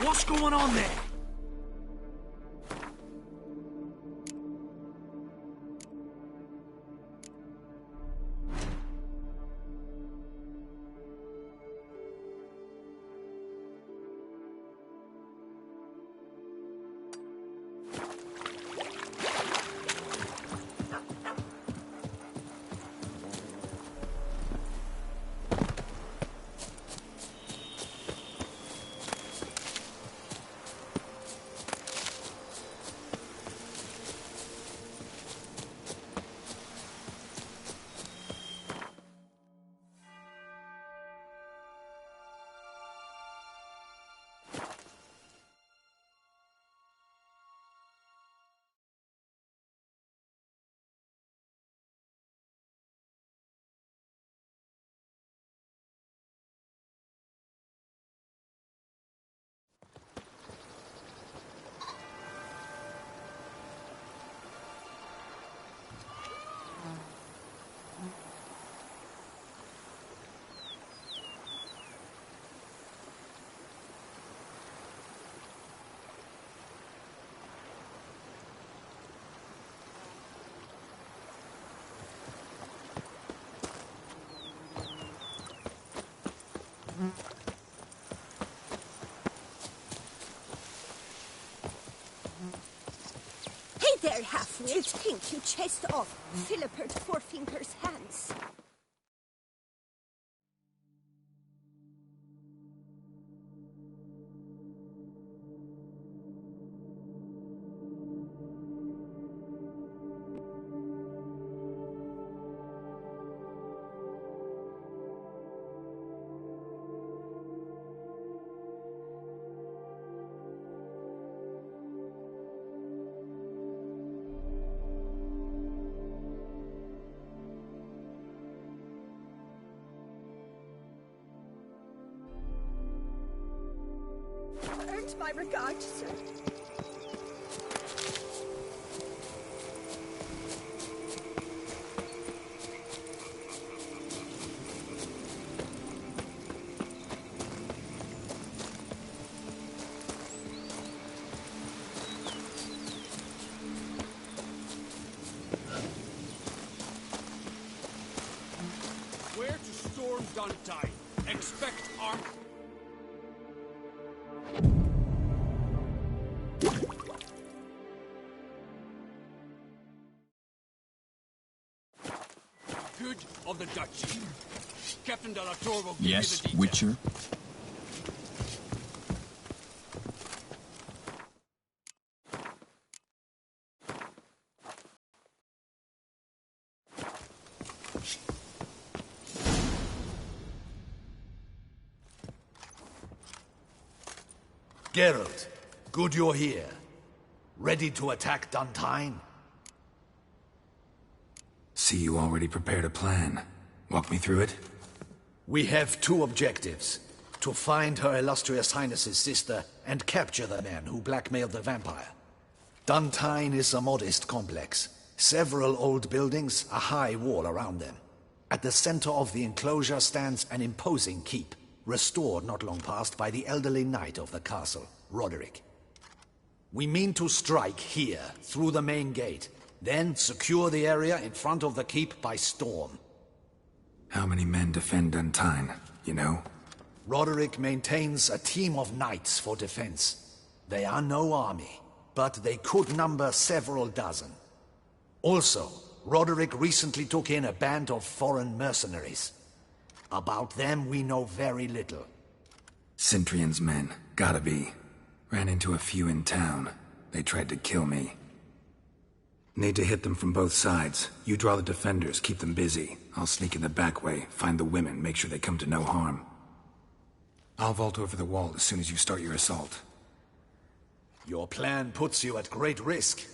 What's going on there? Hey there, half-wit. Think you chased off Philippert Fourfinger's hands. Earned my regard, sir. Where to storm Duntine? Expect arm. Good of the Duchy. Captain de la Tour will give Yes, you the details. Witcher? Geralt, good you're here. Ready to attack Duntine? See, you already prepared a plan. Walk me through it. We have two objectives. To find Her Illustrious Highness's sister and capture the man who blackmailed the vampire. Duntine is a modest complex. Several old buildings, a high wall around them. At the center of the enclosure stands an imposing keep, restored not long past by the elderly knight of the castle, Roderick. We mean to strike here, through the main gate, then secure the area in front of the keep by storm. How many men defend Duntine, you know? Roderick maintains a team of knights for defense. They are no army, but they could number several dozen. Also, Roderick recently took in a band of foreign mercenaries. About them we know very little. Cintrian's men, gotta be. Ran into a few in town. They tried to kill me. Need to hit them from both sides. You draw the defenders, keep them busy. I'll sneak in the back way, find the women, make sure they come to no harm. I'll vault over the wall as soon as you start your assault. Your plan puts you at great risk,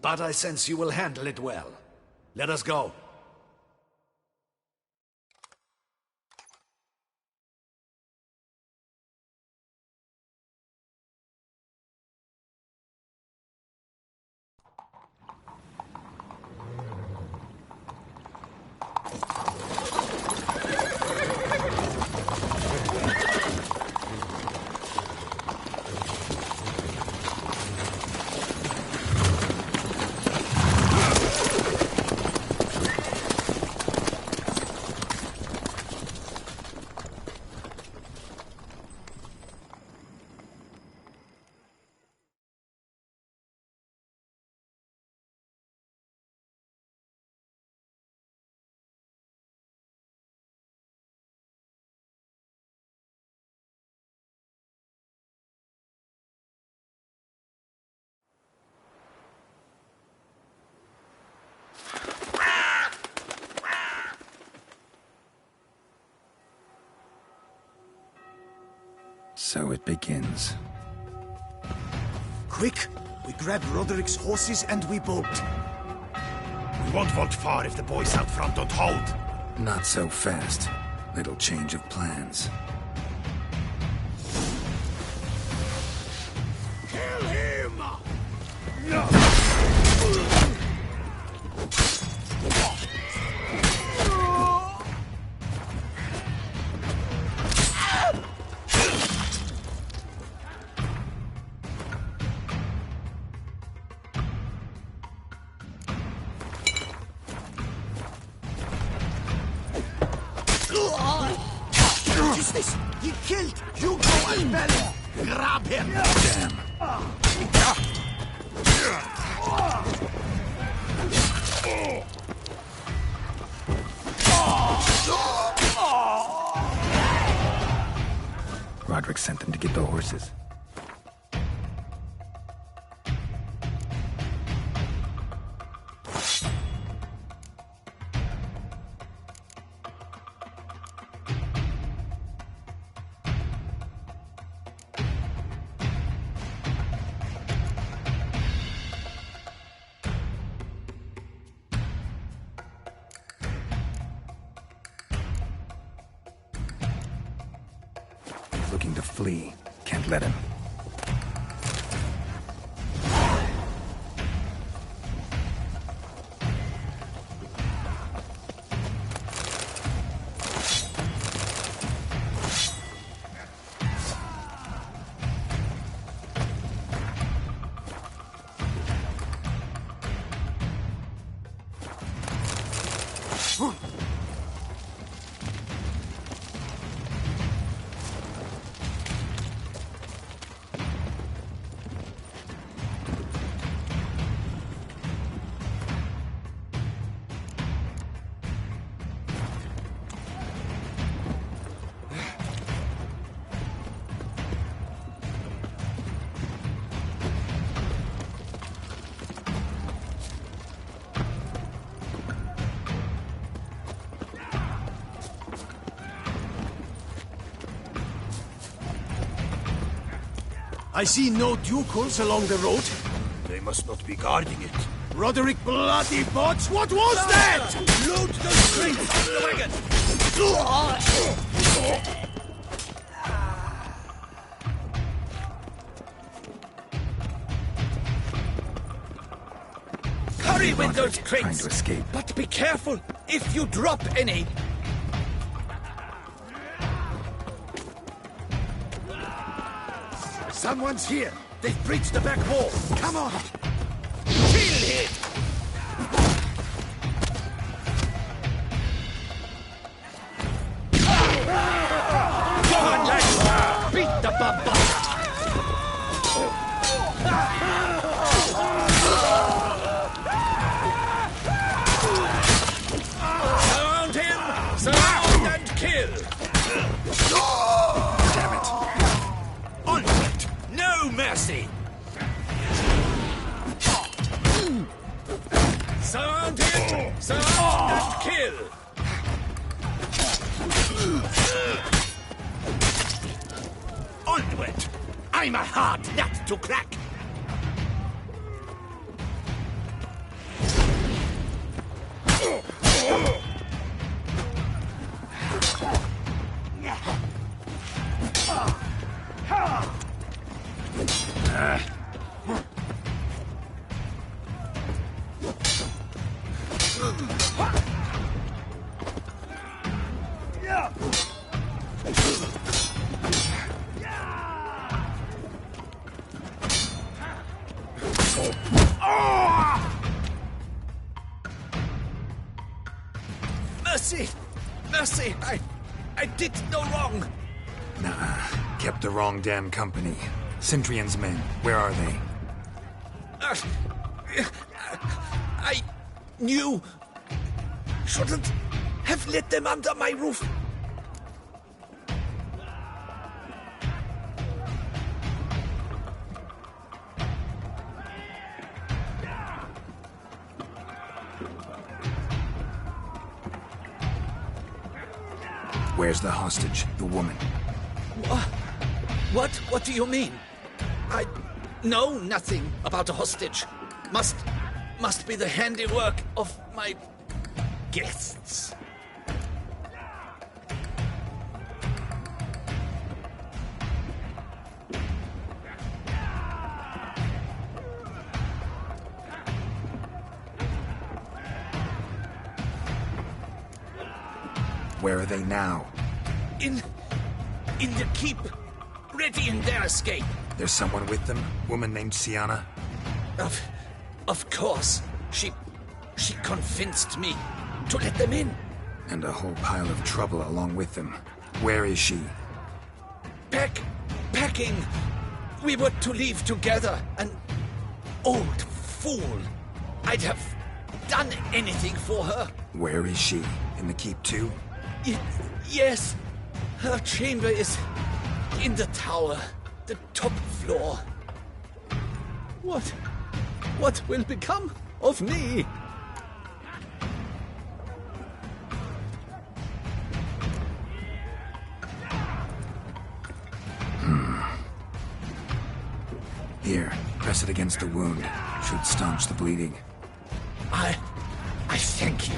but I sense you will handle it well. Let us go. So it begins. Quick! We grab Roderick's horses and we bolt. We won't vault far if the boys out front don't hold. Not so fast. Little change of plans. Kill him! What is this? He killed Hugo Albelli! Grab him! Damn. Roderick sent them to get the horses. Looking to flee. Can't let him. I see no Ducals along the road. They must not be guarding it. Roderick bloody bots, what was that? Load those crates onto the wagon! Hurry with those Trying crates! to escape. But be careful if you drop any! Someone's here. They've breached the back wall. Come on. Kill him! Go on, lads! Beat the bum! Surround him! Surround and kill! Damn it. Onward! No mercy! Surround him! Surround and kill! Onward. I'm a hard nut to crack. Mercy! Mercy! I did no wrong! Nah, kept the wrong damn company. Centrion's men, where are they? I knew... Shouldn't have let them under my roof. Where's the hostage, the woman? What do you mean? I know nothing about a hostage. Must be the handiwork of my guests. Where are they now? In the keep, ready in their escape. There's someone with them? Woman named Sienna? Of course. She convinced me to let them in. And a whole pile of trouble along with them. Where is she? Packing. We were to leave together. An old fool. I'd have done anything for her. Where is she? In the keep too? Yes. Her chamber is in the tower. The top floor. What will become of me? Here, press it against the wound. Should staunch the bleeding. I thank you.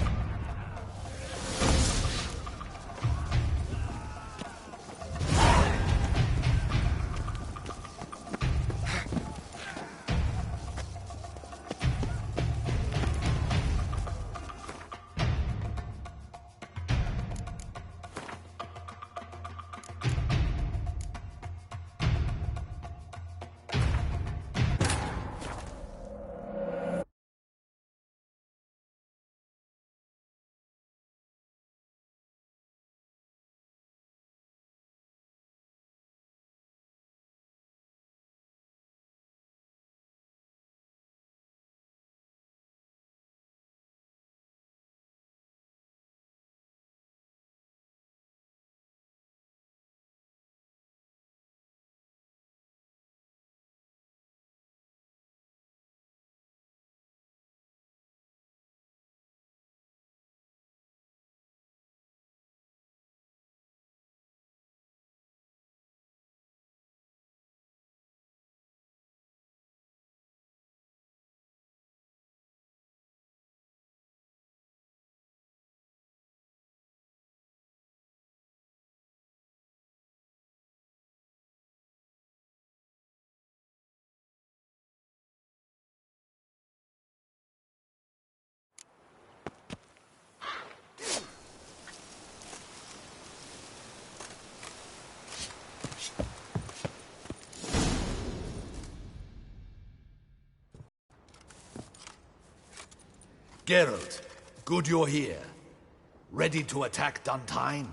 Geralt, good you're here. Ready to attack Duntine?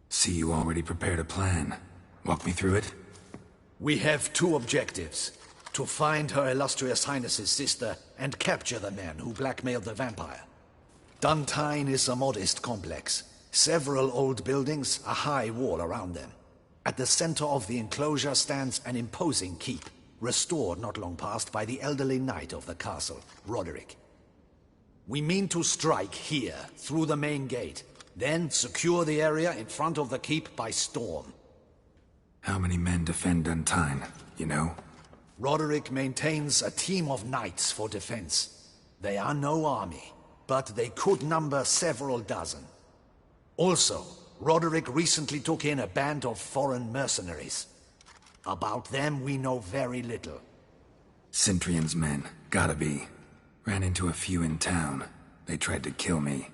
See, you already prepared a plan. Walk me through it? We have two objectives. To find Her Illustrious Highness's sister and capture the men who blackmailed the vampire. Duntine is a modest complex. Several old buildings, a high wall around them. At the center of the enclosure stands an imposing keep, restored not long past by the elderly knight of the castle, Roderick. We mean to strike here, through the main gate, then secure the area in front of the keep by storm. How many men defend Duntine, you know? Roderick maintains a team of knights for defense. They are no army, but they could number several dozen. Also, Roderick recently took in a band of foreign mercenaries. About them we know very little. Cintrian's men, gotta be. Ran into a few in town. They tried to kill me.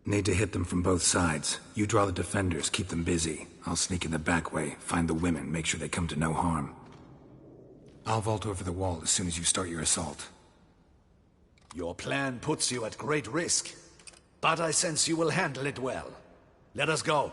Need to hit them from both sides. You draw the defenders, keep them busy. I'll sneak in the back way, find the women, make sure they come to no harm. I'll vault over the wall as soon as you start your assault. Your plan puts you at great risk, but I sense you will handle it well. Let us go.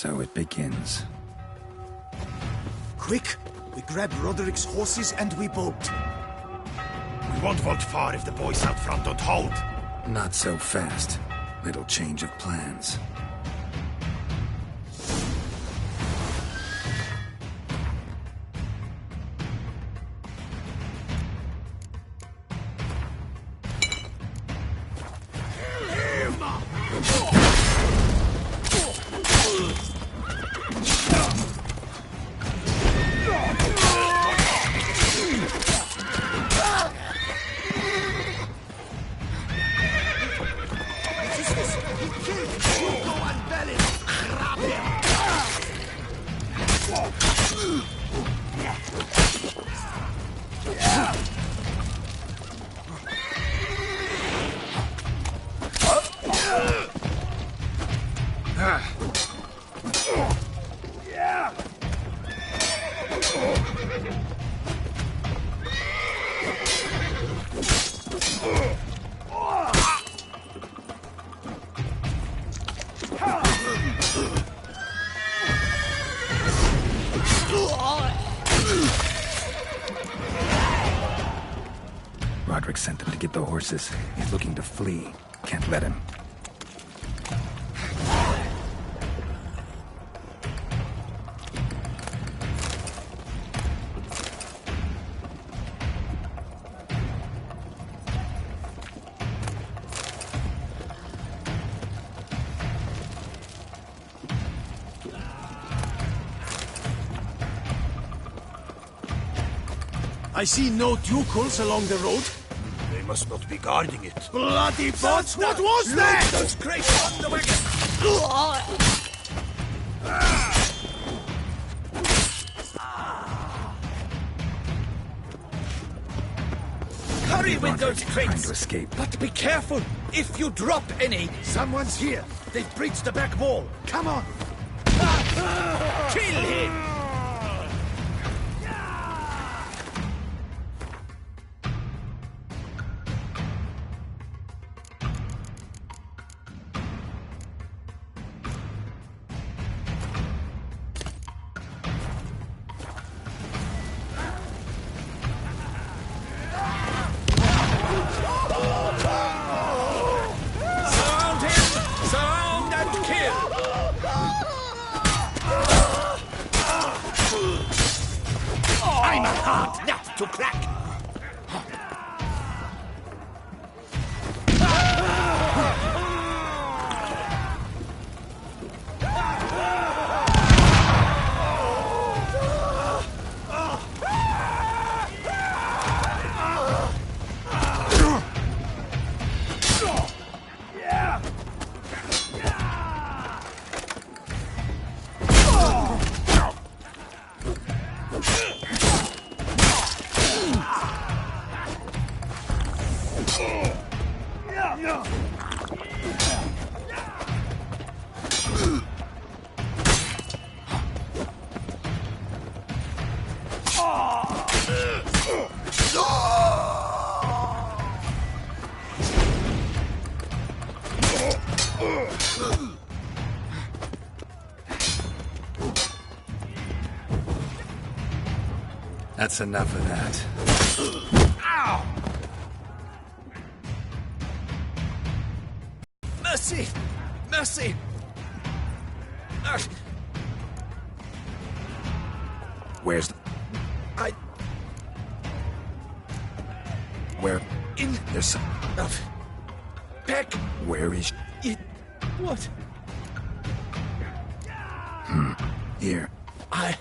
So it begins. Quick! We grab Roderick's horses and we bolt. We won't vault far if the boys out front don't hold. Not so fast. Little change of plans. Roderick sent them to get the horses. He's looking to flee. Can't let him. I see no ducals along the road. They must not be guarding it. Bloody bots! What was that? Those crates on the wagon! Hurry with those Trying crates! to escape. But be careful! If you drop any... Someone's here! They've breached the back wall! Come on! Kill him! Surround him! Surround and kill! I'm a hard nut to crack! That's enough of that. Mercy! Mercy! Where's the... I... Where? In... There's some... Peck! Where is... It... What? Here. I...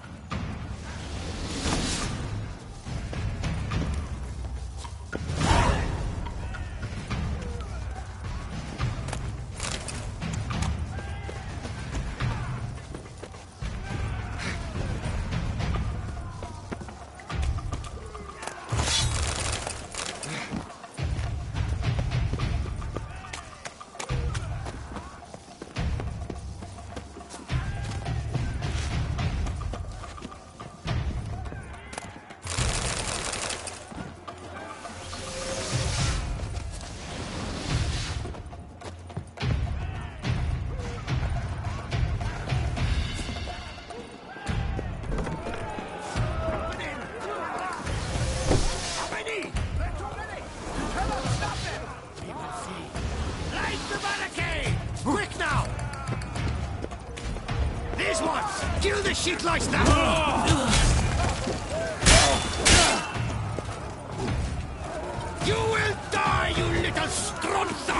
shit like that! You will die, you little stronza!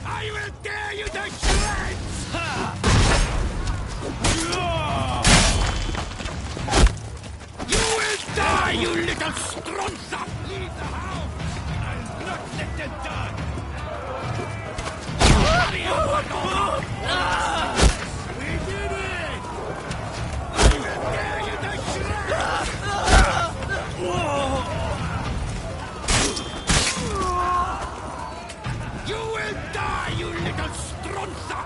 I will tear you to shreds! You will die, you little stronza! Leave the house! I'll not let them die! We did it! I will tear you to shreds! You will die, you little stronza!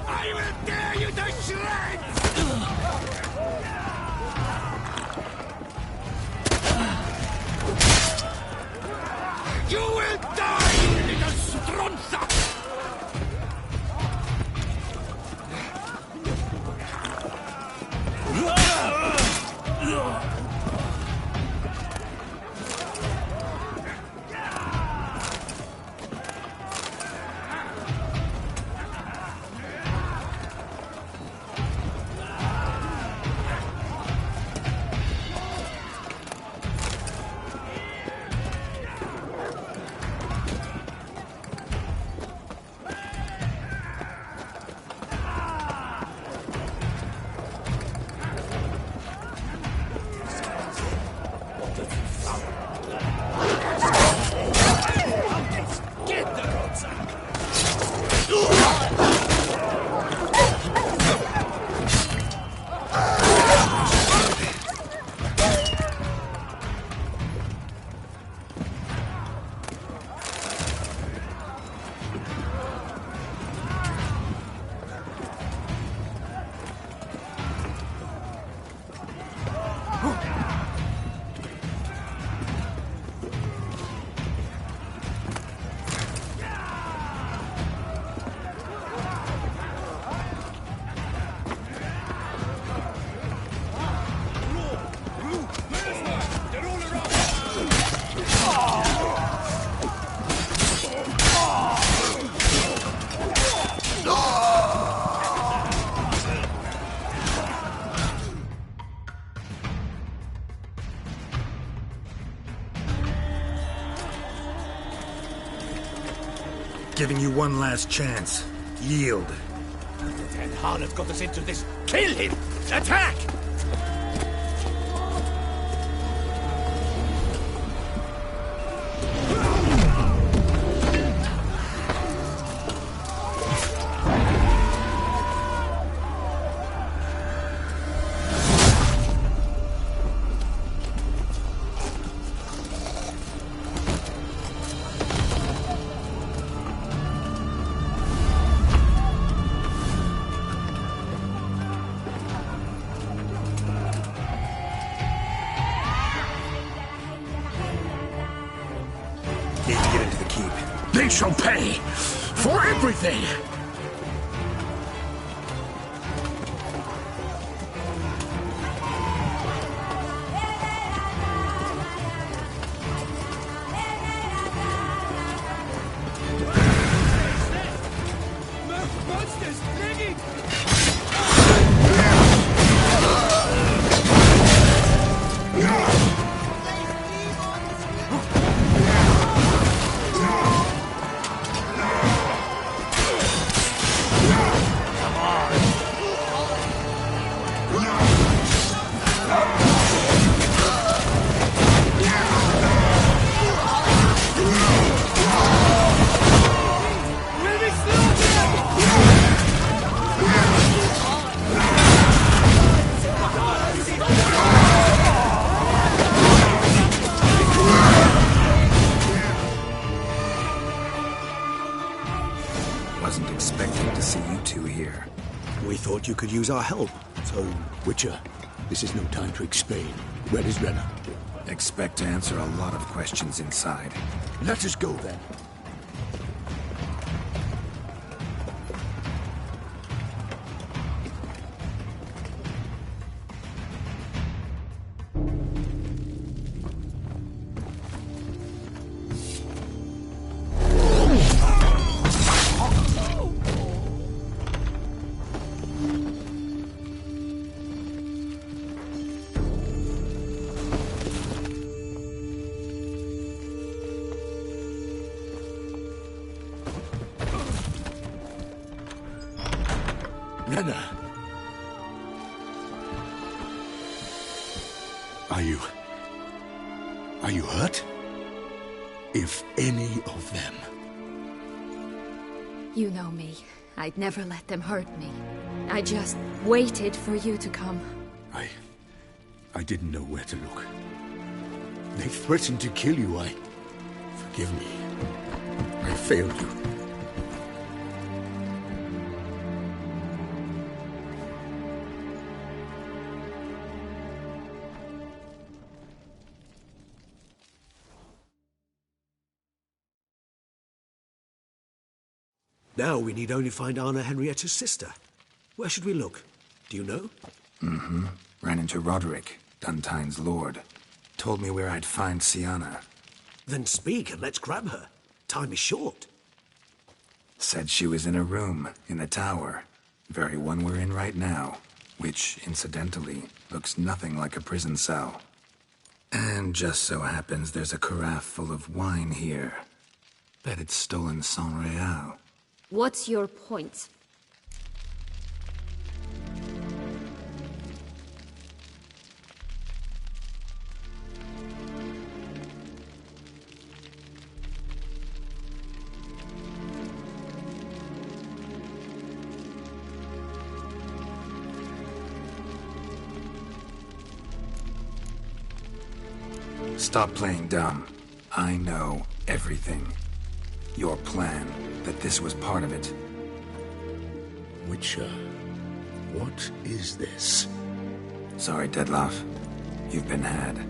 I will tear you to shreds! You will die, you little stronza! Giving you one last chance. Yield. And Harlot got us into this. Kill him! Attack! Need to get into the keep. They shall pay for everything! Wasn't expecting to see you two here. We thought you could use our help. So, Witcher, this is no time to explain. Where is Renna? Expect to answer a lot of questions inside. Let us go then. Renna. Are you hurt? If any of them. You know me. I'd never let them hurt me. I just waited for you to come. I didn't know where to look. They threatened to kill you. Forgive me. I failed you. Now we need only find Anna Henrietta's sister. Where should we look? Do you know? Mm-hmm. Ran into Roderick, Duntine's lord. Told me where I'd find Siana. Then speak and let's grab her. Time is short. Said she was in a room in the tower. Very one we're in right now. Which, incidentally, looks nothing like a prison cell. And just so happens there's a carafe full of wine here. Bet it's stolen San Real. What's your point? Stop playing dumb. I know everything. Your plan, that this was part of it. Witcher, what is this? Sorry, Dettlaff. You've been had.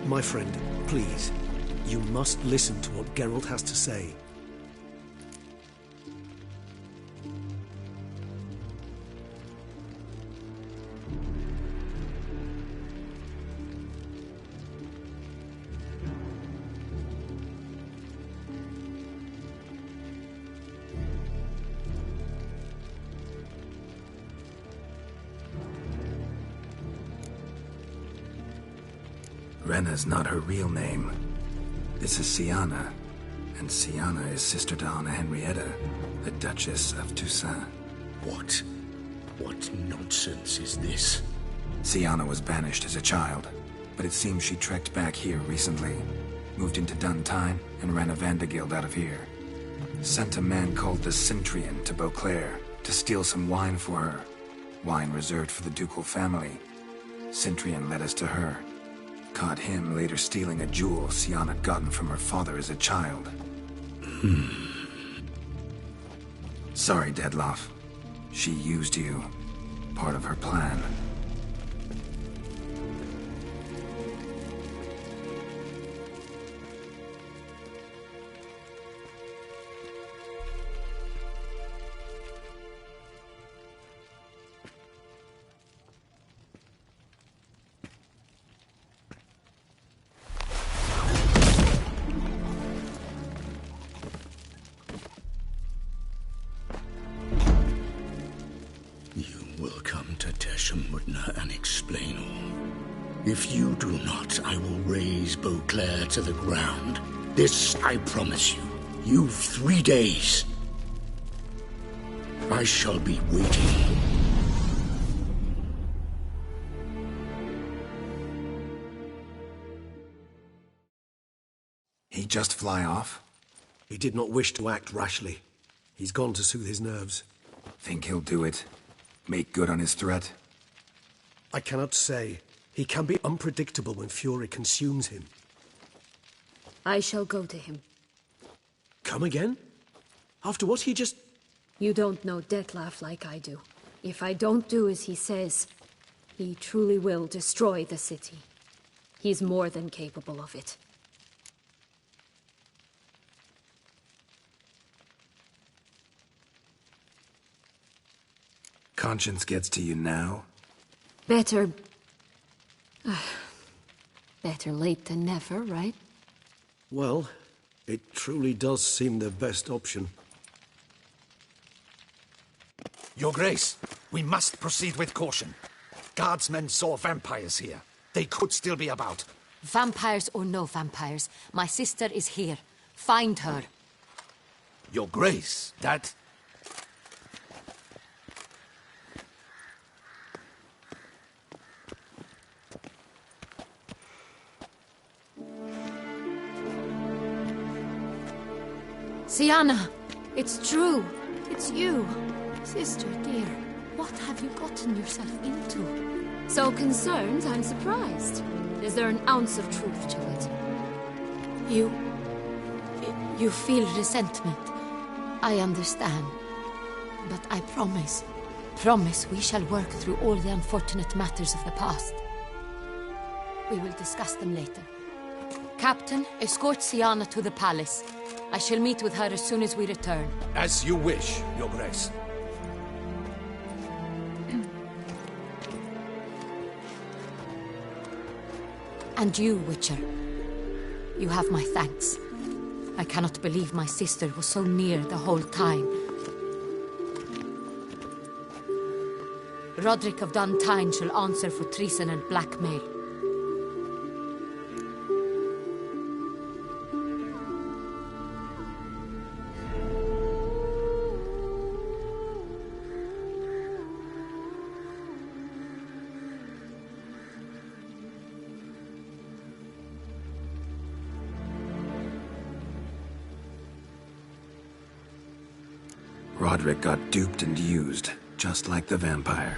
My friend, please. You must listen to what Geralt has to say. Renna's not her real name. This is Siana, and Siana is sister to Anna Henrietta, the Duchess of Toussaint. What nonsense is this? Siana was banished as a child, but it seems she trekked back here recently. Moved into Duntine and ran a Vandergild out of here. Sent a man called the Centrian to Beauclair to steal some wine for her. Wine reserved for the ducal family. Centrian led us to her. Caught him later stealing a jewel Siana had gotten from her father as a child. Sorry, Dettlaff. She used you. Part of her plan. And explain all. If you do not, I will raise Beauclair to the ground. This I promise you. You've 3 days. I shall be waiting. He just fly off? He did not wish to act rashly. He's gone to soothe his nerves. Think he'll do it? Make good on his threat? I cannot say. He can be unpredictable when fury consumes him. I shall go to him. Come again? After what he just... You don't know Dettlaff like I do. If I don't do as he says, he truly will destroy the city. He's more than capable of it. Conscience gets to you now? Better late than never, right? Well, it truly does seem the best option. Your Grace, we must proceed with caution. Guardsmen saw vampires here. They could still be about. Vampires or no vampires, my sister is here. Find her. Your Grace, that... Siana, it's true. It's you. Sister, dear, what have you gotten yourself into? So concerned, I'm surprised. Is there an ounce of truth to it? You feel resentment. I understand. But I promise we shall work through all the unfortunate matters of the past. We will discuss them later. Captain, escort Siana to the palace. I shall meet with her as soon as we return. As you wish, Your Grace. And you, Witcher. You have my thanks. I cannot believe my sister was so near the whole time. Roderick of Dun Tine shall answer for treason and blackmail. Roderick got duped and used, just like the vampire.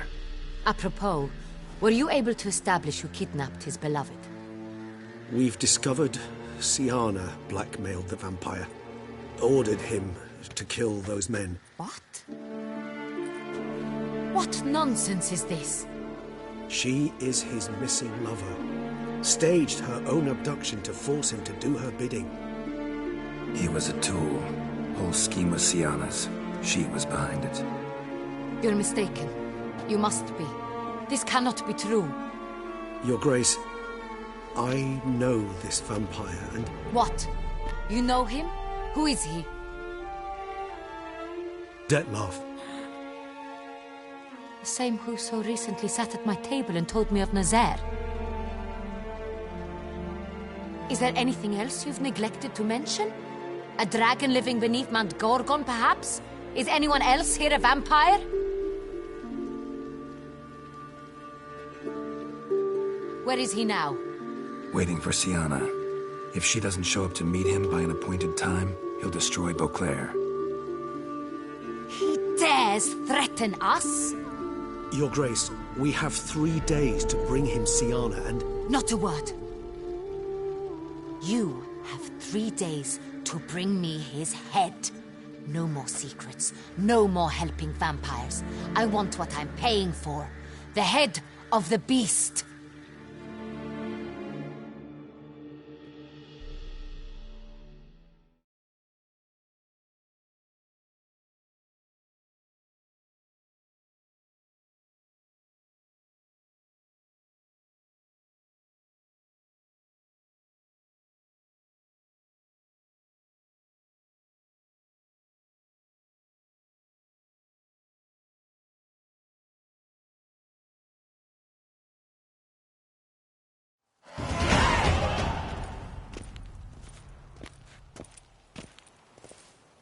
Apropos, were you able to establish who kidnapped his beloved? We've discovered Siana blackmailed the vampire. Ordered him to kill those men. What? What nonsense is this? She is his missing lover. Staged her own abduction to force him to do her bidding. He was a tool. Whole scheme was Siana's. She was behind it. You're mistaken. You must be. This cannot be true. Your Grace, I know this vampire and... What? You know him? Who is he? Detlav. The same who so recently sat at my table and told me of Nazaire. Is there anything else you've neglected to mention? A dragon living beneath Mount Gorgon, perhaps? Is anyone else here a vampire? Where is he now? Waiting for Siana. If she doesn't show up to meet him by an appointed time, he'll destroy Beauclair. He dares threaten us? Your Grace, we have 3 days to bring him Siana and... Not a word. You have 3 days to bring me his head. No more secrets. No more helping vampires. I want what I'm paying for. The head of the beast.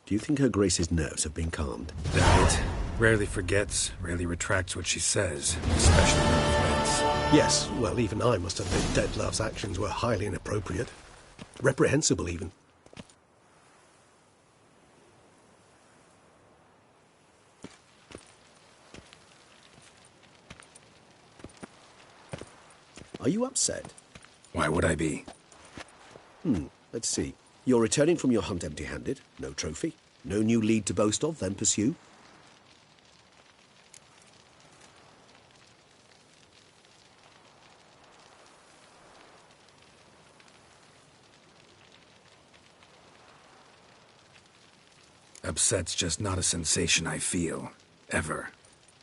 Do you think Her Grace's nerves have been calmed? Doubt it. Rarely forgets, rarely retracts what she says, especially when threats. Yes, well, even I must admit Detlav's actions were highly inappropriate. Reprehensible, even. Are you upset? Why would I be? Let's see. You're returning from your hunt empty-handed. No trophy. No new lead to boast of, then pursue. Upset's just not a sensation I feel. Ever.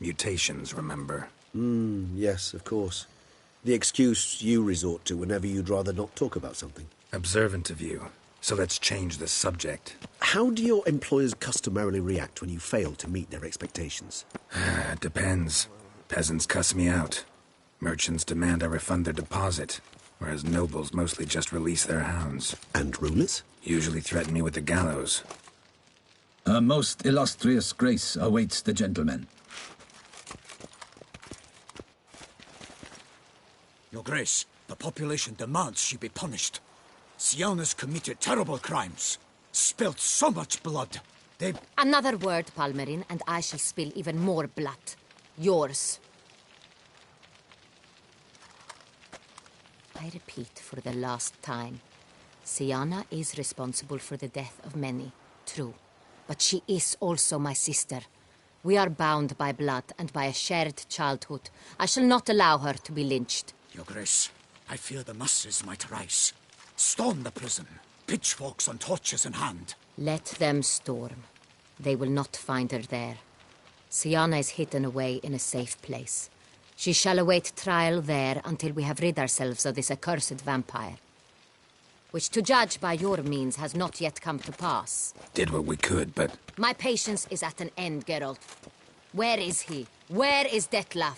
Mutations, remember? Yes, of course. The excuse you resort to whenever you'd rather not talk about something. Observant of you. So let's change the subject. How do your employers customarily react when you fail to meet their expectations? It depends. Peasants cuss me out. Merchants demand I refund their deposit, whereas nobles mostly just release their hounds. And rulers? Usually threaten me with the gallows. Her most illustrious grace awaits the gentleman. Your Grace, the population demands she be punished. Siana's committed terrible crimes. Spilt so much blood. They... Another word, Palmerin, and I shall spill even more blood. Yours. I repeat for the last time. Syanna is responsible for the death of many, true. But she is also my sister. We are bound by blood and by a shared childhood. I shall not allow her to be lynched. Your Grace, I fear the masses might rise. Storm the prison, pitchforks and torches in hand. Let them storm. They will not find her there. Syanna is hidden away in a safe place. She shall await trial there until we have rid ourselves of this accursed vampire. Which, to judge by your means, has not yet come to pass. Did what we could, but... My patience is at an end, Geralt. Where is he? Where is Detlef?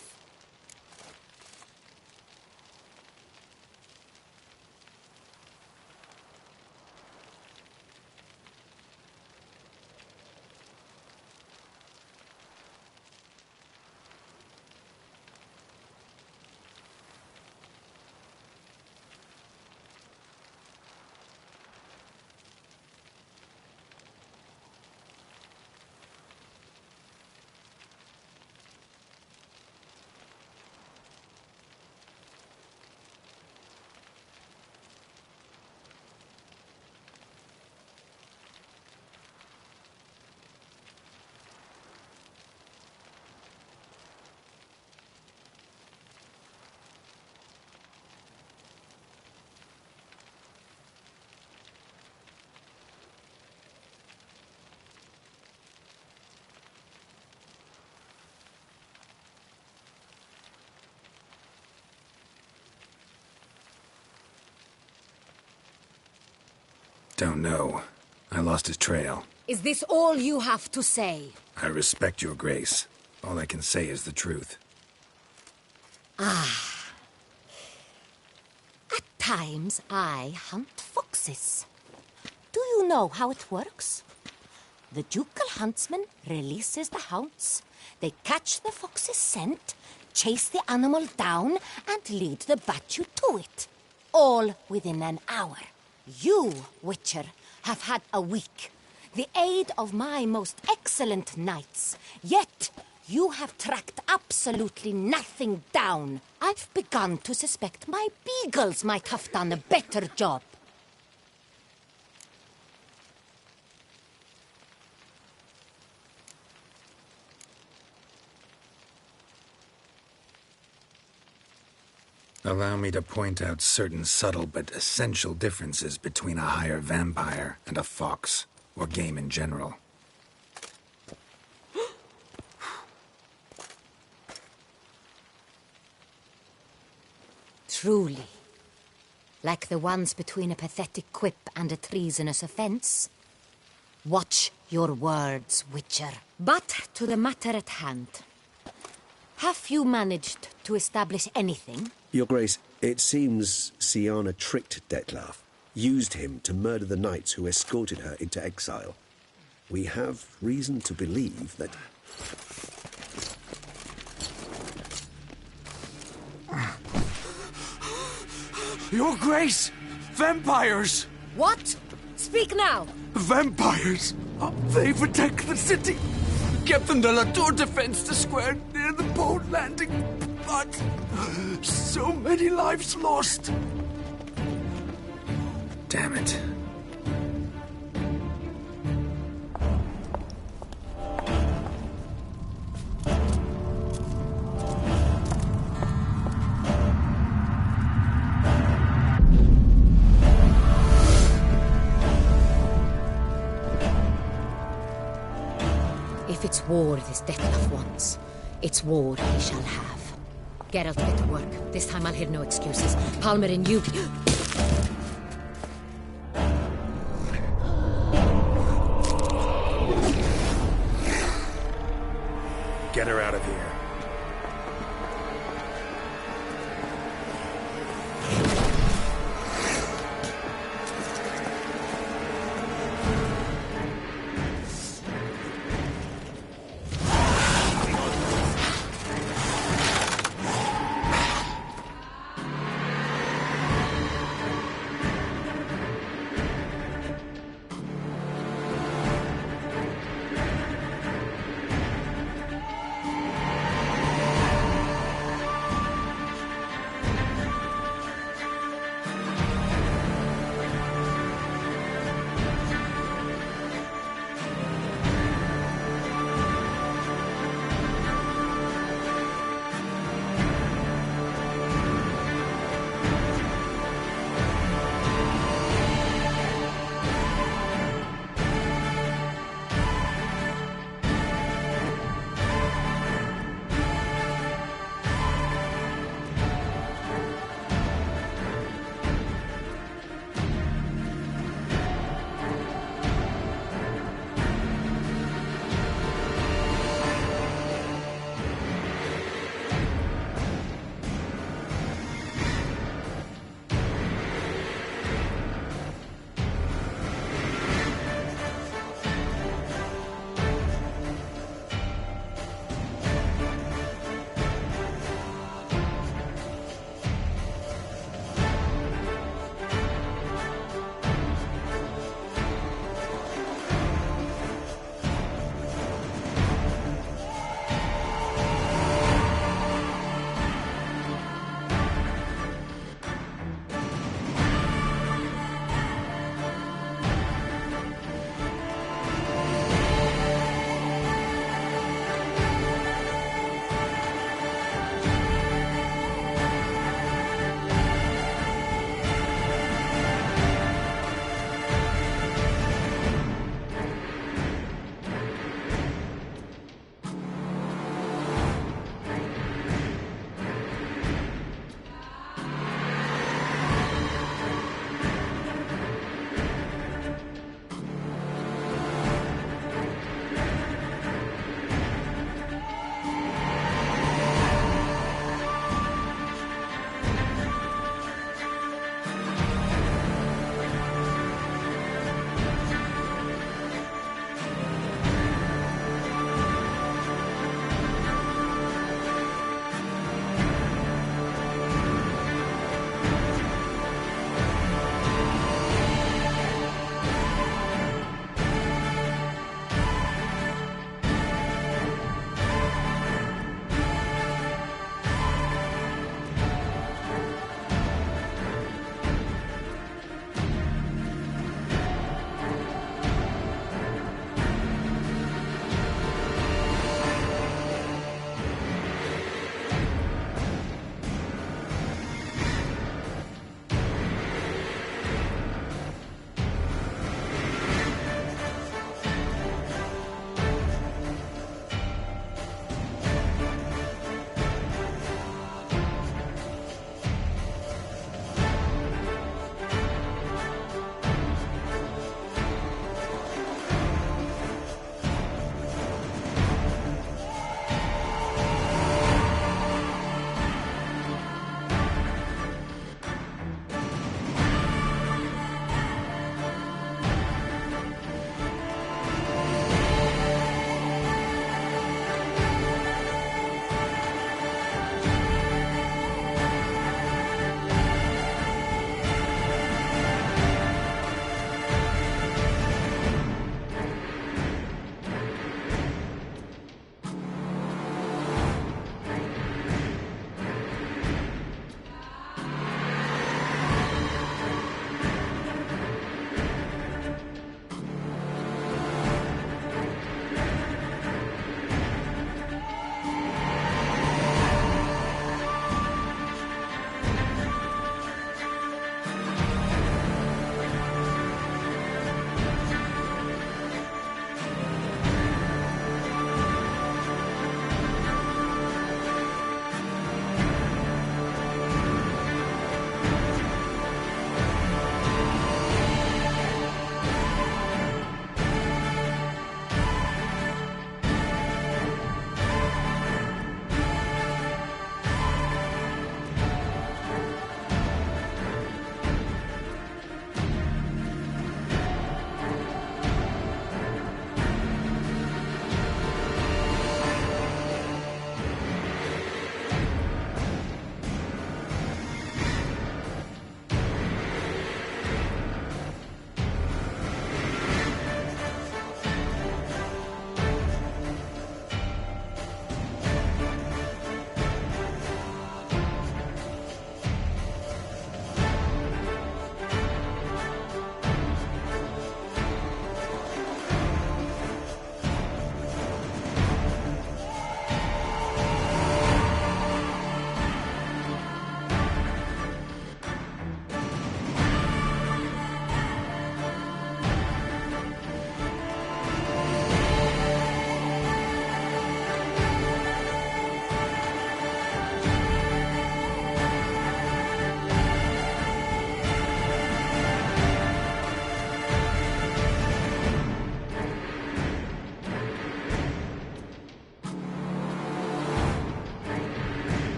Don't know. I lost his trail. Is this all you have to say? I respect your grace. All I can say is the truth. At times, I hunt foxes. Do you know how it works? The ducal huntsman releases the hounds. They catch the fox's scent, chase the animal down, and lead the battue to it. All within an hour. You, Witcher, have had a week. The aid of my most excellent knights. Yet, you have tracked absolutely nothing down. I've begun to suspect my beagles might have done a better job. Allow me to point out certain subtle but essential differences between a higher vampire and a fox, or game in general. Truly. Like the ones between a pathetic quip and a treasonous offense. Watch your words, Witcher. But to the matter at hand. Have you managed to establish anything? Your Grace, it seems Syanna tricked Detlef, used him to murder the knights who escorted her into exile. We have reason to believe that... Your Grace! Vampires! What? Speak now! Vampires! They protect the city! Captain de la Tour defends the square near the boat landing, but so many lives lost. Damn it. If it's war this Detlef wants, it's war he shall have. Geralt, get to work. This time I'll hear no excuses. Palmerin, you... Get her out of here.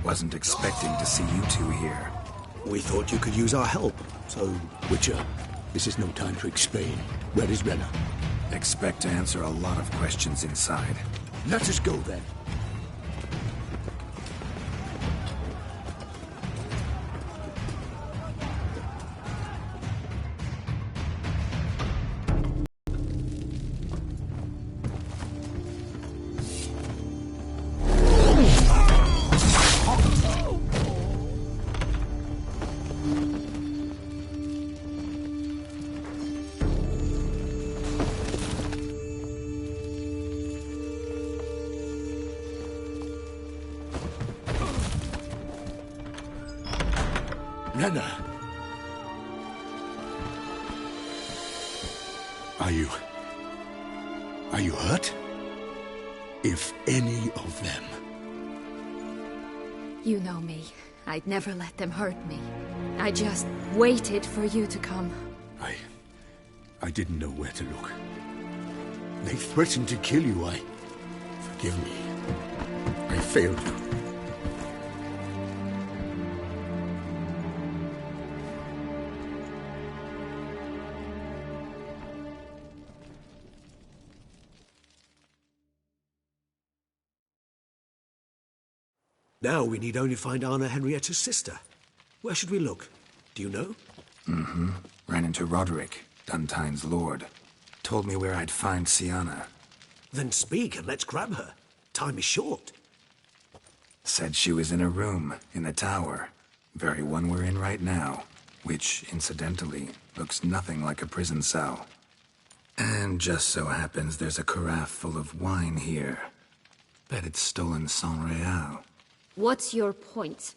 Wasn't expecting to see you two here. We thought you could use our help, so... Witcher, this is no time to explain. Where is Renna? Expect to answer a lot of questions inside. Let us go then. Renna! Are you hurt? If any of them... You know me. I'd never let them hurt me. I just waited for you to come. I didn't know where to look. They threatened to kill you. Forgive me. I failed you. Now we need only find Anna Henrietta's sister. Where should we look? Do you know? Mm-hmm. Ran into Roderick, Duntine's lord. Told me where I'd find Siana. Then speak and let's grab her. Time is short. Said she was in a room in the tower. Very one we're in right now. Which, incidentally, looks nothing like a prison cell. And just so happens there's a carafe full of wine here. Bet it's stolen sans real. What's your point?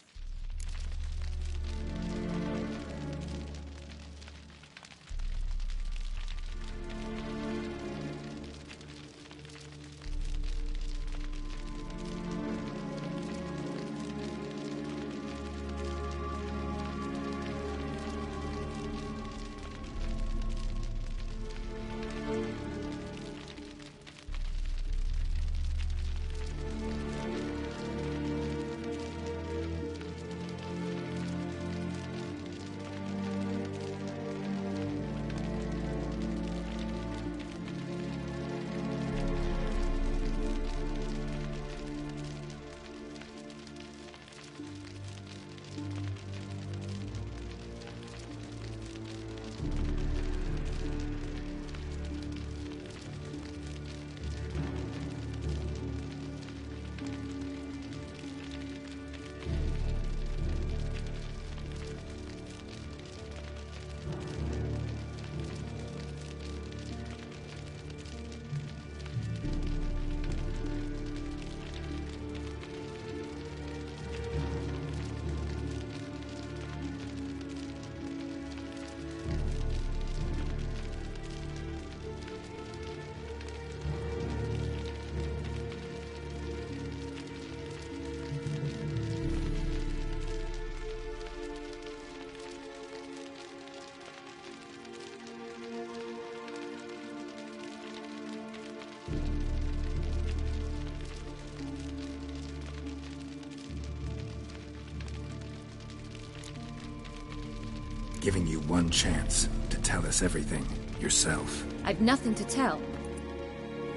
Giving you one chance to tell us everything yourself. I've nothing to tell.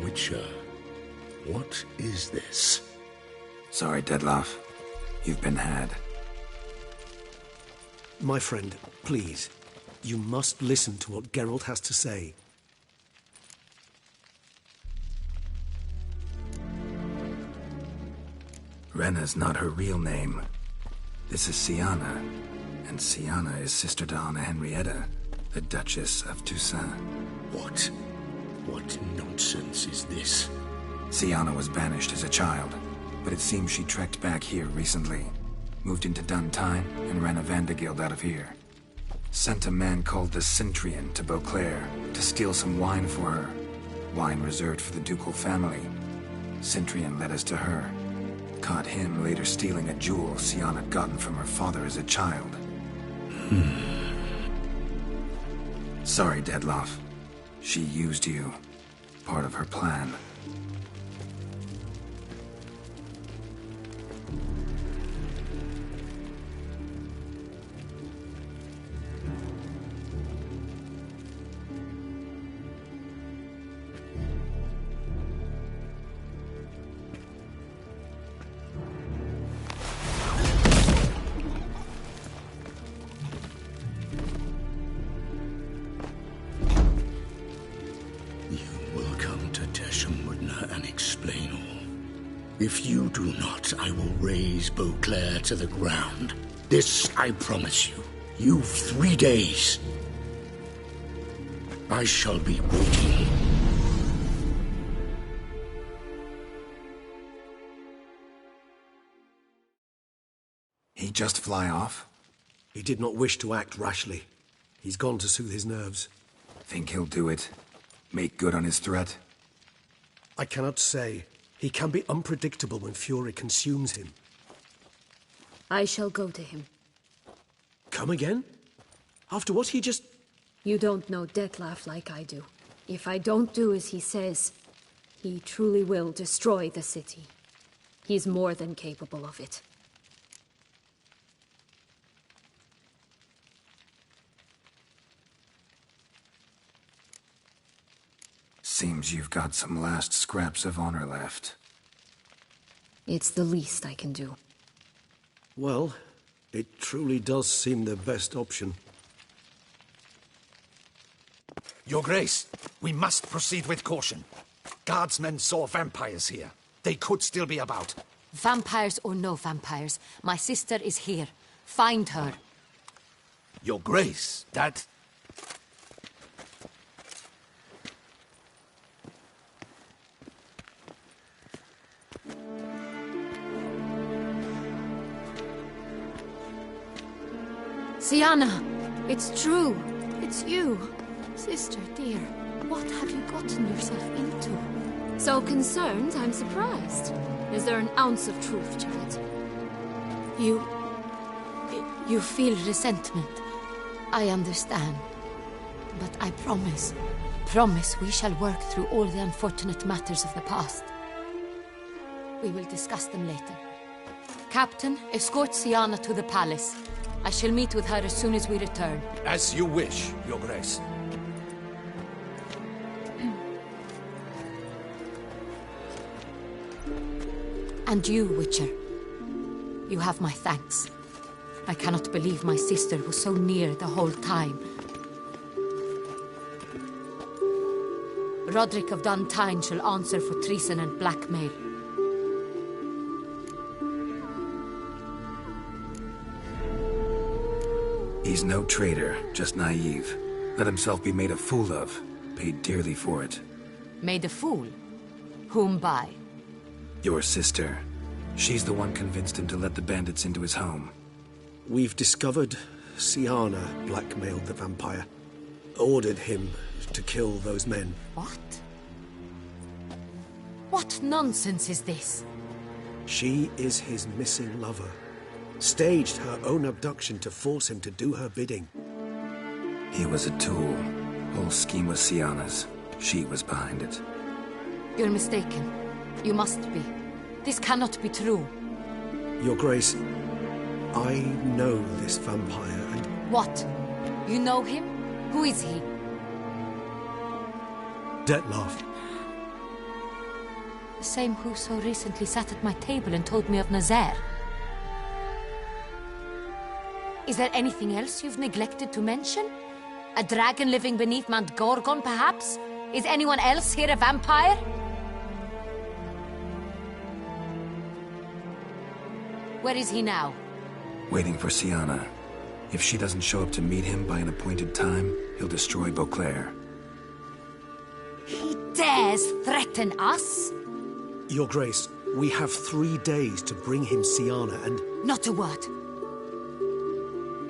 Witcher, what is this? Sorry, Dettlaff. You've been had. My friend, please. You must listen to what Geralt has to say. Renna's not her real name. This is Siana. And Siana is sister to Anna Henrietta, the Duchess of Toussaint. What nonsense is this? Siana was banished as a child, but it seems she trekked back here recently. Moved into Duntine and ran a Vandergild out of here. Sent a man called the Centrian to Beauclair to steal some wine for her. Wine reserved for the ducal family. Centrian led us to her. Caught him later stealing a jewel Siana had gotten from her father as a child. Sorry, Dettlaff. She used you. Part of her plan. If you do not, I will raise Beauclair to the ground. This I promise you. You've 3 days. I shall be waiting. He just fly off? He did not wish to act rashly. He's gone to soothe his nerves. Think he'll do it? Make good on his threat? I cannot say. He can be unpredictable when fury consumes him. I shall go to him. Come again? After what he just... You don't know Dettlaff like I do. If I don't do as he says, he truly will destroy the city. He's more than capable of it. Seems you've got some last scraps of honor left. It's the least I can do. Well, it truly does seem the best option. Your Grace, we must proceed with caution. Guardsmen saw vampires here. They could still be about. Vampires or no vampires, my sister is here. Find her. Your Grace, that... Siana, it's true. It's you. Sister, dear, what have you gotten yourself into? So concerned, I'm surprised. Is there an ounce of truth to it? You feel resentment. I understand. But I promise we shall work through all the unfortunate matters of the past. We will discuss them later. Captain, escort Siana to the palace. I shall meet with her as soon as we return. As you wish, Your Grace. And you, Witcher. You have my thanks. I cannot believe my sister was so near the whole time. Roderick of Duntine shall answer for treason and blackmail. He's no traitor, just naive. Let himself be made a fool of. Paid dearly for it. Made a fool? Whom by? Your sister. She's the one convinced him to let the bandits into his home. We've discovered Siana blackmailed the vampire. Ordered him to kill those men. What? What nonsense is this? She is his missing lover. Staged her own abduction to force him to do her bidding. He was a tool. Whole scheme was Siana's. She was behind it. You're mistaken. You must be. This cannot be true. Your Grace, I know this vampire and... What? You know him? Who is he? Dettlaff. The same who so recently sat at my table and told me of Nazaire. Is there anything else you've neglected to mention? A dragon living beneath Mount Gorgon, perhaps? Is anyone else here a vampire? Where is he now? Waiting for Siana. If she doesn't show up to meet him by an appointed time, he'll destroy Beauclair. He dares threaten us? Your Grace, we have 3 days to bring him Siana and... Not a word.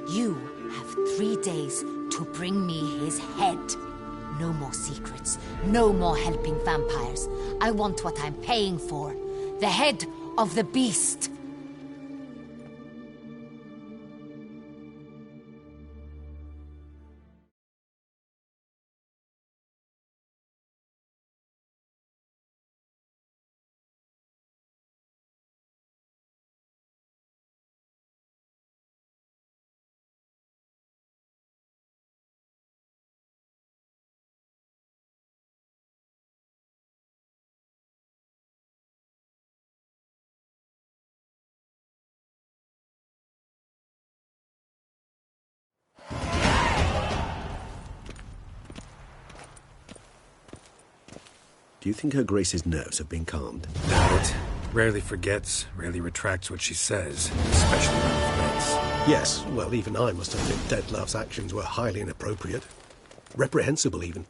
You have 3 days to bring me his head. No more secrets. No more helping vampires. I want what I'm paying for. The head of the beast. Do you think Her Grace's nerves have been calmed? Doubt it. Rarely forgets, rarely retracts what she says, especially when threats. Yes, well, even I must admit Dettlaff's actions were highly inappropriate. Reprehensible, even.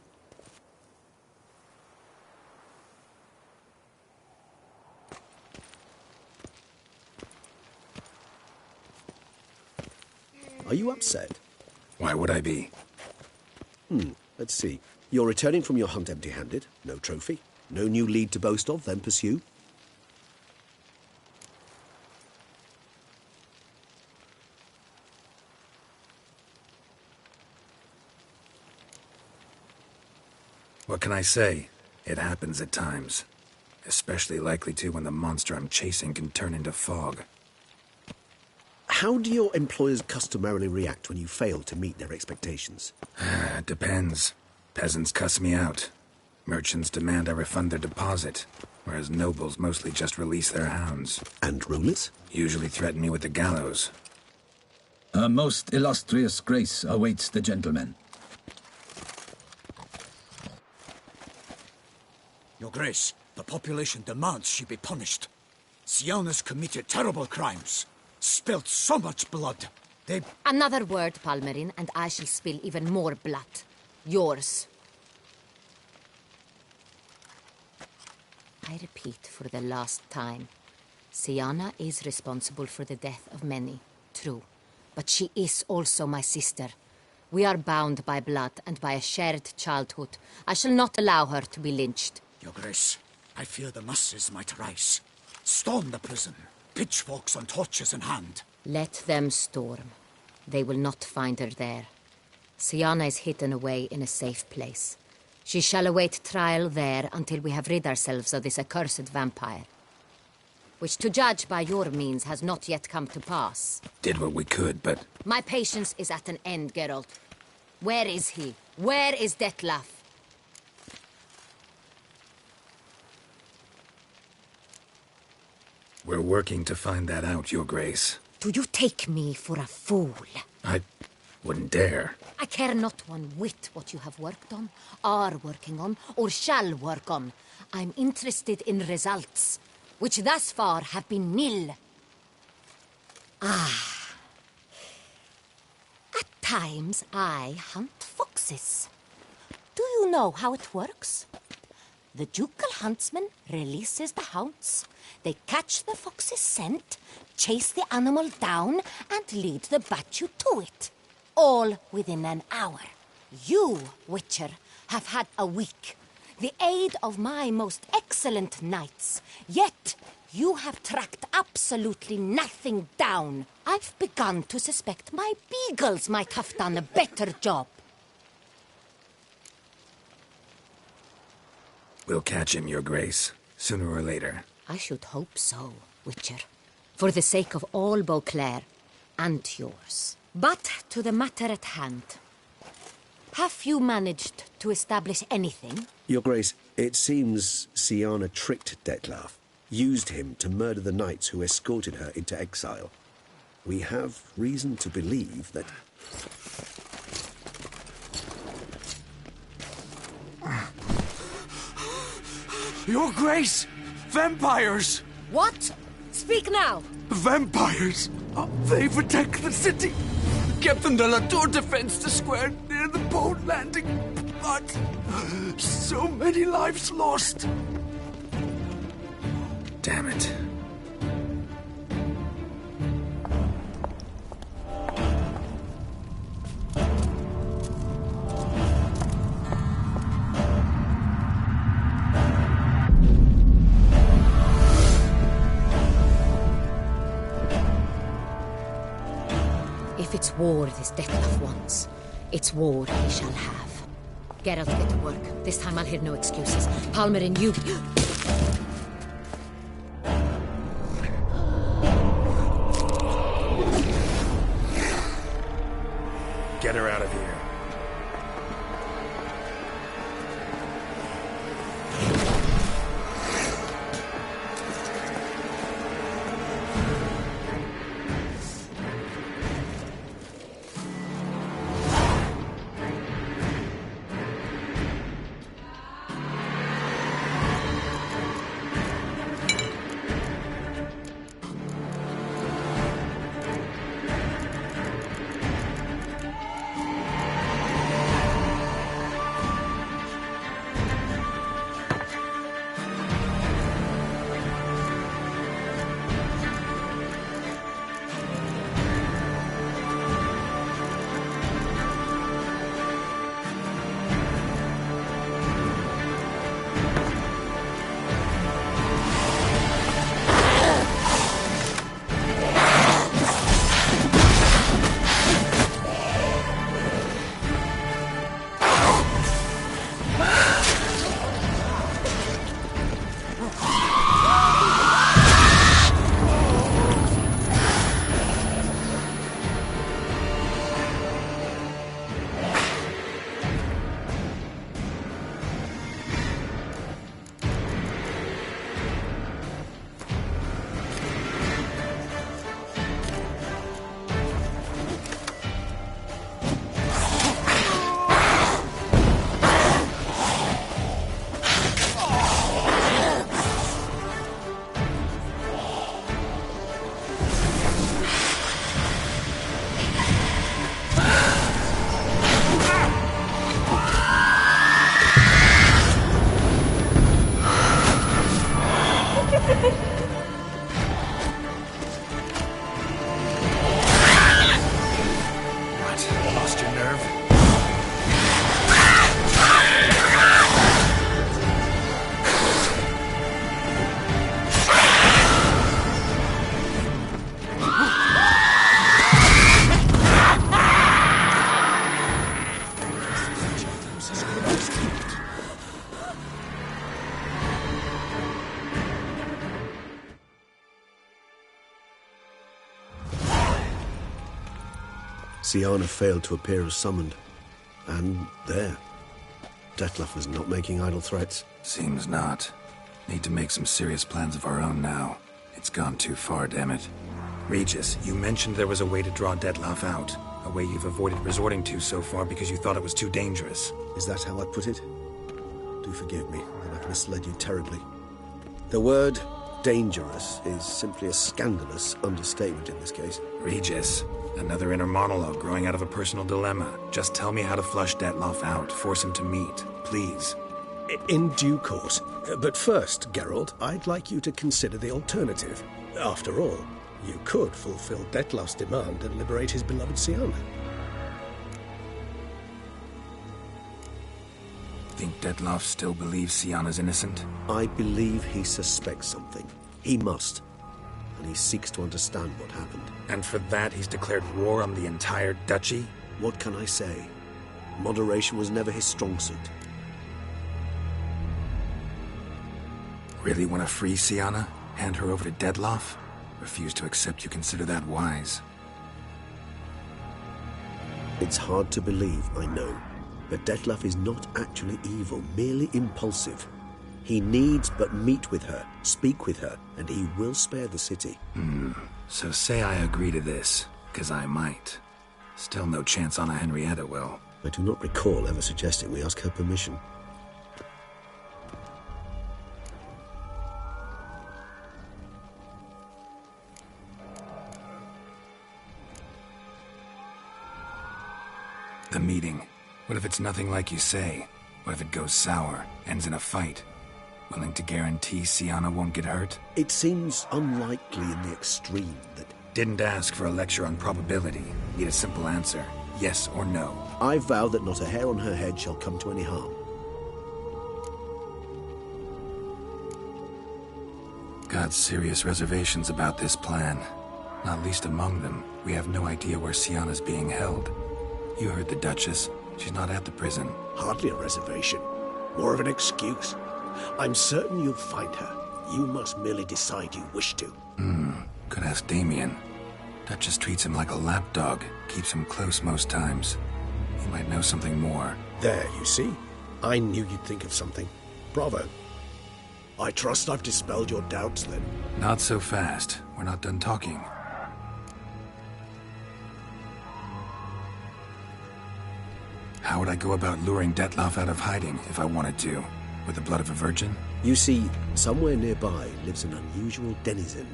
Are you upset? Why would I be? Let's see. You're returning from your hunt empty-handed. No trophy. No new lead to boast of, then pursue. What can I say? It happens at times. Especially likely to when the monster I'm chasing can turn into fog. How do your employers customarily react when you fail to meet their expectations? It depends. Peasants cuss me out. Merchants demand I refund their deposit, whereas nobles mostly just release their hounds. And rulers? Usually threaten me with the gallows. A most illustrious grace awaits the gentleman. Your Grace, the population demands she be punished. Syanna's committed terrible crimes. Spilt so much blood. They... Another word, Palmerin, and I shall spill even more blood. Yours. I repeat for the last time. Syanna is responsible for the death of many, true. But she is also my sister. We are bound by blood and by a shared childhood. I shall not allow her to be lynched. Your Grace, I fear the masses might rise. Storm the prison, pitchforks and torches in hand. Let them storm. They will not find her there. Syanna is hidden away in a safe place. She shall await trial there until we have rid ourselves of this accursed vampire. Which, to judge by your means, has not yet come to pass. Did what we could, but... My patience is at an end, Geralt. Where is he? Where is Dettlaff? We're working to find that out, Your Grace. Do you take me for a fool? I wouldn't dare. I care not one whit what you have worked on, are working on, or shall work on. I'm interested in results, which thus far have been nil. At times I hunt foxes. Do you know how it works? The ducal huntsman releases the hounds. They catch the fox's scent, chase the animal down, and lead the battue to it. All within an hour. You, Witcher, have had a week. The aid of my most excellent knights. Yet, you have tracked absolutely nothing down. I've begun to suspect my beagles might have done a better job. We'll catch him, Your Grace, sooner or later. I should hope so, Witcher. For the sake of all Beauclair and yours. But to the matter at hand. Have you managed to establish anything? Your Grace, it seems Syanna tricked Dettlaff, used him to murder the knights who escorted her into exile. We have reason to believe that... Your Grace! Vampires! What? Speak now! Vampires! They protect the city! Captain de la Tour defends the square near the boat landing, but so many lives lost. Damn it. If it's war this Dettlaff wants, it's war he shall have. Geralt, get to work. This time I'll hear no excuses. Palmerin, you... Get her out of here. Siana failed to appear as summoned. And there. Dettlaff was not making idle threats. Seems not. Need to make some serious plans of our own now. It's gone too far, damn it. Regis, you mentioned there was a way to draw Dettlaff out. A way you've avoided resorting to so far because you thought it was too dangerous. Is that how I put it? Do forgive me that I've misled you terribly. The word dangerous is simply a scandalous understatement in this case. Regis, another inner monologue growing out of a personal dilemma. Just tell me how to flush Dettlaff out, force him to meet, please. In due course. But first, Geralt, I'd like you to consider the alternative. After all, you could fulfill Dettlaff's demand and liberate his beloved Siana. Think Dettlaff still believes Siana's innocent? I believe he suspects something. He must. And he seeks to understand what happened. And for that he's declared war on the entire duchy? What can I say? Moderation was never his strong suit. Really want to free Siana? Hand her over to Dettlaff? Refuse to accept you consider that wise. It's hard to believe, I know. But Dettlaff is not actually evil, merely impulsive. He needs but meet with her, speak with her, and he will spare the city. So say I agree to this, 'cause I might. Still no chance Anna Henrietta will. I do not recall ever suggesting we ask her permission. The meeting. What if it's nothing like you say? What if it goes sour, ends in a fight? Willing to guarantee Siana won't get hurt? It seems unlikely in the extreme that... Didn't ask for a lecture on probability. Need a simple answer. Yes or no. I vow that not a hair on her head shall come to any harm. Got serious reservations about this plan. Not least among them, we have no idea where Siana's being held. You heard the Duchess. She's not at the prison. Hardly a reservation. More of an excuse. I'm certain you'll find her. You must merely decide you wish to. Could ask Damien. Duchess treats him like a lapdog. Keeps him close most times. He might know something more. There, you see? I knew you'd think of something. Bravo. I trust I've dispelled your doubts, then. Not so fast. We're not done talking. How would I go about luring Dettlaff out of hiding if I wanted to? With the blood of a virgin? You see, somewhere nearby lives an unusual denizen,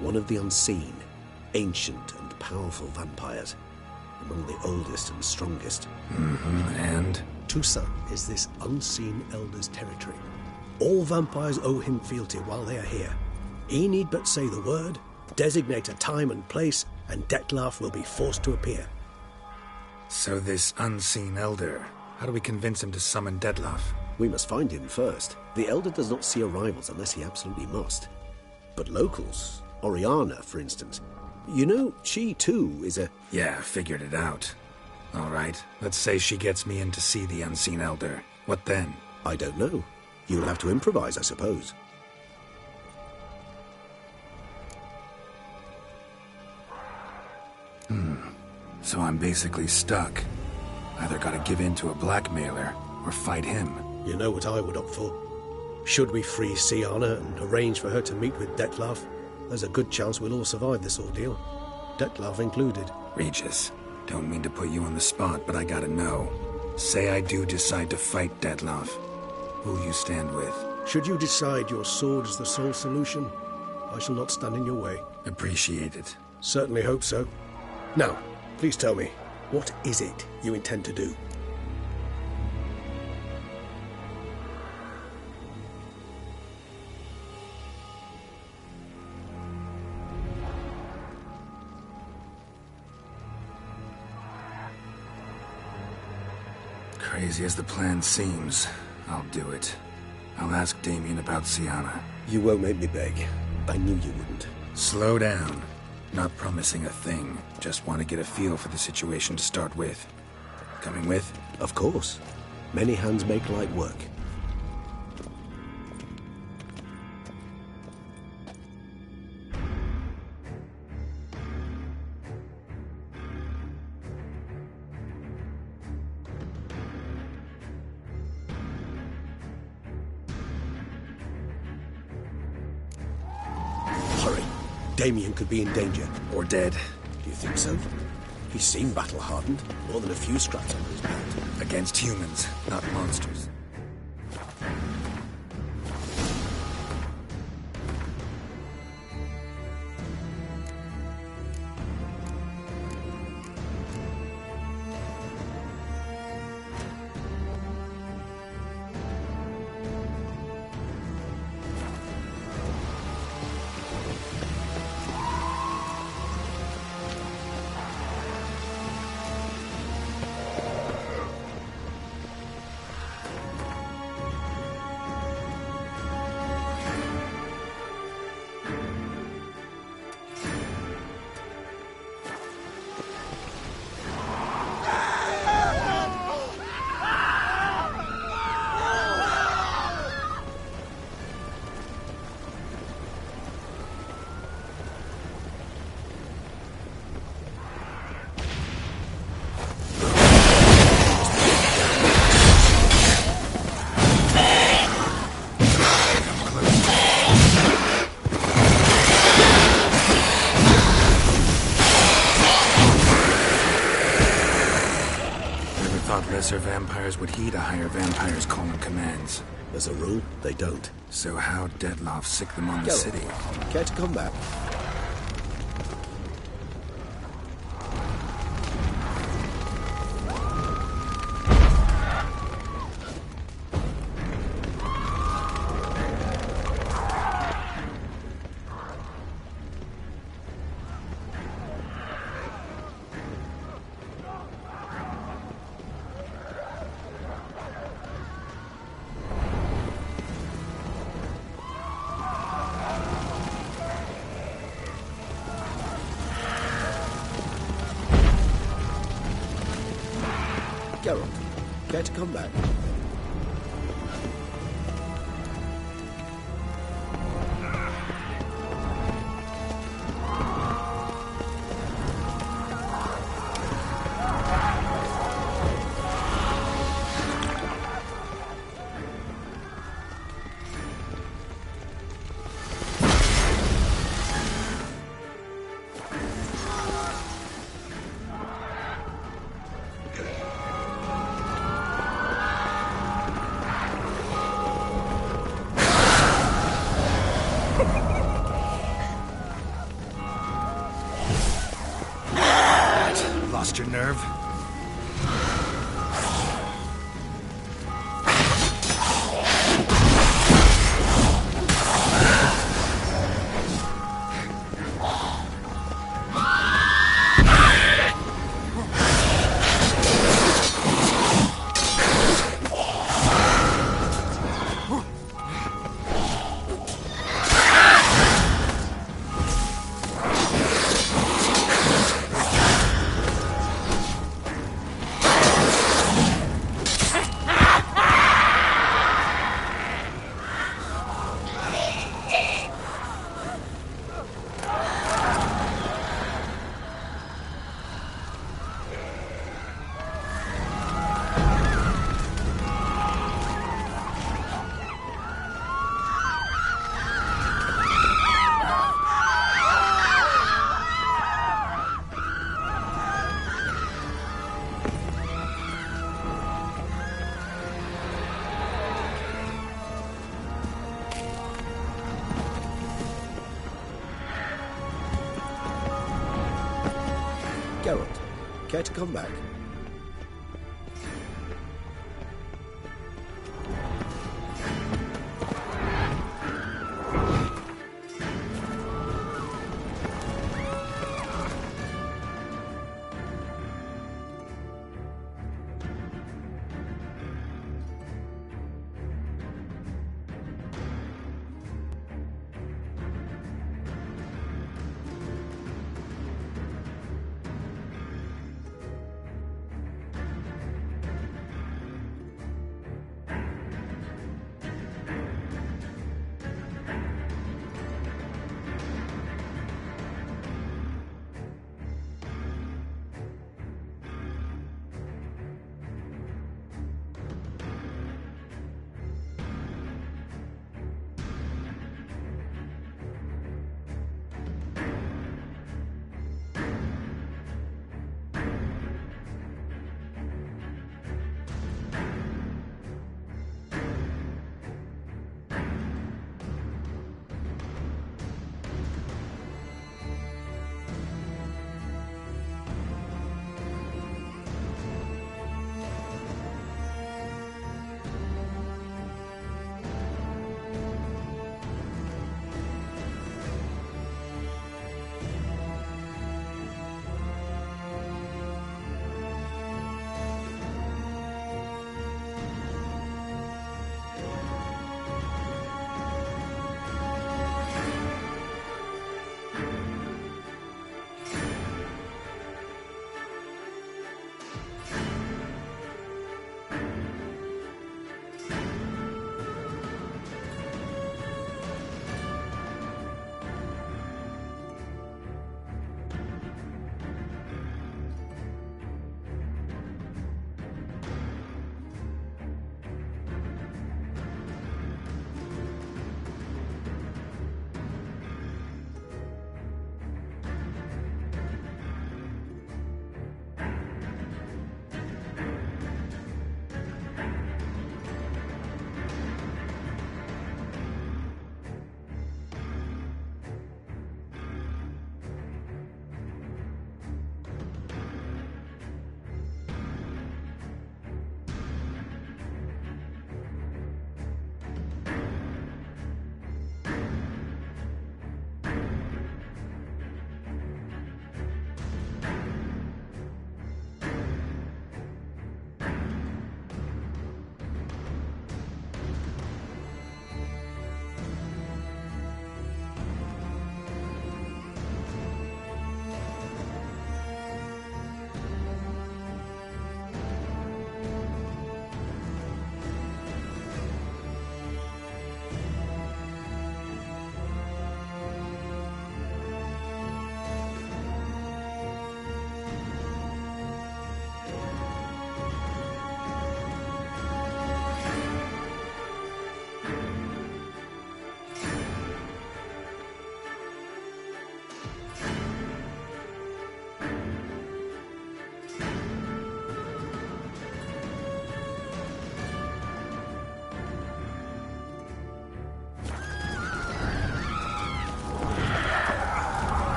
one of the unseen, ancient and powerful vampires, among the oldest and strongest. And? Toussaint is this unseen elder's territory. All vampires owe him fealty while they are here. He need but say the word, designate a time and place, and Dettlaff will be forced to appear. So this unseen elder, how do we convince him to summon Dettlaff? We must find him first. The Elder does not see arrivals unless he absolutely must. But locals, Oriana, for instance, you know, she too is a... Yeah, figured it out. All right, let's say she gets me in to see the unseen elder. What then? I don't know. You'll have to improvise, I suppose. So I'm basically stuck. Either gotta give in to a blackmailer, or fight him. You know what I would opt for. Should we free Siana and arrange for her to meet with Dettlaff, there's a good chance we'll all survive this ordeal. Dettlaff included. Regis, don't mean to put you on the spot, but I gotta know. Say I do decide to fight Dettlaff. Who'll you stand with? Should you decide your sword is the sole solution, I shall not stand in your way. Appreciate it. Certainly hope so. Now, please tell me, what is it you intend to do? Crazy as the plan seems, I'll do it. I'll ask Damien about Siana. You won't make me beg. I knew you wouldn't. Slow down. Not promising a thing. Just want to get a feel for the situation to start with. Coming with? Of course. Many hands make light work. Damien could be in danger. Or dead. Do you think so? He seemed battle-hardened. More than a few scraps under his belt. Against humans, not monsters. Lesser vampires would heed a higher vampire's call and commands. As a rule, they don't. So how Dettlaff sick them on the Geralt, city? care to come back? Geralt, care to come back? Lost your nerve? Geralt, care to come back?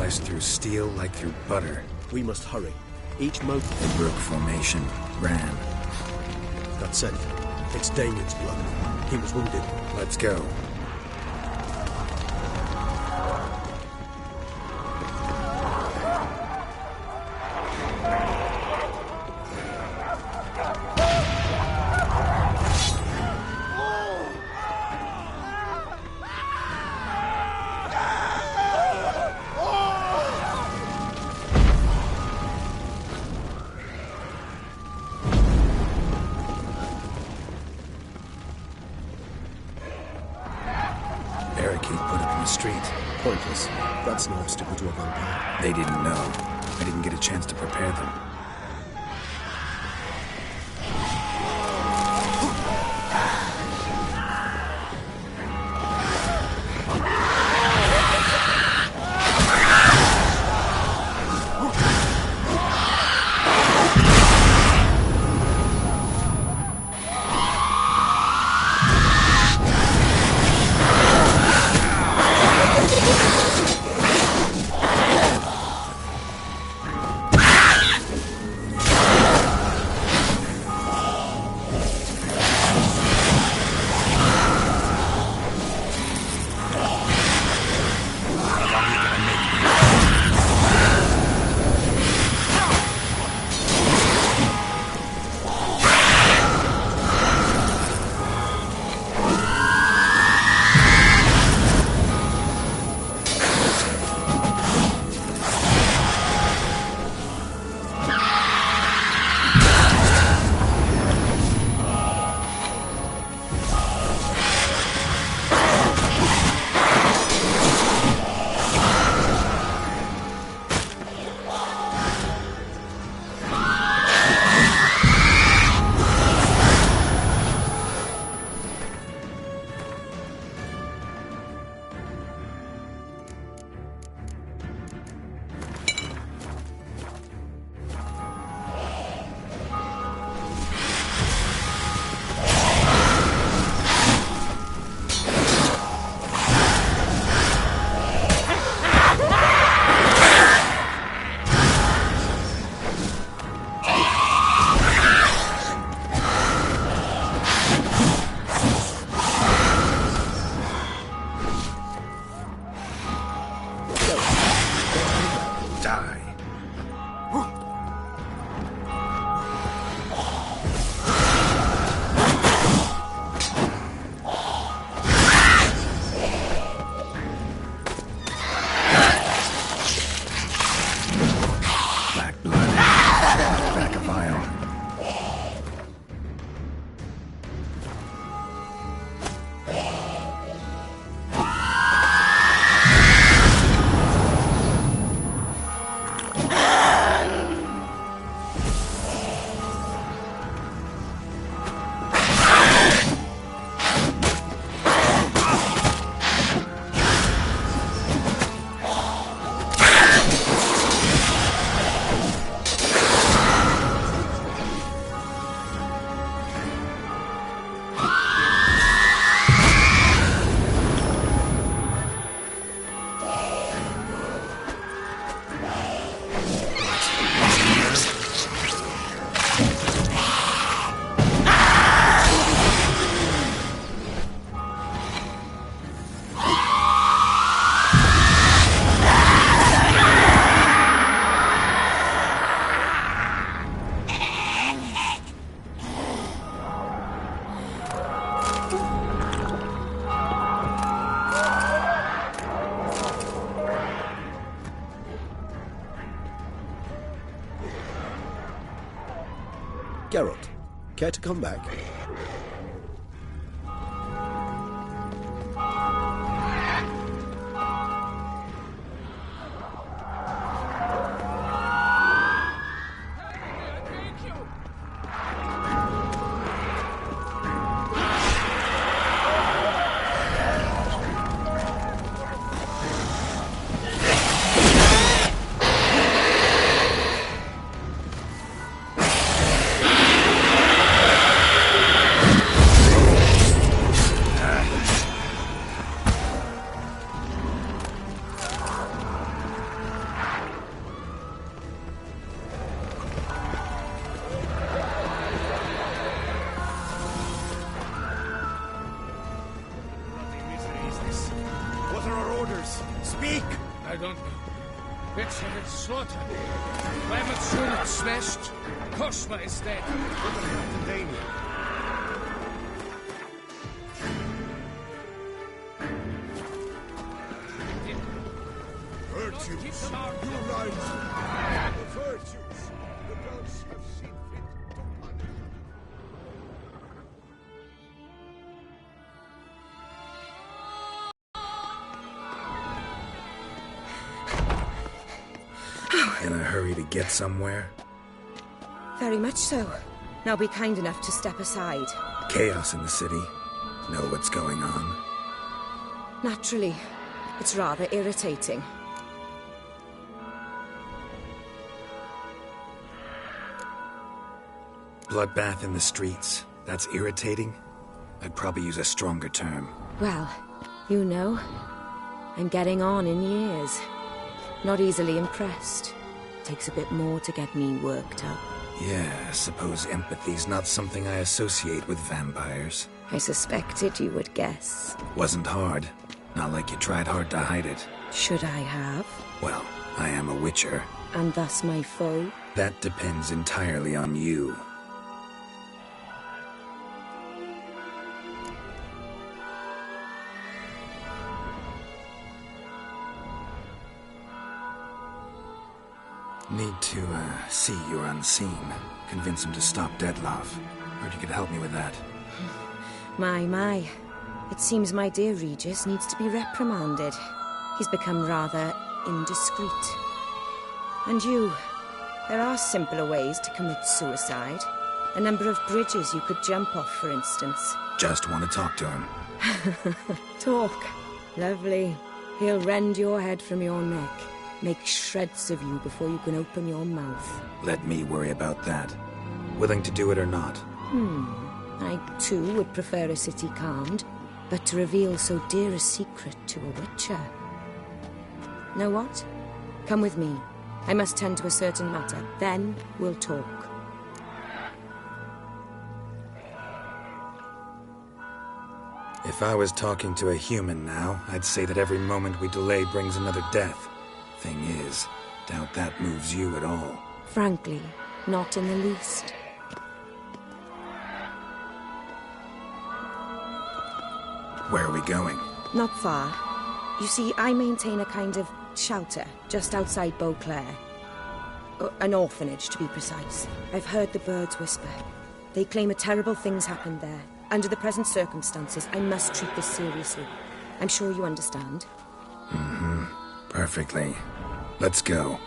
sliced through steel like through butter. We must hurry. Each motor... They broke formation, ran. That's it. It's Damien's blood. He was wounded. Let's go. Barricade put up in the street. Pointless. That's no obstacle to a vampire. They didn't know. I didn't get a chance to prepare them. Geralt, care to come back? Schädel slaughtern. Climate soon smashed. Cosma is dead. Virtues, you rise. The virtues, the gods have seen fit to punish. In a hurry to get somewhere? Very much so. Now be kind enough to step aside. Chaos in the city. Know what's going on? Naturally. It's rather irritating. Bloodbath in the streets. That's irritating? I'd probably use a stronger term. Well, you know, I'm getting on in years. Not easily impressed. Takes a bit more to get me worked up. Yeah, I suppose empathy's not something I associate with vampires. I suspected you would guess. Wasn't hard. Not like you tried hard to hide it. Should I have? Well, I am a witcher. And thus my foe? That depends entirely on you. Need to, see you're unseen. Convince him to stop Dettlaff. Heard you could help me with that. My. It seems my dear Regis needs to be reprimanded. He's become rather indiscreet. And you, there are simpler ways to commit suicide. A number of bridges you could jump off, for instance. Just want to talk to him. Talk. Lovely. He'll rend your head from your neck. Make shreds of you before you can open your mouth. Let me worry about that. Willing to do it or not? I, too, would prefer a city calmed, but to reveal so dear a secret to a witcher. Know what? Come with me. I must tend to a certain matter. Then we'll talk. If I was talking to a human now, I'd say that every moment we delay brings another death. Thing is, doubt that moves you at all. Frankly, not in the least. Where are we going? Not far. You see, I maintain a kind of shelter just outside Beauclair. An orphanage, to be precise. I've heard the birds whisper. They claim a terrible thing's happened there. Under the present circumstances, I must treat this seriously. I'm sure you understand. Perfectly. Let's go.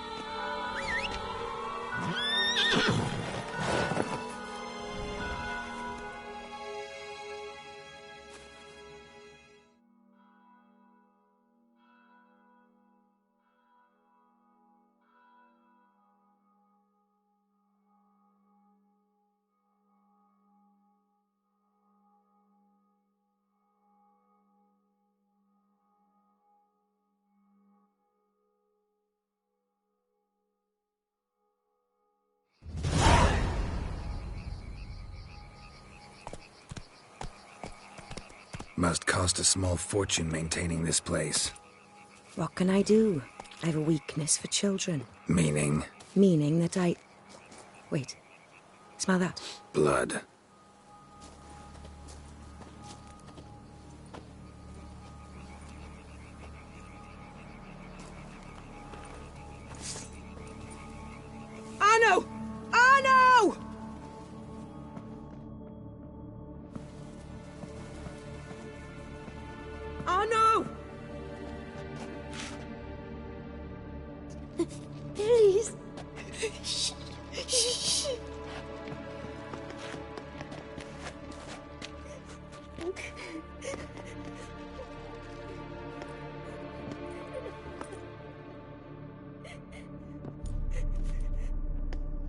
Must cost a small fortune maintaining this place. What can I do? I have a weakness for children. Meaning? Meaning that I... Wait. Smell that? Blood. Arno! Arno! Arno! Please.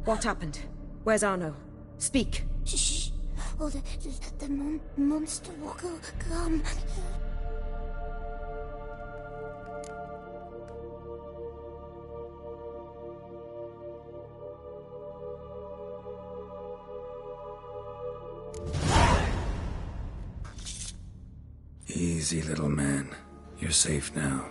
What happened? Where's Arno? Speak. Shh. Oh, the monster will come. Easy, little man. You're safe now.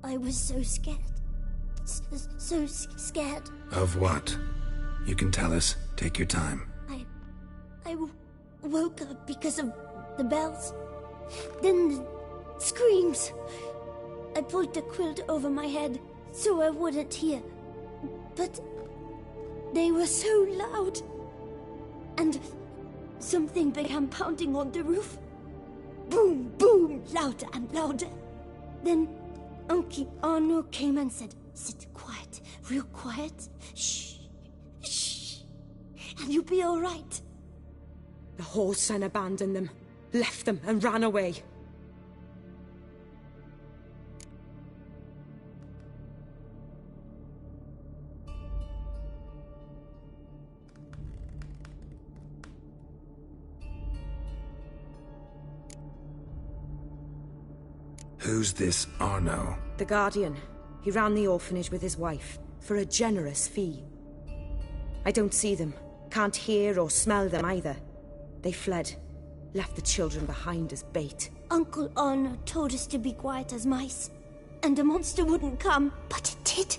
I was so scared. Scared. Of what? You can tell us. Take your time. I woke up because of the bells. Then the screams. I pulled the quilt over my head so I wouldn't hear. But they were so loud. And something began pounding on the roof. Boom, boom, louder and louder. Then Uncle Arno came and said, "Sit quiet, real quiet. Shh, shh, and you'll be all right." The whoreson abandoned them, left them and ran away. Who's this Arno? The Guardian. He ran the orphanage with his wife, for a generous fee. I don't see them, can't hear or smell them either. They fled, left the children behind as bait. Uncle Arno told us to be quiet as mice, and the monster wouldn't come, but it did.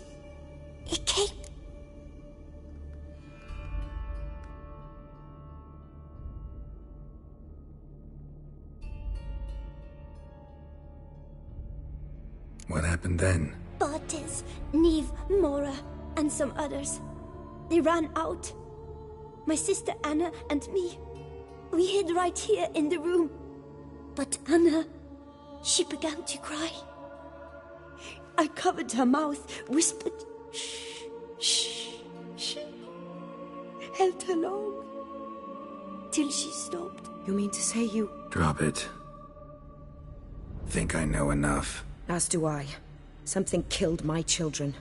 It came. What happened then? Bartes, Neve, Mora, and some others. They ran out. My sister Anna and me. We hid right here in the room. But Anna, she began to cry. I covered her mouth, whispered, "Shh, shh, shh." Held her long. Till she stopped. You mean to say you... Drop it. Think I know enough. As do I. Something killed my children.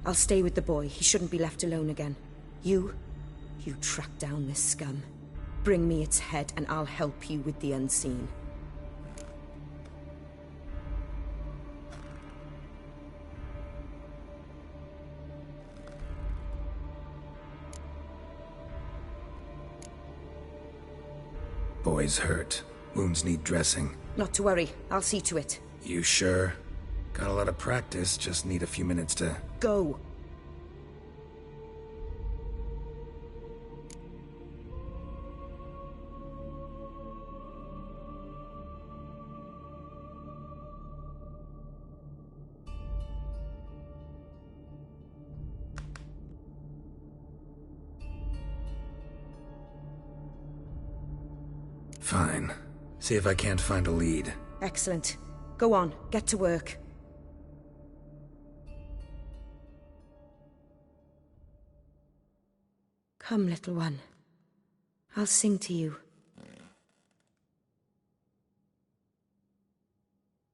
I'll stay with the boy. He shouldn't be left alone again. You track down this scum. Bring me its head and I'll help you with the unseen. Boy's hurt. Wounds need dressing. Not to worry. I'll see to it. You sure? Got a lot of practice, just need a few minutes to... Go. Fine. See if I can't find a lead. Excellent. Go on, get to work. Come, little one. I'll sing to you.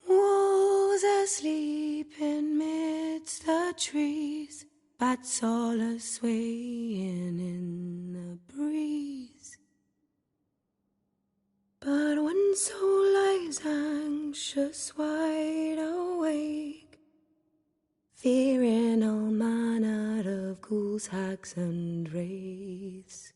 Wolves asleep in midst the trees, bats all a-swaying in the breeze. But one soul lies anxious, wide awake, fearing all manner of ghouls, hags, and wraiths.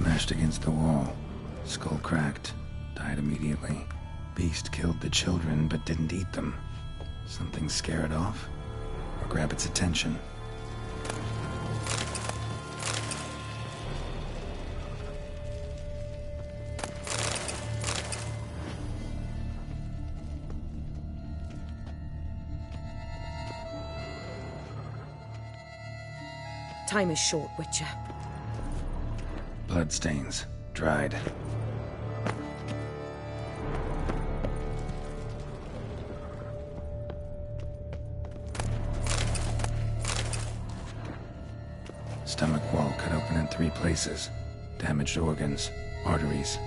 Smashed against the wall. Skull cracked. Died immediately. Beast killed the children, but didn't eat them. Something scare it off? Or grab its attention? Time is short, Witcher. Bloodstains. Dried. Stomach wall cut open in 3 places. Damaged organs, arteries.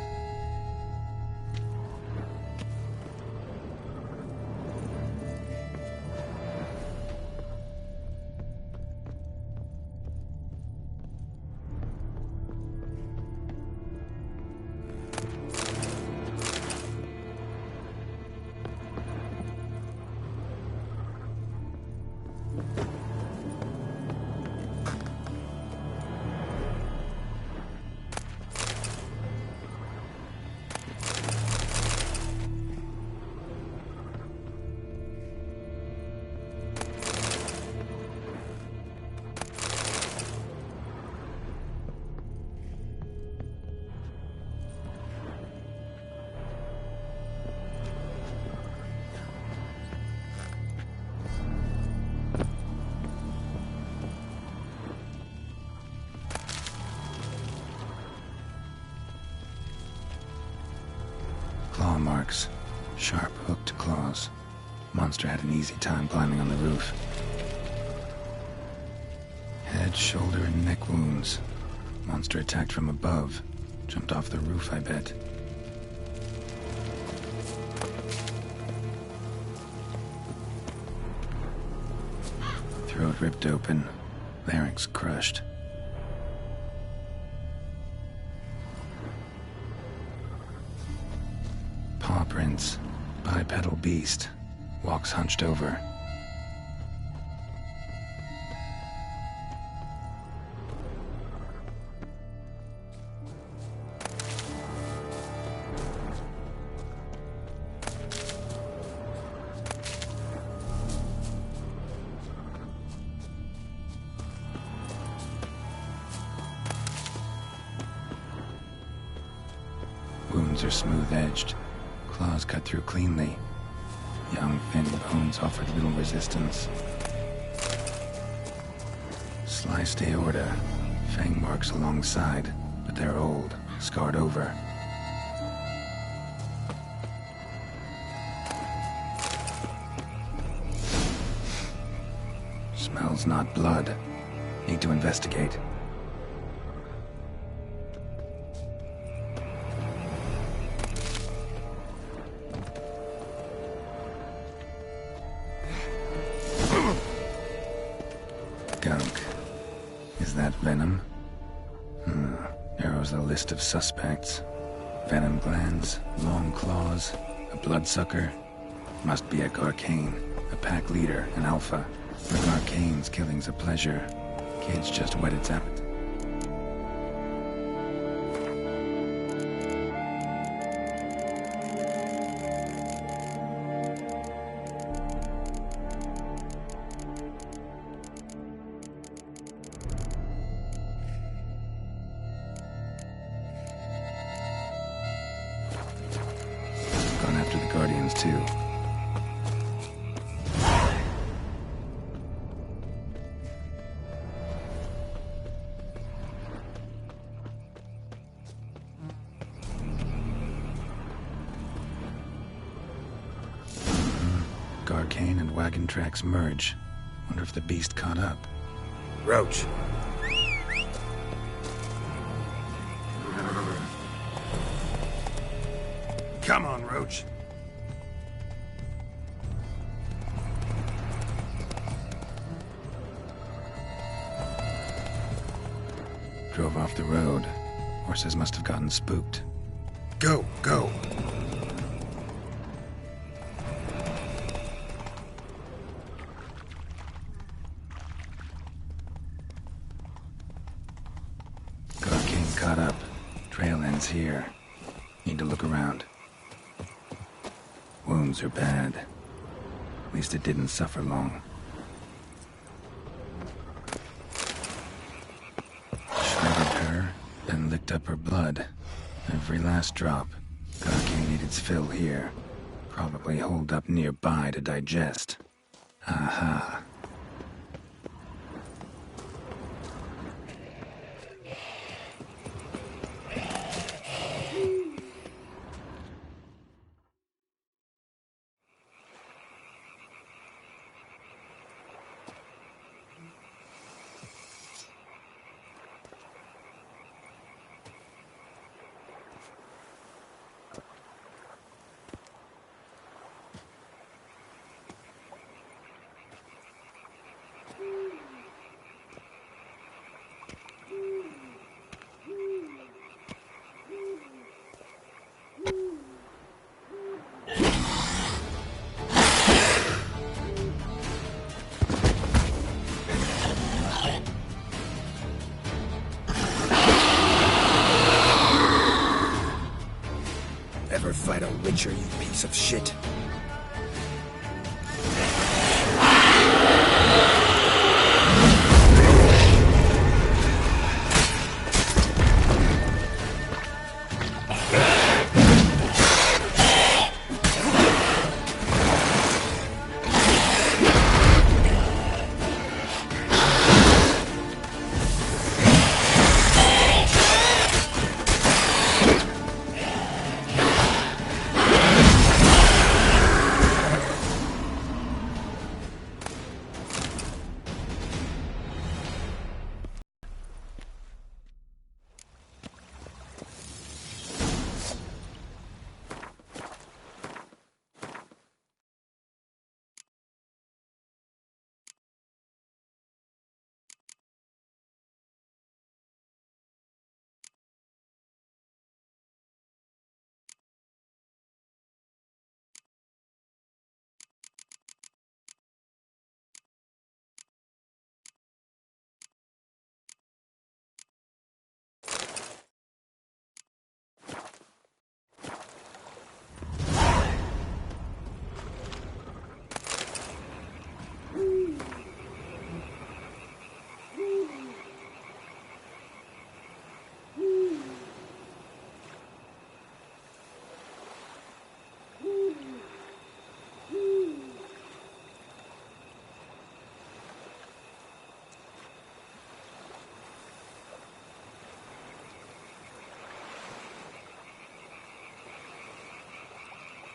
Claw marks. Sharp, hooked claws. Monster had an easy time climbing on the roof. Head, shoulder, and neck wounds. Monster attacked from above. Jumped off the roof, I bet. Throat ripped open. Larynx crushed. Paw prints. Bipedal beast. Walks hunched over. Wounds are smooth-edged. Claws cut through cleanly. Young, thin bones offered little resistance. Sliced aorta. Fang marks alongside, but they're old, scarred over. Smells not blood. Need to investigate. Gunk. Is that venom? Narrows the list of suspects. Venom glands, long claws, a bloodsucker. Must be a Garcane, a pack leader, an alpha. For Garcane's killing's a pleasure. Kids just whet its appetite. Gone after the Guardians, too. Garcane and wagon tracks merge. Wonder if the beast caught up. Roach. Come on, Roach. Drove off the road. Horses must have gotten spooked. Go, go. Garcane caught up. here. Need to look around. Wounds are bad. At least it didn't suffer long. Shredded her, then licked up her blood. Every last drop. Gotta need its fill here. Probably holed up nearby to digest. Aha. Ever fight a Witcher, you piece of shit?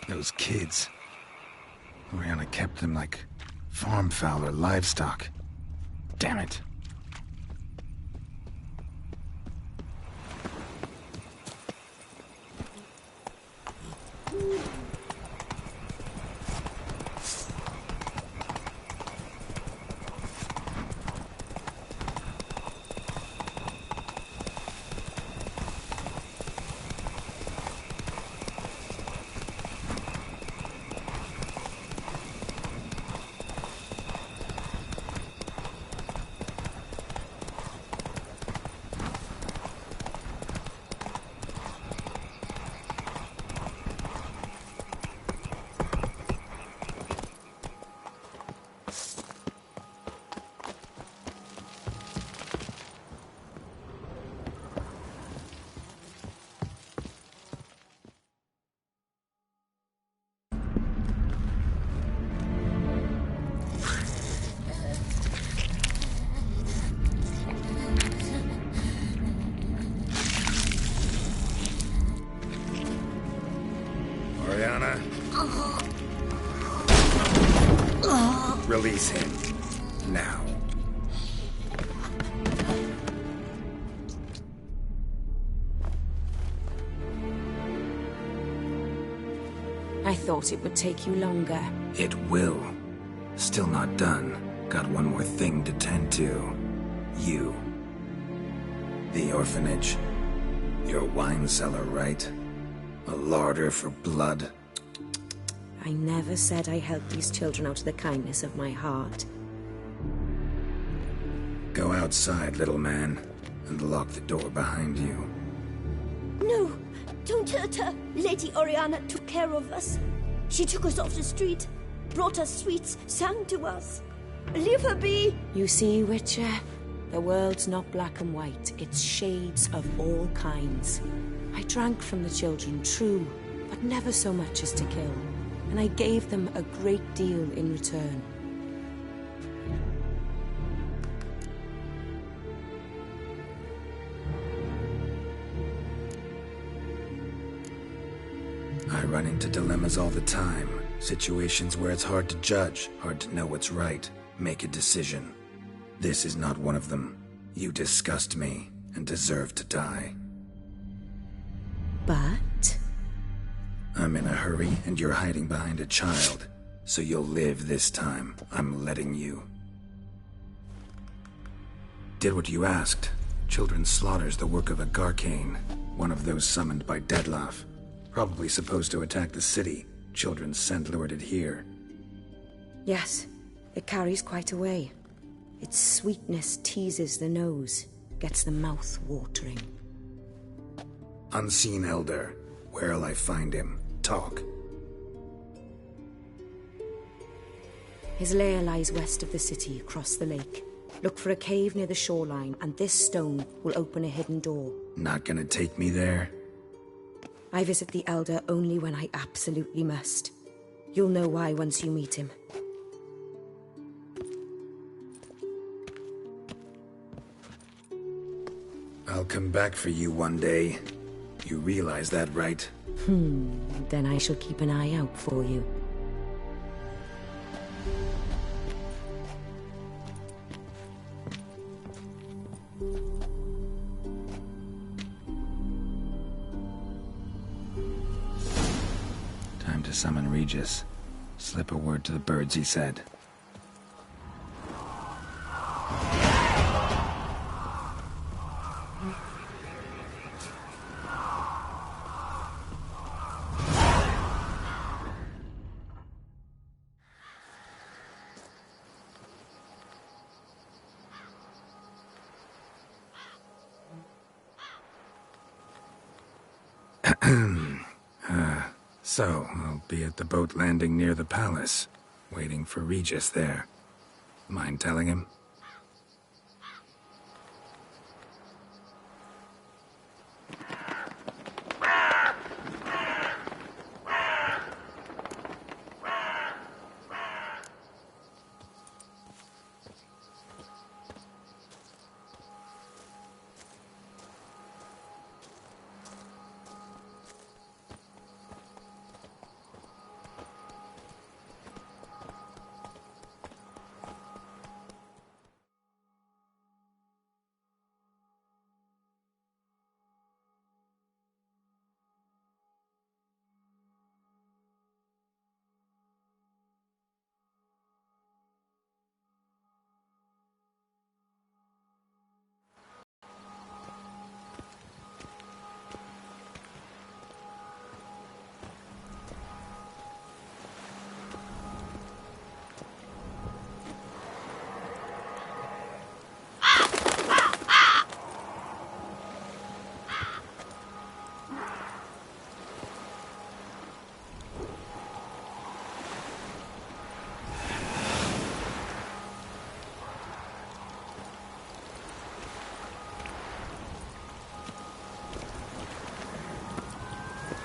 Those kids. Oriana kept them like farm fowl or livestock. Damn it. Oriana? Release him. Now. I thought it would take you longer. It will. Still not done. Got one more thing to tend to. You. The orphanage. Your wine cellar, right? A larder for blood. I never said I helped these children out of the kindness of my heart. Go outside, little man, and lock the door behind you. No, don't hurt her. Lady Oriana took care of us. She took us off the street, brought us sweets, sang to us. Leave her be! You see, Witcher? The world's not black and white. It's shades of all kinds. I drank from the children, true, but never so much as to kill. And I gave them a great deal in return. I run into dilemmas all the time. Situations where it's hard to judge, hard to know what's right, make a decision. This is not one of them. You disgust me and deserve to die. But? I'm in a hurry and you're hiding behind a child. So you'll live this time. I'm letting you. Did what you asked. Children's slaughter's the work of a Garcane, one of those summoned by Dettlaff. Probably supposed to attack the city. Children's scent lured it here. Yes, it carries quite a way. Its sweetness teases the nose, gets the mouth watering. Unseen Elder. Where'll I find him? Talk. His lair lies west of the city, across the lake. Look for a cave near the shoreline, and this stone will open a hidden door. Not gonna take me there? I visit the Elder only when I absolutely must. You'll know why once you meet him. I'll come back for you one day. You realize that, right? Then I shall keep an eye out for you. Time to summon Regis. Slip a word to the birds, he said. So, I'll be at the boat landing near the palace, waiting for Regis there. Mind telling him?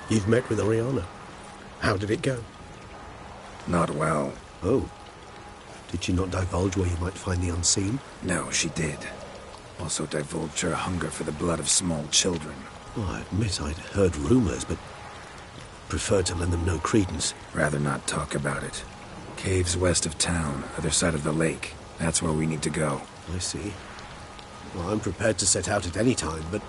You've met with Oriana. How did it go? Not well. Oh. Did she not divulge where you might find the unseen? No, she did. Also divulged her hunger for the blood of small children. Well, I admit I'd heard rumors, but preferred to lend them no credence. Rather not talk about it. Caves west of town, other side of the lake. That's where we need to go. I see. Well, I'm prepared to set out at any time, but...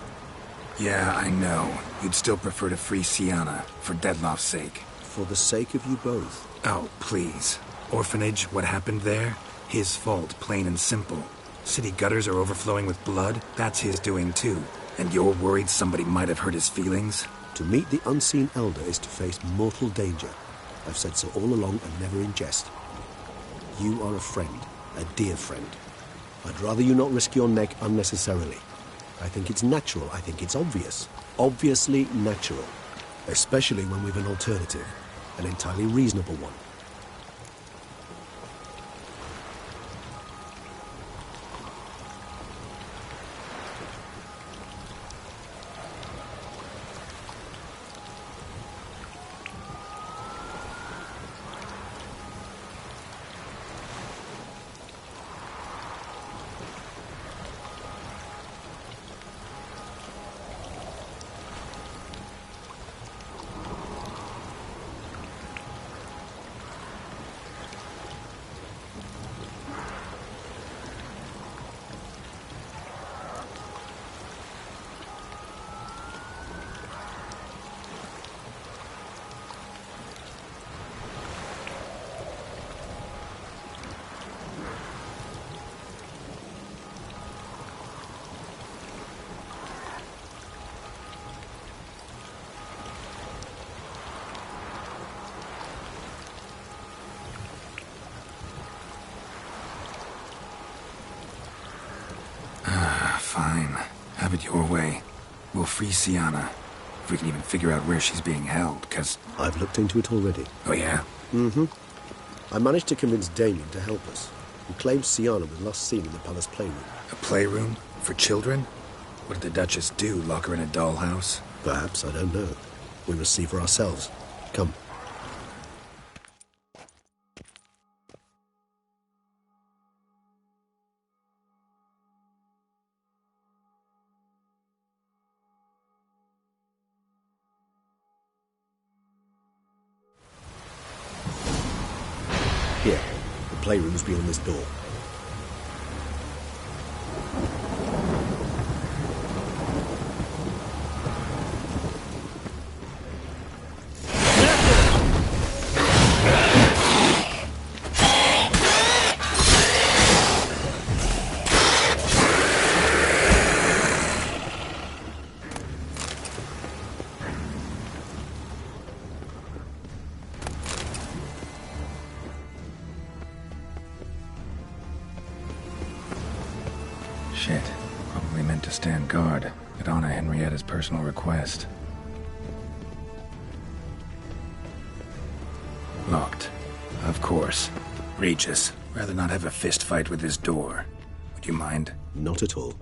Yeah, I know. You'd still prefer to free Sienna, for Dettlaff's sake. For the sake of you both. Oh, please. Orphanage, what happened there? His fault, plain and simple. City gutters are overflowing with blood. That's his doing too. And you're worried somebody might have hurt his feelings? To meet the unseen elder is to face mortal danger. I've said so all along and never in jest. You are a friend, a dear friend. I'd rather you not risk your neck unnecessarily. I think it's natural. I think it's obvious. Obviously natural. especially when we've an alternative, an entirely reasonable one. Fine. Have it your way. We'll free Siana. If we can even figure out where she's being held, because... I've looked into it already. Oh, yeah? Mm-hmm. I managed to convince Damien to help us. He claims Siana was last seen in the palace playroom. A playroom? For children? What did the Duchess do? Lock her in a dollhouse? Perhaps, I don't know. We must see for ourselves. Come. Here, the playroom's beyond this door. Shit. Probably meant to stand guard at Anna Henrietta's personal request. Locked. Of course. Regis. Rather not have a fist fight with this door. Would you mind? Not at all.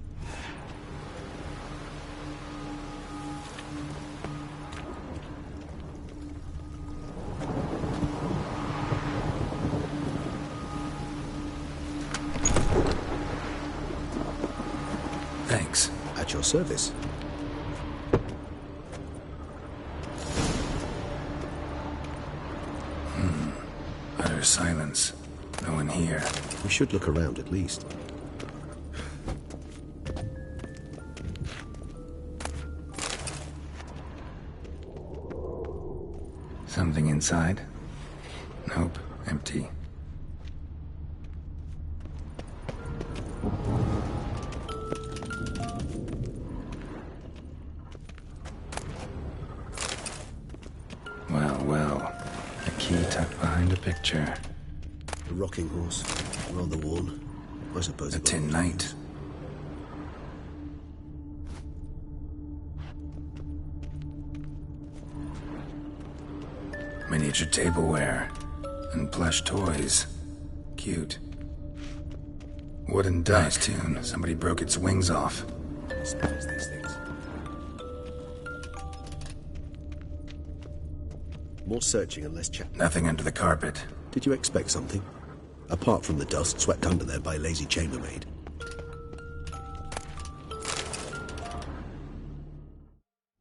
Thanks. At your service. Utter silence. No one here. We should look around at least. Something inside? Nope. Empty. Well. A key tucked behind a picture. A rocking horse. Rather worn. I suppose A tin knight. Miniature tableware. And plush toys. Cute. Wooden dice tune. Somebody broke its wings off. Despise these things. More searching and less chat. Nothing under the carpet. Did you expect something? Apart from the dust swept under there by a lazy chambermaid.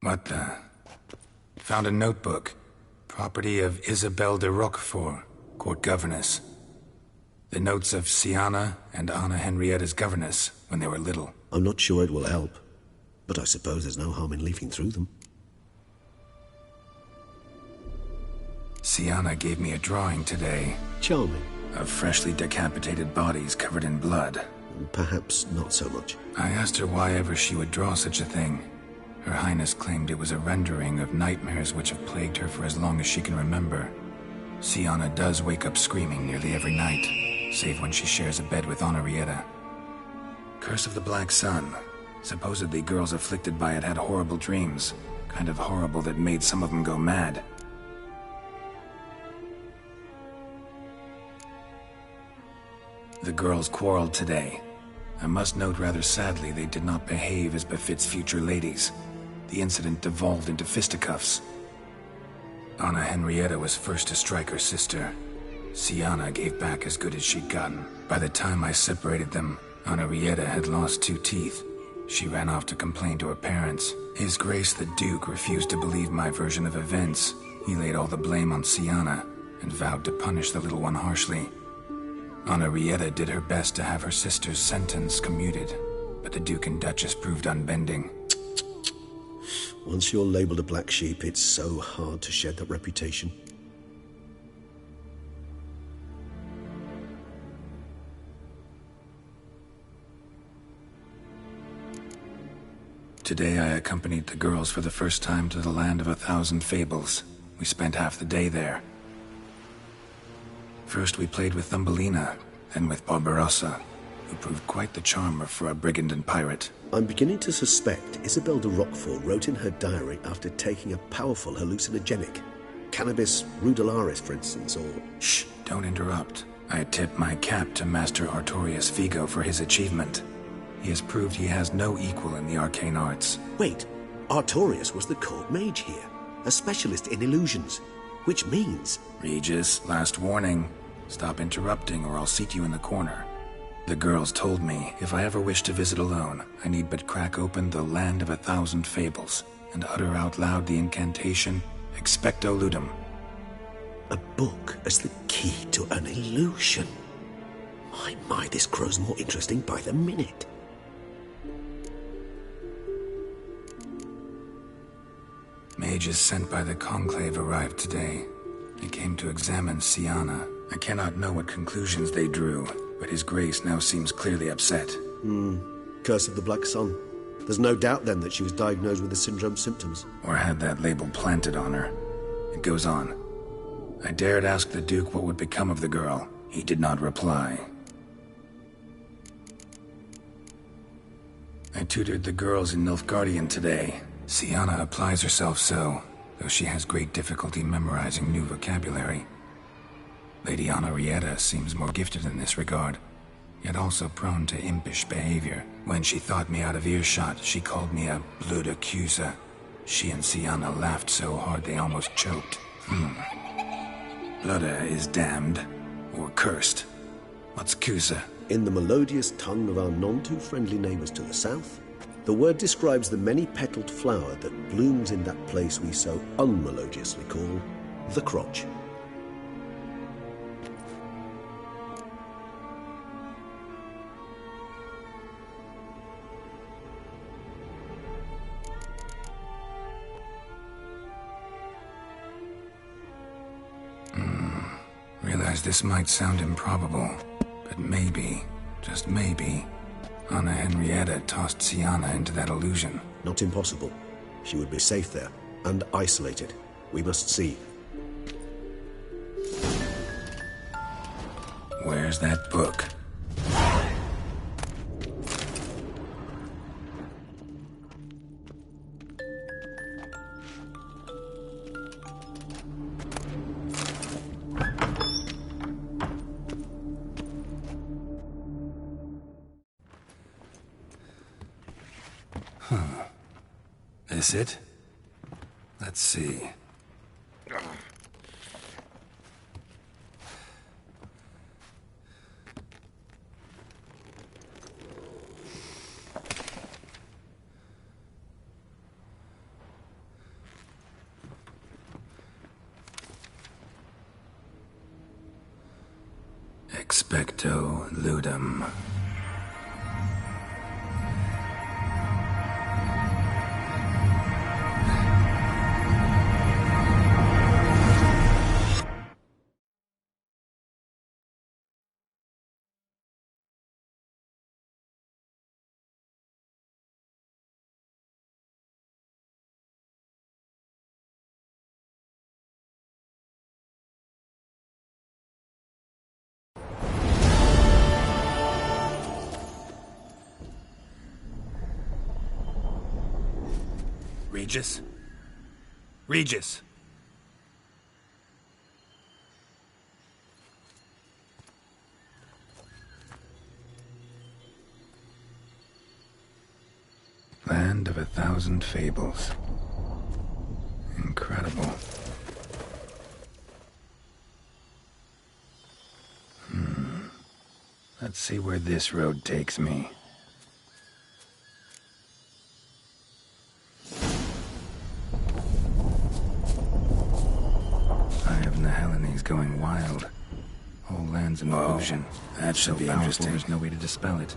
What the? Found a notebook. Property of Isabelle de Roquefort, court governess. The notes of Siana and Anna Henrietta's governess when they were little. I'm not sure it will help, but I suppose there's no harm in leafing through them. Siana gave me a drawing today. Charming. Of freshly decapitated bodies covered in blood. Perhaps not so much. I asked her why ever she would draw such a thing. Her Highness claimed it was a rendering of nightmares which have plagued her for as long as she can remember. Siana does wake up screaming nearly every night, save when she shares a bed with Henrietta. Curse of the Black Sun. Supposedly girls afflicted by it had horrible dreams, Kind of horrible that made some of them go mad. The girls quarreled today. I must note rather sadly they did not behave as befits future ladies. The incident devolved into fisticuffs. Anna Henrietta was first to strike her sister. Siana gave back as good as she'd gotten. By the time I separated them, Anna Rieta had lost 2 teeth. She ran off to complain to her parents. His Grace the Duke refused to believe my version of events. He laid all the blame on Siana and vowed to punish the little one harshly. Anna Rieta did her best to have her sister's sentence commuted, but the Duke and Duchess proved unbending. Once you're labelled a black sheep, it's so hard to shed that reputation. Today I accompanied the girls for the first time to the Land of 1,000 Fables. We spent half the day there. First we played with Thumbelina, then with Barbarossa, who proved quite the charmer for a brigand and pirate. I'm beginning to suspect Isabel de Roquefort wrote in her diary after taking a powerful hallucinogenic. Cannabis rudelaris, for instance, or... Shh, don't interrupt. I tip my cap to Master Artorius Vigo for his achievement. He has proved he has no equal in the arcane arts. Wait, Artorius was the court mage here, a specialist in illusions, which means... Regis, last warning. Stop interrupting or I'll seat you in the corner. The girls told me if I ever wish to visit alone, I need but crack open the Land of 1,000 Fables and utter out loud the incantation, Expecto Ludum. A book as the key to an illusion. My, this grows more interesting by the minute. Mages sent by the Conclave arrived today. They came to examine Siana. I cannot know what conclusions they drew, but His Grace now seems clearly upset. Curse of the Black Sun. There's no doubt then that she was diagnosed with the syndrome symptoms. Or had that label planted on her. It goes on. I dared ask the Duke what would become of the girl. He did not reply. I tutored the girls in Nilfgaardian today. Siana applies herself so, though she has great difficulty memorizing new vocabulary. Lady Anna Rieta seems more gifted in this regard, yet also prone to impish behavior. When she thought me out of earshot, she called me a blood accuser. She and Siana laughed so hard they almost choked. Blooda is damned, or cursed. What's Cusa? In the melodious tongue of our none-too-friendly neighbours to the south, the word describes the many-petaled flower that blooms in that place we so unmelodiously call the crotch. Realize this might sound improbable, but maybe, just maybe, Anna Henrietta tossed Siana into that illusion. Not impossible. She would be safe there, and isolated. We must see. Where's that book? This it? Let's see. Expecto Ludum. Regis? Regis. Land of 1,000 fables. Incredible. Let's see where this road takes me. Eye of Nehelene is going wild. Whole land's an illusion. That should be interesting. There's no way to dispel it.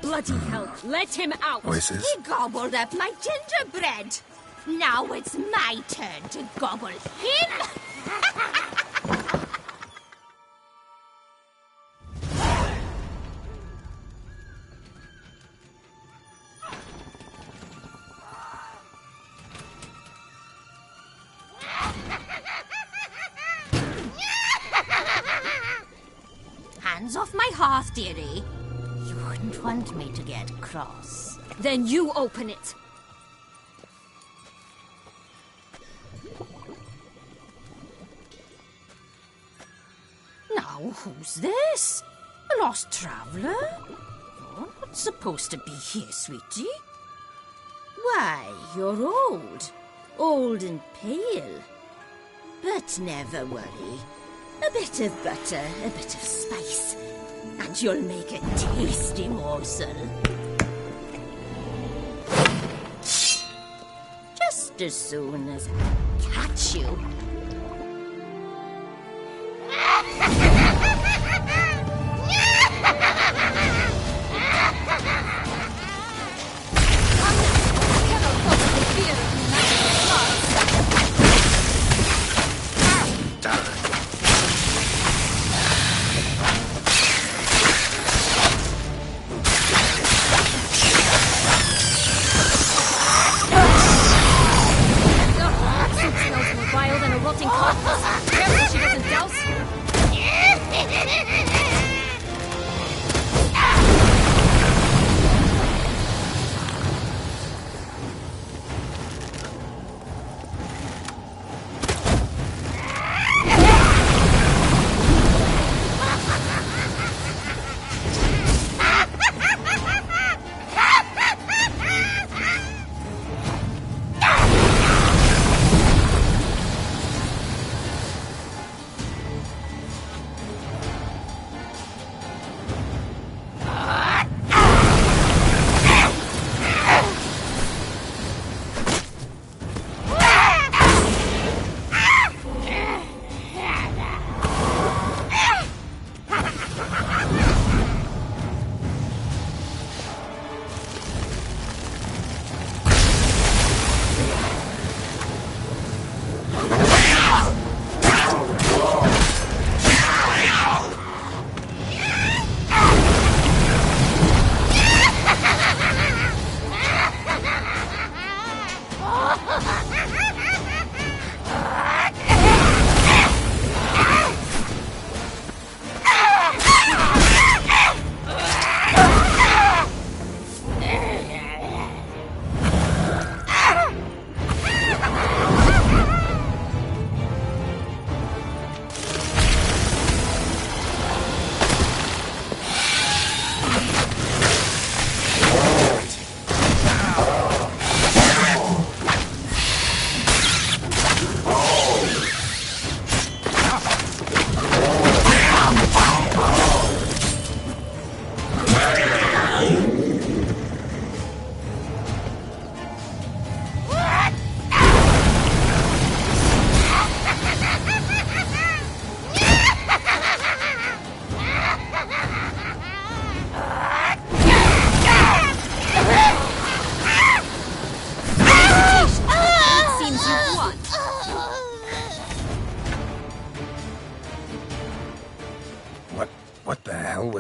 Bloody hell, let him out! Voices? He gobbled up my gingerbread. Now it's my turn to gobble him. Hands off my hearth, dearie. You wouldn't want me to get cross. Then you open it. Now, who's this? A lost traveler? You're not supposed to be here, sweetie. Why, you're old. Old and pale. But never worry. A bit of butter, a bit of spice, and you'll make a tasty morsel. Just as soon as I catch you.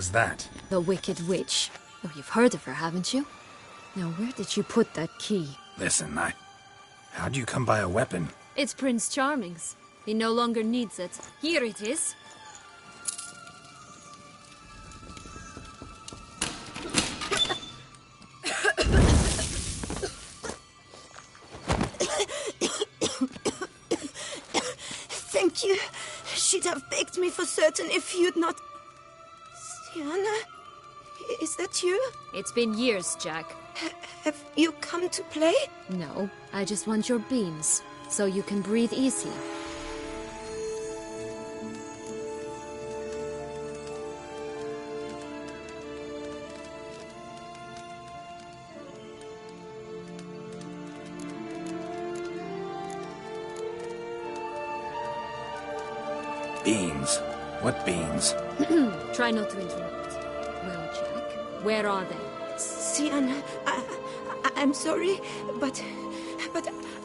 was that? The Wicked Witch. Oh, you've heard of her, haven't you? Now, where did you put that key? Listen, how'd you come by a weapon? It's Prince Charming's. He no longer needs it. Here it is. Thank you. She'd have begged me for certain if you'd not... Sienna? Is that you? It's been years, Jack. Have you come to play? No, I just want your beans, so you can breathe easy. Beans? What beans? Try not to interrupt. Well, Jack, where are they? Sienna, I'm sorry, but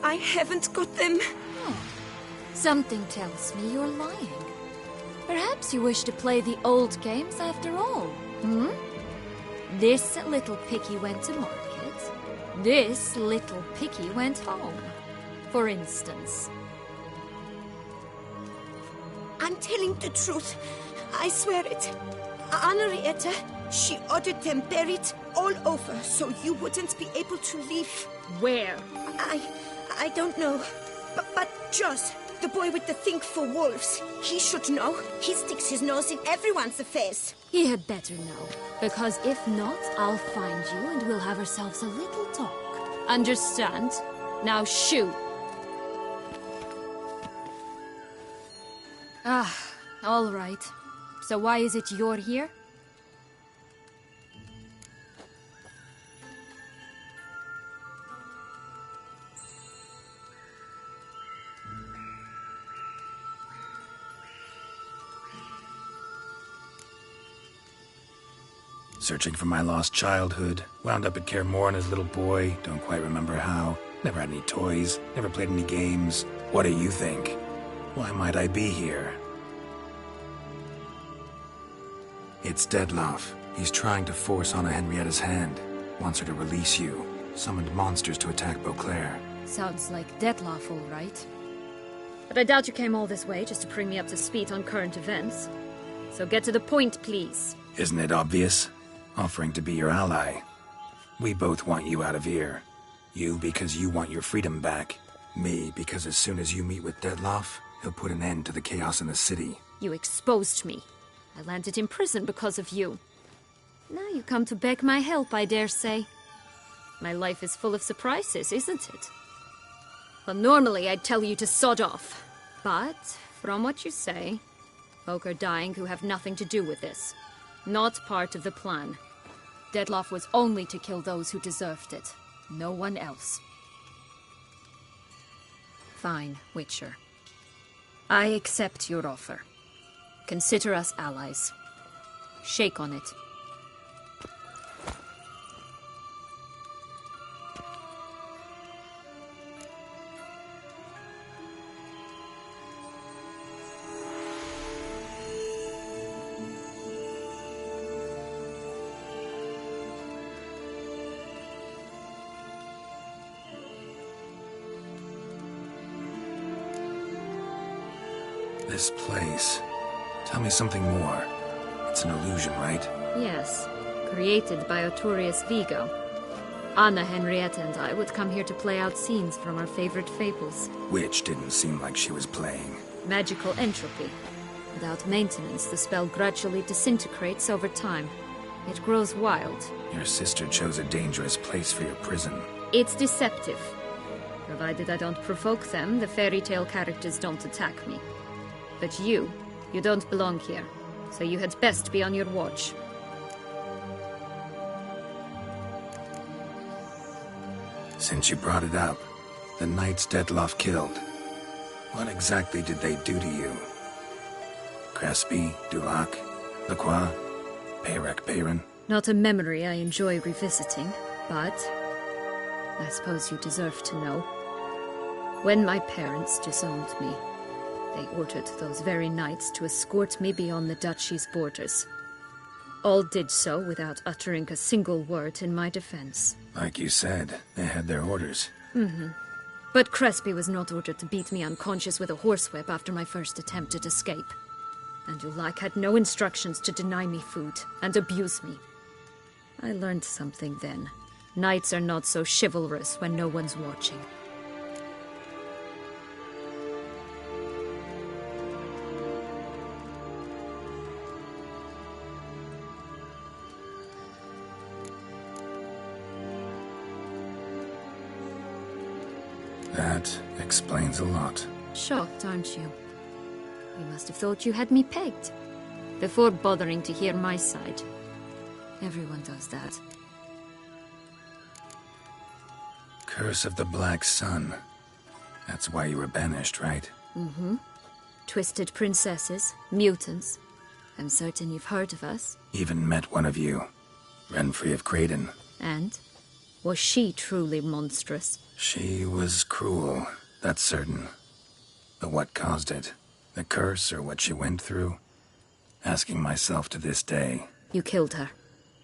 I haven't got them. Oh. Something tells me you're lying. Perhaps you wish to play the old games after all, hmm? This little piggy went to market. This little piggy went home, for instance. I'm telling the truth. I swear it. Henrietta, she ordered them buried all over so you wouldn't be able to leave. Where? I don't know. But Joss, the boy with the thing for wolves, he should know. He sticks his nose in everyone's affairs. He had better know. Because if not, I'll find you and we'll have ourselves a little talk. Understand? Now shoot. Ah, all right. So why is it you're here? Searching for my lost childhood. Wound up at Kaer Morhen as a little boy. Don't quite remember how. Never had any toys. Never played any games. What do you think? Why might I be here? It's Dettlaff. He's trying to force Anna Henrietta's hand. Wants her to release you. Summoned monsters to attack Beauclair. Sounds like Dettlaff, all right. But I doubt you came all this way just to bring me up to speed on current events. So get to the point, please. Isn't it obvious? Offering to be your ally. We both want you out of here. You because you want your freedom back. Me because as soon as you meet with Dettlaff, he'll put an end to the chaos in the city. You exposed me. I landed in prison because of you. Now you come to beg my help, I dare say. My life is full of surprises, isn't it? Well, normally I'd tell you to sod off. But, from what you say, folk are dying who have nothing to do with this. Not part of the plan. Dettlaff was only to kill those who deserved it. No one else. Fine, Witcher. I accept your offer. Consider us allies. Shake on it. This place. Tell me something more. It's an illusion, right? Yes, created by Arturius Vigo. Anna Henrietta and I would come here to play out scenes from our favorite fables. Which didn't seem like she was playing. Magical entropy. Without maintenance, the spell gradually disintegrates over time. It grows wild. Your sister chose a dangerous place for your prison. It's deceptive. Provided I don't provoke them, the fairy tale characters don't attack me. But you don't belong here, so you had best be on your watch. Since you brought it up, the knights Dettlaff killed, what exactly did they do to you? Crespi, Dulac, Lacroix, Peyrac Peyran? Not a memory I enjoy revisiting, but I suppose you deserve to know. When my parents disowned me, they ordered those very knights to escort me beyond the duchy's borders. All did so without uttering a single word in my defense. Like you said, they had their orders. But Crespi was not ordered to beat me unconscious with a horsewhip after my first attempt at escape. And Ulak had no instructions to deny me food and abuse me. I learned something then. Knights are not so chivalrous when no one's watching. That explains a lot. Shocked, aren't you? You must have thought you had me pegged. Before bothering to hear my side. Everyone does that. Curse of the Black Sun. That's why you were banished, right? Twisted princesses, mutants. I'm certain you've heard of us. Even met one of you. Renfri of Creighton. And? Was she truly monstrous? She was cruel, that's certain. But what caused it? The curse or what she went through? Asking myself to this day. You killed her,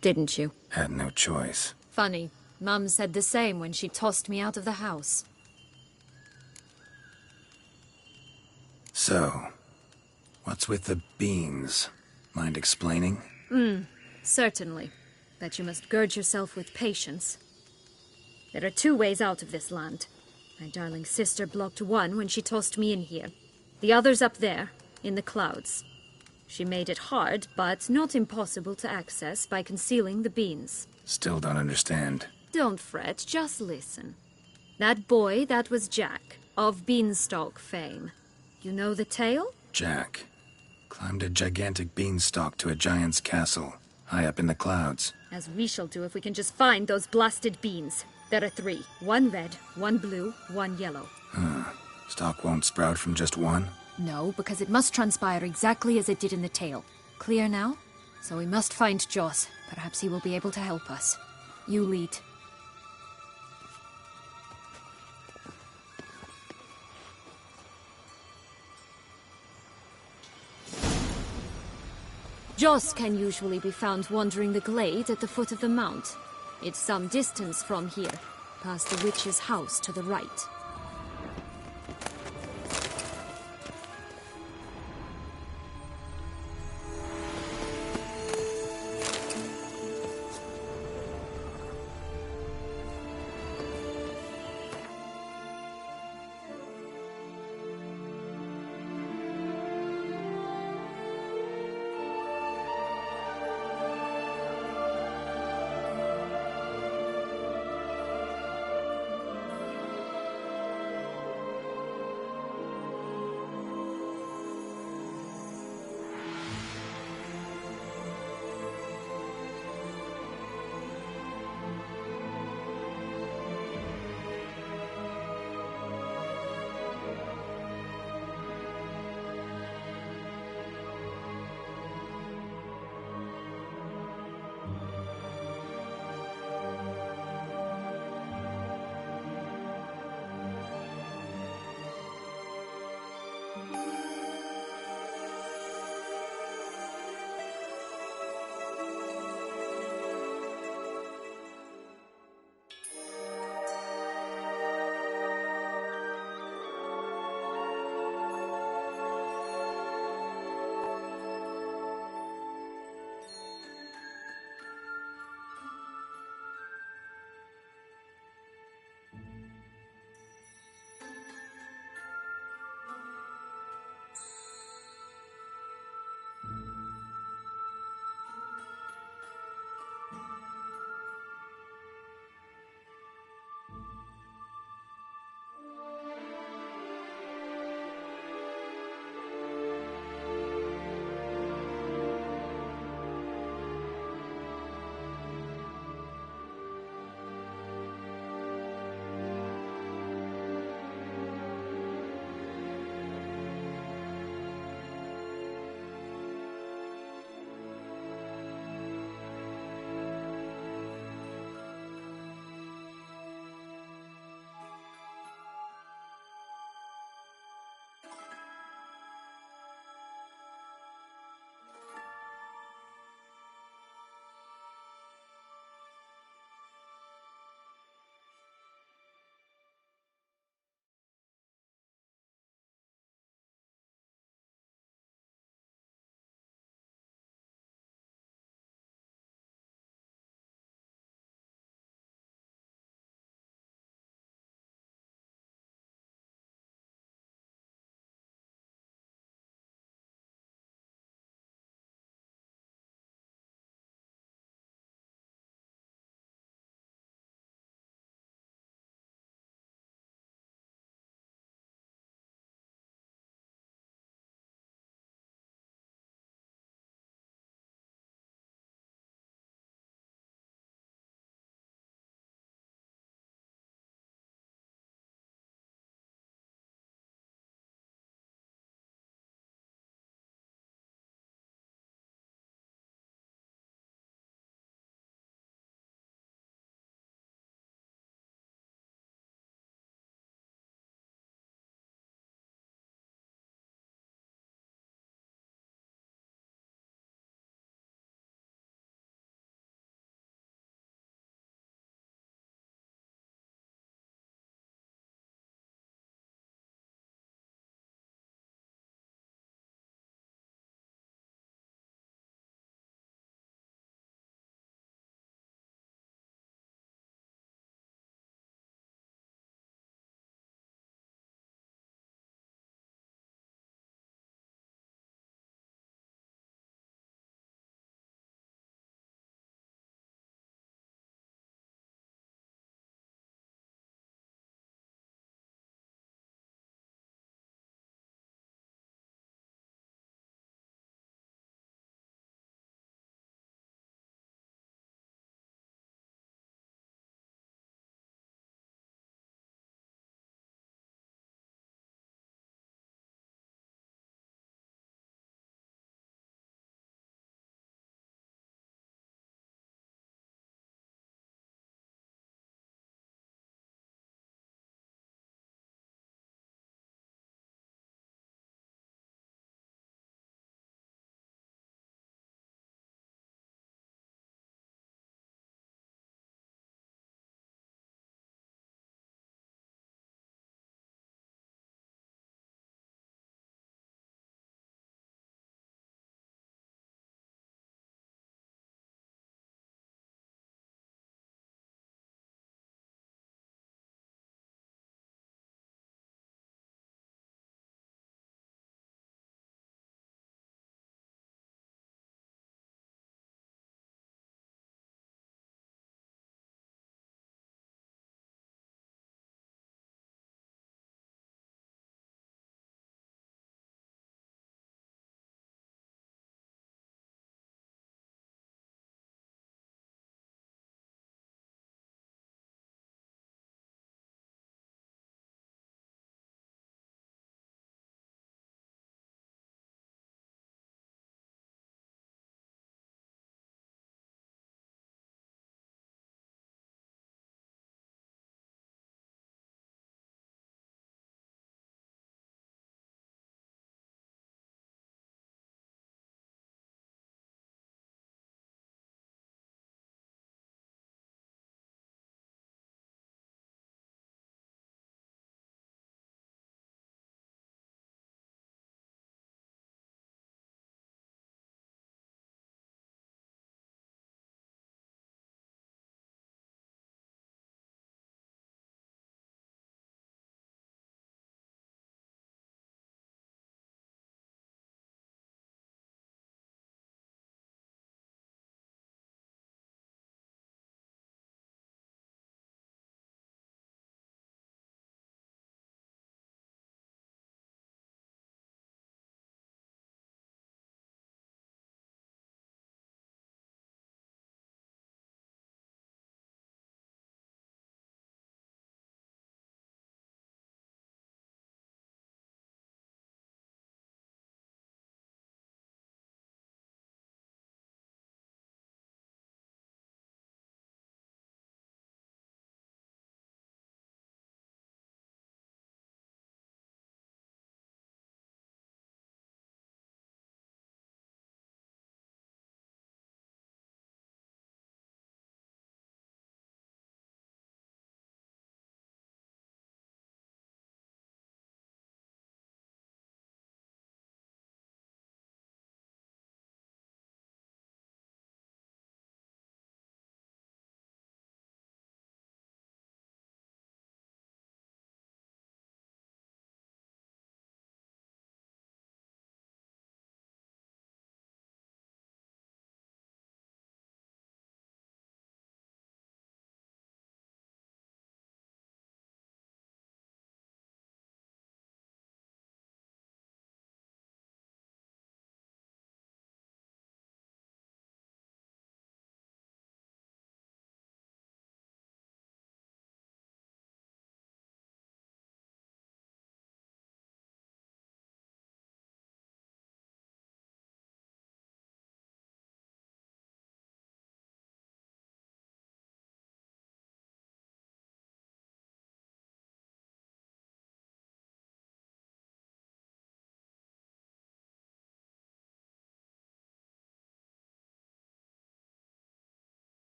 didn't you? Had no choice. Funny. Mum said the same when she tossed me out of the house. So, what's with the beans? Mind explaining? Certainly. But you must gird yourself with patience. There are 2 ways out of this land. My darling sister blocked one when she tossed me in here. The other's up there, in the clouds. She made it hard, but not impossible to access by concealing the beans. Still don't understand. Don't fret, just listen. That boy, that was Jack, of Beanstalk fame. You know the tale? Jack climbed a gigantic beanstalk to a giant's castle, high up in the clouds. As we shall do if we can just find those blasted beans. There are 3. 1 red, 1 blue, 1 yellow. Stalk won't sprout from just one? No, because it must transpire exactly as it did in the tale. Clear now? So we must find Joss. Perhaps he will be able to help us. You lead. Joss can usually be found wandering the glade at the foot of the mount. It's some distance from here, past the witch's house to the right.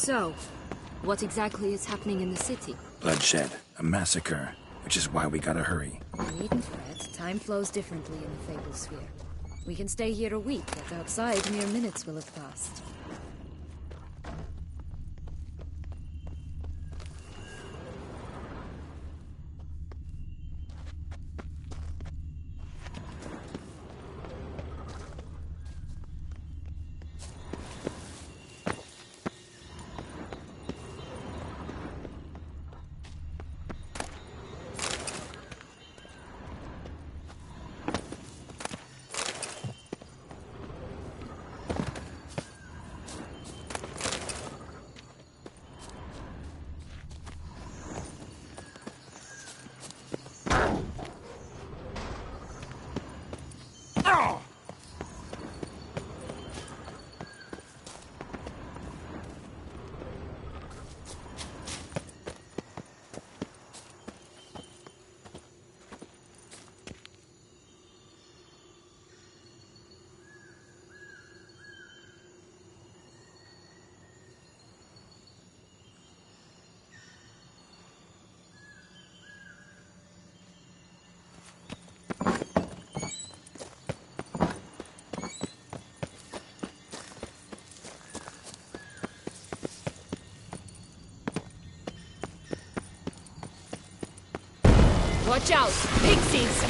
So, what exactly is happening in the city? Bloodshed. A massacre. Which is why we gotta hurry. You needn't fret. Time flows differently in the Fable Sphere. We can stay here a week, but outside mere minutes will have passed. Watch out! Pixies!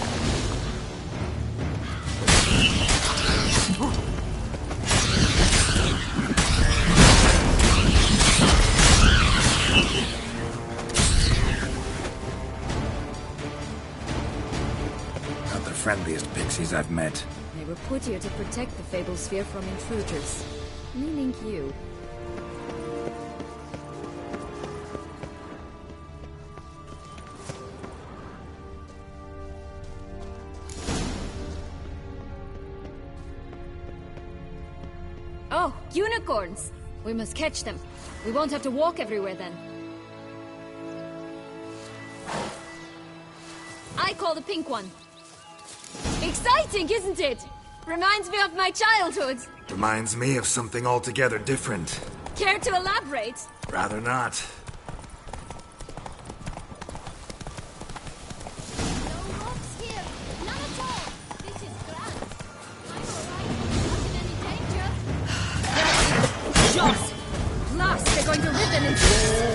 Not the friendliest pixies I've met. They were put here to protect the Fable Sphere from intruders. Meaning you. Oh, unicorns! We must catch them. We won't have to walk everywhere then. I call the pink one. Exciting, isn't it? Reminds me of my childhood. Reminds me of something altogether different. Care to elaborate? Rather not. They're going to rip them in pieces.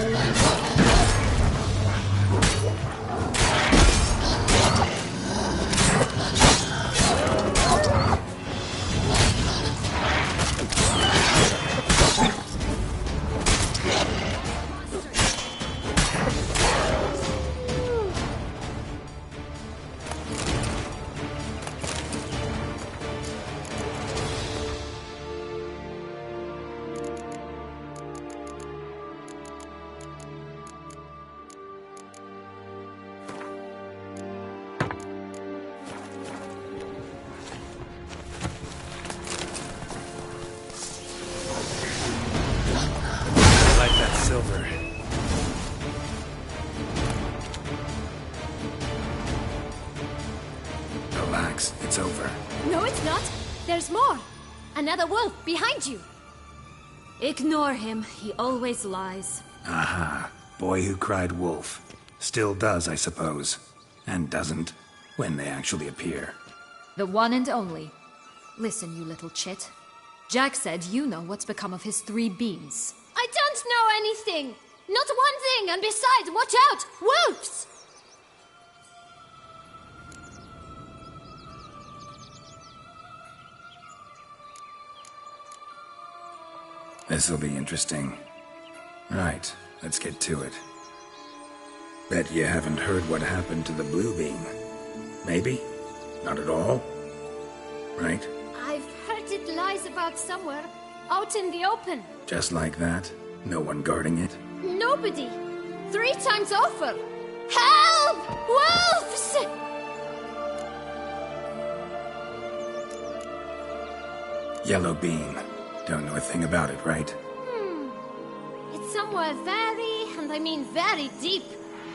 Silver. Relax, it's over. No, it's not. There's more. Another wolf behind you. Ignore him. He always lies. Aha. Boy who cried wolf. Still does, I suppose. And doesn't, when they actually appear. The one and only. Listen, you little chit. Jack said you know what's become of his 3 beams. I don't know anything! Not one thing, and besides, watch out! Wolves! This'll be interesting. Right, let's get to it. Bet you haven't heard what happened to the blue beam. Maybe? Not at all? Right? I've heard it lies about somewhere, out in the open. Just like that? No one guarding it? Nobody! 3 times over! Help! Wolves! Yellow beam. Don't know a thing about it, right? It's somewhere very, and I mean very deep.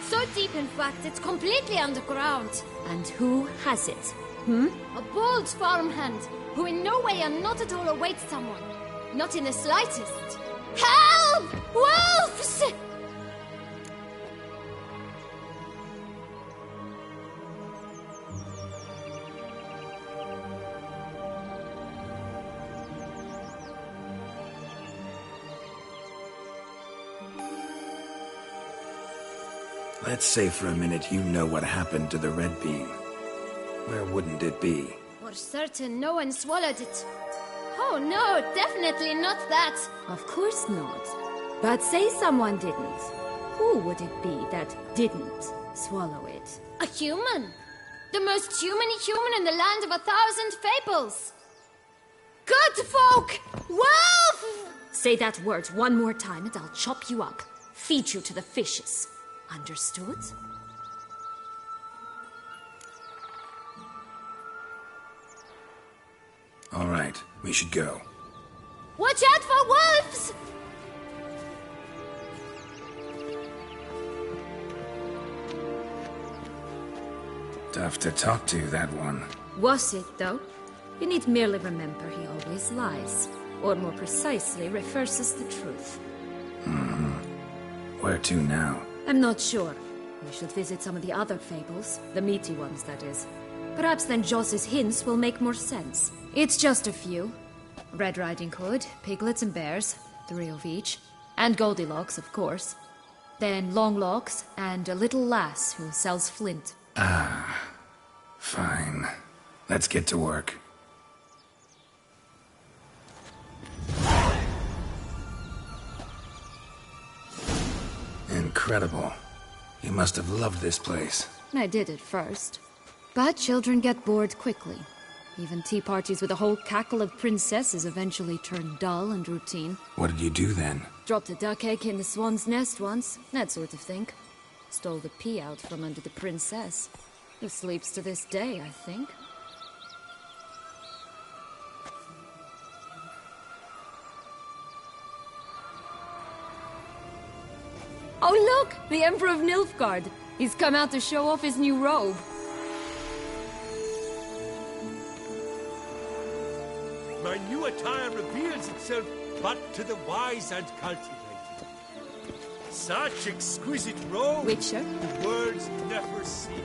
So deep, in fact, it's completely underground. And who has it? A bold farmhand, who in no way and not at all awaits someone. Not in the slightest. Help! Wolves! Let's say for a minute you know what happened to the Red Beam. Where wouldn't it be? For certain, no one swallowed it. Oh no, definitely not that. Of course not. But say someone didn't. Who would it be that didn't swallow it? A human. The most human-y human in the land of 1,000 fables. Good folk! Wolf! Say that word one more time and I'll chop you up. Feed you to the fishes. Understood? All right, we should go. Watch out for wolves! Tough to talk to, that one. Was it, though? You need merely remember he always lies. Or more precisely, reverses the truth. Where to now? I'm not sure. We should visit some of the other fables. The meaty ones, that is. Perhaps then Joss's hints will make more sense. It's just a few. Red Riding Hood, Piglets and Bears, 3 of each. And Goldilocks, of course. Then Longlocks, and a little lass who sells flint. Fine. Let's get to work. Incredible. You must have loved this place. I did at first. But children get bored quickly. Even tea parties with a whole cackle of princesses eventually turn dull and routine. What did you do then? Dropped a duck egg in the swan's nest once, that sort of thing. Stole the pea out from under the princess, who sleeps to this day, I think. Oh look! The Emperor of Nilfgaard! He's come out to show off his new robe. My new attire reveals itself but to the wise and cultivated. Such exquisite robes Witcher? the world's never seen.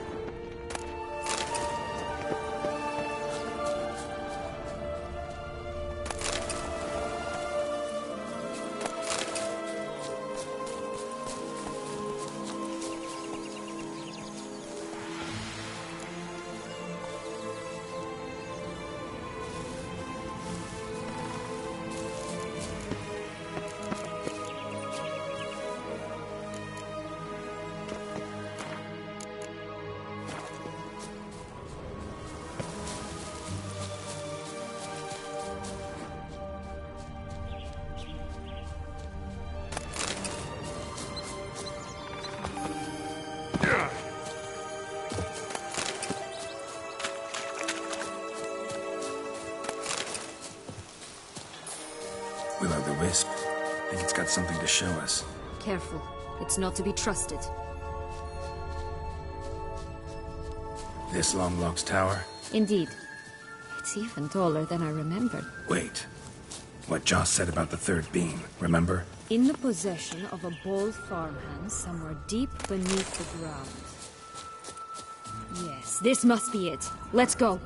Will-o'-the-wisp. I think it's got something to show us. Careful. It's not to be trusted. This Longlock's tower? Indeed. It's even taller than I remembered. Wait. What Joss said about the third beam, remember? In the possession of a bold farmhand somewhere deep beneath the ground. Yes, this must be it. Let's go.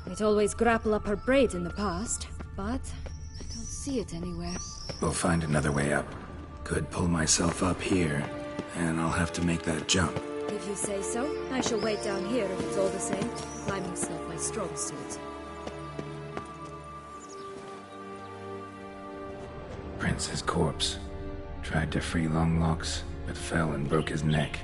It always grapple up her braid in the past, but I don't see it anywhere. We'll find another way up. Could pull myself up here, and I'll have to make that jump. If you say so, I shall wait down here if it's all the same. Climbing's not my strong suit. Prince's corpse. Tried to free Longlocks, but fell and broke his neck.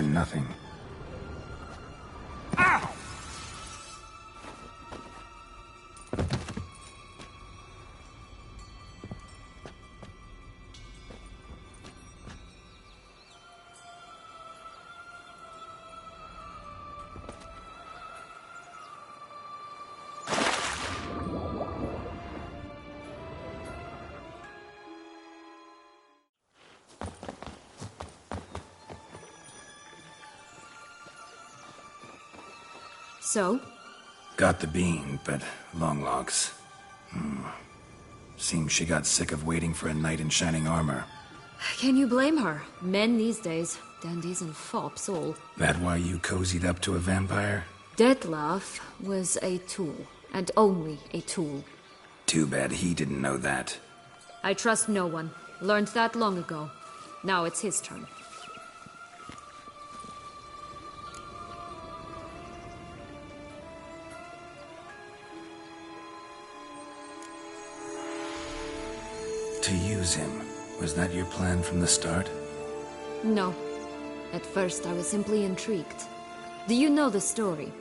nothing. So? Got the bean, but long locks. Seems she got sick of waiting for a knight in shining armor. Can you blame her? Men these days, dandies and fops all. That why you cozied up to a vampire? Dettlaff was a tool, and only a tool. Too bad he didn't know that. I trust no one. Learned that long ago. Now it's his turn. To use him, was that your plan from the start? No. At first I was simply intrigued. Do you know the story?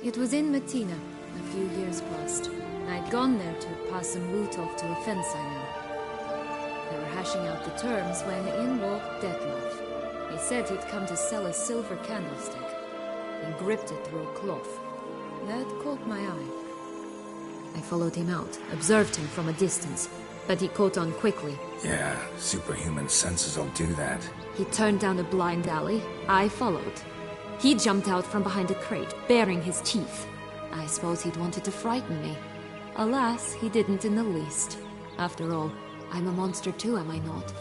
It was in Matina, a few years past. I'd gone there to pass some loot off to a fence I knew. They were hashing out the terms when in walked Dettlaff. He said he'd come to sell a silver candlestick. He gripped it through a cloth. That caught my eye. I followed him out, observed him from a distance, but he caught on quickly. Yeah, superhuman senses will do that. He turned down a blind alley. I followed. He jumped out from behind a crate, baring his teeth. I suppose he'd wanted to frighten me. Alas, he didn't in the least. After all, I'm a monster too, am I not?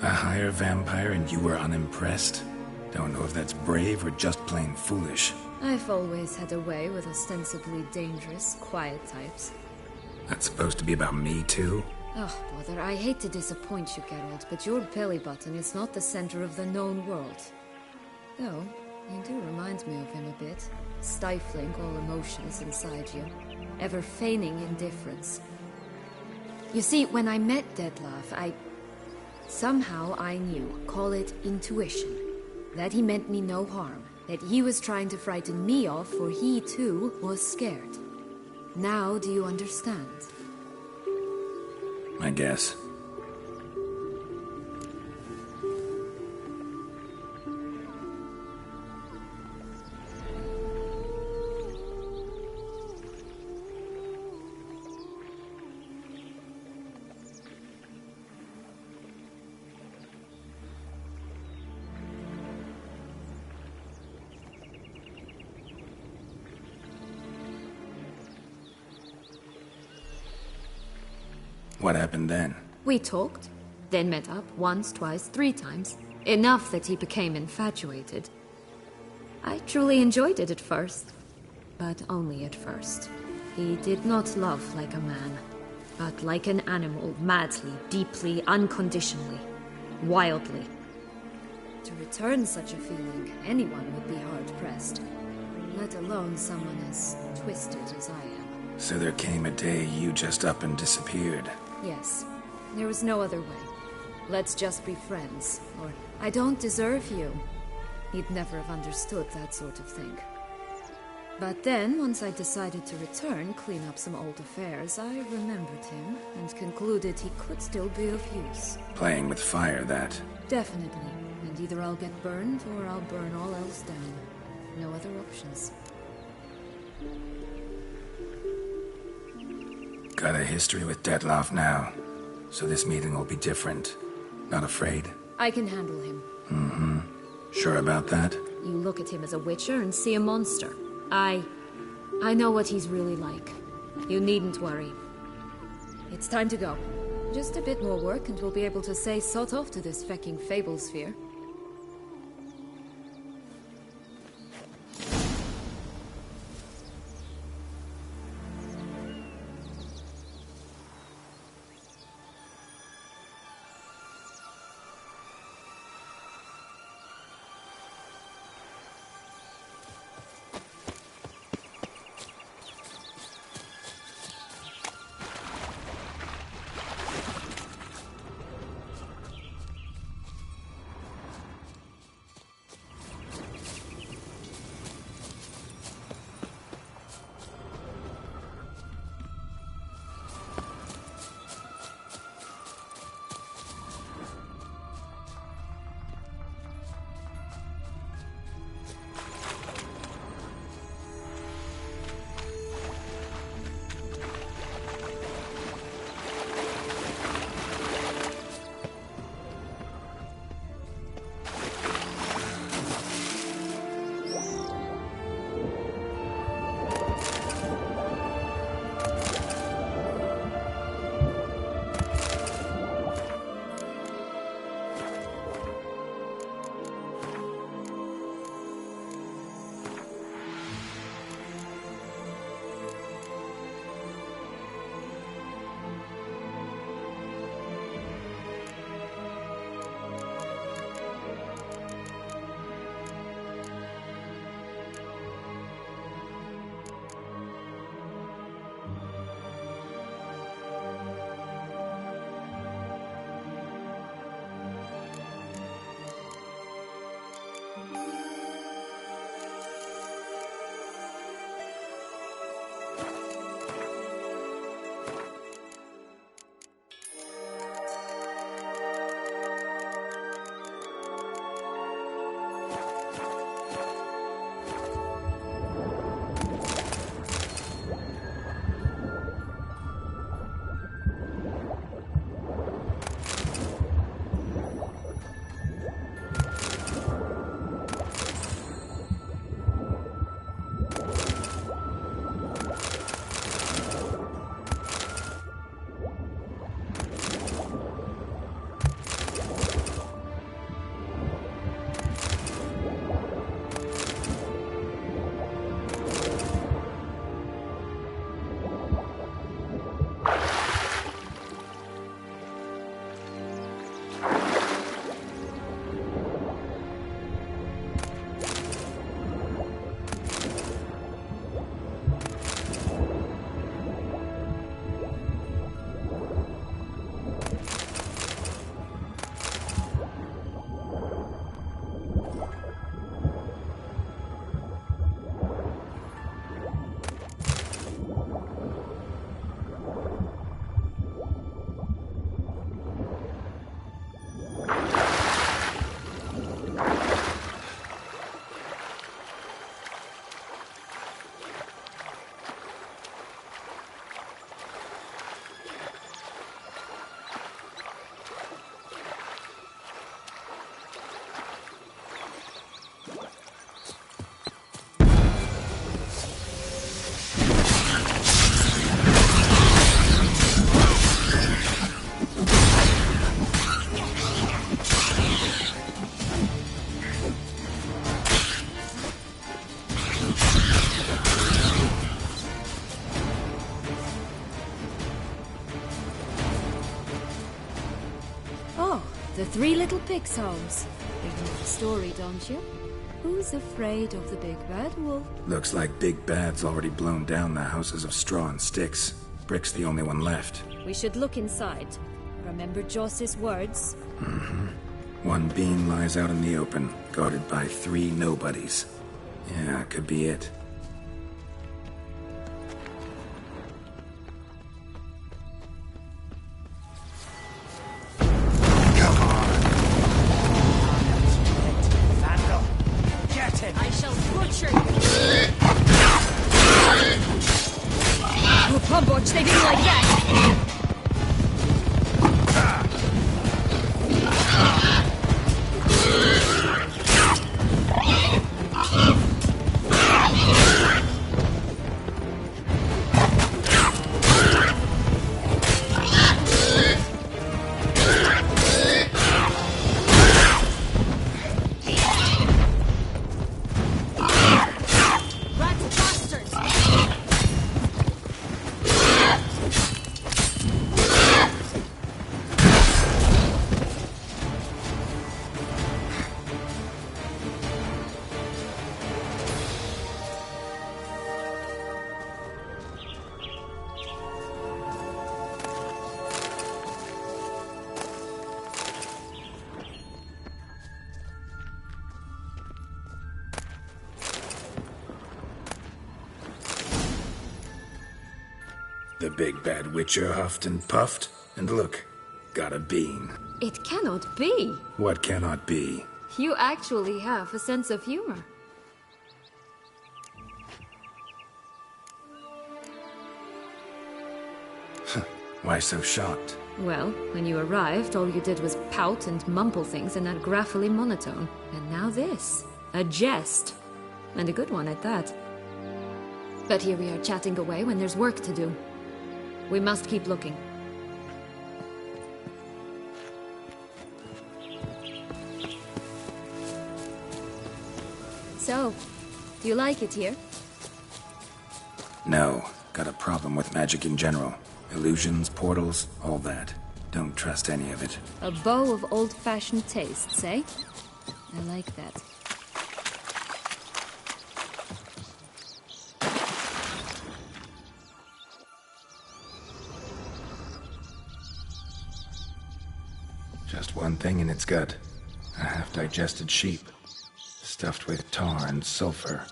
A higher vampire and you were unimpressed? Don't know if that's brave or just plain foolish. I've always had a way with ostensibly dangerous, quiet types. That's supposed to be about me too? Oh, brother, I hate to disappoint you, Geralt, but your belly button is not the center of the known world. Though, you do remind me of him a bit. Stifling all emotions inside you. Ever feigning indifference. You see, when I met Dettlaff, somehow I knew, call it intuition, that he meant me no harm, that he was trying to frighten me off, for he too was scared. Now do you understand? I guess. What happened then? We talked, then met up once, twice, 3 times. Enough that he became infatuated. I truly enjoyed it at first, but only at first. He did not love like a man, but like an animal, madly, deeply, unconditionally, wildly. To return such a feeling, anyone would be hard-pressed, let alone someone as twisted as I am. So there came a day you just up and disappeared. Yes, there was no other way. Let's just be friends, or I don't deserve you. He'd never have understood that sort of thing. But then, once I decided to return, clean up some old affairs, I remembered him and concluded he could still be of use. Playing with fire, that. Definitely. And either I'll get burned or I'll burn all else down. No other options. Got a history with Dettlaff now, so this meeting will be different. Not afraid? I can handle him. Mm-hmm. Sure about that? You look at him as a witcher and see a monster. I know what he's really like. You needn't worry. It's time to go. Just a bit more work and we'll be able to say sod off to this fecking fable sphere. The Three Little Pigs' homes. You know the story, don't you? Who's afraid of the big bad wolf? Looks like Big Bad's already blown down the houses of straw and sticks. Brick's the only one left. We should look inside. Remember Joss's words? Mm-hmm. One beam lies out in the open, guarded by 3 nobodies. Yeah, could be it. I shall butcher you! Oh, Pumboch, they didn't like that! The big bad witcher huffed and puffed, and look, got a bean. It cannot be. What cannot be? You actually have a sense of humor. Why so shocked? Well, when you arrived, all you did was pout and mumble things in that graphily monotone. And now this. A jest. And a good one at that. But here we are chatting away when there's work to do. We must keep looking. So, do you like it here? No. Got a problem with magic in general. Illusions, portals, all that. Don't trust any of it. A bow of old-fashioned tastes, eh? I like that. Just one thing in its gut. A half-digested sheep. Stuffed with tar and sulfur.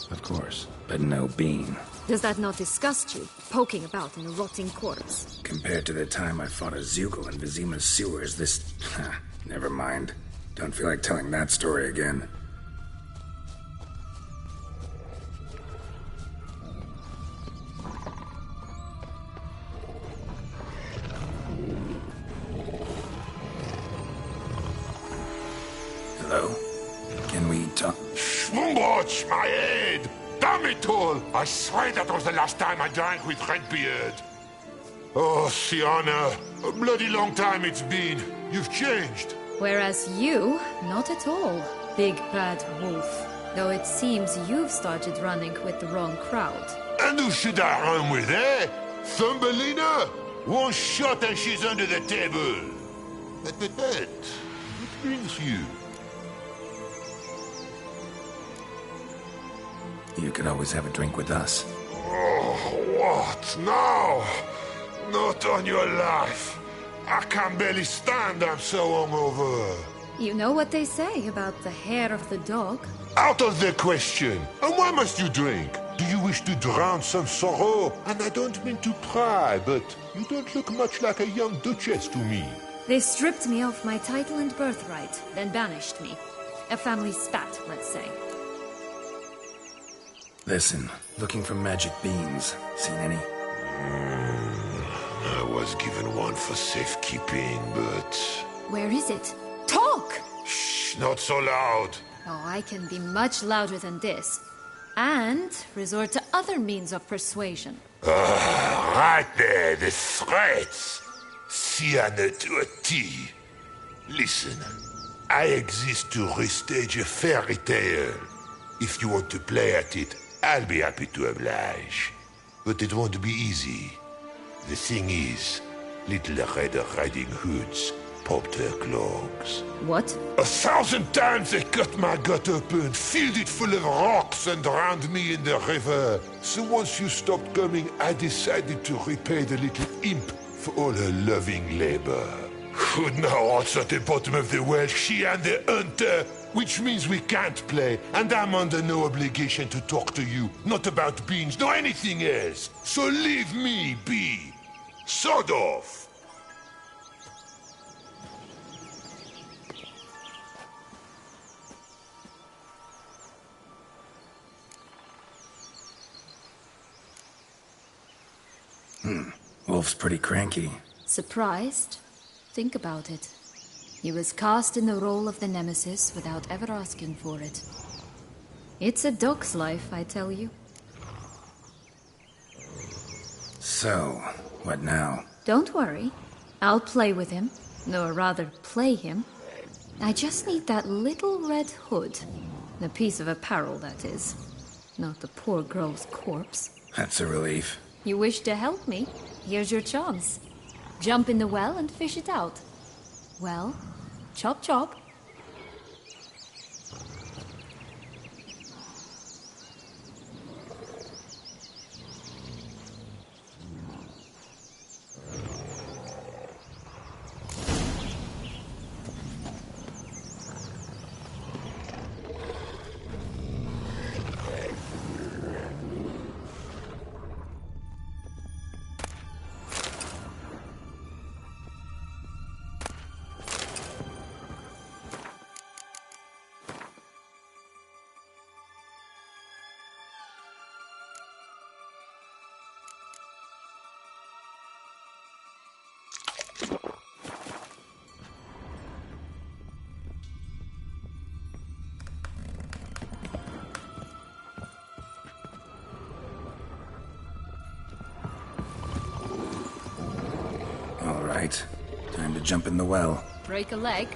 Of course, but no bean. Does that not disgust you, poking about in a rotting corpse? Compared to the time I fought a Zeugl in Vizima's sewers, this... never mind. Don't feel like telling that story again. Hello? Can we talk? Schwumboch, my head! Damn it all! I swear that was the last time I drank with Redbeard. Oh, Sienna, a bloody long time it's been. You've changed. Whereas you, not at all, big bad wolf. Though it seems you've started running with the wrong crowd. And who should I run with, eh? Thumbelina? One shot and she's under the table. But, what brings you? You could always have a drink with us. Oh, what now? Not on your life. I can barely stand, I'm so hungover. You know what they say about the hair of the dog? Out of the question. And why must you drink? Do you wish to drown some sorrow? And I don't mean to pry, but you don't look much like a young duchess to me. They stripped me of my title and birthright, then banished me. A family spat, let's say. Listen, looking for magic beans. Seen any? I was given one for safekeeping, but... Where is it? Talk! Shh, not so loud. Oh, I can be much louder than this. And resort to other means of persuasion. Right there, the threats. Sienna to a T. Listen, I exist to restage a fairy tale. If you want to play at it, I'll be happy to oblige. But it won't be easy. The thing is, Little Red Riding Hoods popped her clogs. What? 1,000 times they cut my gut open, filled it full of rocks, and drowned me in the river. So once you stopped coming, I decided to repay the little imp for all her loving labor. Who now rots at the bottom of the well, she and the hunter, which means we can't play, and I'm under no obligation to talk to you, not about beans, nor anything else. So leave me be. Sod off. Wolf's pretty cranky. Surprised? Think about it. He was cast in the role of the Nemesis without ever asking for it. It's a dog's life, I tell you. So, what now? Don't worry. I'll play with him. Or rather, play him. I just need that little red hood. The piece of apparel, that is. Not the poor girl's corpse. That's a relief. You wish to help me? Here's your chance. Jump in the well and fish it out. Well, chop chop. All right. Time to jump in the well. Break a leg.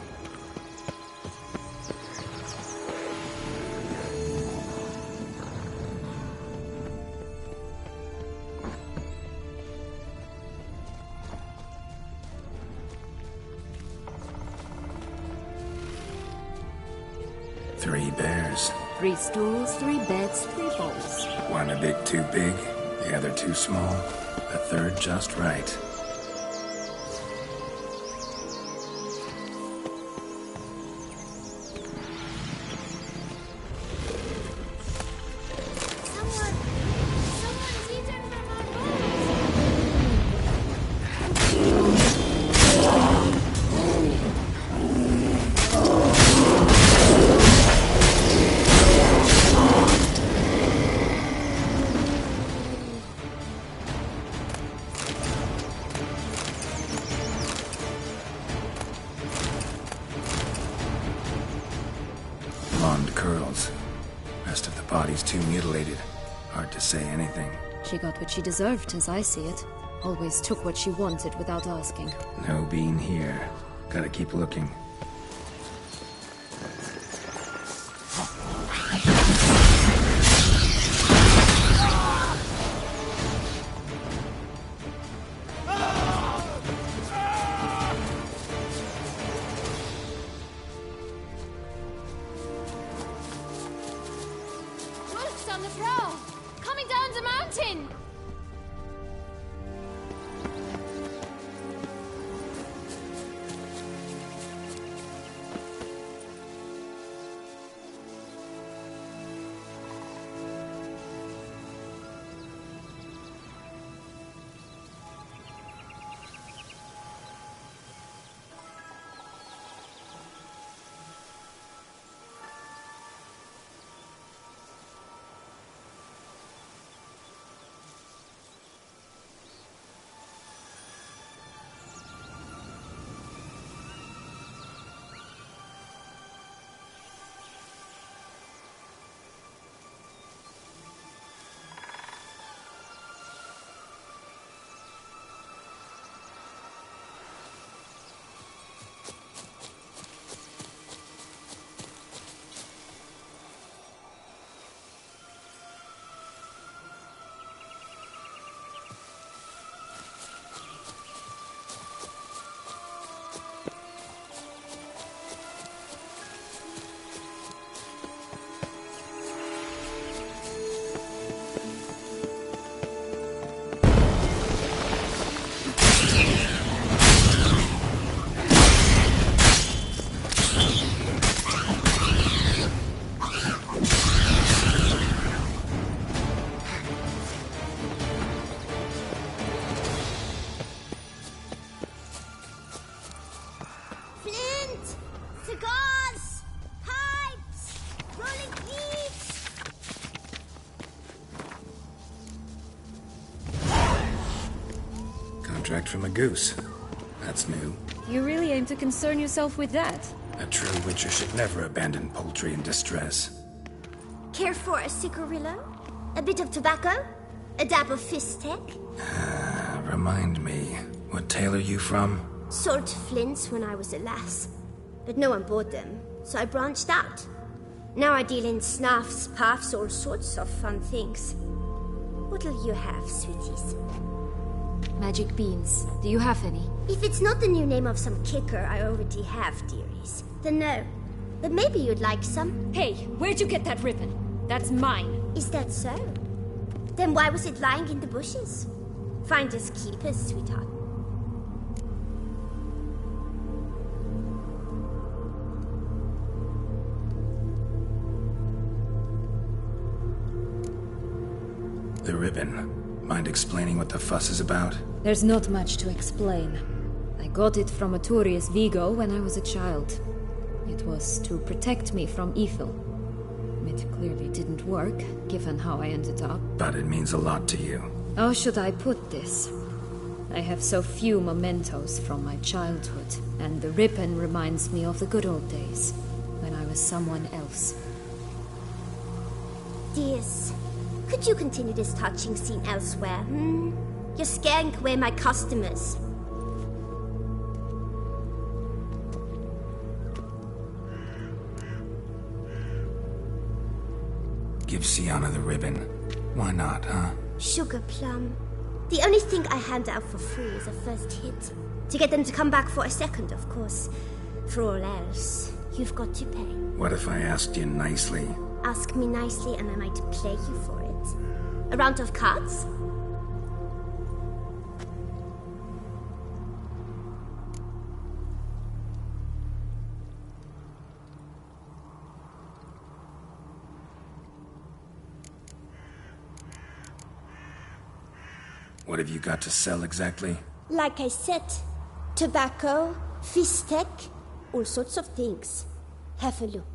Three bears. 3 stools, 3 beds, 3 bowls. One a bit too big, the other too small, the third just right. Blonde curls. Rest of the body's too mutilated. Hard to say anything. She got what she deserved, as I see it. Always took what she wanted without asking. No bean here. Gotta keep looking. Wolf's on the prowl! Coming down the mountain! direct from a goose. That's new. You really aim to concern yourself with that? A true witcher should never abandon poultry in distress. Care for a cigarillo? A bit of tobacco? A dab of fistek? Remind me, what tale are you from? Sold flints when I was a lass. But no one bought them, so I branched out. Now I deal in snuffs, puffs, all sorts of fun things. What'll you have, sweeties? Magic beans. Do you have any? If it's not the new name of some kicker I already have, dearies, then no. But maybe you'd like some. Hey, where'd you get that ribbon? That's mine. Is that so? Then why was it lying in the bushes? Finders keepers, sweetheart. The ribbon. Mind explaining what the fuss is about? There's not much to explain. I got it from Arturius Vigo when I was a child. It was to protect me from evil. It clearly didn't work, given how I ended up. But it means a lot to you. How should I put this? I have so few mementos from my childhood, and the ribbon reminds me of the good old days, when I was someone else. Dears, could you continue this touching scene elsewhere, You're scaring away my customers. Give Sienna the ribbon. Why not, huh? Sugar plum. The only thing I hand out for free is a first hit. To get them to come back for a second, of course. For all else, you've got to pay. What if I asked you nicely? Ask me nicely and I might play you for it. A round of cards? What have you got to sell exactly? Like I said, tobacco, fistek, all sorts of things. Have a look.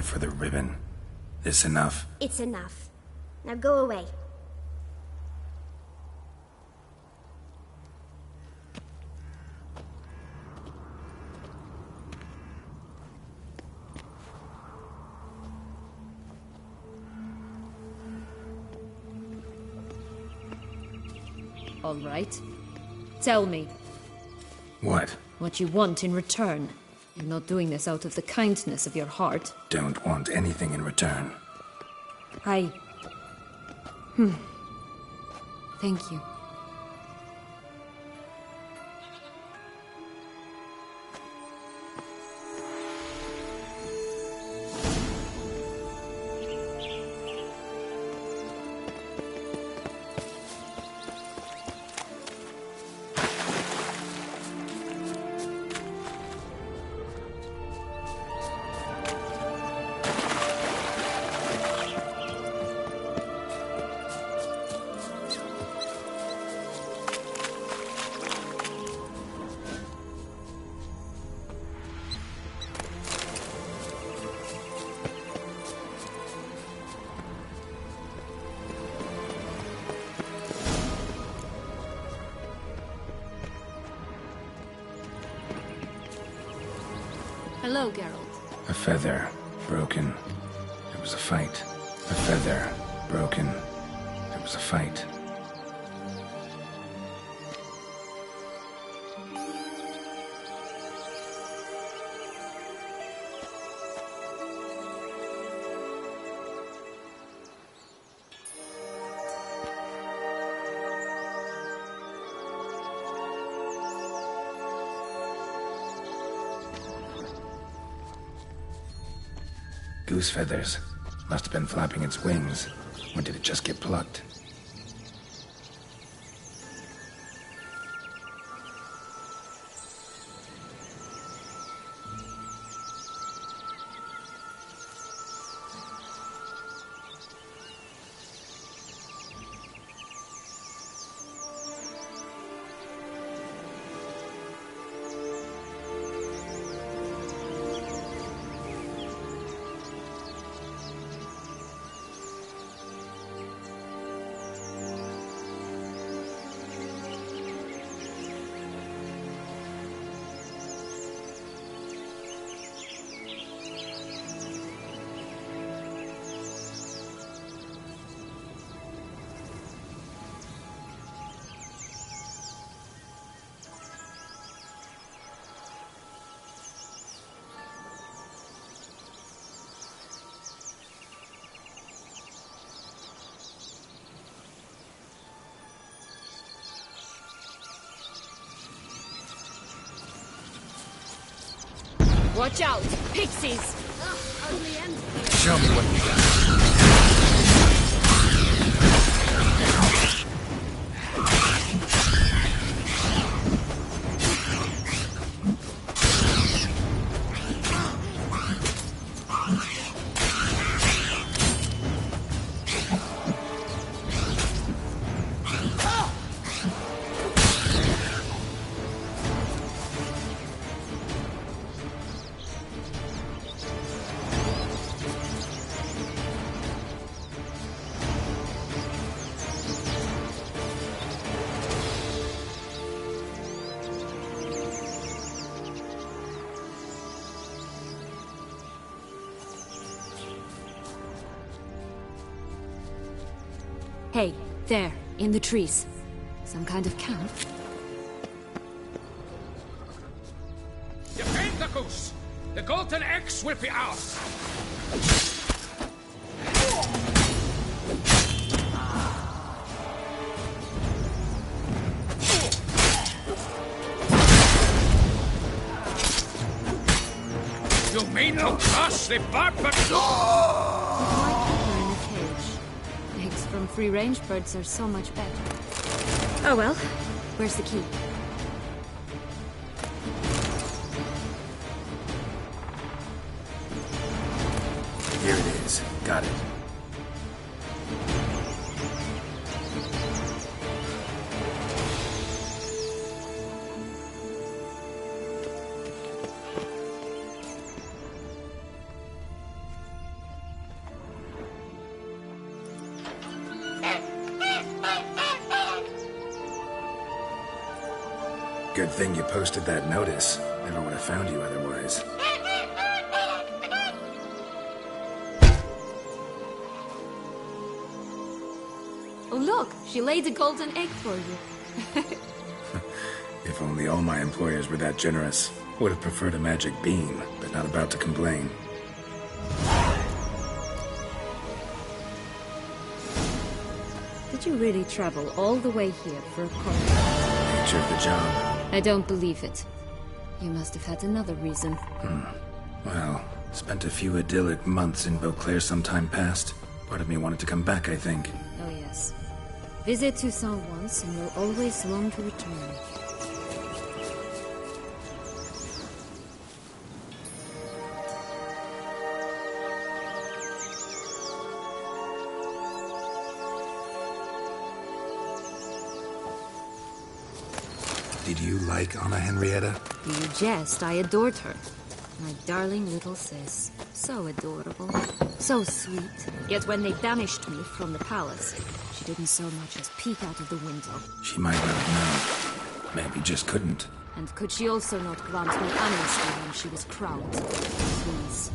For the ribbon. This enough? It's enough. Now go away. All right. Tell me. What? What you want in return. You're not doing this out of the kindness of your heart. Don't want anything in return. Thank you. Hello, Geralt. A feather. Broken. There was a fight. A feather. Broken. There was a fight. Goose feathers. Must have been flapping its wings. Or did it just get plucked? Watch out! Pixies! Ugly end. Show me what you got. Hey, there, in the trees. Some kind of camp? Defend the goose! The golden eggs will be ours! You mean to cross the barbarian? Why keep her in a cage? Eggs from free-range birds are so much better. Oh well. Where's the key? Here it is. Got it. Good thing you posted that notice. Never would have found you otherwise. Oh look, she laid a golden egg for you. If only all my employers were that generous. Would have preferred a magic beam, but not about to complain. Did you really travel all the way here for a coin? Nature of the job. I don't believe it. You must have had another reason. Well, spent a few idyllic months in Beauclair some time past. Part of me wanted to come back, I think. Oh yes. Visit Toussaint once and you'll always long to return. Did you like Anna Henrietta? Do you jest? I adored her. My darling little sis. So adorable. So sweet. Yet when they banished me from the palace, she didn't so much as peek out of the window. She might not have known. Maybe just couldn't. And could she also not grant me amnesty when she was crowned? Please.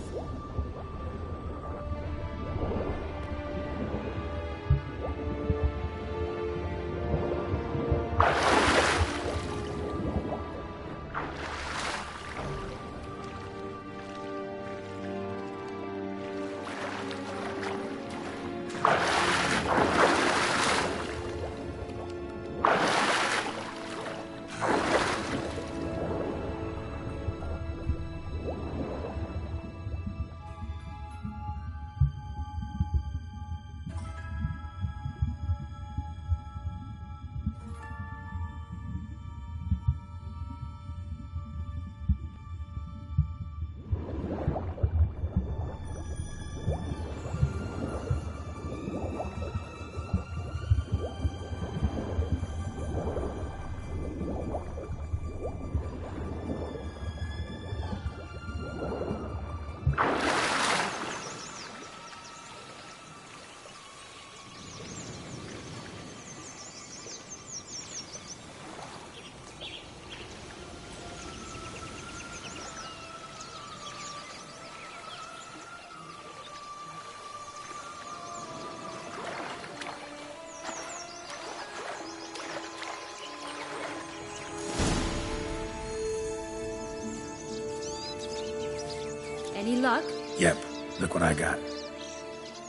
Any luck? Yep. Look what I got.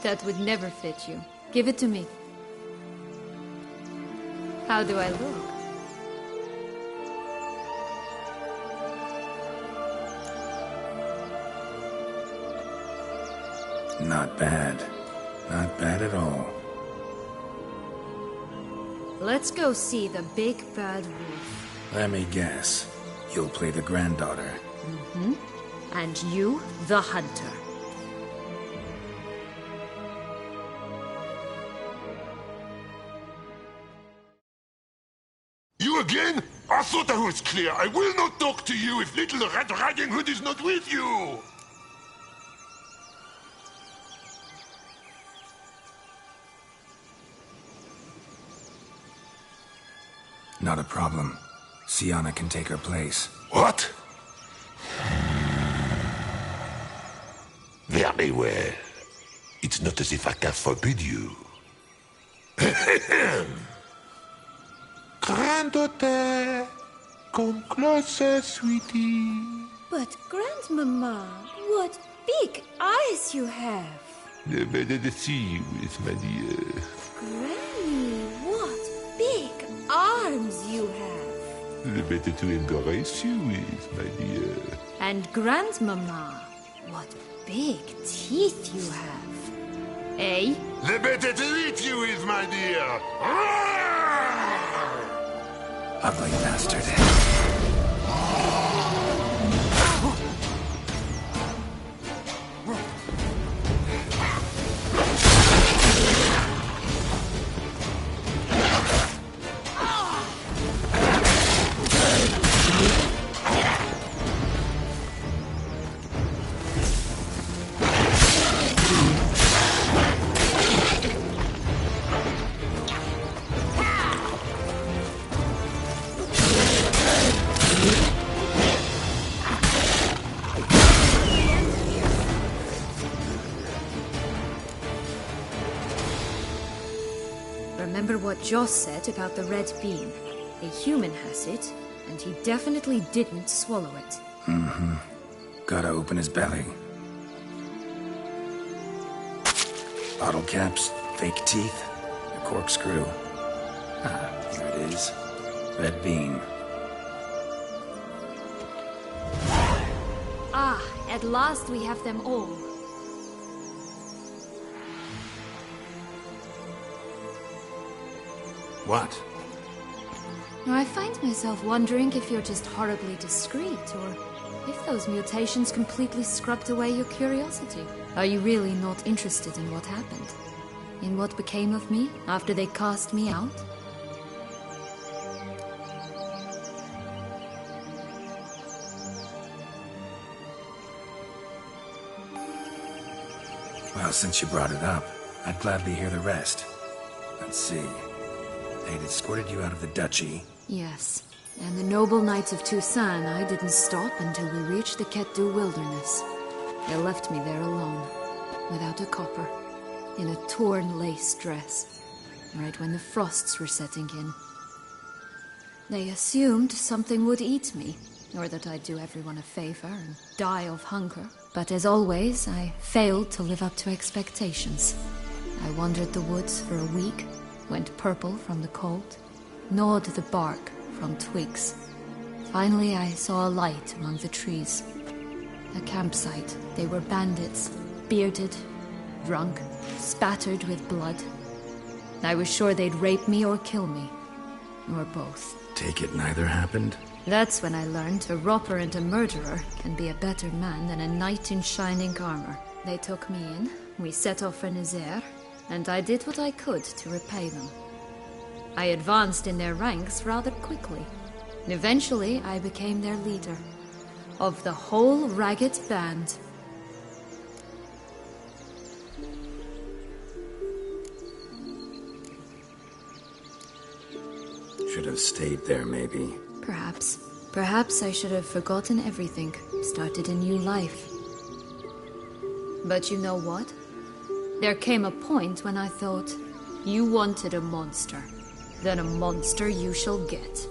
That would never fit you. Give it to me. How do I look? Not bad. Not bad at all. Let's go see the big bad wolf. Let me guess. You'll play the granddaughter. Mm-hmm. And you, the hunter. You again? I thought I was clear. I will not talk to you if little Red Riding Hood is not with you! Not a problem. Sienna can take her place. What? Very well. It's not as if I can forbid you. Granddaughter, come closer, sweetie. But, Grandmama, what big eyes you have. The better to see you with, my dear. Granny, what big arms you have. The better to embrace you with, my dear. And Grandmama, what big teeth you have. Eh? The better to eat you with, my dear. Ugly bastard. Remember what Joss said about the red beam. A human has it, and he definitely didn't swallow it. Mm-hmm. Gotta open his belly. Bottle caps, fake teeth, a corkscrew. Ah, here it is. Red bean. Ah, at last we have them all. What? I find myself wondering if you're just horribly discreet, or if those mutations completely scrubbed away your curiosity. Are you really not interested in what happened? In what became of me after they cast me out? Well, since you brought it up, I'd gladly hear the rest. Let's see. They'd escorted you out of the duchy. Yes. And the noble knights of Toussaint, I didn't stop until we reached the Ketdu wilderness. They left me there alone, without a copper, in a torn lace dress, right when the frosts were setting in. They assumed something would eat me, or that I'd do everyone a favor and die of hunger. But as always, I failed to live up to expectations. I wandered the woods for a week, went purple from the cold, gnawed the bark from twigs. Finally, I saw a light among the trees. A campsite. They were bandits, bearded, drunk, spattered with blood. I was sure they'd rape me or kill me, or both. Take it neither happened? That's when I learned a robber and a murderer can be a better man than a knight in shining armor. They took me in, we set off for Nazaire, and I did what I could to repay them. I advanced in their ranks rather quickly. And eventually, I became their leader. Of the whole ragged band. Should have stayed there, maybe. Perhaps. Perhaps I should have forgotten everything, started a new life. But you know what? There came a point when I thought, you wanted a monster. Then a monster you shall get.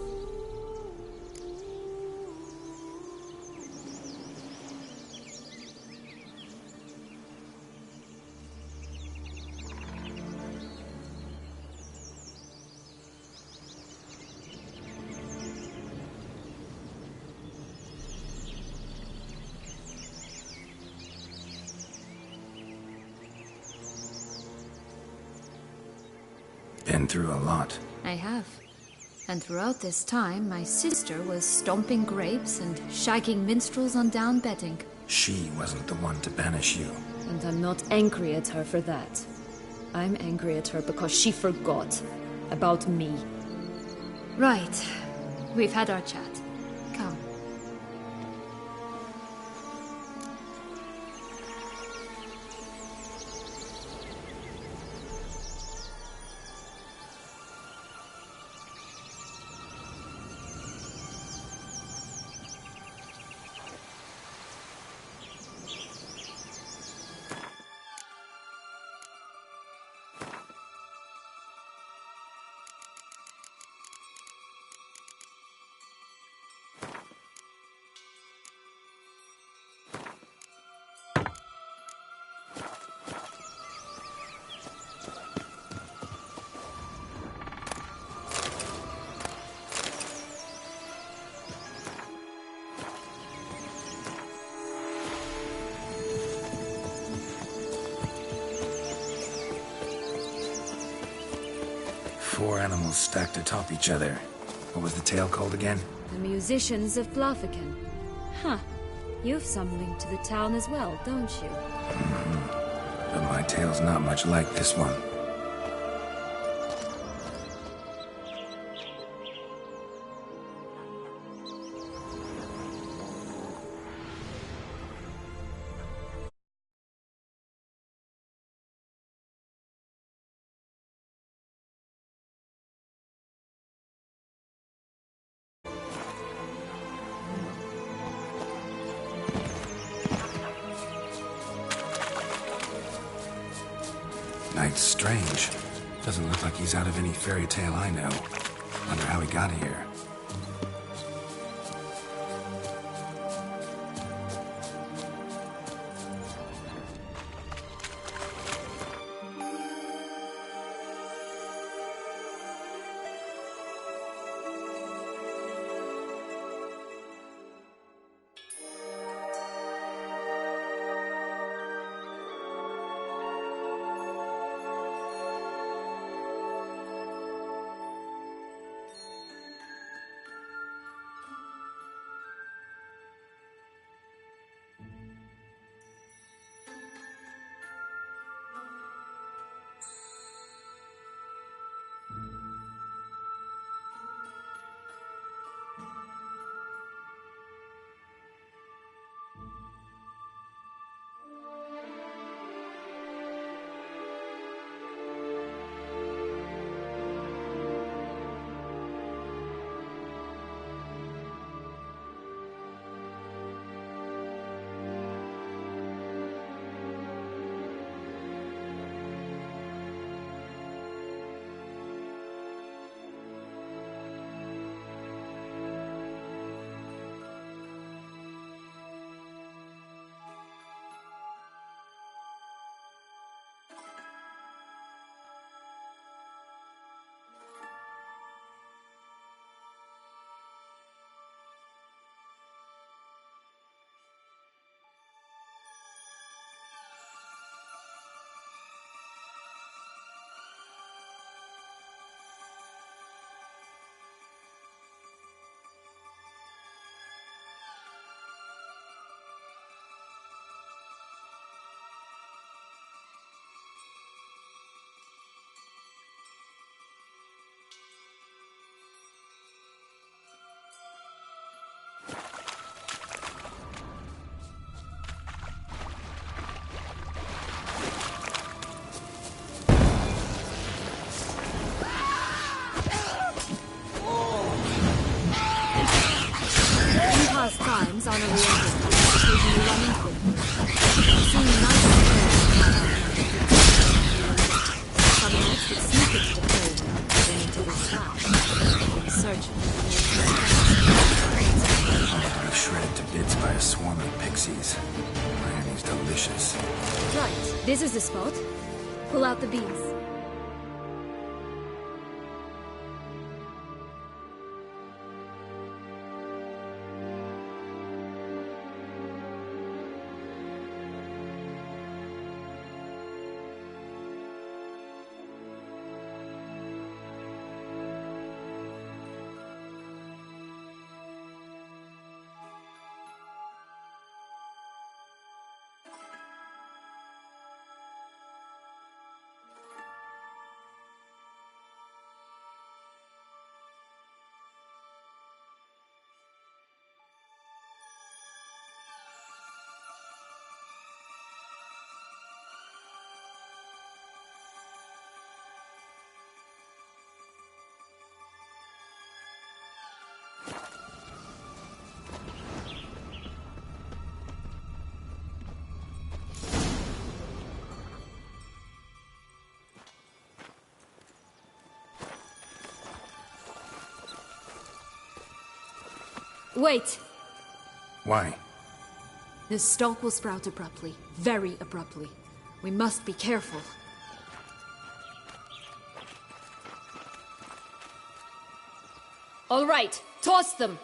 Been through a lot. I have. And throughout this time, my sister was stomping grapes and shagging minstrels on down bedding. She wasn't the one to banish you. And I'm not angry at her for that. I'm angry at her because she forgot about me. Right. We've had our chat. Come. Four animals stacked atop each other. What was the tale called again? The Musicians of Blaviken. Huh. You've some link to the town as well, don't you? But my tale's not much like this one. Knight's strange. Doesn't look like he's out of any fairy tale I know. Wonder how he got here. Times on a real occasionally run into it. Seeing nice some nights would sneak into the cave, then into the sky, in search Be shredded to bits by a swarm of pixies. Irony's delicious. Right, this is the spot. Pull out the beans. Wait! Why? The stalk will sprout abruptly. Very abruptly. We must be careful. All right, toss them!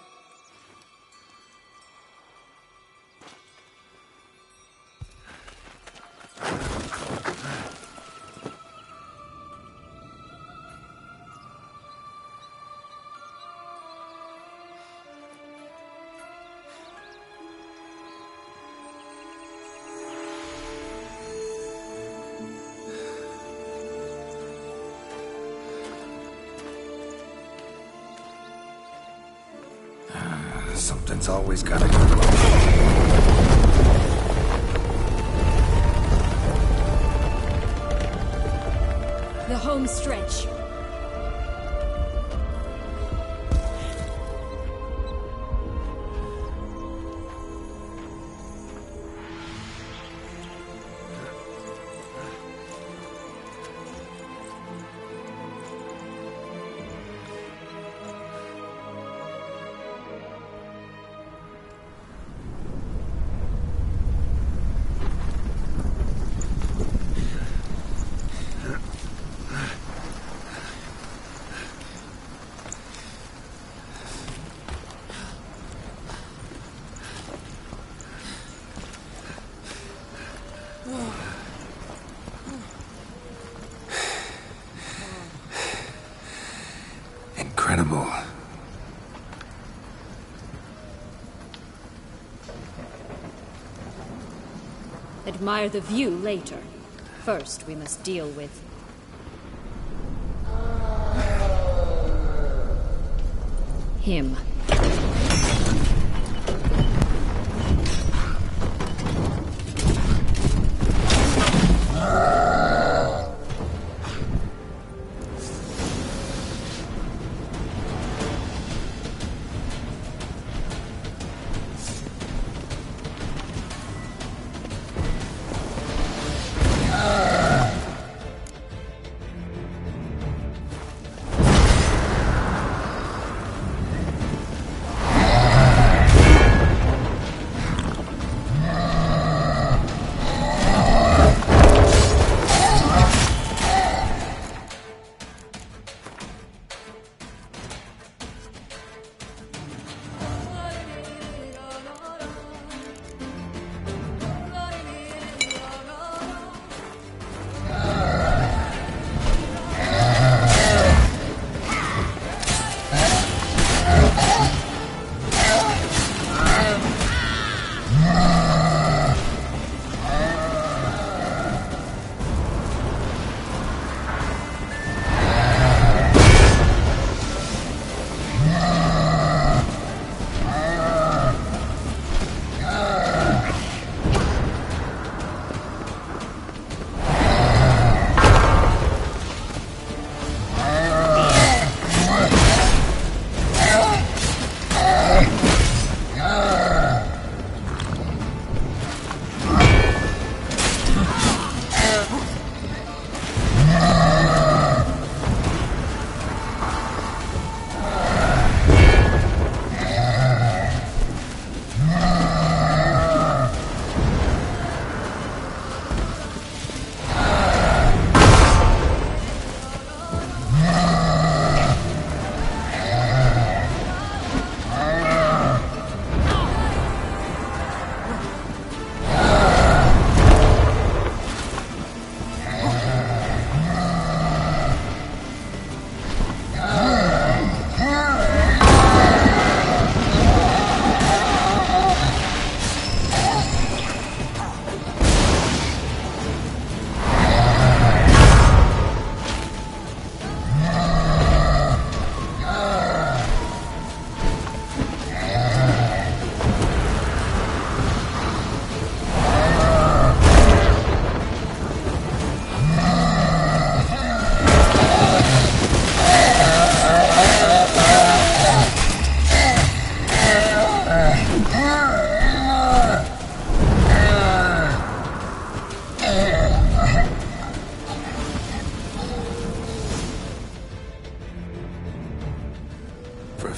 Something's always gotta go. The home stretch. Admire the view later. First, we must deal with... him.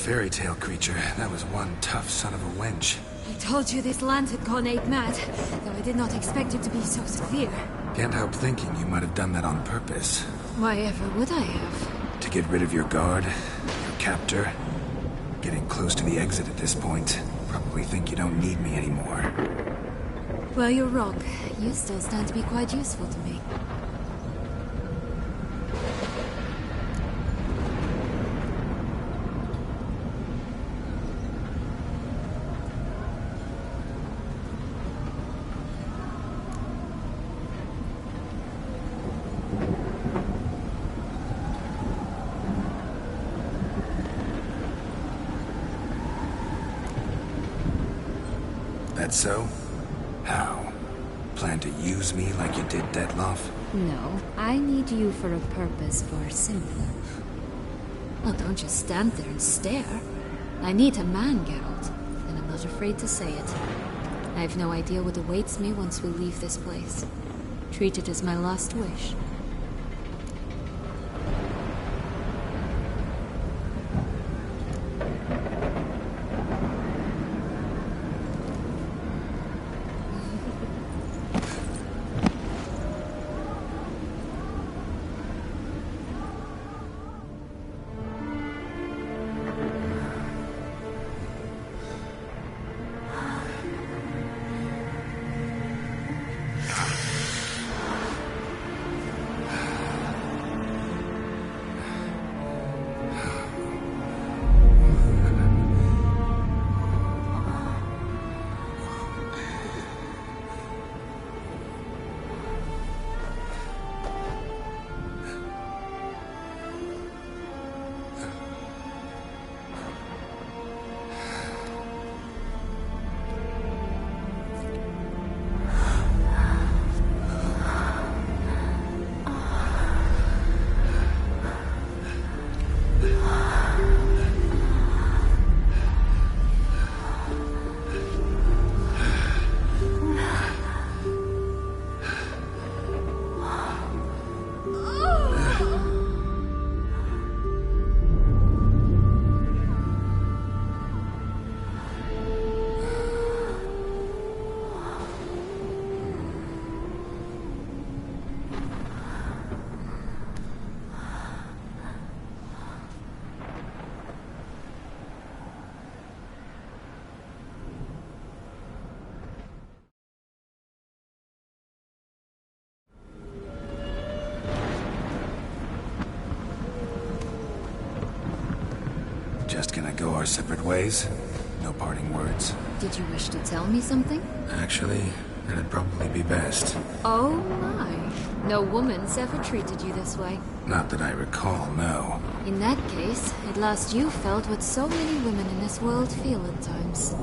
Fairy tale creature, that was one tough son of a wench. I told you this land had gone ape mad, though I did not expect it to be so severe. Can't help thinking you might have done that on purpose. Why ever would I have? To get rid of your guard, your captor. Getting close to the exit at this point. Probably think you don't need me anymore. Well, you're wrong. You still stand to be quite useful to me. That so? How? Plan to use me like you did Detloff? No, I need you for a purpose far simpler. Well, don't just stand there and stare. I need a man, Geralt, and I'm not afraid to say it. I have no idea what awaits me once we leave this place. Treat it as my last wish. our separate ways? No parting words? Did you wish to tell me something? Actually, that'd probably be best. Oh my. No woman's ever treated you this way. Not that I recall, no. In that case, at last you felt what so many women in this world feel at times.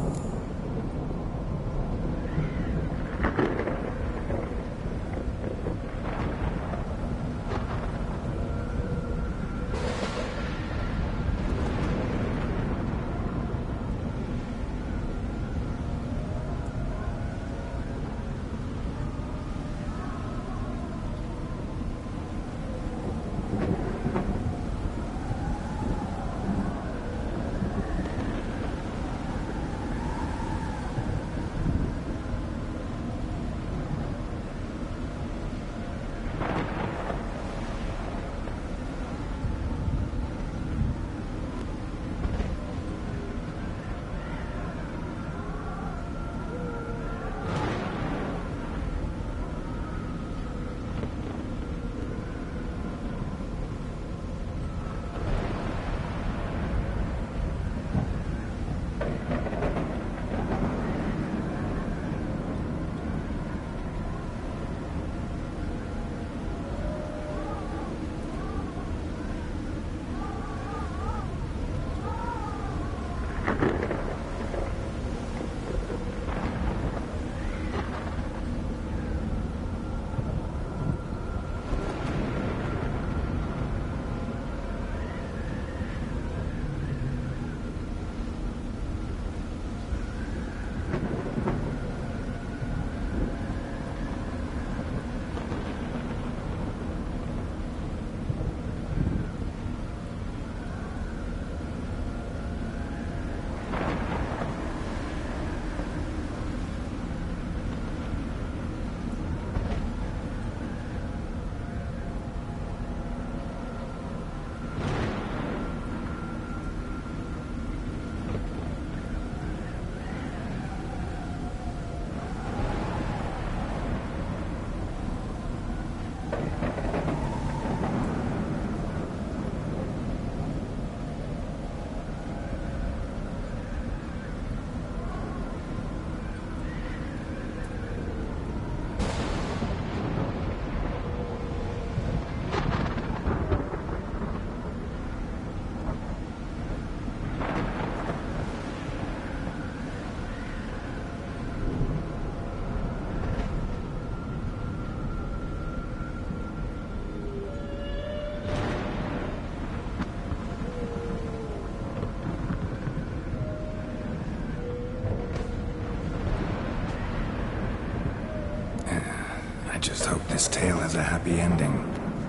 Just hope this tale has a happy ending.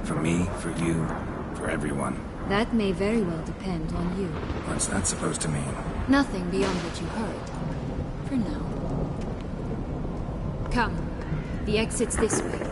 For me, for you, for everyone. That may very well depend on you. What's that supposed to mean? Nothing beyond what you heard. For now. Come. The exit's this way.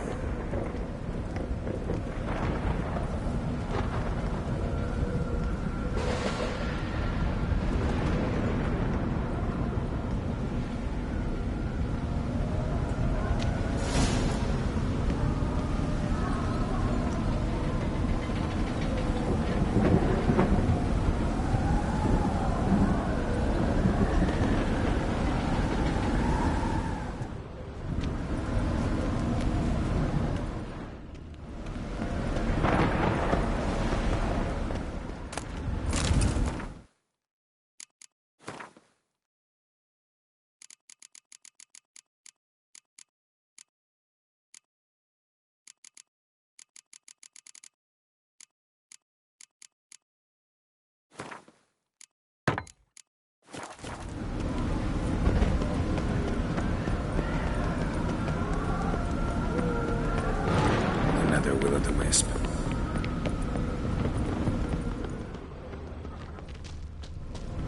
Will-o'-the-wisp.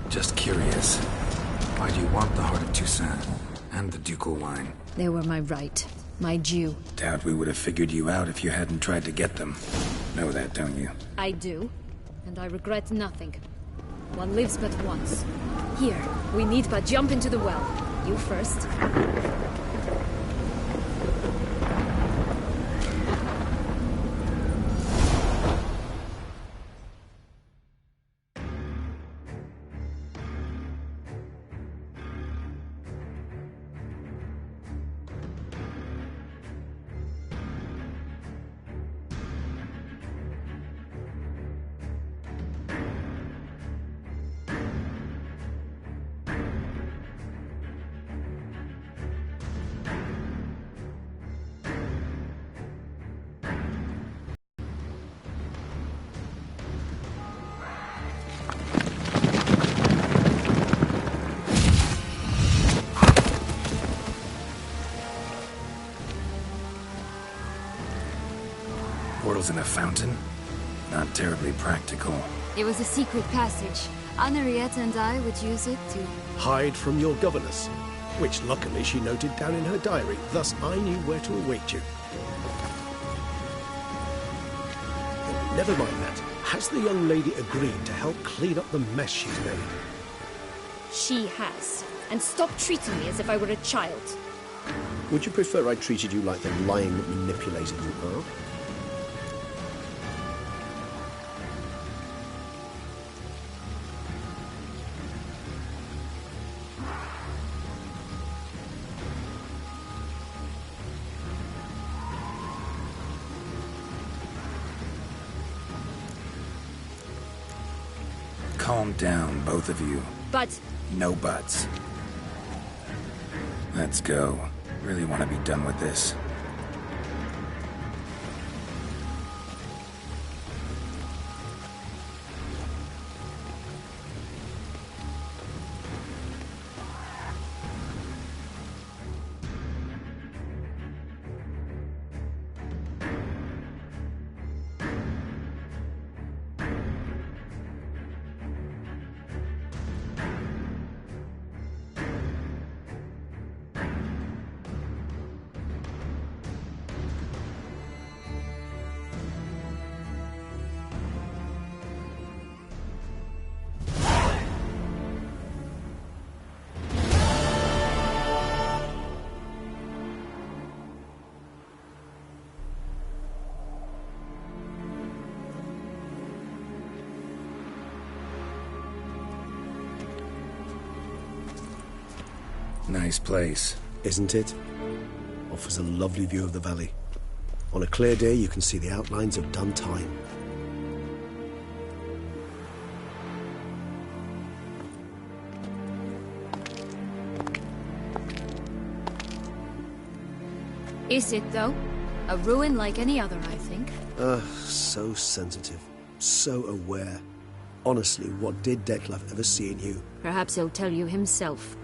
Just curious. Why do you want the Heart of Toussaint and the ducal wine? They were my right. My due. Doubt we would have figured you out if you hadn't tried to get them. Know that, don't you? I do. And I regret nothing. One lives but once. Here, we need but jump into the well. You first. pearls in a fountain? Not terribly practical. It was a secret passage. Henriette and I would use it to... Hide from your governess, which luckily she noted down in her diary, thus I knew where to await you. Never mind that. Has the young lady agreed to help clean up the mess she's made? She has. And stop treating me as if I were a child. Would you prefer I treated you like the lying manipulator you are? Calm down, both of you. But... No buts. Let's go. Really want to be done with this. Nice place. Isn't it? Offers a lovely view of the valley. On a clear day, you can see the outlines of Dun Tine. Is it, though? A ruin like any other, I think. So sensitive. So aware. Honestly, what did Dettlaff ever see in you? Perhaps he'll tell you himself.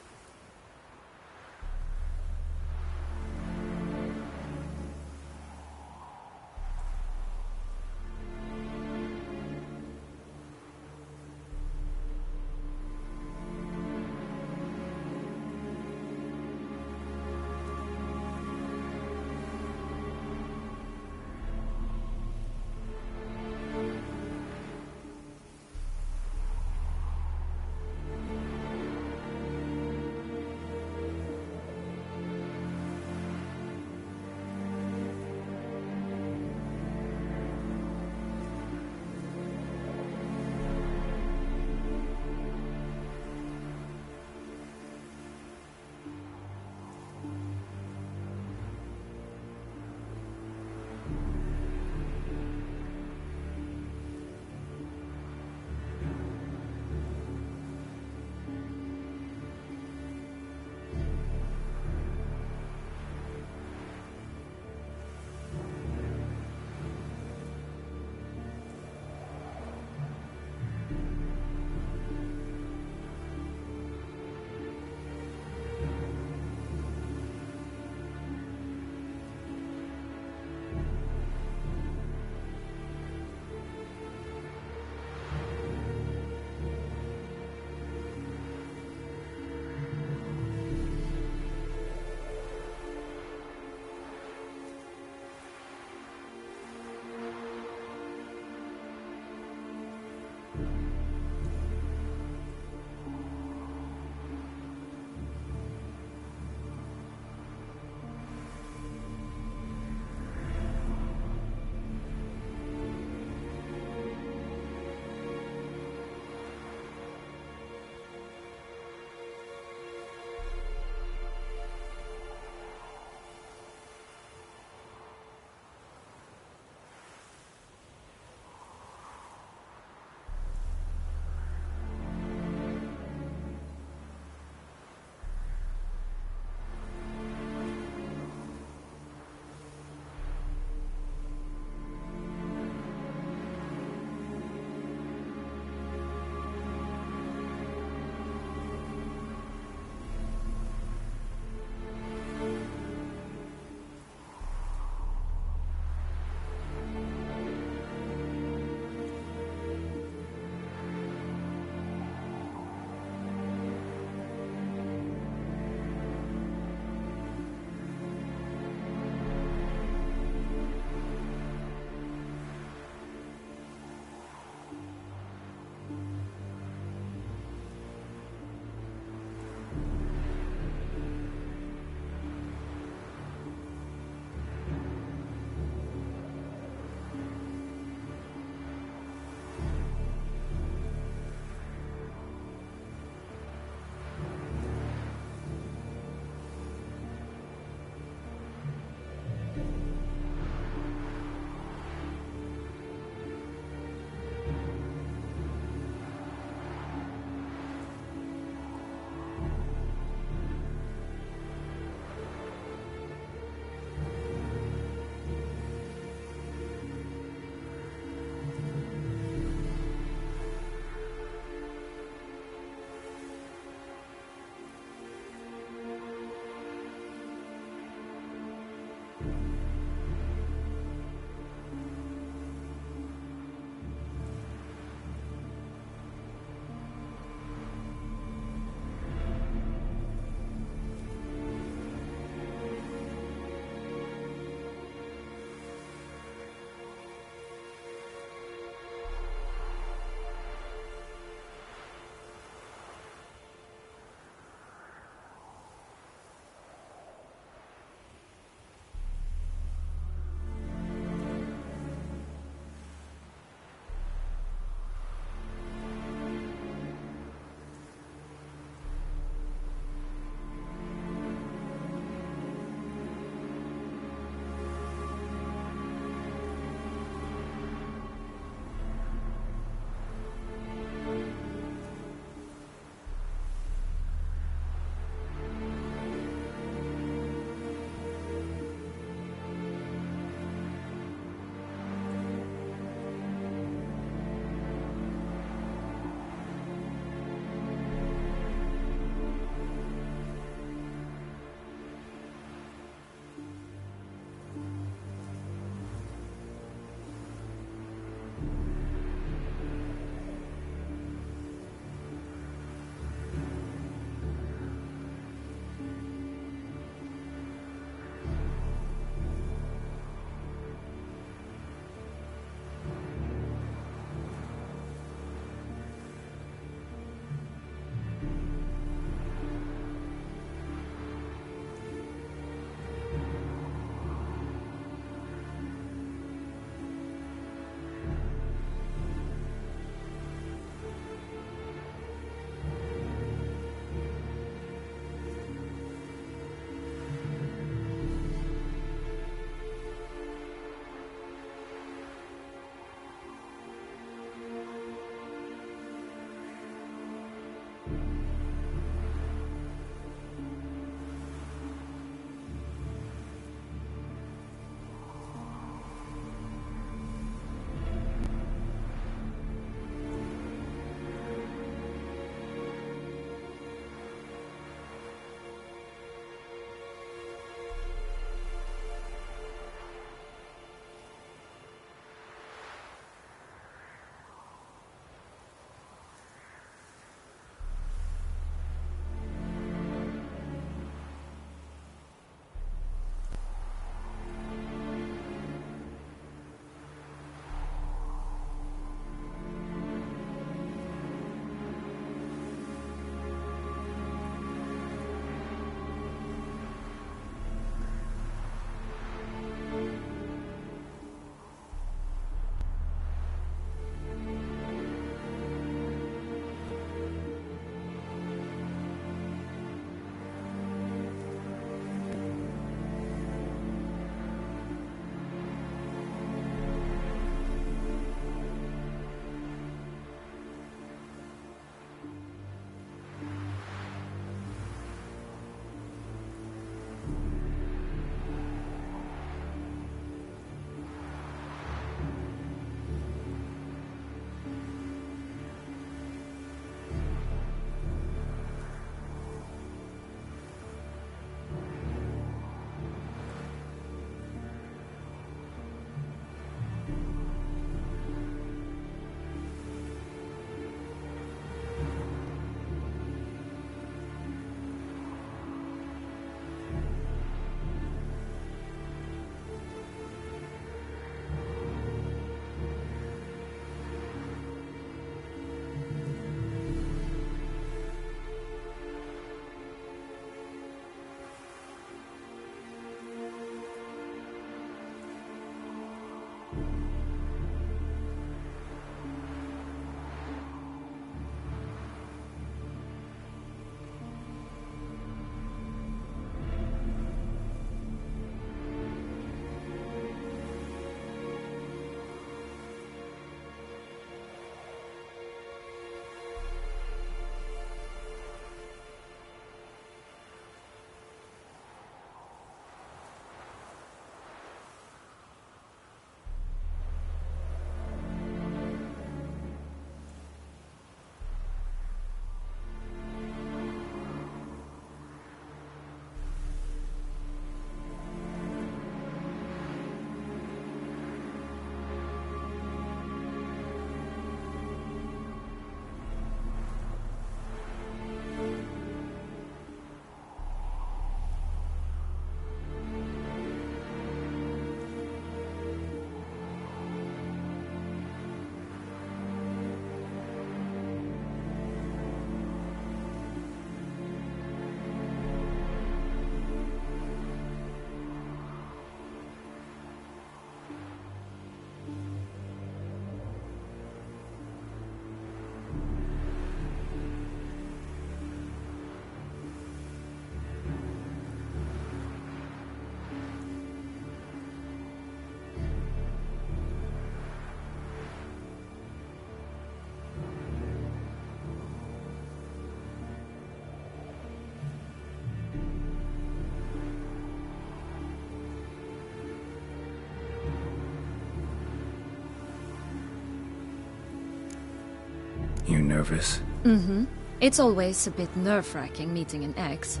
you nervous? Mm-hmm. It's always a bit nerve-wracking meeting an ex.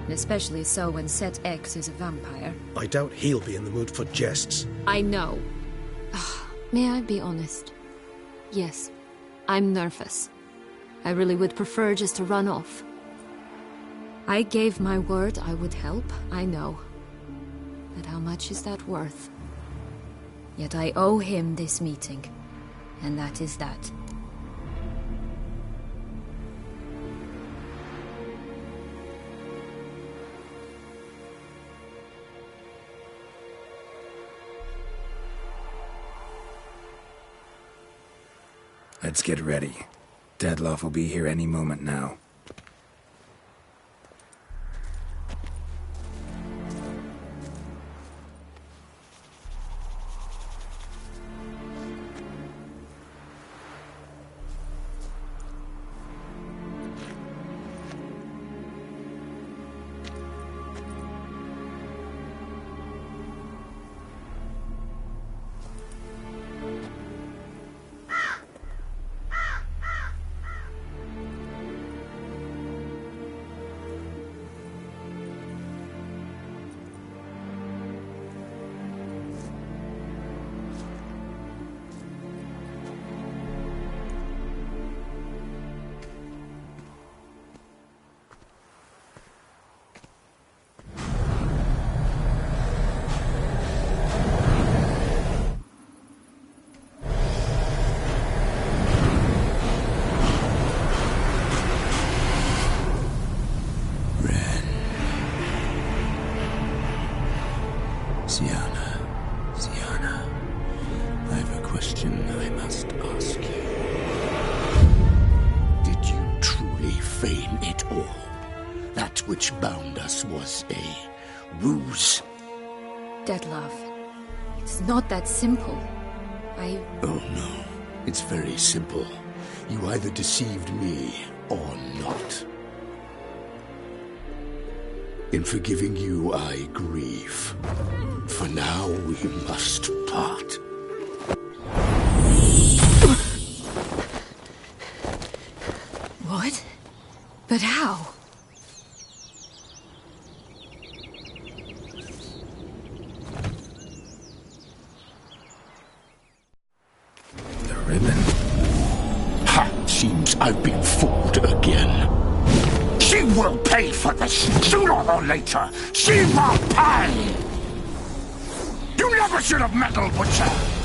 Especially so when said ex is a vampire. I doubt he'll be in the mood for jests. I know. May I be honest? Yes, I'm nervous. I really would prefer just to run off. I gave my word I would help, I know. But how much is that worth? Yet I owe him this meeting. And that is that. Let's get ready. Dettlaff will be here any moment now. Syanna, I have a question I must ask you. Did you truly feign it all? That which bound us was a ruse? Dettlaff, it's not that simple. Oh no, it's very simple. You either deceived me or not. In forgiving you, I grieve. For now, we must part. What? But how? The ribbon. Ha! Seems I've been fooled again. She will pay for this, sooner or later. She will pay! You never should have meddled with her!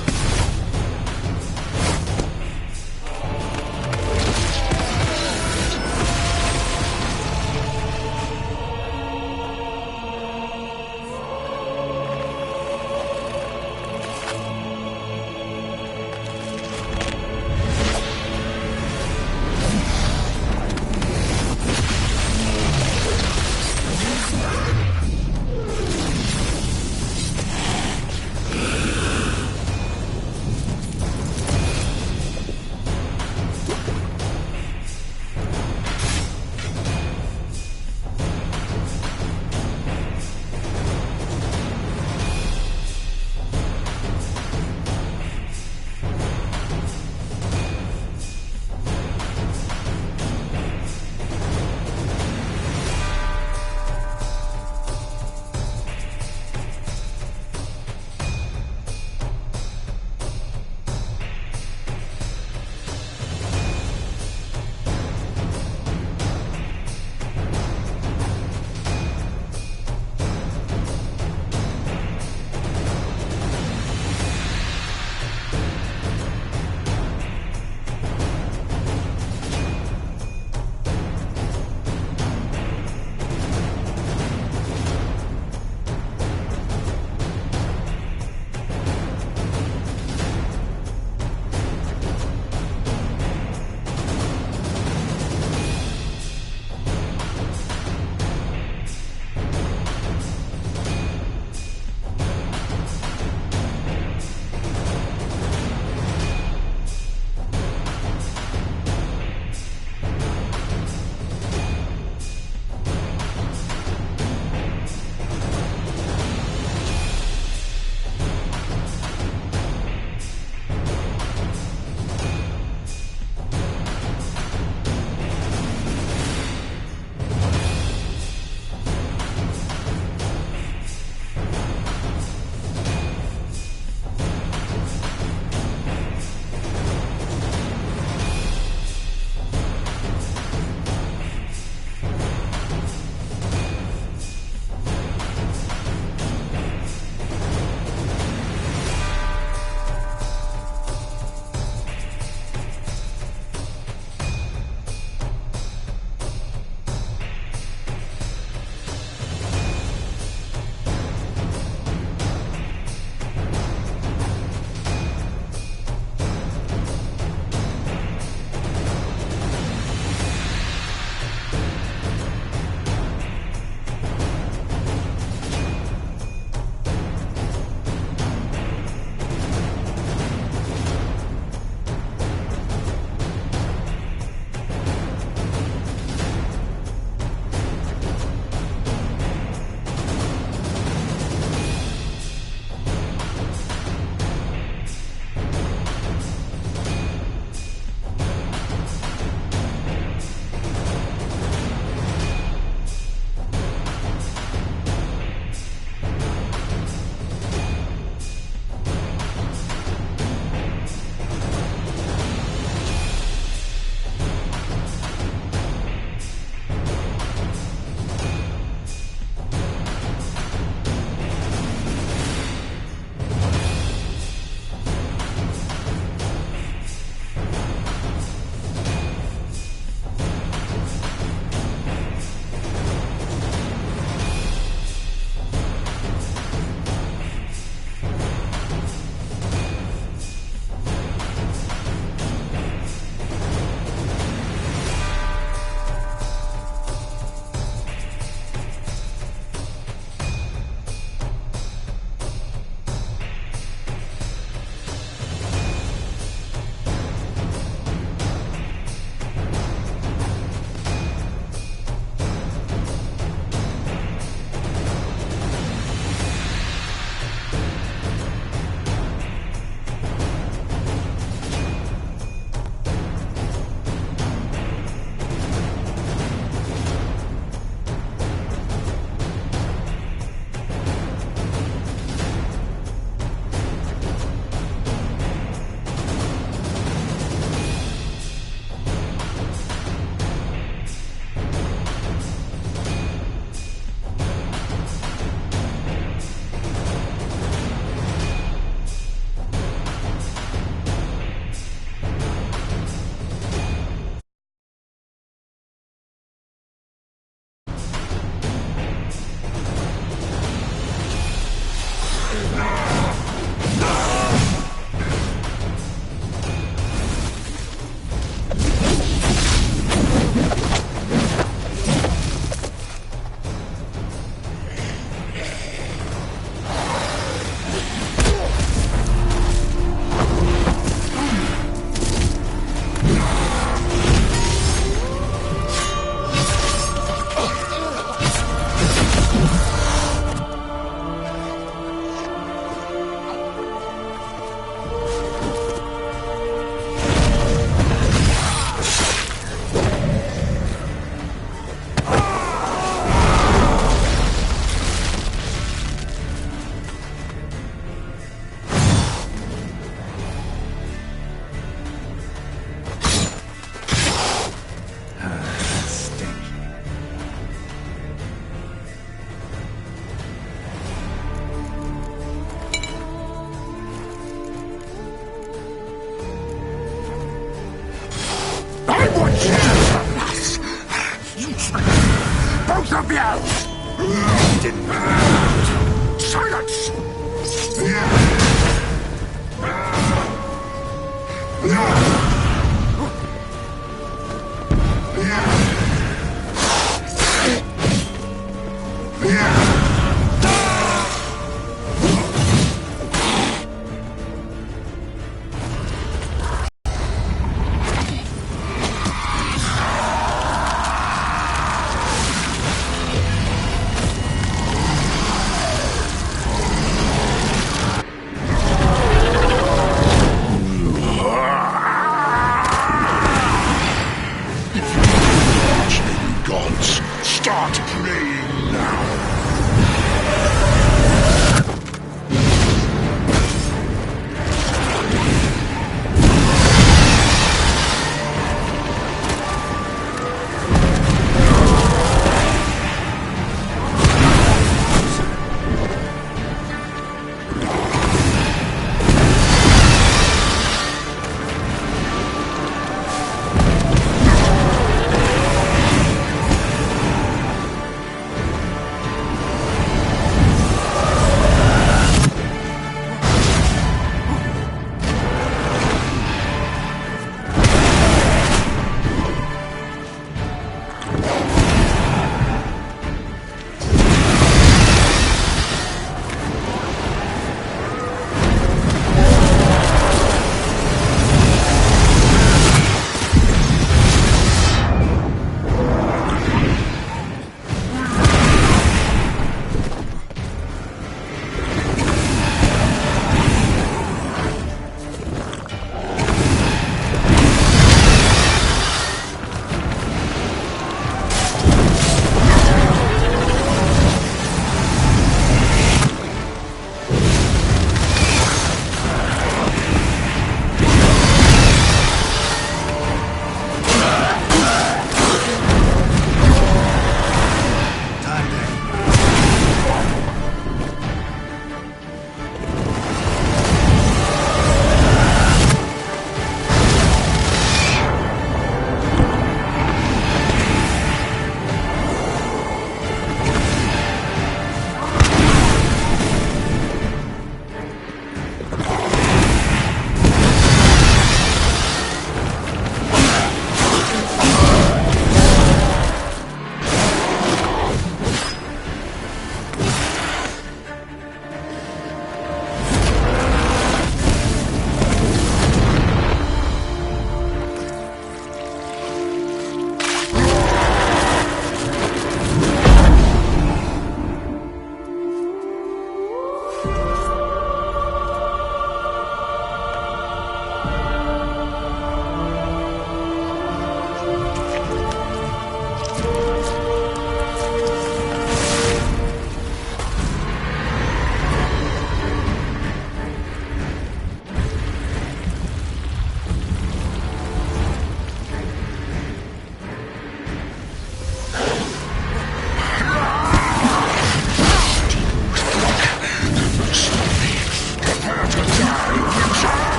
you! Didn't. Silence!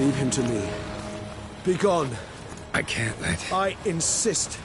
Leave him to me. Be gone. I can't let... I insist.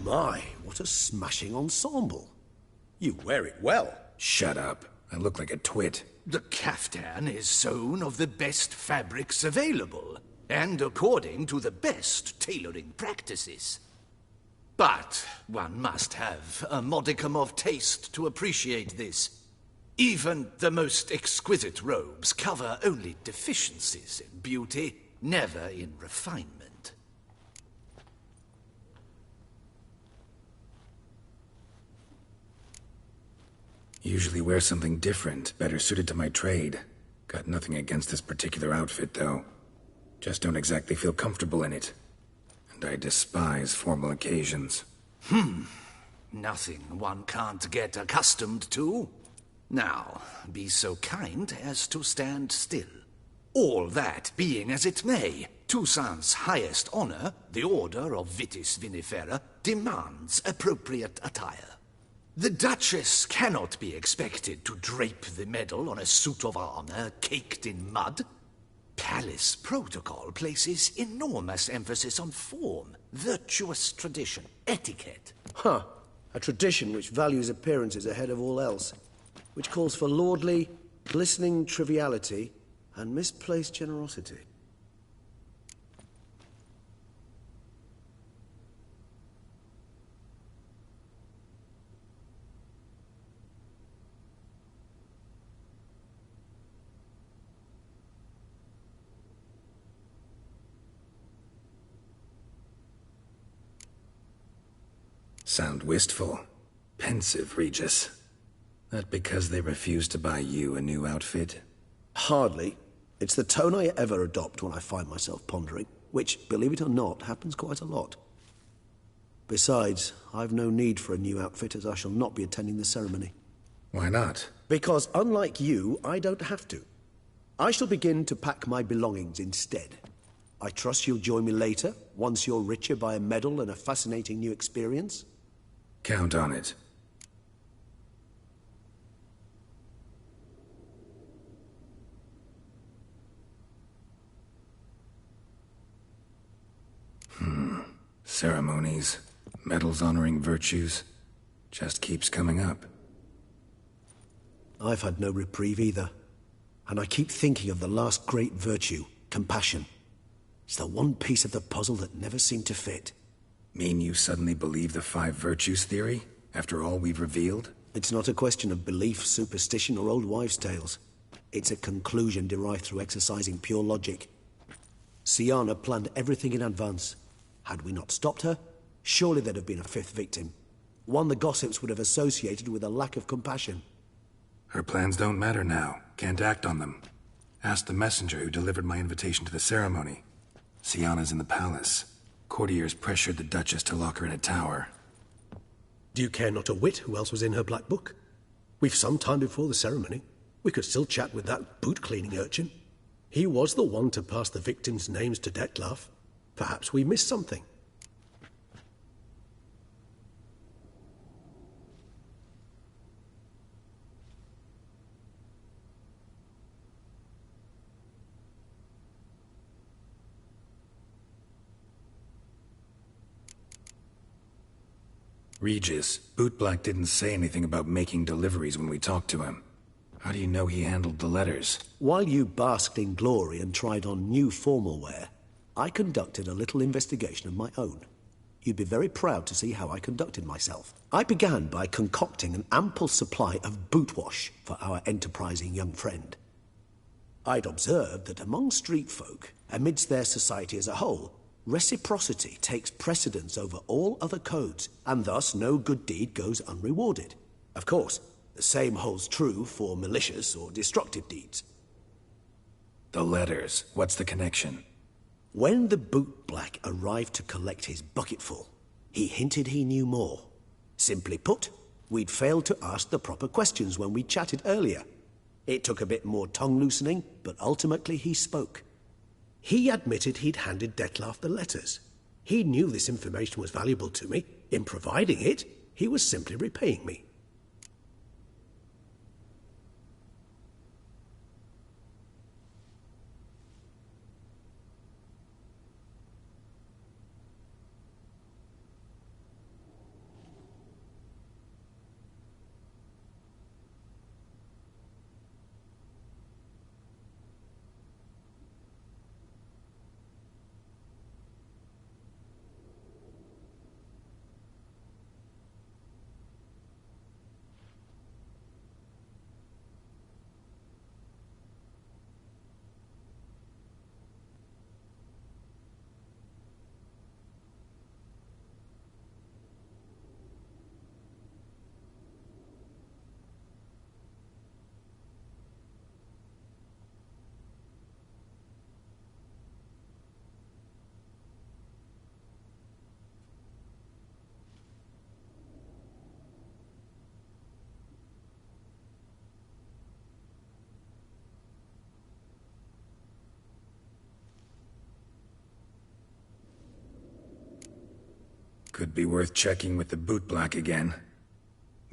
My, what a smashing ensemble. You wear it well. Shut up. I look like a twit. The caftan is sewn of the best fabrics available, and according to the best tailoring practices. But one must have a modicum of taste to appreciate this. Even the most exquisite robes cover only deficiencies in beauty, never in refinement. Usually wear something different, better suited to my trade. Got nothing against this particular outfit, though. Just don't exactly feel comfortable in it. And I despise formal occasions. Nothing one can't get accustomed to. Now, be so kind as to stand still. All that being as it may, Toussaint's highest honor, the Order of Vitis Vinifera, demands appropriate attire. The Duchess cannot be expected to drape the medal on a suit of armor caked in mud. Palace protocol places enormous emphasis on form, virtuous tradition, etiquette. Huh. A tradition which values appearances ahead of all else. Which calls for lordly, glistening triviality and misplaced generosity. Sound wistful. Pensive, Regis. That because they refuse to buy you a new outfit? Hardly. It's the tone I ever adopt when I find myself pondering, which, believe it or not, happens quite a lot. Besides, I've no need for a new outfit as I shall not be attending the ceremony. Why not? Because, unlike you, I don't have to. I shall begin to pack my belongings instead. I trust you'll join me later, once you're richer by a medal and a fascinating new experience? Count on it. Ceremonies, medals honoring virtues, just keeps coming up. I've had no reprieve either. And I keep thinking of the last great virtue, compassion. It's the one piece of the puzzle that never seemed to fit. Mean you suddenly believe the 5 virtues theory, after all we've revealed? It's not a question of belief, superstition, or old wives' tales. It's a conclusion derived through exercising pure logic. Syanna planned everything in advance. Had we not stopped her, surely there'd have been a 5th victim. One the gossips would have associated with a lack of compassion. Her plans don't matter now. Can't act on them. Ask the messenger who delivered my invitation to the ceremony. Syanna's in the palace. Courtiers pressured the Duchess to lock her in a tower. Do you care not a whit who else was in her black book? We've some time before the ceremony. We could still chat with that boot-cleaning urchin. He was the one to pass the victims' names to Dettlaff. Perhaps we missed something. Regis, Bootblack didn't say anything about making deliveries when we talked to him. How do you know he handled the letters? While you basked in glory and tried on new formal wear, I conducted a little investigation of my own. You'd be very proud to see how I conducted myself. I began by concocting an ample supply of boot wash for our enterprising young friend. I'd observed that among street folk, amidst their society as a whole, reciprocity takes precedence over all other codes, and thus no good deed goes unrewarded. Of course, the same holds true for malicious or destructive deeds. The letters, what's the connection? When the bootblack arrived to collect his bucketful, he hinted he knew more. Simply put, we'd failed to ask the proper questions when we chatted earlier. It took a bit more tongue-loosening, but ultimately he spoke. He admitted he'd handed Dettlaff the letters. He knew this information was valuable to me. In providing it, he was simply repaying me. Could be worth checking with the bootblack again.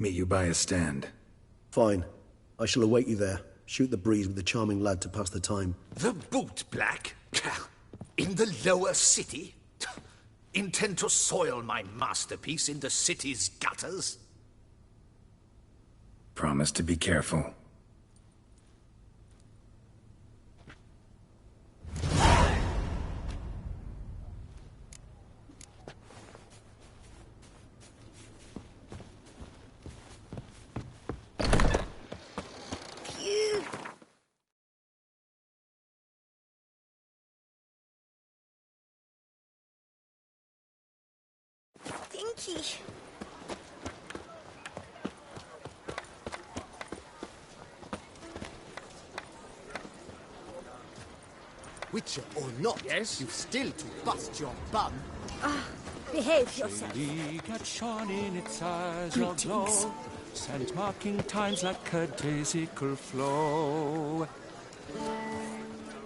Meet you by a stand. Fine. I shall await you there. Shoot the breeze with the charming lad to pass the time. The bootblack? In the lower city? Intent to soil my masterpiece in the city's gutters? Promise to be careful. Pinky. Witcher or not, yes? You've still to bust your bum. Behave yourself. Cat shone in its eyes Greetings. aglow, scent marking times like a daisical flow.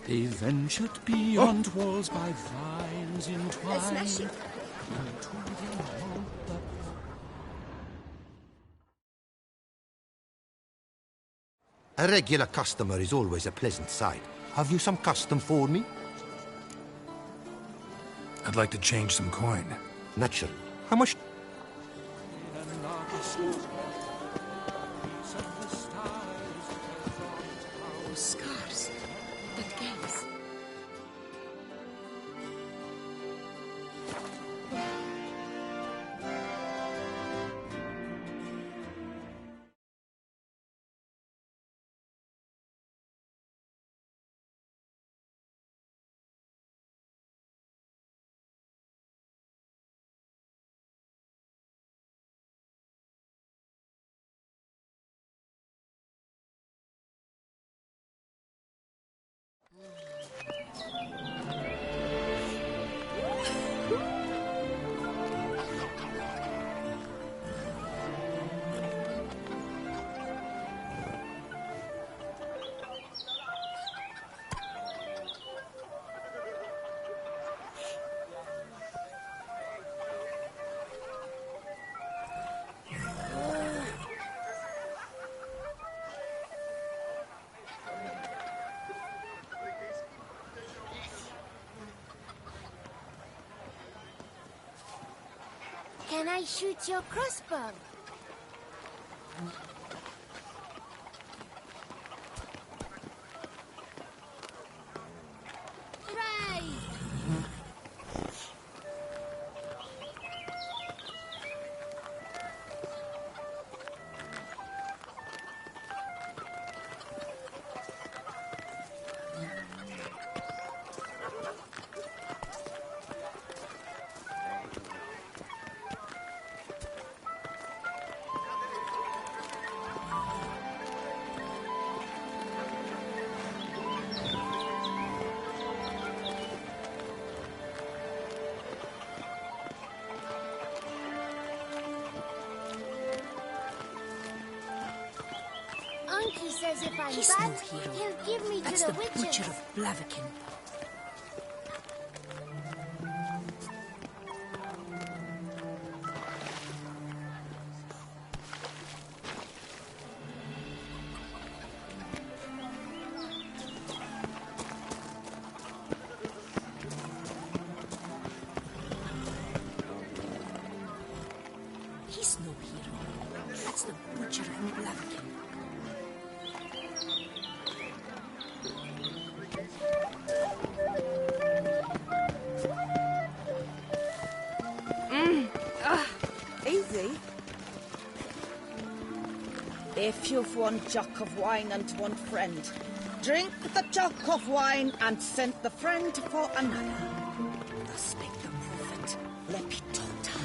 They ventured beyond walls by vines entwined. A regular customer is always a pleasant sight. Have you some custom for me? I'd like to change some coin. Naturally. How much? Scars. That gaze. Can I shoot your crossbow? Hooray! Uncle says if I'm He's bad, no hero. he'll give me That's to the the witches. Butcher of Blaviken. He's no hero. That's the Butcher of Blaviken. Easy. If you've one jock of wine and one friend, drink the jock of wine and send the friend for another. Thus spake the prophet Lepitota.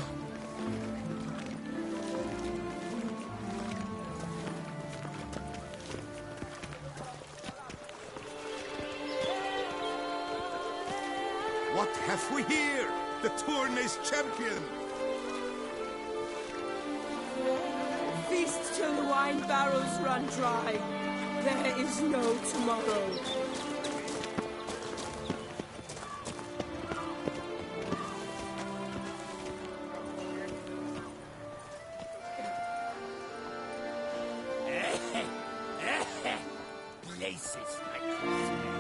What have we here? The Tournay's champion! Feast till the wine barrels run dry. There is no tomorrow. Places, my craftsman.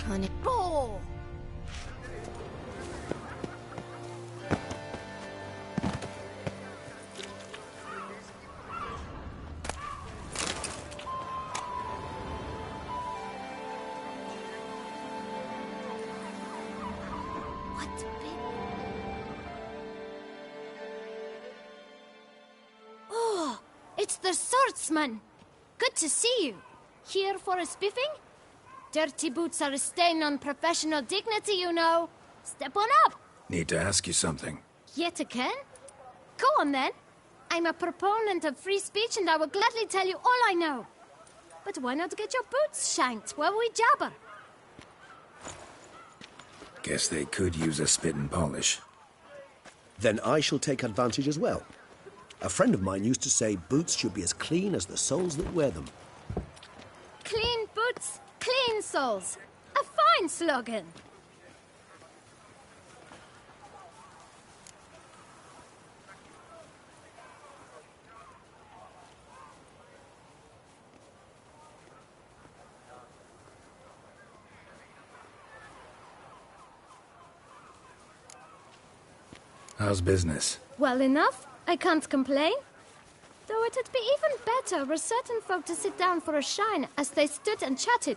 Honey. Ball! Oh, it's the swordsman. Good to see you. Here for a spiffing? Dirty boots are a stain on professional dignity, you know. Step on up. Need to ask you something. Yet again? Go on then. I'm a proponent of free speech and I will gladly tell you all I know. But why not get your boots shanked while we jabber? Guess they could use a spit and polish. Then I shall take advantage as well. A friend of mine used to say boots should be as clean as the soles that wear them. Clean boots, clean soles. A fine slogan. How's business? Well enough. I can't complain. Though it'd be even better were certain folk to sit down for a shine as they stood and chatted.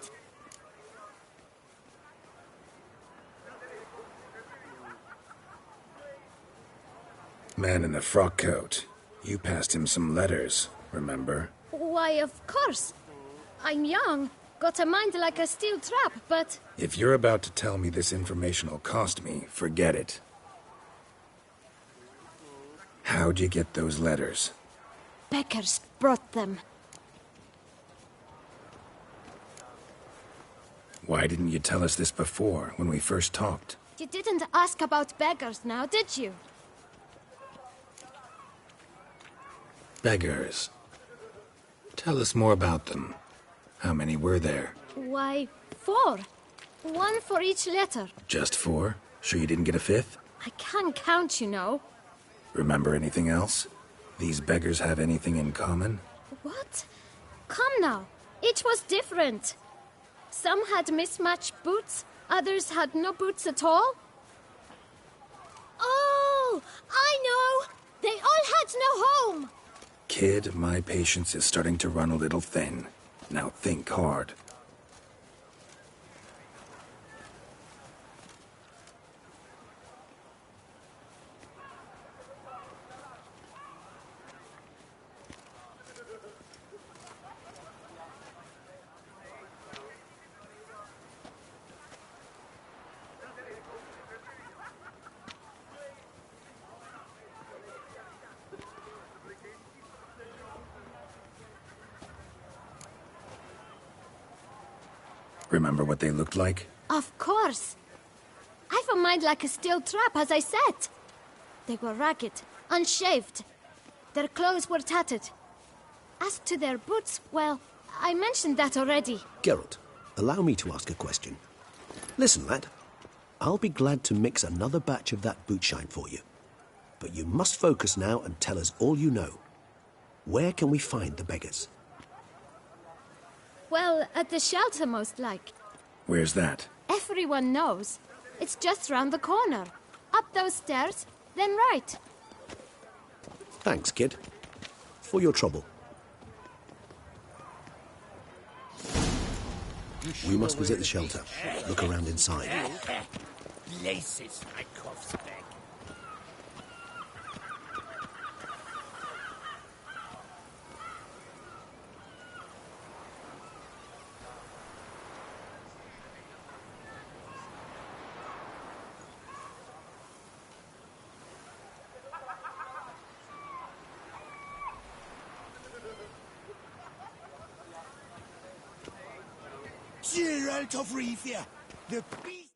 Man in the frock coat. You passed him some letters, remember? Why, of course. I'm young, got a mind like a steel trap, but... If you're about to tell me this information'll cost me, forget it. How'd you get those letters? Beggars brought them. Why didn't you tell us this before, when we first talked? You didn't ask about beggars now, did you? Beggars. Tell us more about them. How many were there? Why, 4. 1 for each letter. Just 4? Sure you didn't get a 5th? I can't count, you know. Remember anything else? These beggars have anything in common? What? Come now. Each was different. Some had mismatched boots, others had no boots at all. Oh, I know! They all had no home! Kid, my patience is starting to run a little thin. Now think hard. Remember what they looked like? Of course. I've a mind like a steel trap, as I said. They were ragged, unshaved. Their clothes were tattered. As to their boots, well, I mentioned that already. Geralt, allow me to ask a question. Listen, lad. I'll be glad to mix another batch of that boot shine for you. But you must focus now and tell us all you know. Where can we find the beggars? Well, at the shelter, most like. Where's that? Everyone knows. It's just round the corner. Up those stairs, then right. Thanks, kid. For your trouble. We must visit the shelter. Look around inside. Places, my cough's back. Geralt of Rivia, the beast.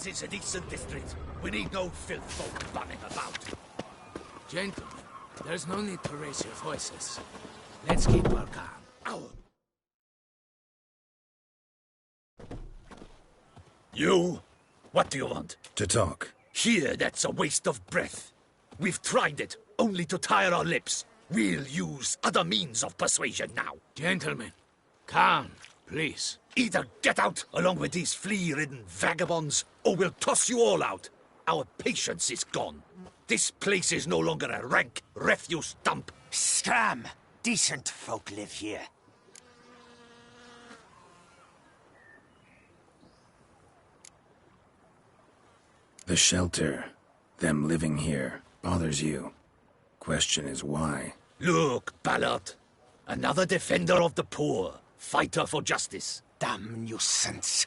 This is a decent district. We need no filth folk bunning about. Gentlemen, there's no need to raise your voices. Let's keep our calm. Ow. You? What do you want? To talk. Here, that's a waste of breath. We've tried it, only to tire our lips. We'll use other means of persuasion now. Gentlemen, calm, please. Either get out along with these flea-ridden vagabonds, or we'll toss you all out. Our patience is gone. This place is no longer a rank refuse dump. Scram! Decent folk live here. The shelter, them living here, bothers you. Question is why? Look, Ballard. Another defender of the poor. Fighter for justice. Damn nuisance.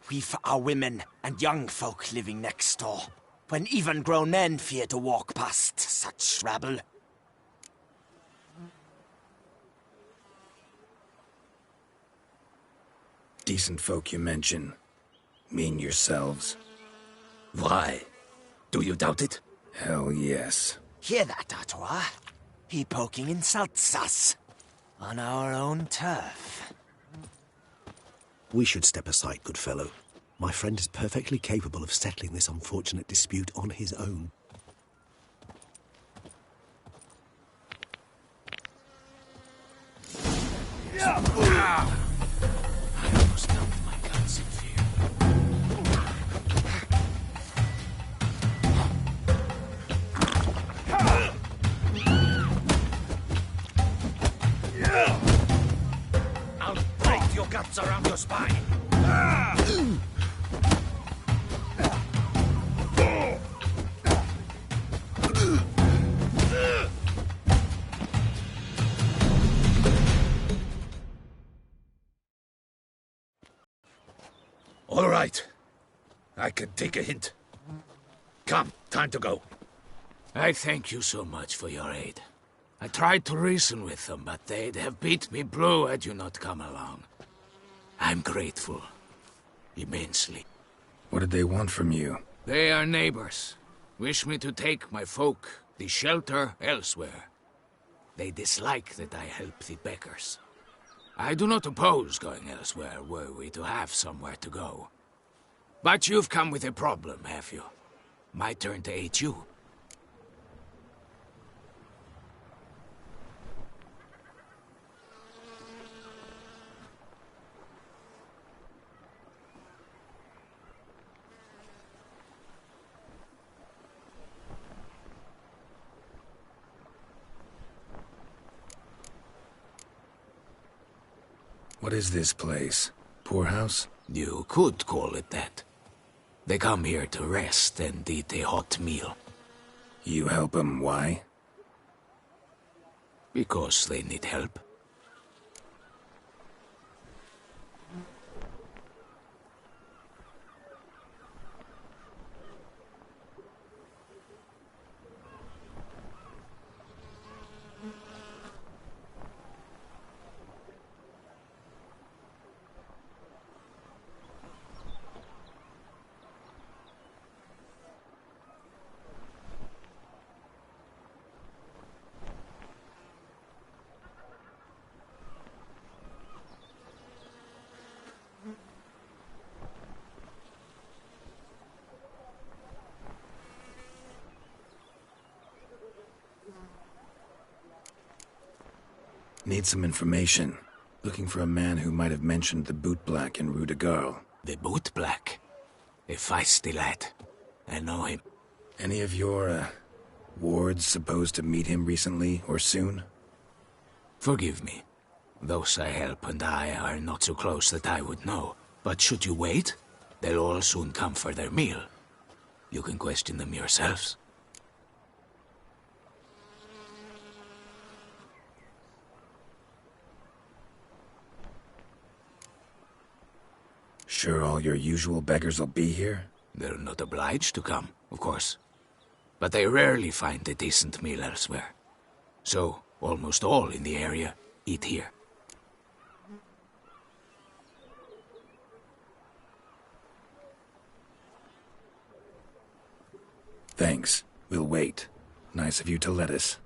We've our women and young folk living next door, when even grown men fear to walk past such rabble. Decent folk you mention. Mean yourselves. Why? Do you doubt it? Hell yes. Hear that, Artois? He poking insults us. On our own turf. We should step aside, good fellow. My friend is perfectly capable of settling this unfortunate dispute on his own. I almost dumped my guns in fear. I'll break your guts around your spine. All right. I can take a hint. Come, time to go. I thank you so much for your aid. I tried to reason with them, but they'd have beat me blue had you not come along. I'm grateful. Immensely. What did they want from you? They are neighbors. Wish me to take my folk, the shelter, elsewhere. They dislike that I help the beggars. I do not oppose going elsewhere, were we to have somewhere to go. But you've come with a problem, have you? My turn to aid you. What is this place? Poorhouse? You could call it that. They come here to rest and eat a hot meal. You help them, why? Because they need help. Need some information. Looking for a man who might have mentioned the Bootblack in Rue de Garl. The Bootblack? A feisty lad. I know him. Any of your, wards supposed to meet him recently or soon? Forgive me. Those I help and I are not so close that I would know. But should you wait, they'll all soon come for their meal. You can question them yourselves. Sure all your usual beggars will be here? They're not obliged to come, of course. But they rarely find a decent meal elsewhere. So, almost all in the area eat here. Thanks. We'll wait. Nice of you to let us.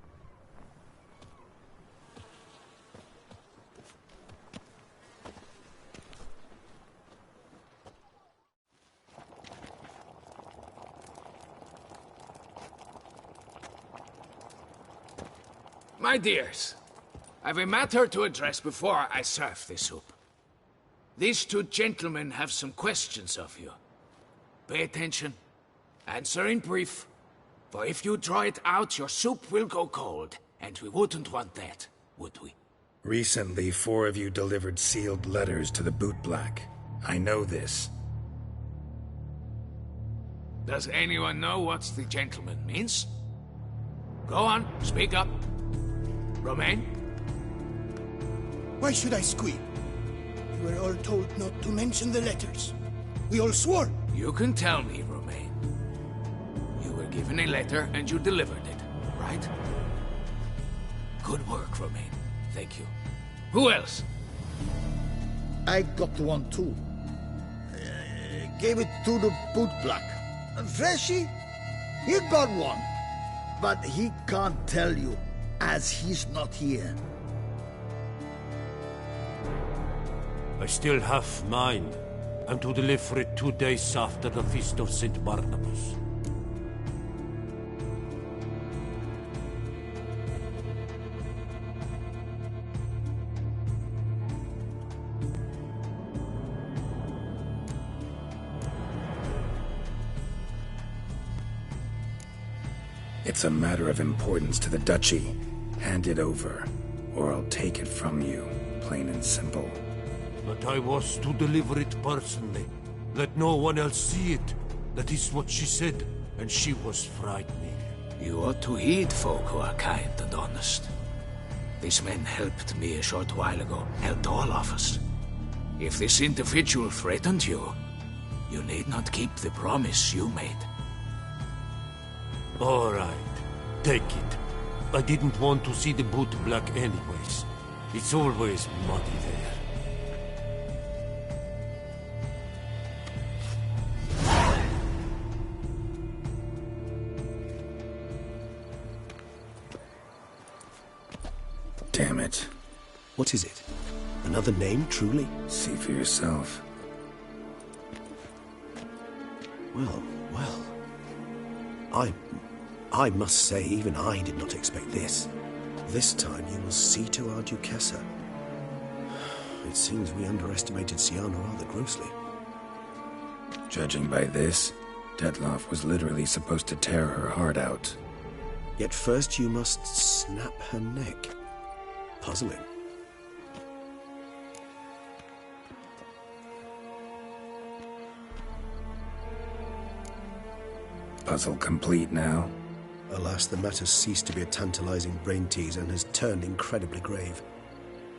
My dears, I've a matter to address before I serve the soup. These two gentlemen have some questions of you. Pay attention. Answer in brief. For if you draw it out, your soup will go cold. And we wouldn't want that, would we? Recently, 4 of you delivered sealed letters to the Bootblack. I know this. Does anyone know what the gentleman means? Go on, speak up. Romain? Why should I squeal? We were all told not to mention the letters. We all swore. You can tell me, Romain. You were given a letter and you delivered it, right? Good work, Romain. Thank you. Who else? I got one too. Gave it to the Bootblack. Freshy, he got one. But he can't tell you, as he's not here. I still have mine. I'm to deliver it 2 days after the Feast of St. Barnabas. It's a matter of importance to the Duchy. Hand it over, or I'll take it from you, plain and simple. But I was to deliver it personally. Let no one else see it. That is what she said, and she was frightening. You ought to heed folk who are kind and honest. These men helped me a short while ago, helped all of us. If this individual threatened you, you need not keep the promise you made. All right, take it. I didn't want to see the Bootblack anyways. It's always muddy there. Damn it. What is it? Another name, truly? See for yourself. Well. I must say, even I did not expect this. This time you will see to our Duquesa. It seems we underestimated Syanna rather grossly. Judging by this, Dettlaff was literally supposed to tear her heart out. Yet first you must snap her neck. Puzzling. Puzzle complete now? Alas, the matter's ceased to be a tantalizing brain tease and has turned incredibly grave.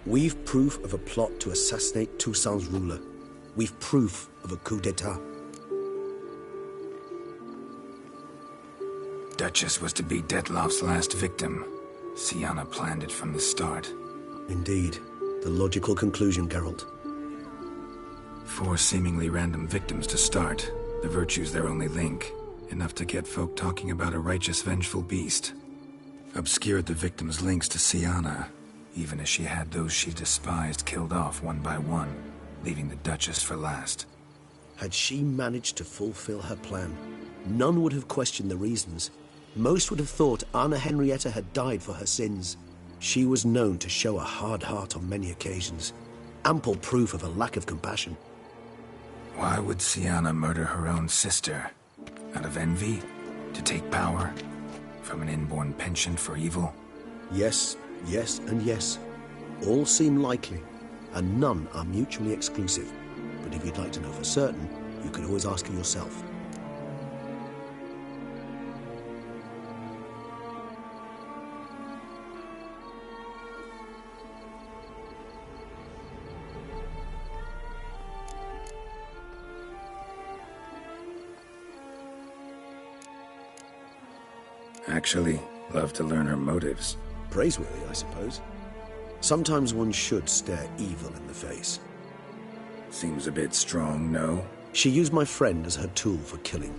We've proof of a plot to assassinate Toussaint's ruler. We've proof of a coup d'etat. Duchess was to be Dettlaff's last victim. Syanna planned it from the start. Indeed. The logical conclusion, Geralt. 4 seemingly random victims to start. The virtue's their only link. Enough to get folk talking about a righteous, vengeful beast. Obscured the victims' links to Syanna, even as she had those she despised killed off one by one, leaving the Duchess for last. Had she managed to fulfill her plan, none would have questioned the reasons. Most would have thought Anna Henrietta had died for her sins. She was known to show a hard heart on many occasions. Ample proof of a lack of compassion. Why would Syanna murder her own sister? Out of envy? To take power? From an inborn penchant for evil? Yes, and yes. All seem likely, and none are mutually exclusive. But if you'd like to know for certain, you could always ask her yourself. Actually, love to learn her motives. Praiseworthy, I suppose. Sometimes one should stare evil in the face. Seems a bit strong, no? She used my friend as her tool for killing.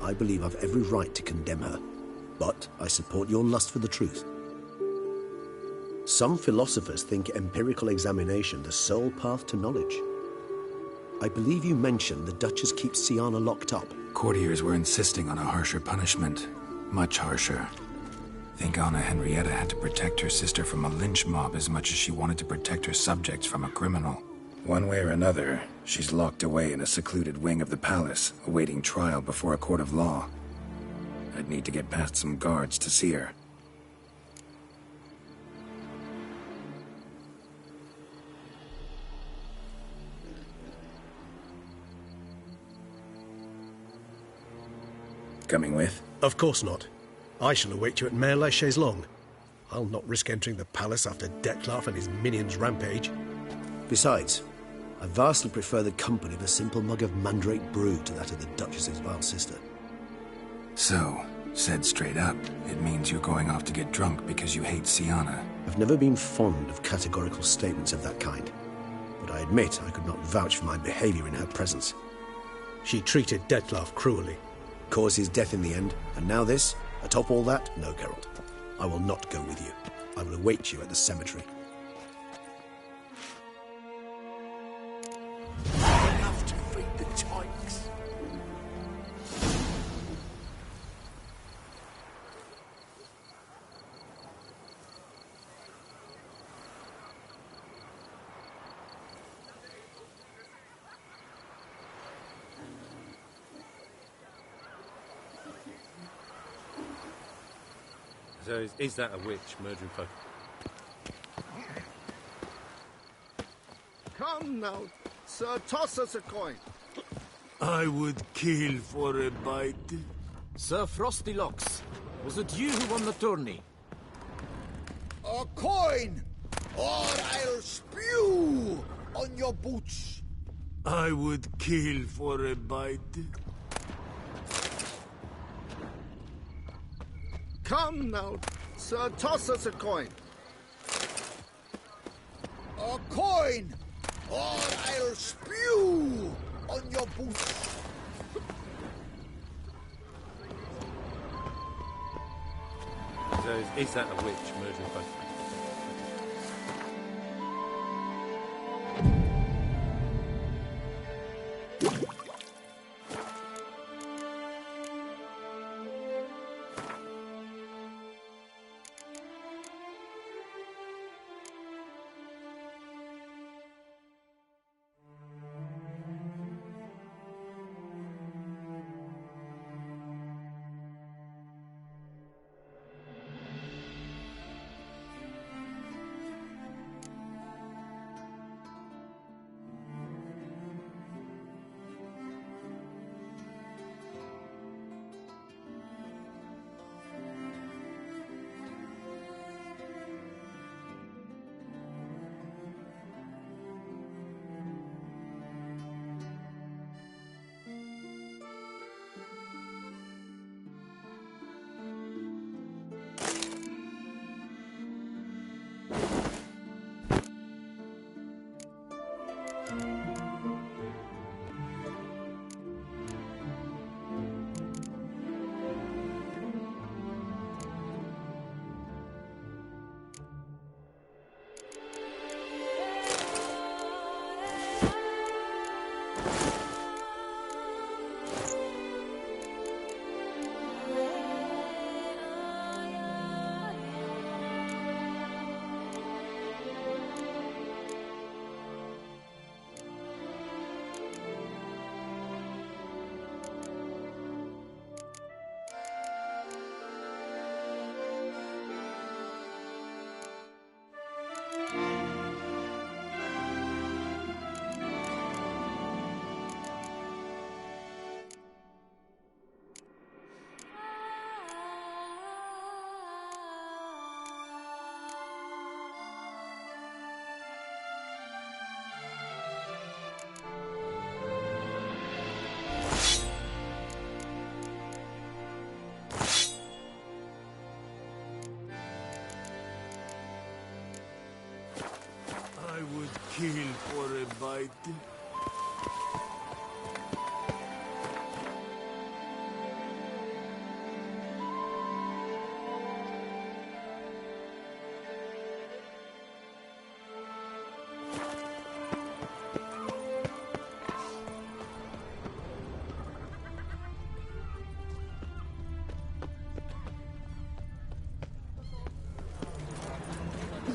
I believe I've every right to condemn her. But I support your lust for the truth. Some philosophers think empirical examination the sole path to knowledge. I believe you mentioned the Duchess keeps Siana locked up. Courtiers were insisting on a harsher punishment. Much harsher. Think Anna Henrietta had to protect her sister from a lynch mob as much as she wanted to protect her subjects from a criminal. One way or another, she's locked away in a secluded wing of the palace, awaiting trial before a court of law. I'd need to get past some guards to see her. Coming with? Of course not. I shall await you at Mare la Chaise-Longue. I'll not risk entering the palace after Dettlaff and his minions rampage. Besides, I vastly prefer the company of a simple mug of mandrake brew to that of the Duchess's vile sister. So, said straight up, it means you're going off to get drunk because you hate Siana. I've never been fond of categorical statements of that kind, but I admit I could not vouch for my behavior in her presence. She treated Dettlaff cruelly. Caused his death in the end, and now this? Atop all that? No, Geralt. I will not go with you. I will await you at the cemetery. Enough to feed the tykes. So is that a witch murdering folk? Come now, sir, toss us a coin. I would kill for a bite. Sir Frostylocks, was it you who won the tourney? A coin, or I'll spew on your boots. I would kill for a bite. Come now, sir, toss us a coin. A coin, or I'll spew on your boots. So is that a witch murdering folk? Kill for a bite.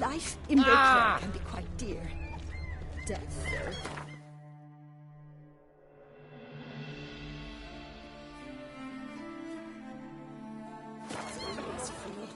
Life in Bakewell can be quite dear. Death, though. It's free.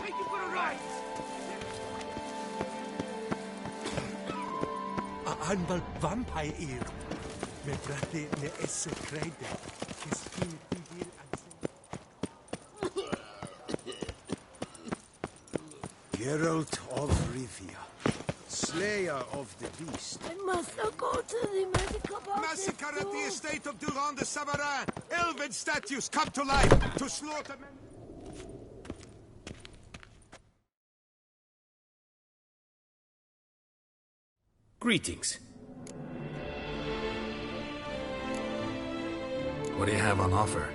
Take you for a ride! Anval vampire. Me brate ne esse crede. Che spin pidir Geralt of Rivia, Slayer of the Beast. I must not go to the medical box. Massacre at the estate of Durand de Savarin! Elven statues come to life to slaughter men! Greetings. What do you have on offer?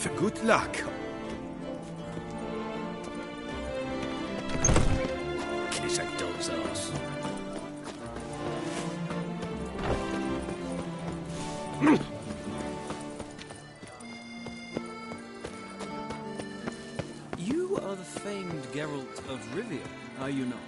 For good luck. Kiss a dog's ass. You are the famed Geralt of Rivia, are you not?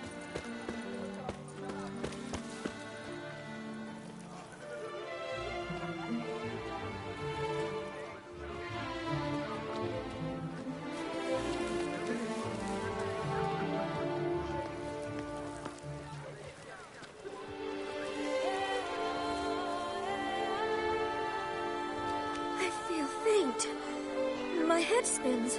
I feel faint. My head spins.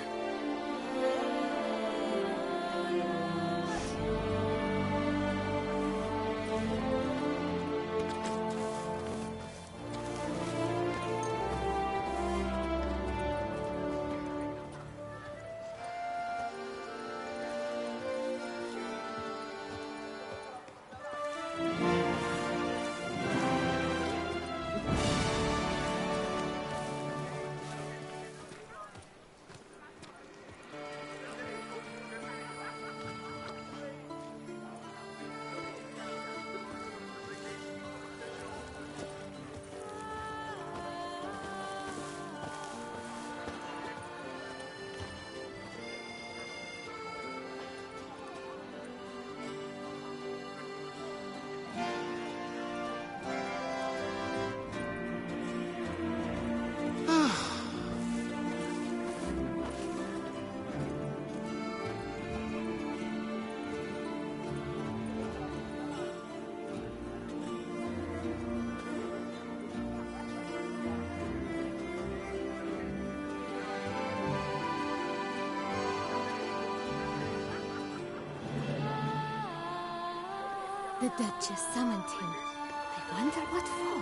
The Duchess summoned him. I wonder what for.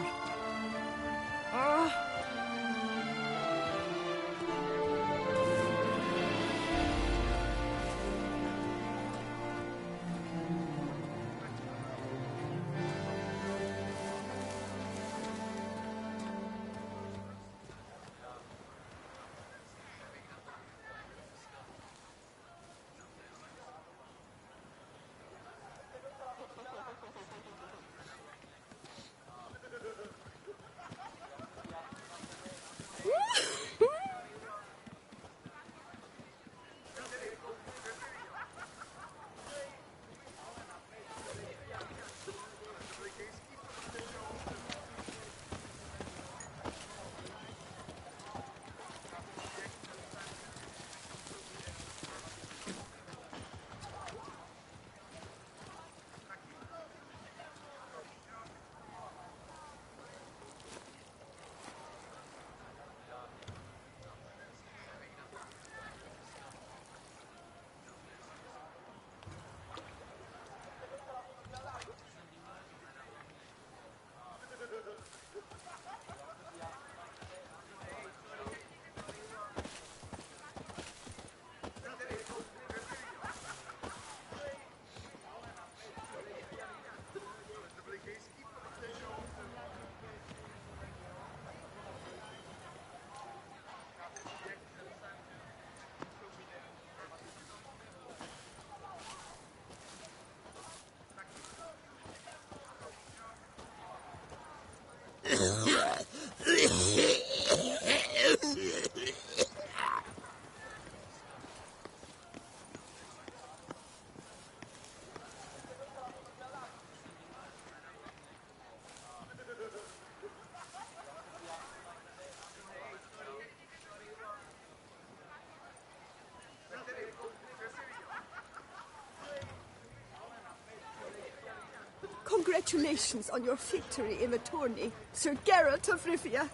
Congratulations on your victory in the tourney, Sir Geralt of Rivia.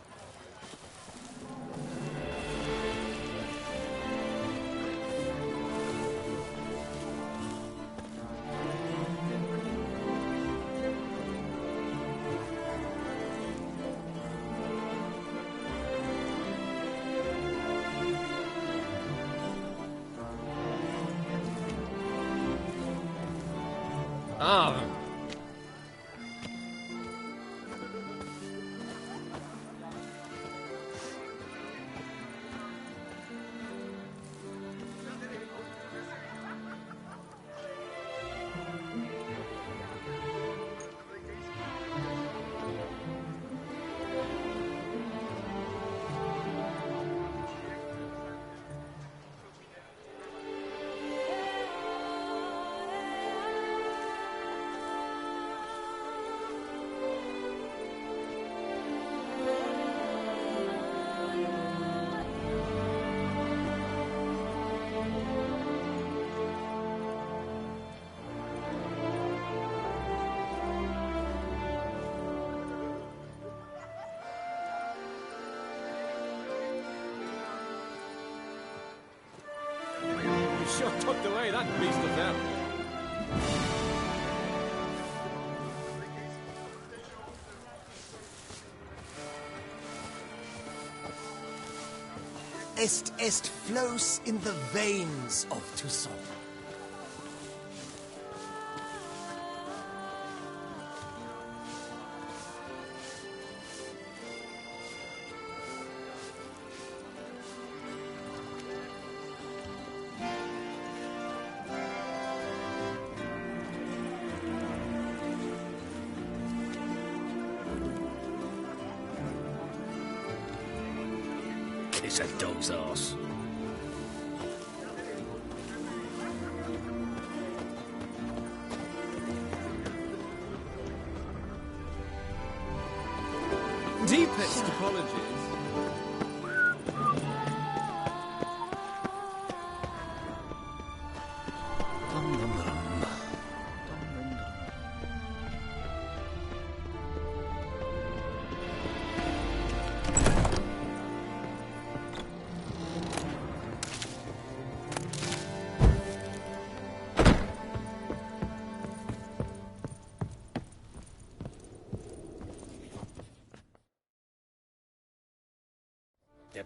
Ah. sure tucked away that beast of them. Est flows in the veins of Toussaint. Kiss a dog's ass. Deepest apologies. Yep.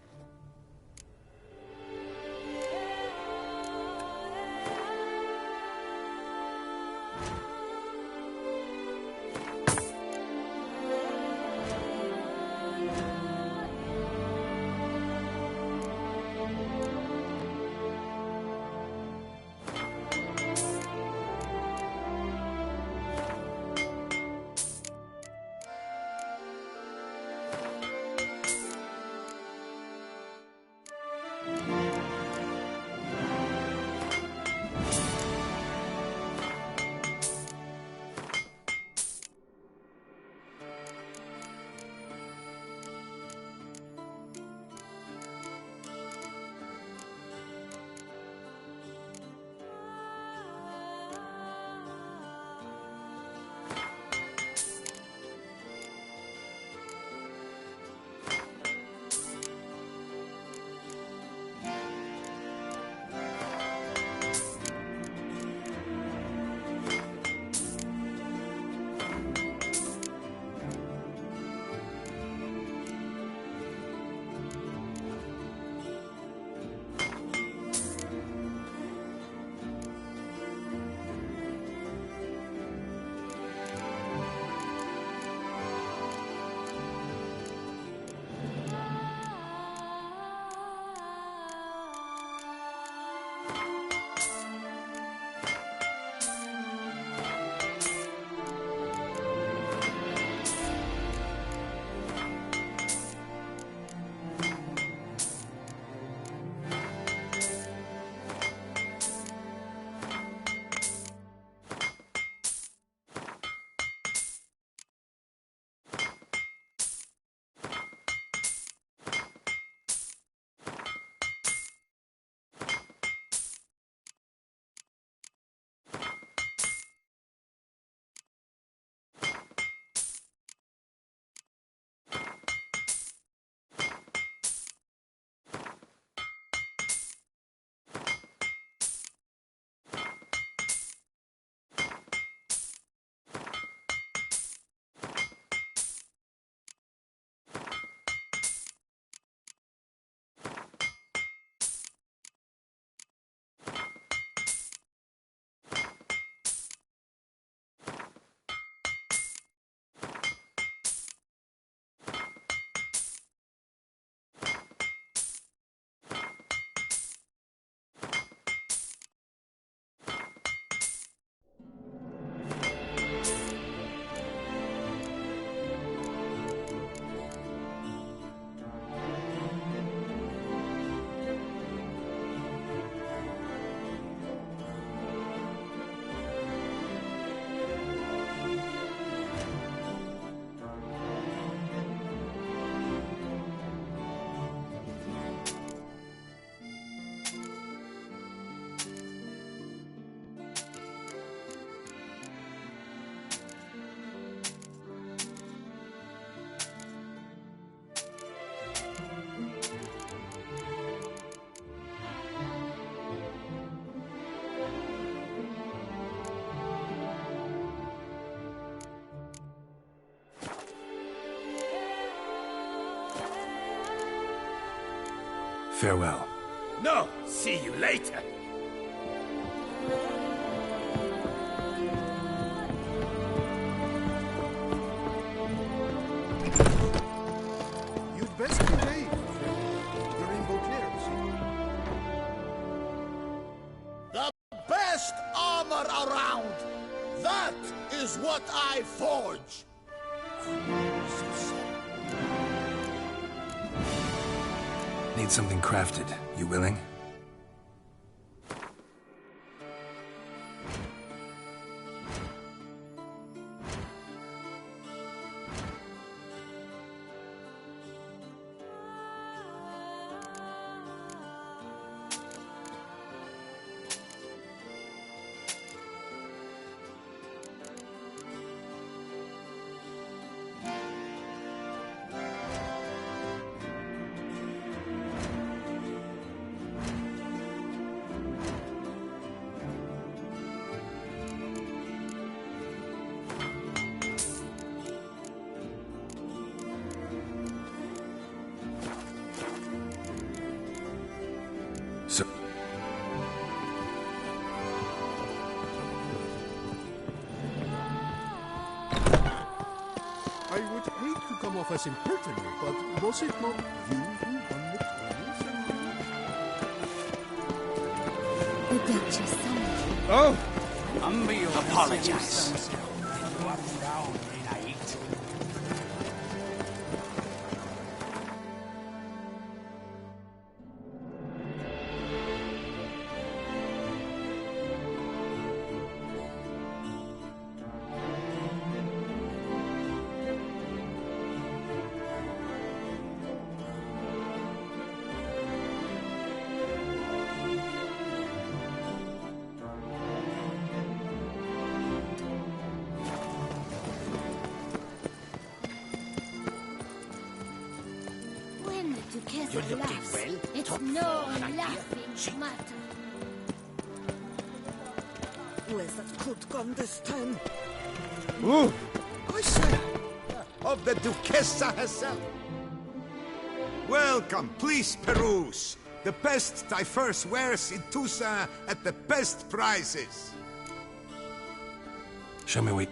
Farewell. No, see you later. You'd best behave, the Rainbow Clears. The best armor around! That is what I forge! Need something crafted. You willing? So... I would hate to come off as impertinent, but was it not you who won the tournament? The Duchess summoned. Oh! Apologize. When the Duchess You're looking laughs, well. it's Top no form, my dear. laughing matter. Where's that coat gone this time? Ooh! I say, of the Duchessa herself. Welcome, please peruse. The best diverse wares in Toussaint at the best prices. Show me what...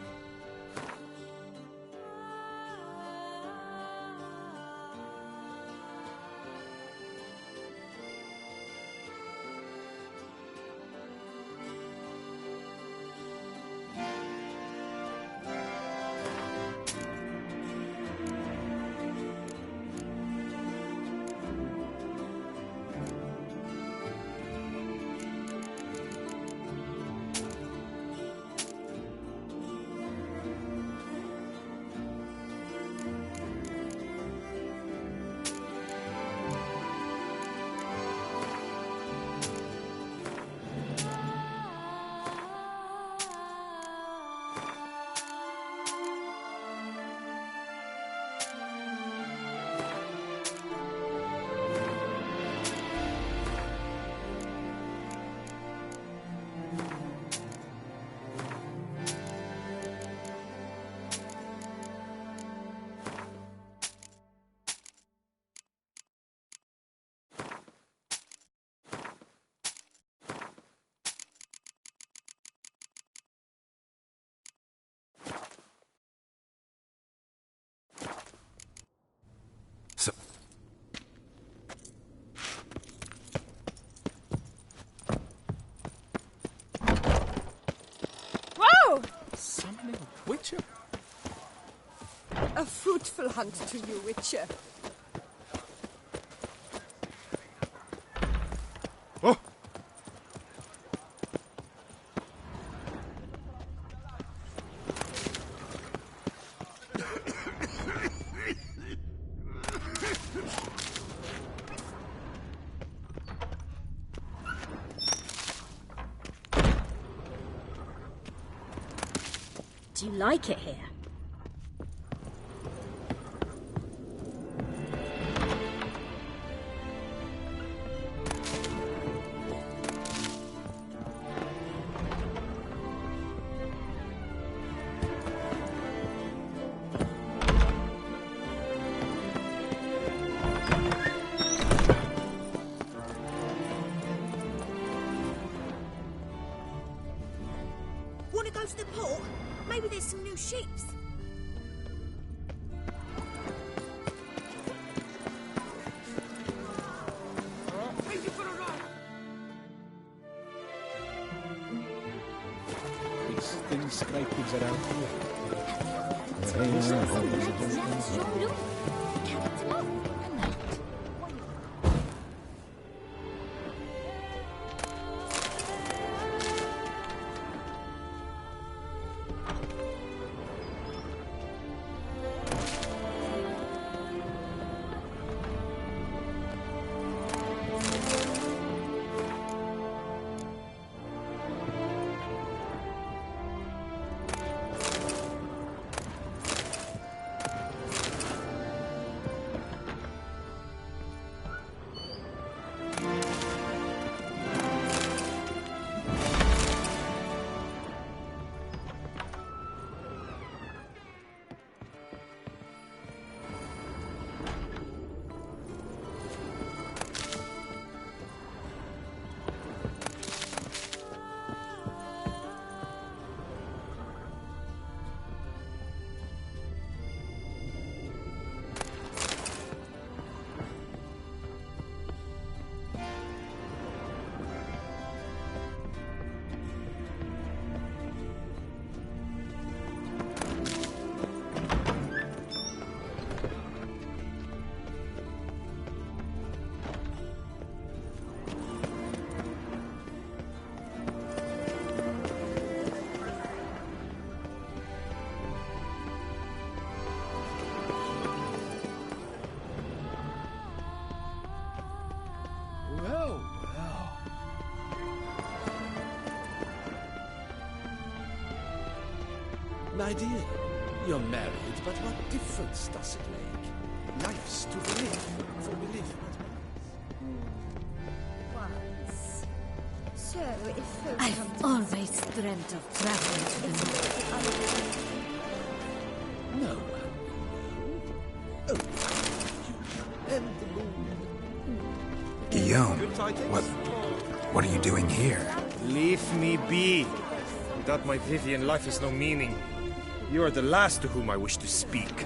So... Whoa! Summoning Witcher? A fruitful hunt to you, Witcher. Oh! Do you like it here? close to the port? Maybe there's some new ships. These things scrapings around here. My dear, you're married, but what difference does it make? Life's to be lived, for we live Once. So, if folk I've always dreamt of traveling to the north. No. And the moon. Guillaume, what are you doing here? Leave me be. Without my Vivian, life has no meaning. You are the last to whom I wish to speak.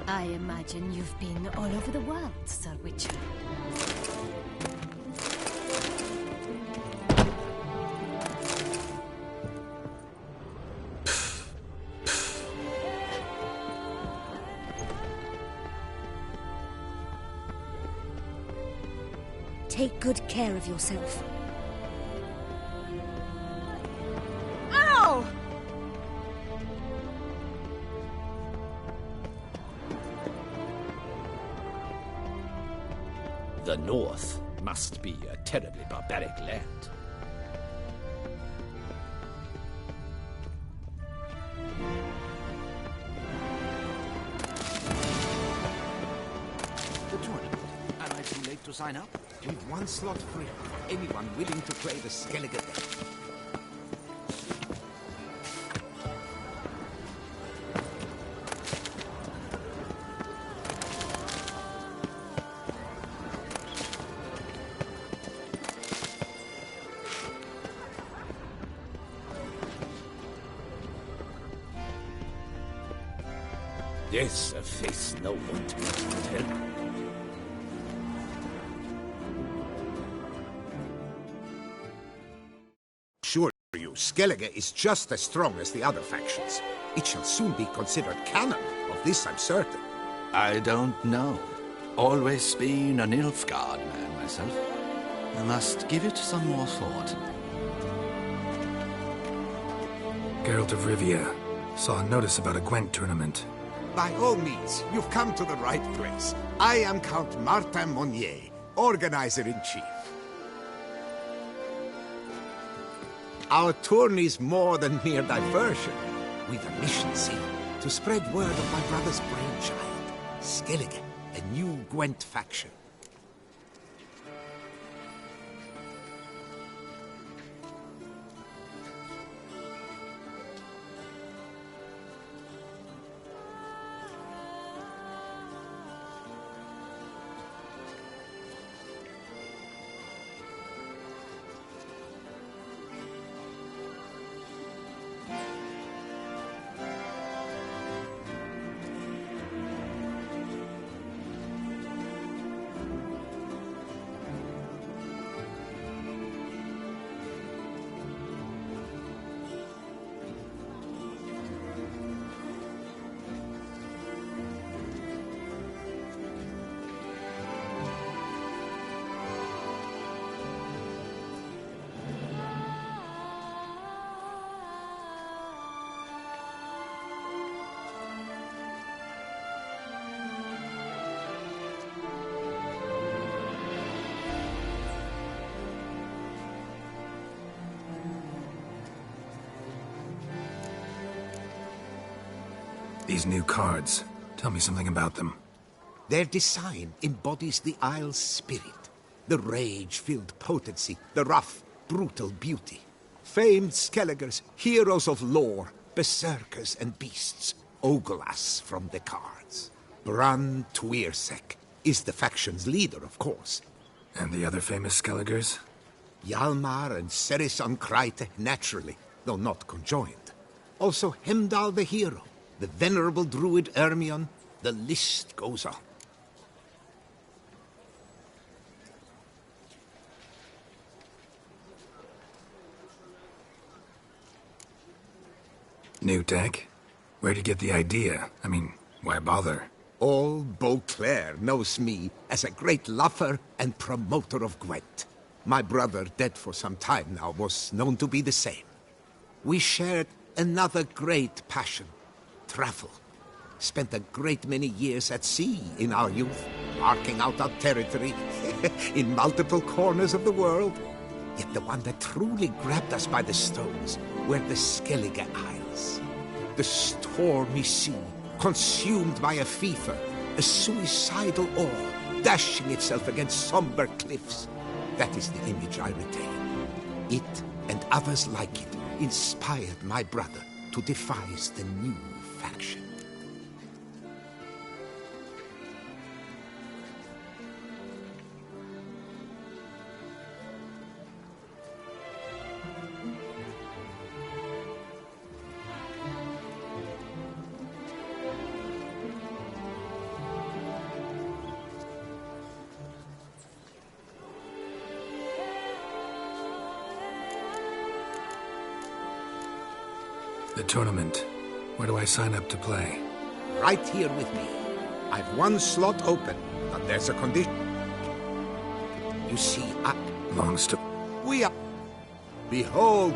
I imagine you've been all over the world, Sir Witcher. Take good care of yourself. Ow! The North must be a terribly barbaric land. The tournament. Am I too late to sign up? We've one slot free. Anyone willing to play the Skellige deck. Yes, a face no one to tell. Sure you, Skellige is just as strong as the other factions. It shall soon be considered canon. Of this I'm certain. I don't know. Always been an Nilfgaard man myself. I must give it some more thought. Geralt of Rivia. Saw a notice about a Gwent tournament. By all means, you've come to the right place. I am Count Martin Monnier, Organizer-in-Chief. Our tourney's more than mere diversion. We've a mission, see, to spread word of my brother's brainchild, Skellige, a new Gwent faction. these new cards? Tell me something about them. Their design embodies the Isle's spirit. The rage-filled potency, the rough, brutal beauty. Famed Skelligers, heroes of lore, berserkers and beasts, ogle us from the cards. Bran Tuirsek is the faction's leader, of course. And the other famous Skelligers? Hjalmar and Serasan Kryte, naturally, though not conjoined. Also Hemdall the hero, the venerable druid Ermion, the list goes on. New tech? Where'd you get the idea? I mean, why bother? All Beauclair knows me as a great lover and promoter of Gwent. My brother, dead for some time now, was known to be the same. We shared another great passion, travel. Spent a great many years at sea in our youth, marking out our territory in multiple corners of the world. Yet the one that truly grabbed us by the stones were the Skellige Isles. The stormy sea, consumed by a fever, a suicidal awe, dashing itself against somber cliffs. That is the image I retain. It, and others like it, inspired my brother to devise the new faction. The tournament. Where do I sign up to play? Right here with me. I've one slot open, but there's a condition. You see, Long story. we are... Behold...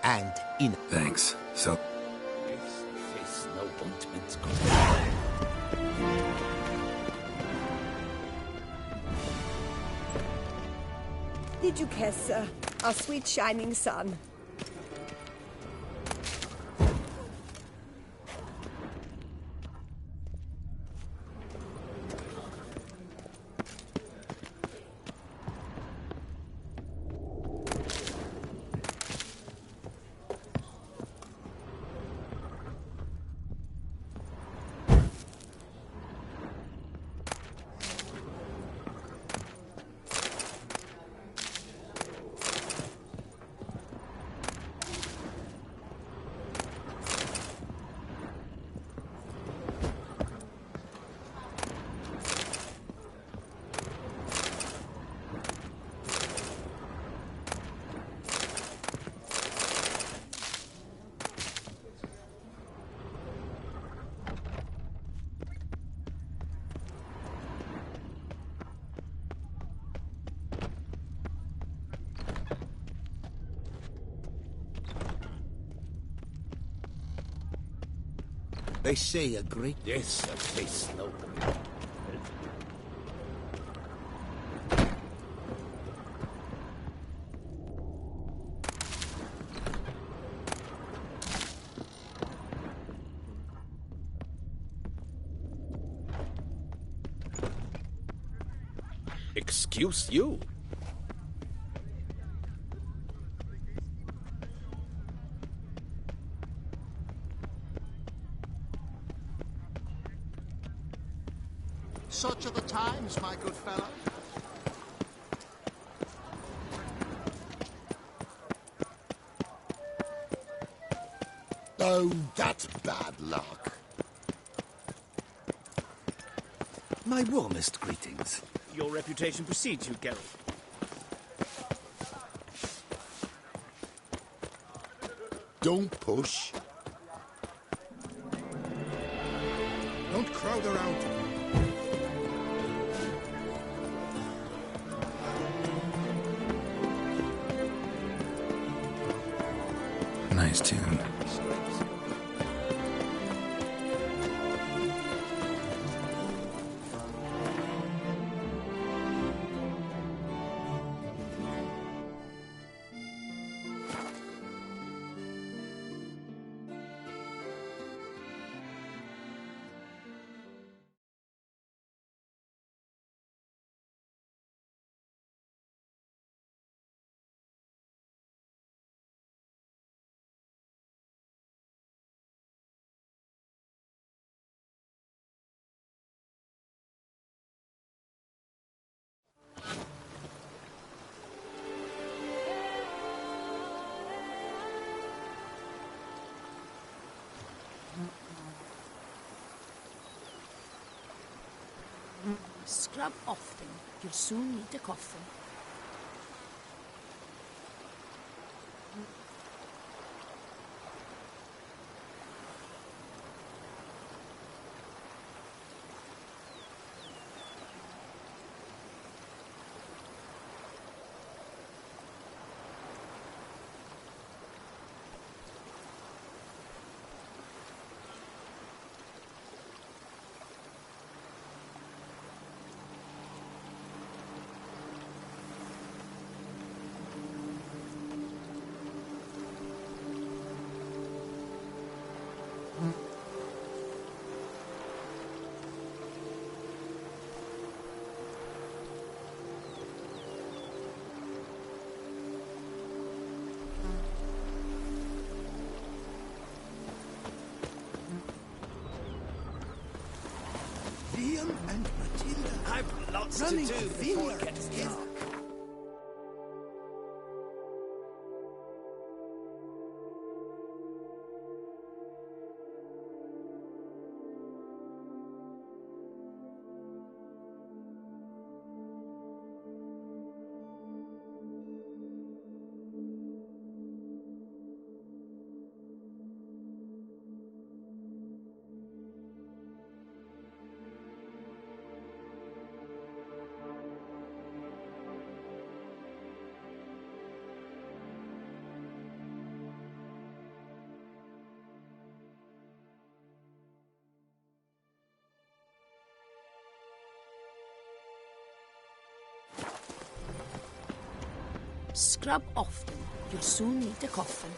And in... Thanks. So... Face no ointment. Did you care, sir? Our sweet shining sun. They say a great... Yes, a face no. Excuse you. Such are the times, my good fellow. Oh, that's bad luck. My warmest greetings. Your reputation precedes you, Geralt. Don't push. Don't crowd around. Nice tune. Scrub often. You'll soon need a coffin. Leon and Matilda. I've lots running to do before vineyard it gets together. dark. Scrub often. You'll soon need a coffin.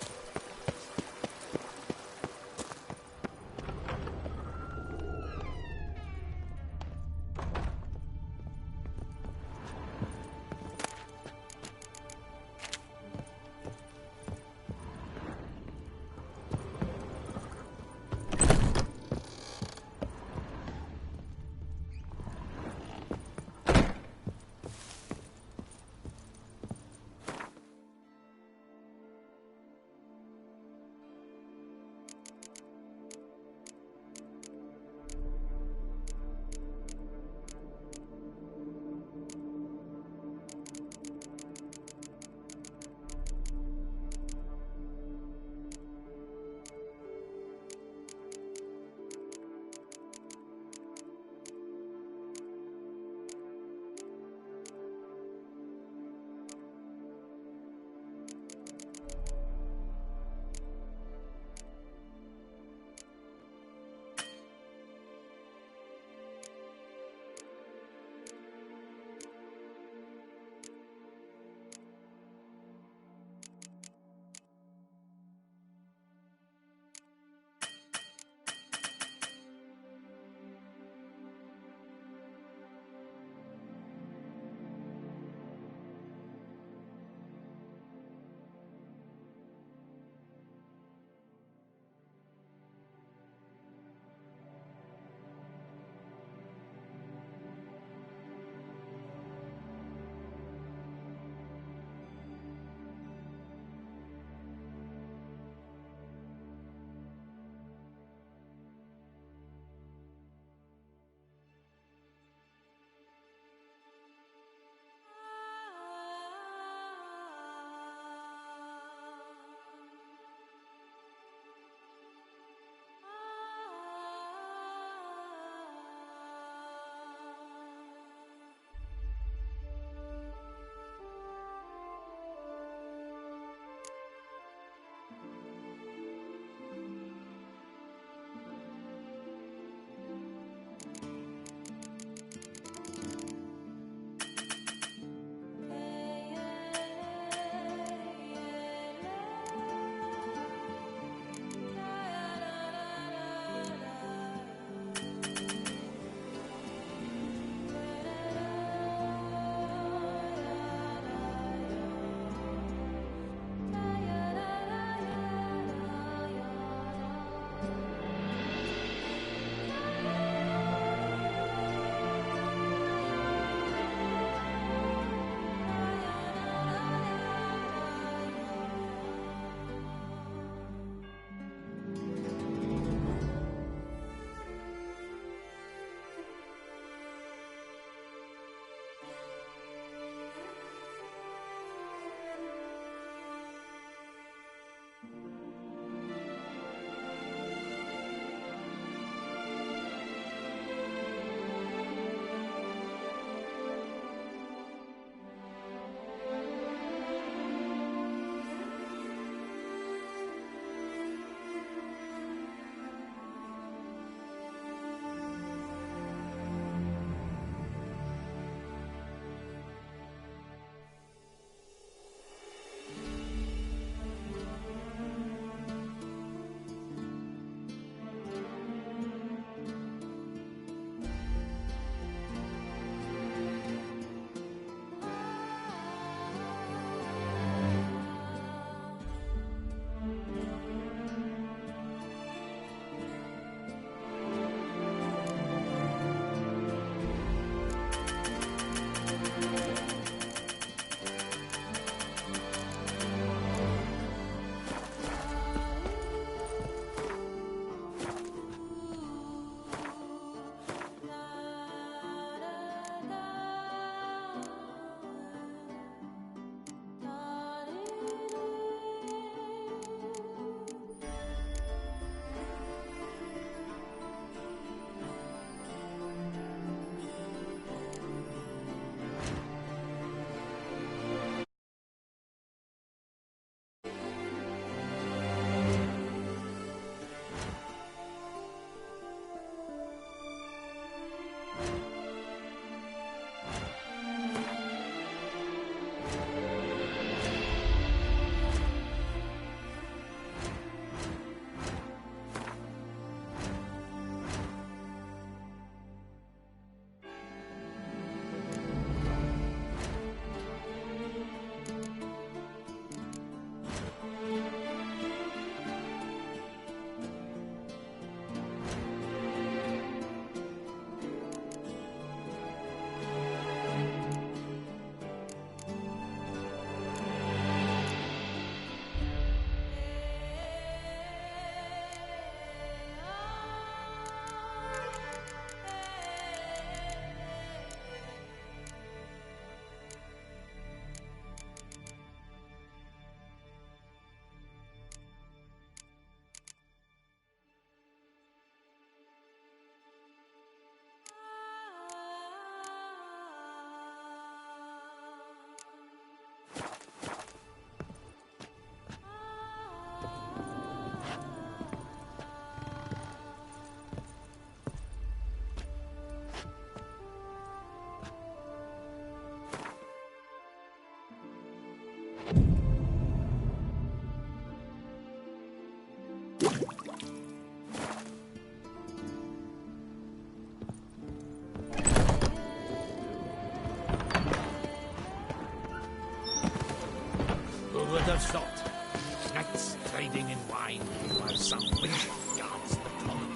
would have thought? Knights trading in wine while some witch guards the common.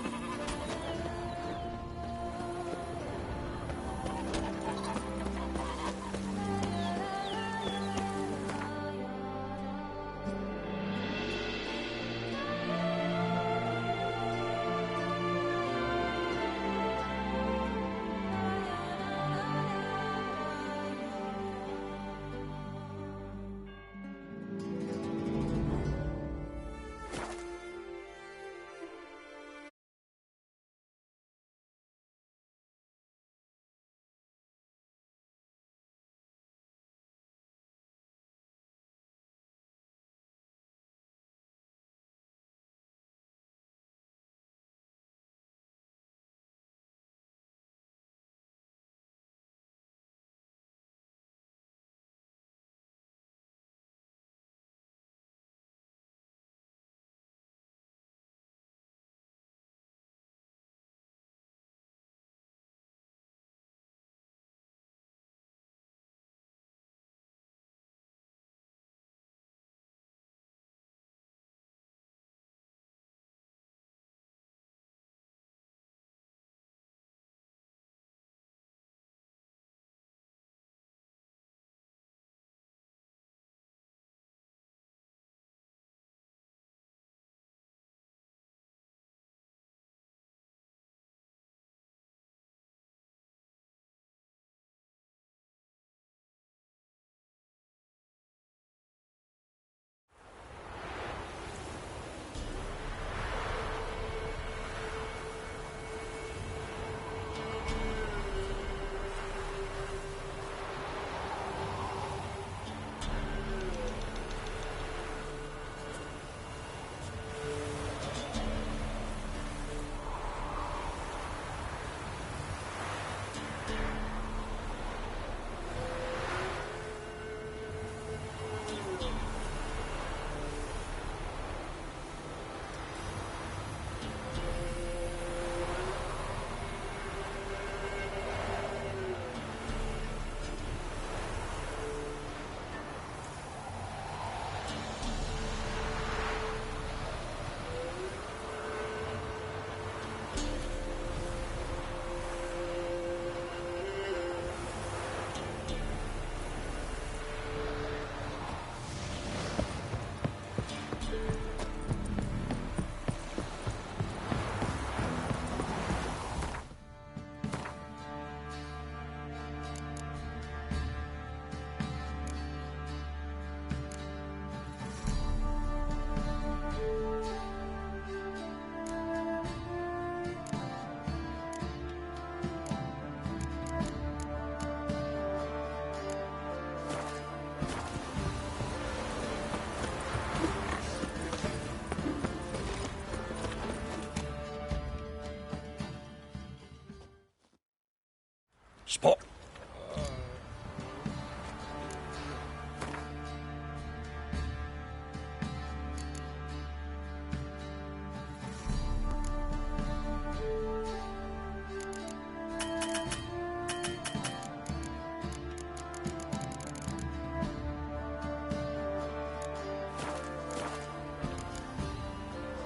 Spot.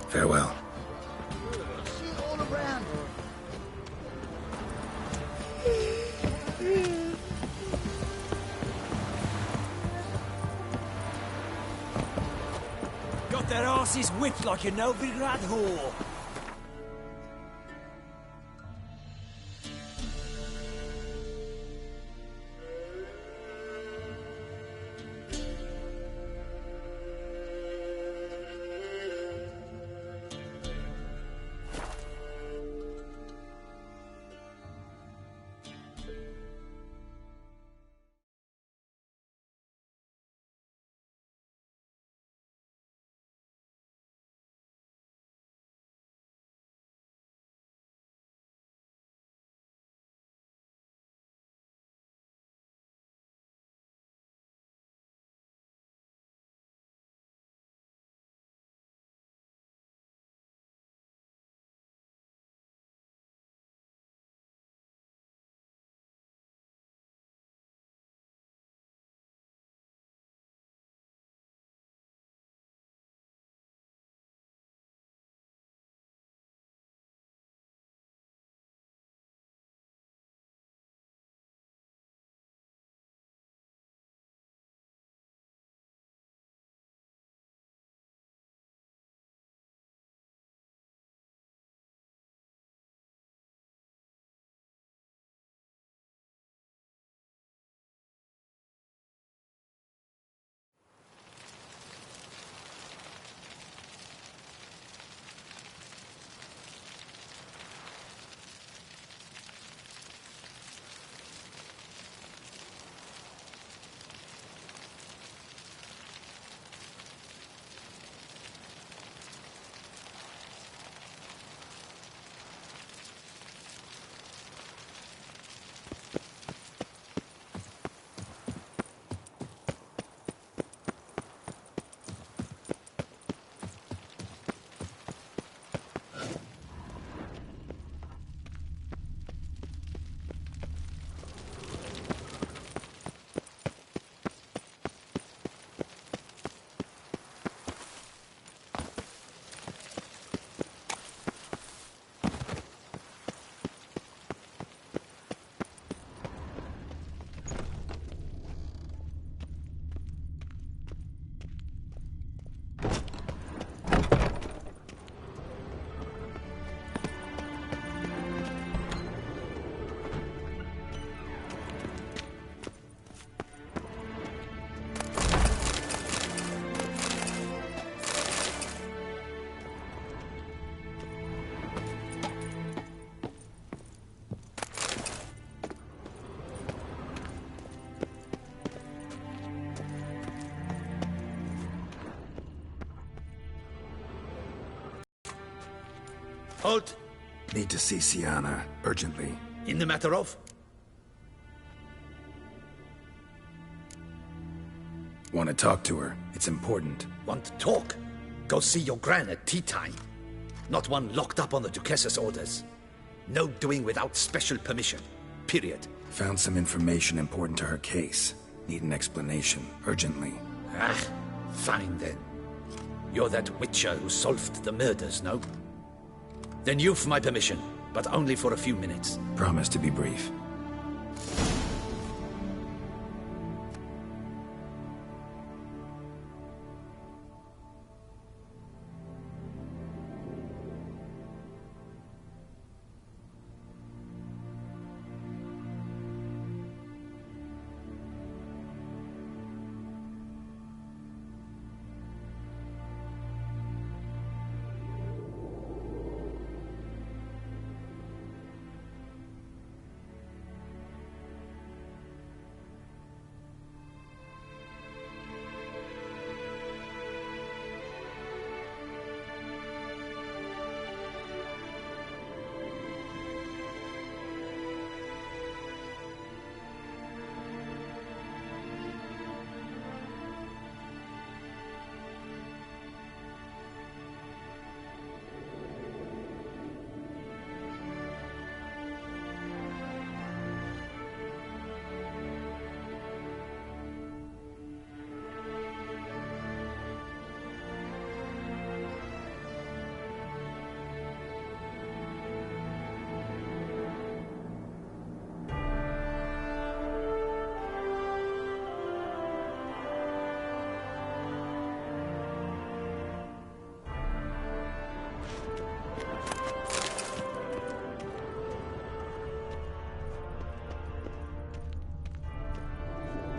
Farewell. See you all around. Got their asses whipped like a Novigrad whore. Halt! Need to see Sienna, urgently. In the matter of? Want to talk to her. It's important. Want to talk? Go see your gran at tea time. Not one locked up on the Duquesse's orders. No doing without special permission. Period. Found some information important to her case. Need an explanation, urgently. Ah, fine then. You're that witcher who solved the murders, no? Then you've my permission, but only for a few minutes. Promise to be brief.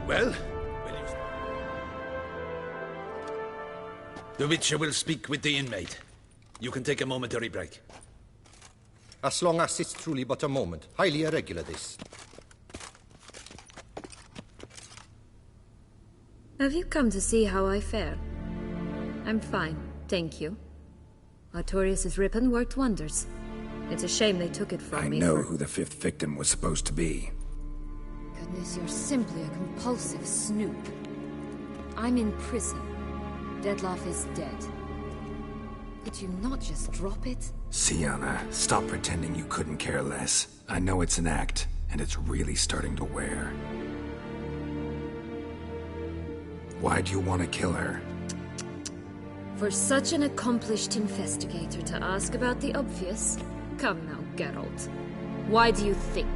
Well? The Witcher will speak with the inmate. You can take a momentary break. As long as it's truly but a moment. Highly irregular, this. Have you come to see how I fare? I'm fine, thank you. Artorius' ribbon worked wonders. It's a shame they took it from me. I know who the fifth victim was supposed to be. Goodness, you're simply a compulsive snoop. I'm in prison. Dettlaff is dead. Could you not just drop it? Sienna, stop pretending you couldn't care less. I know it's an act, and it's really starting to wear. Why do you want to kill her? For such an accomplished investigator to ask about the obvious? Come now, Geralt. Why do you think?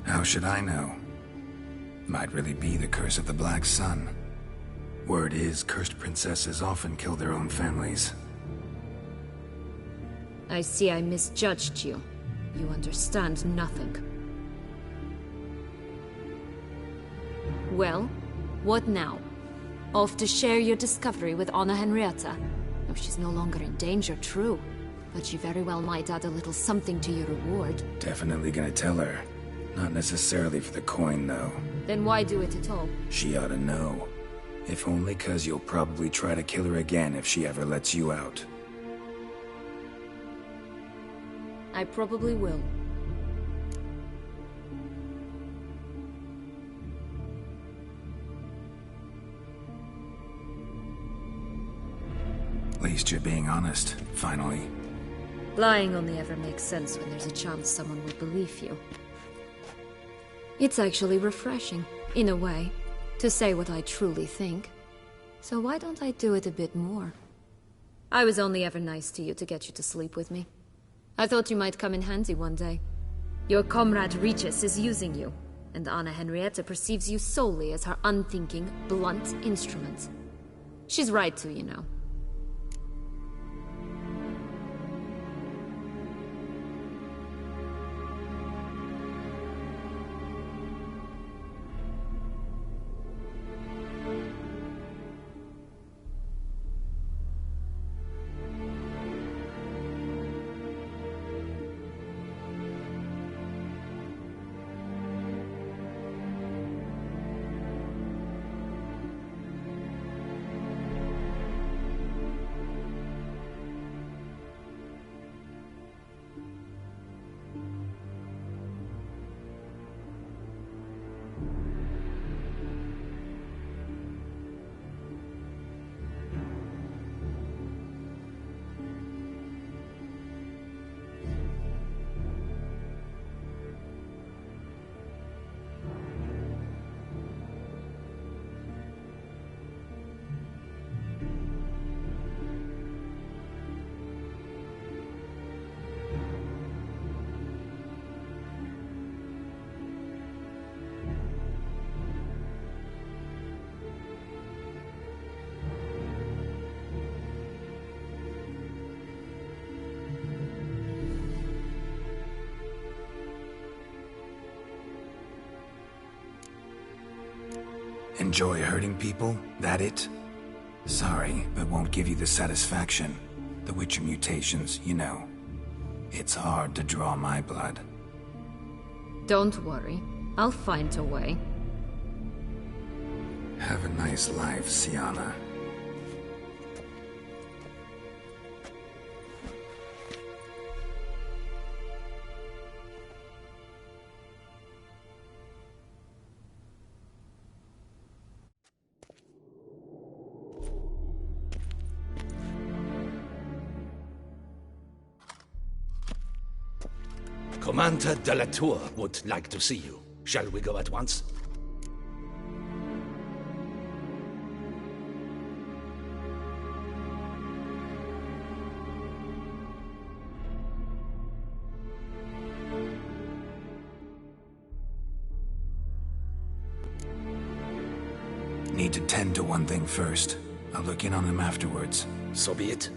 How should I know? Might really be the curse of the Black Sun. Word is, cursed princesses often kill their own families. I see I misjudged you. You understand nothing. Well, what now? Off to share your discovery with Anna Henrietta? Oh, she's no longer in danger, true. But she very well might add a little something to your reward. Definitely gonna tell her. Not necessarily for the coin, though. Then why do it at all? She ought to know. If only 'cause you'll probably try to kill her again if she ever lets you out. I probably will. At least you're being honest, finally. Lying only ever makes sense when there's a chance someone will believe you. It's actually refreshing, in a way, to say what I truly think. So why don't I do it a bit more? I was only ever nice to you to get you to sleep with me. I thought you might come in handy one day. Your comrade Regis is using you, and Anna Henrietta perceives you solely as her unthinking, blunt instrument. She's right to, you know. Enjoy hurting people? That it? Sorry, but won't give you the satisfaction. The Witcher mutations, you know. It's hard to draw my blood. Don't worry. I'll find a way. Have a nice life, Syanna. Commander de la Tour would like to see you. Shall we go at once? Need to tend to one thing first. I'll look in on him afterwards. So be it.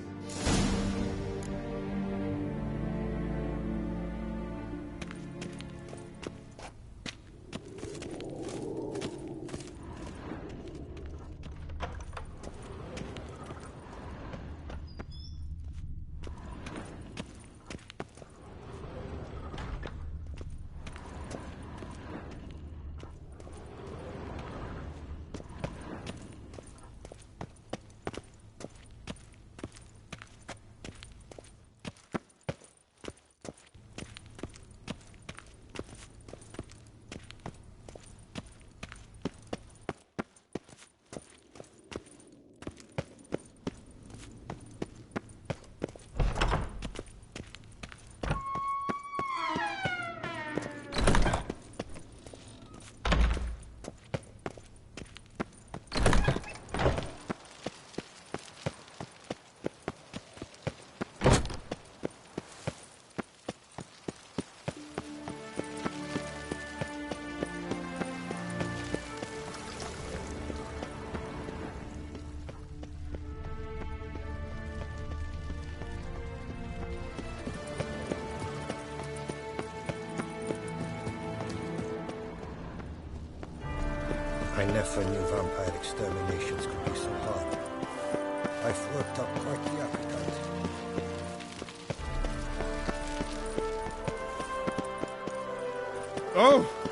I never knew vampire exterminations could be so hard. I've worked up quite the appetite. Oh!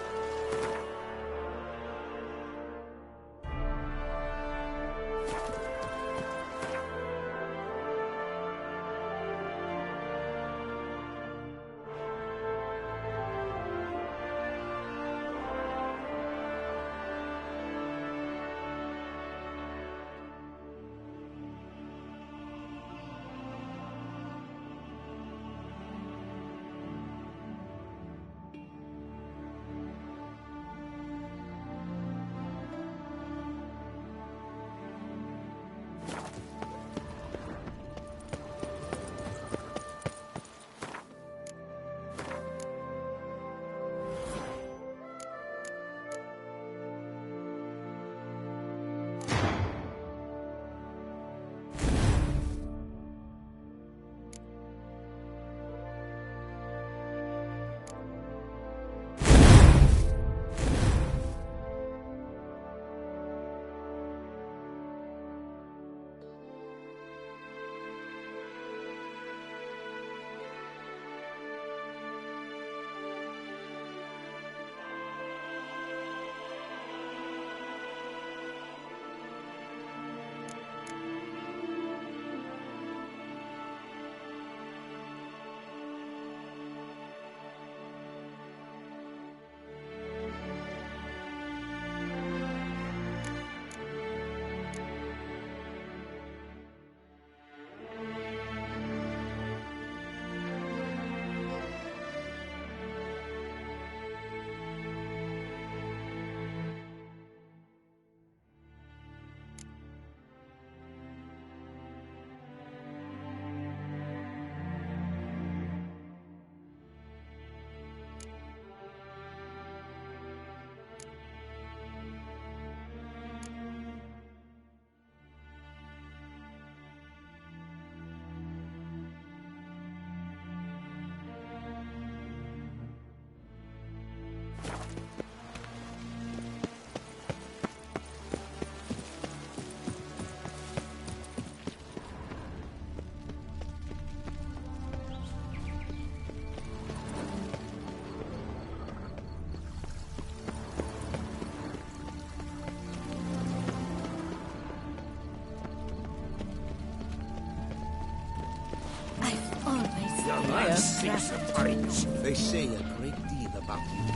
Young man seeks a fight. They say a great deal about you.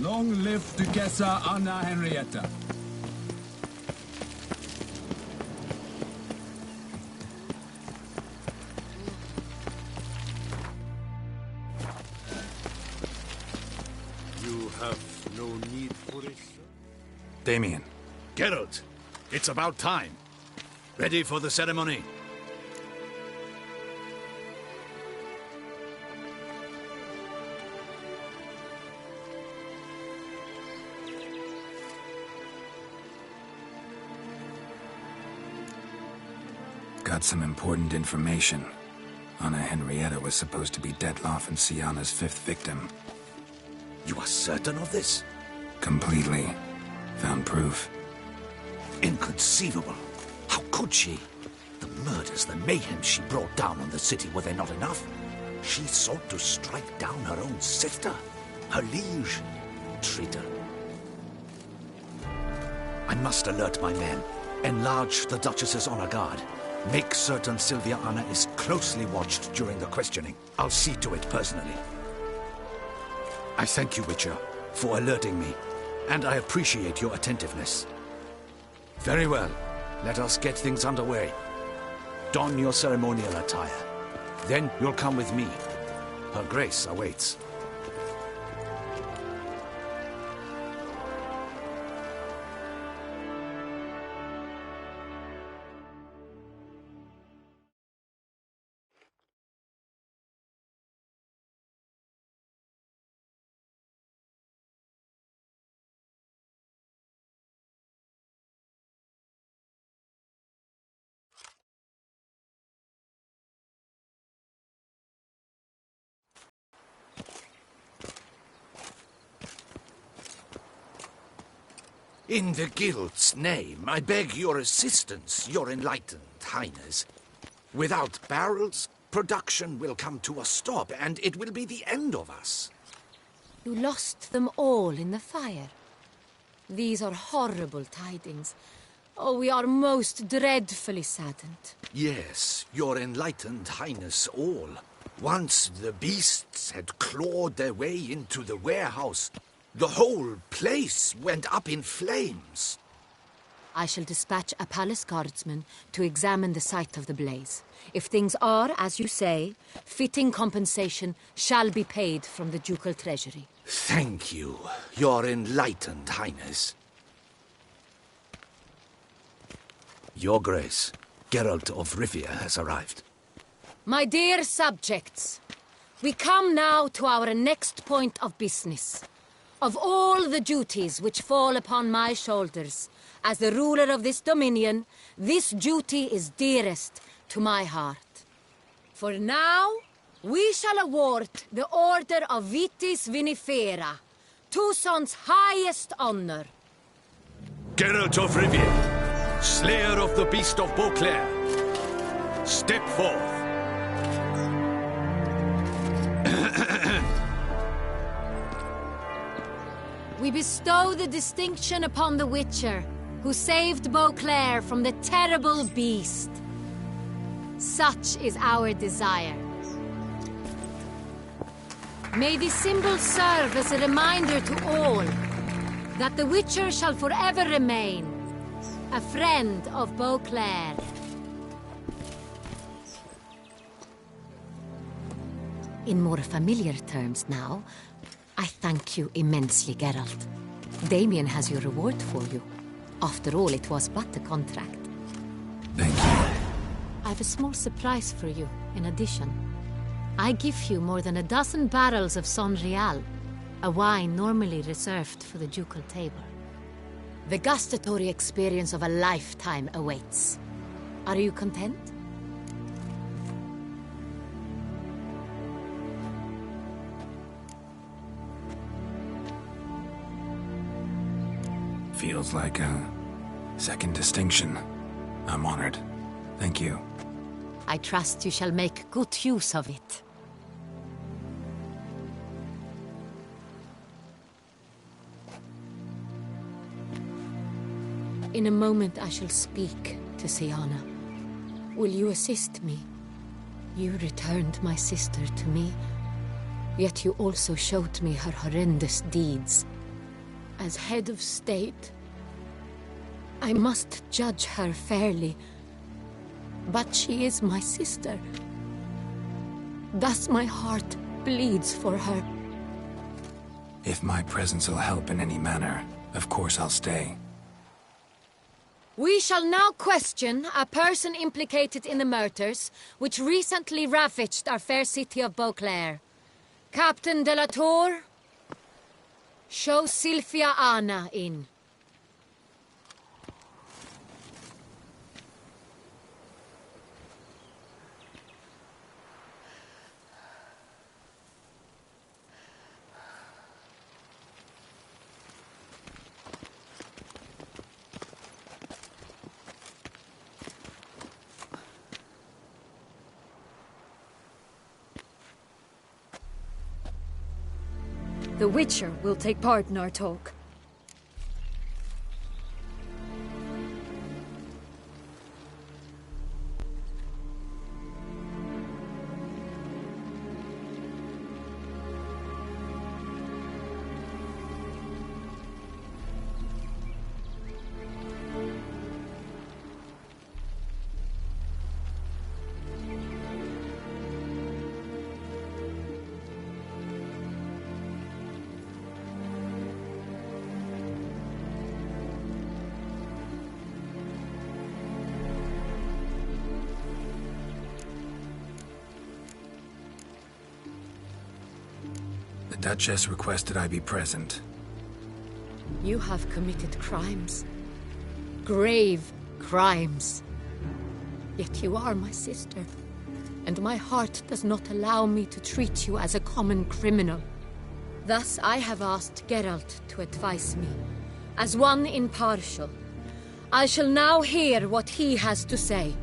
Long live Duchessa Anna Henrietta. You have no need for it, sir? Damien. Geralt, it's about time. Ready for the ceremony? Got some important information. Anna Henrietta was supposed to be Detloff and Syanna's 5th victim. You are certain of this? Completely. Found proof. Inconceivable. How could she? The murders, the mayhem she brought down on the city, were they not enough? She sought to strike down her own sister, her liege. Traitor. I must alert my men. Enlarge the Duchess's honor guard. Make certain Sylvia Anna is closely watched during the questioning. I'll see to it personally. I thank you, Witcher, for alerting me, and I appreciate your attentiveness. Very well. Let us get things underway. Don your ceremonial attire. Then you'll come with me. Her Grace awaits. In the Guild's name, I beg your assistance, your enlightened highness. Without barrels, production will come to a stop, and it will be the end of us. You lost them all in the fire. These are horrible tidings. Oh, we are most dreadfully saddened. Yes, your enlightened highness all. Once the beasts had clawed their way into the warehouse, the whole place went up in flames. I shall dispatch a palace guardsman to examine the site of the blaze. If things are, as you say, fitting compensation shall be paid from the ducal treasury. Thank you, your enlightened highness. Your Grace, Geralt of Rivia has arrived. My dear subjects, we come now to our next point of business. Of all the duties which fall upon my shoulders, as the ruler of this dominion, this duty is dearest to my heart. For now, we shall award the Order of Vitis Vinifera, Toussaint's highest honor. Geralt of Rivia, slayer of the beast of Beauclair, step forth. We bestow the distinction upon the Witcher, who saved Beauclair from the terrible beast. Such is our desire. May this symbol serve as a reminder to all that the Witcher shall forever remain a friend of Beauclair. In more familiar terms now, I thank you immensely, Geralt. Damien has your reward for you. After all, it was but a contract. Thank you. I have a small surprise for you, in addition. I give you more than a dozen barrels of Son Real, a wine normally reserved for the ducal table. The gustatory experience of a lifetime awaits. Are you content? Feels like a second distinction. I'm honored. Thank you. I trust you shall make good use of it. In a moment I shall speak to Syanna. Will you assist me? You returned my sister to me, yet you also showed me her horrendous deeds. As head of state, I must judge her fairly, but she is my sister. Thus my heart bleeds for her. If my presence will help in any manner, of course I'll stay. We shall now question a person implicated in the murders which recently ravaged our fair city of Beauclair. Captain de la Tour, show Sylvia Anna in. The Witcher will take part in our talk. The Duchess requested I be present. You have committed crimes. Grave crimes. Yet you are my sister, and my heart does not allow me to treat you as a common criminal. Thus I have asked Geralt to advise me, as one impartial. I shall now hear what he has to say.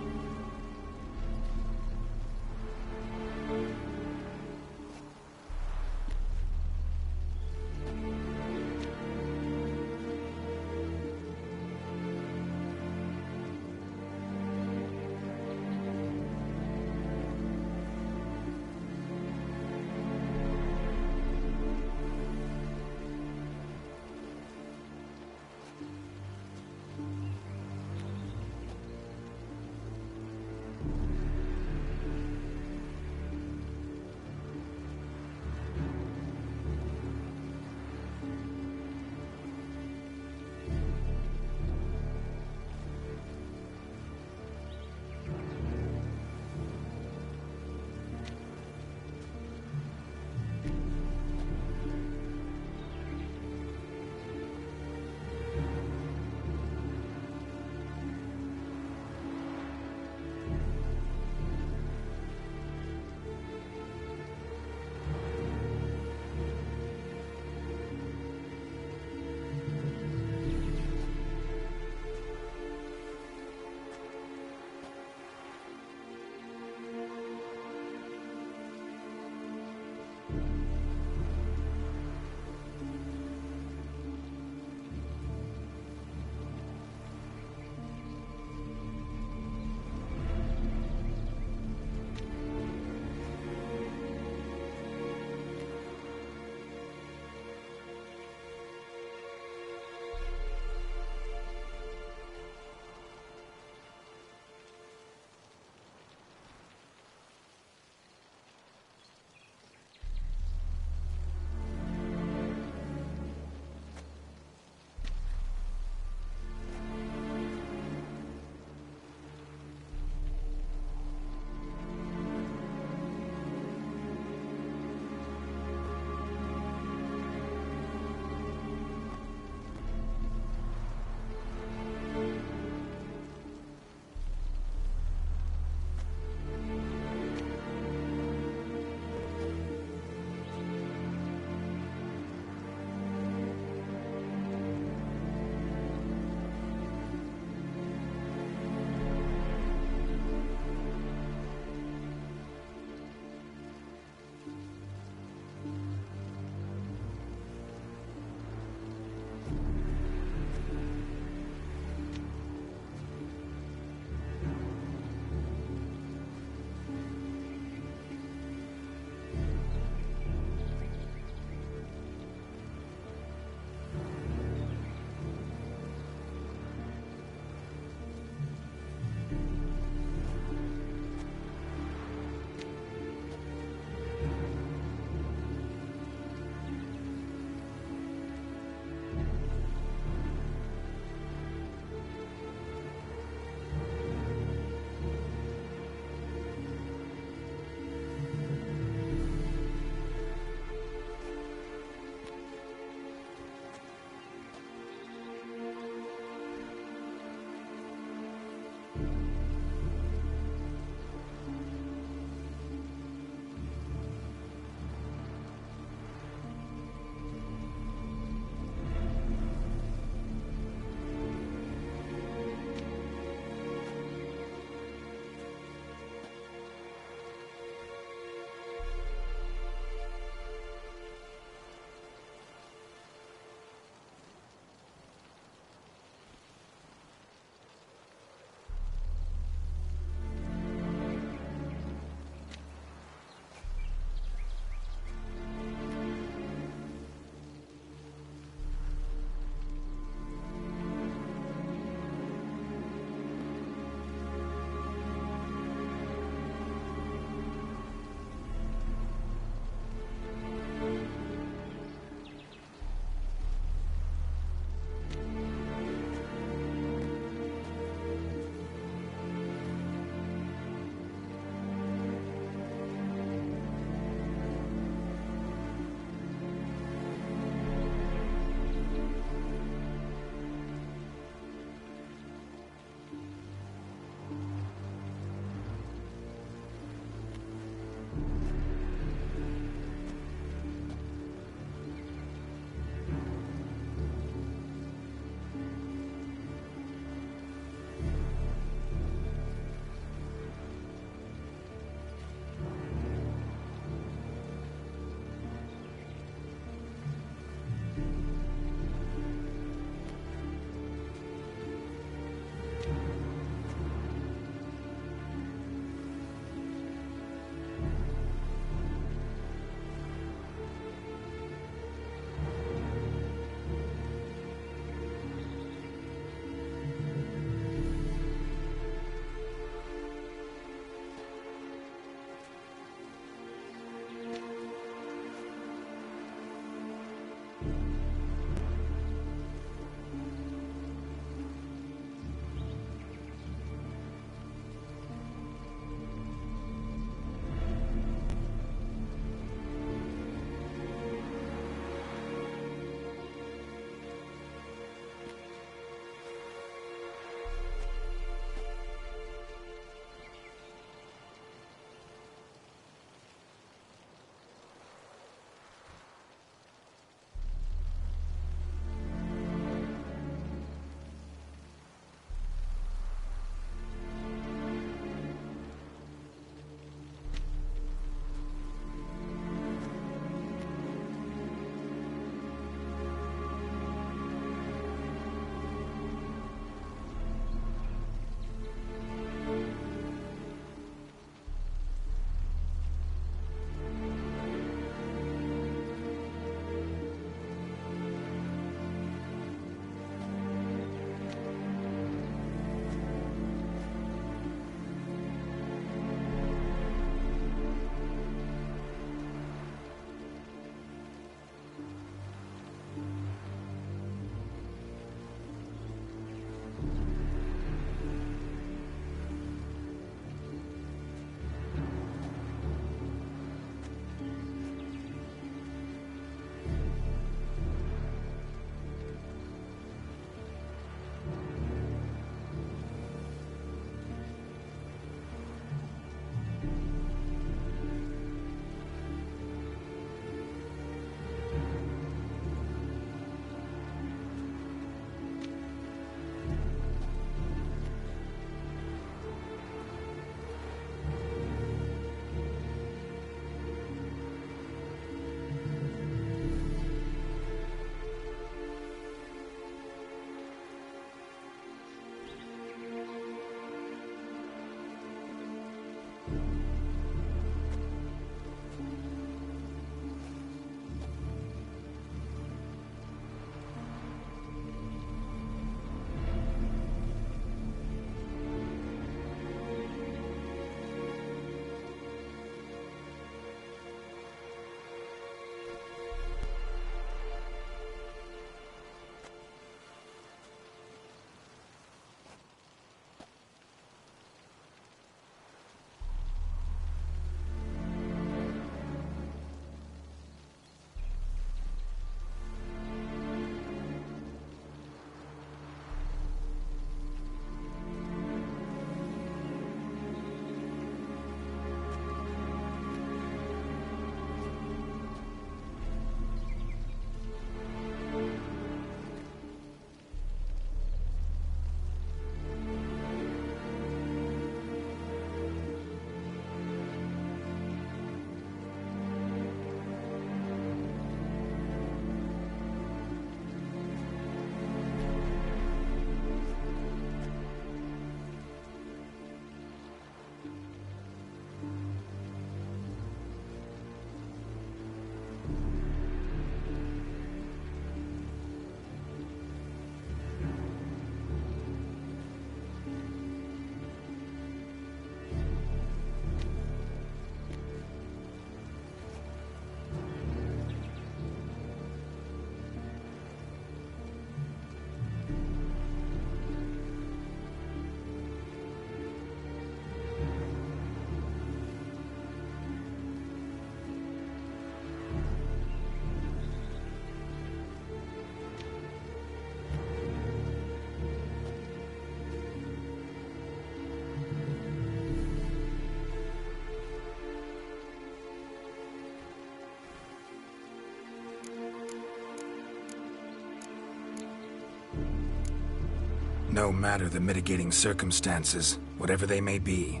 No matter the mitigating circumstances, whatever they may be,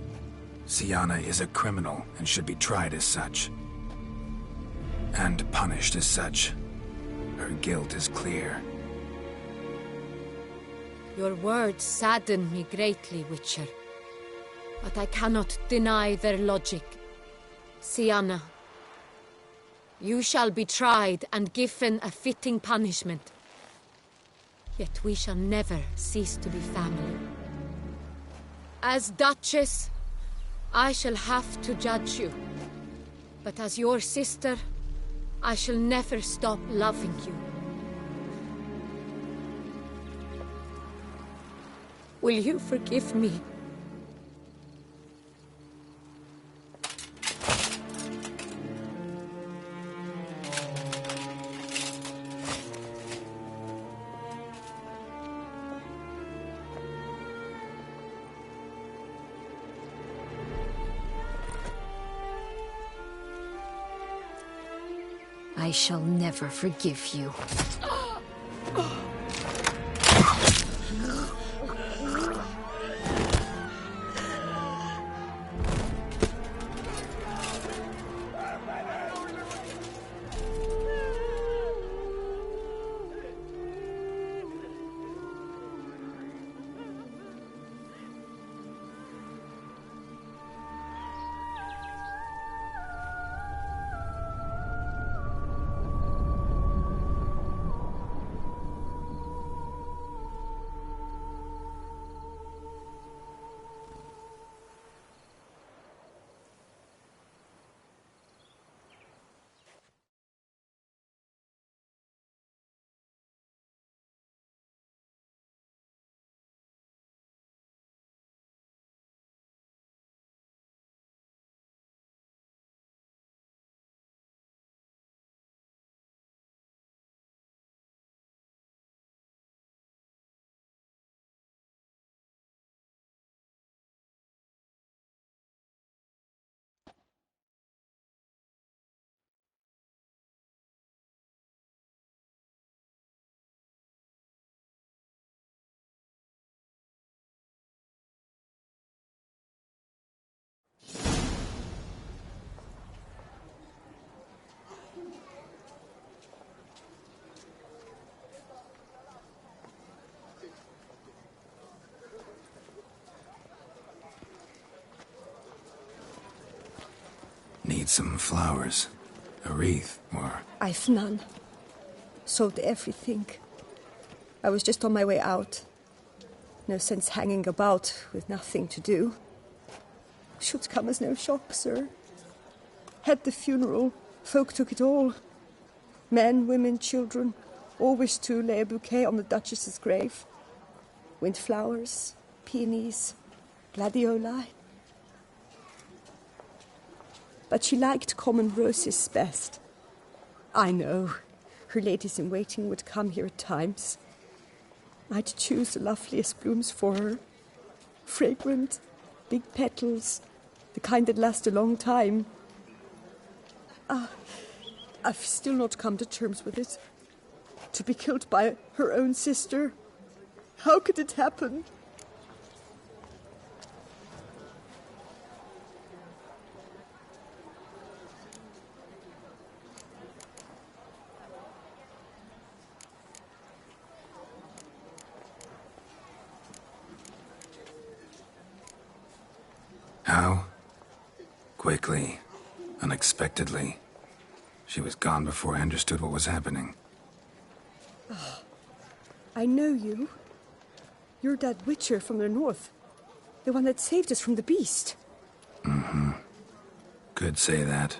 Syanna is a criminal and should be tried as such. And punished as such. Her guilt is clear. Your words sadden me greatly, Witcher. But I cannot deny their logic. Syanna, you shall be tried and given a fitting punishment. Yet we shall never cease to be family. As Duchess, I shall have to judge you. But as your sister, I shall never stop loving you. Will you forgive me? I shall never forgive you. Need some flowers. A wreath, or... I've none. Sold everything. I was just on my way out. No sense hanging about with nothing to do. Should come as no shock, sir. Had the funeral, folk took it all. Men, women, children, all wished to lay a bouquet on the Duchess's grave. Windflowers, peonies, gladioli. But she liked common roses best. I know, her ladies-in-waiting would come here at times. I'd choose the loveliest blooms for her. Fragrant, big petals, the kind that last a long time. I've still not come to terms with it. To be killed by her own sister. How could it happen? How? Quickly. Unexpectedly. She was gone before I understood what was happening. Oh, I know you. You're that Witcher from the north. The one that saved us from the beast. Mm-hmm. Could say that.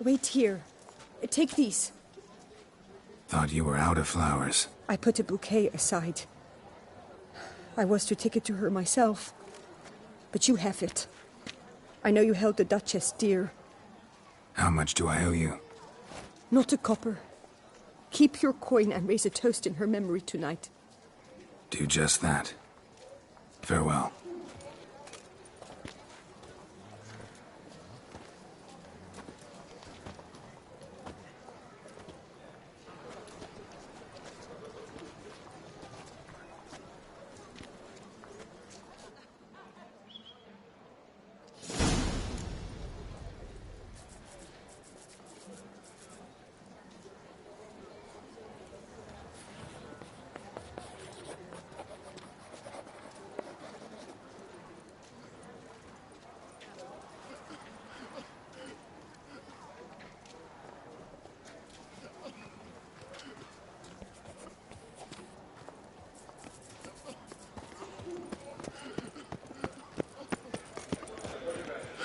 Wait here. Take these. Thought you were out of flowers. I put a bouquet aside. I was to take it to her myself. But you have it. I know you held the Duchess dear. How much do I owe you? Not a copper. Keep your coin and raise a toast in her memory tonight. Do just that. Farewell.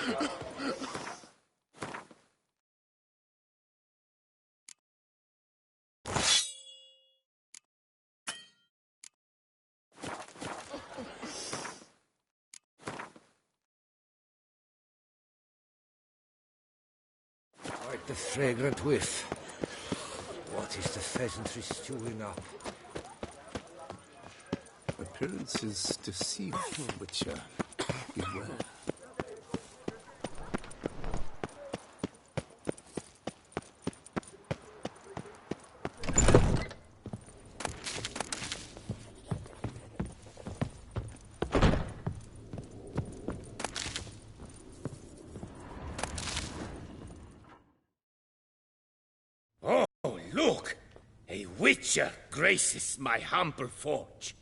Quite the fragrant whiff. What is the pheasantry stewing up? Appearances deceive, Witcher. Beware. Oh, look! A witcher graces my humble forge.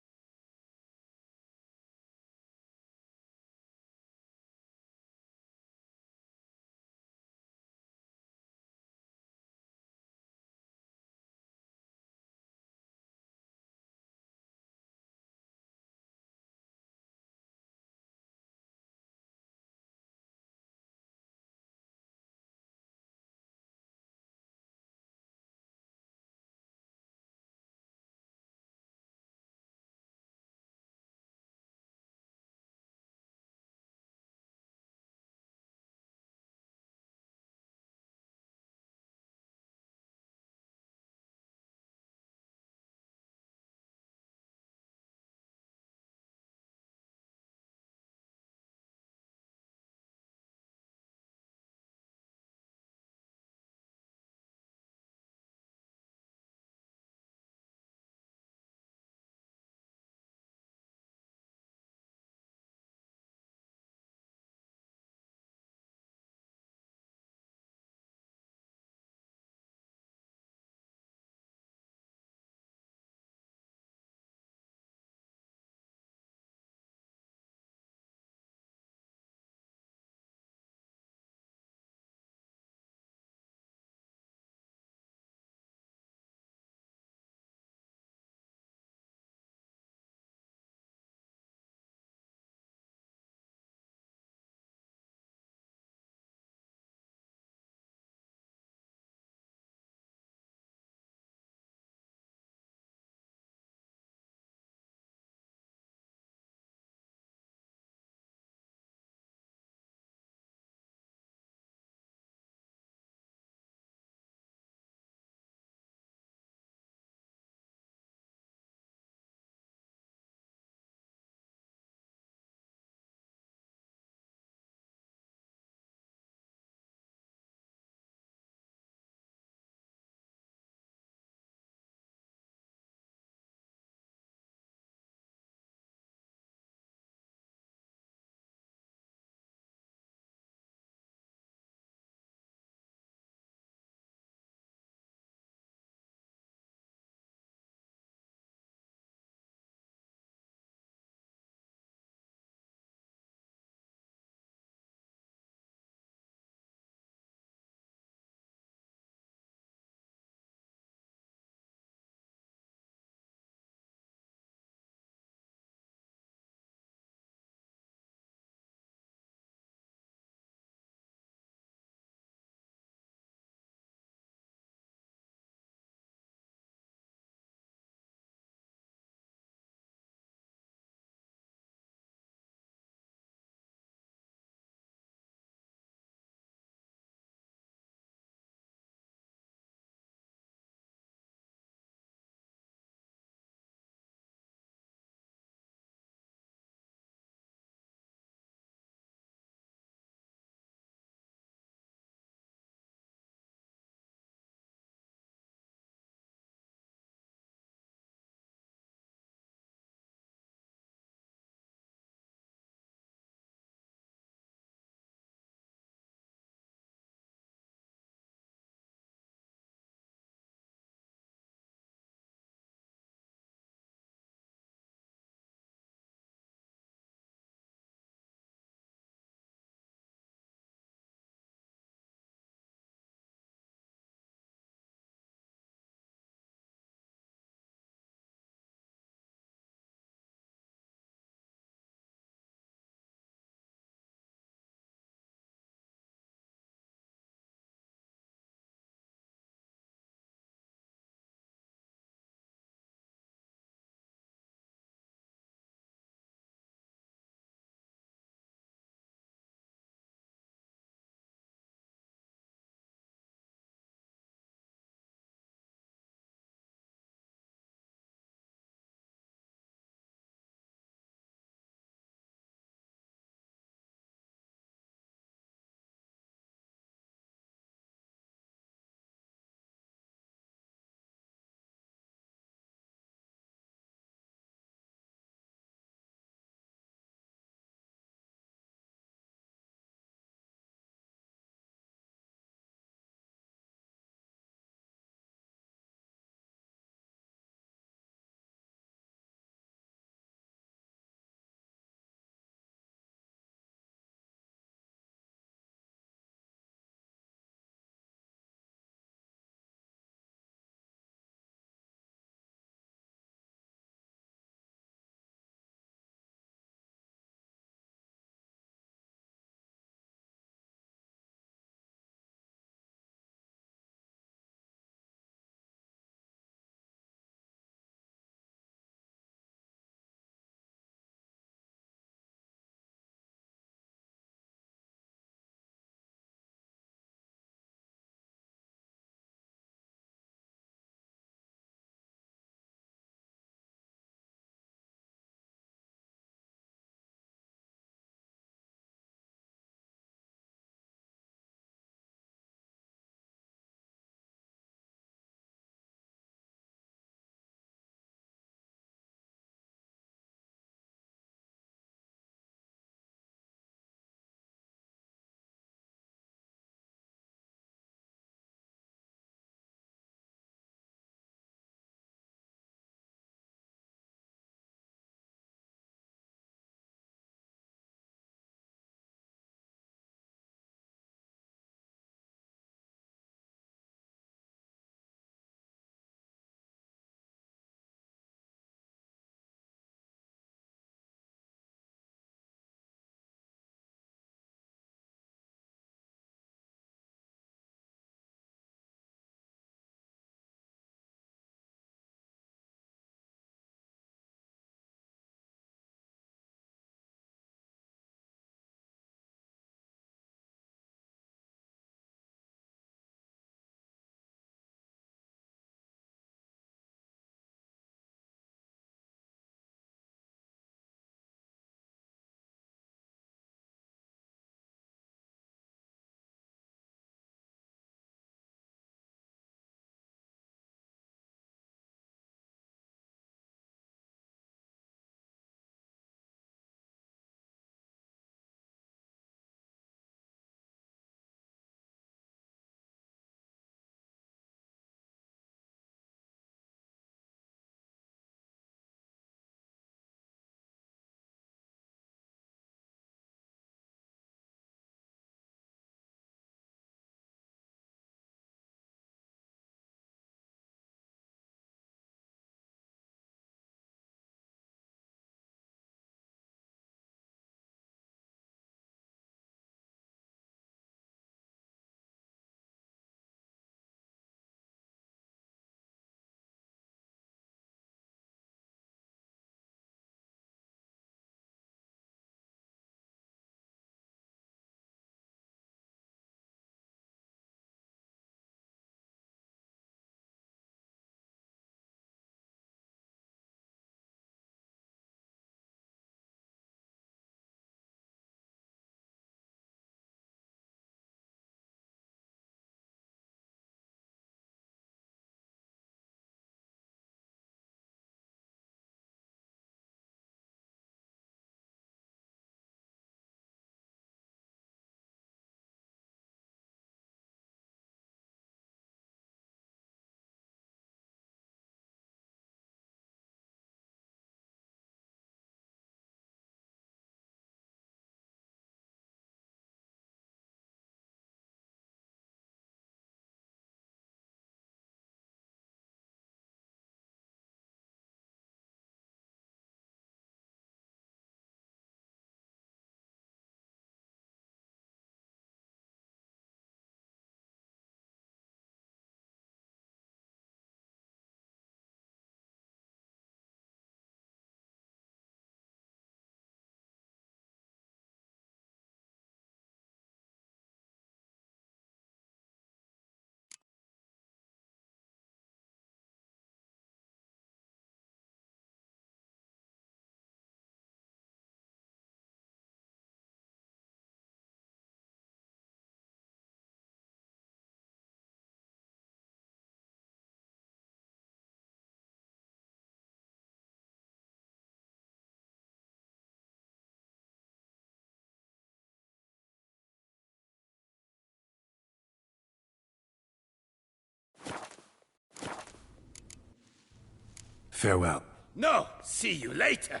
Farewell. No! See you later!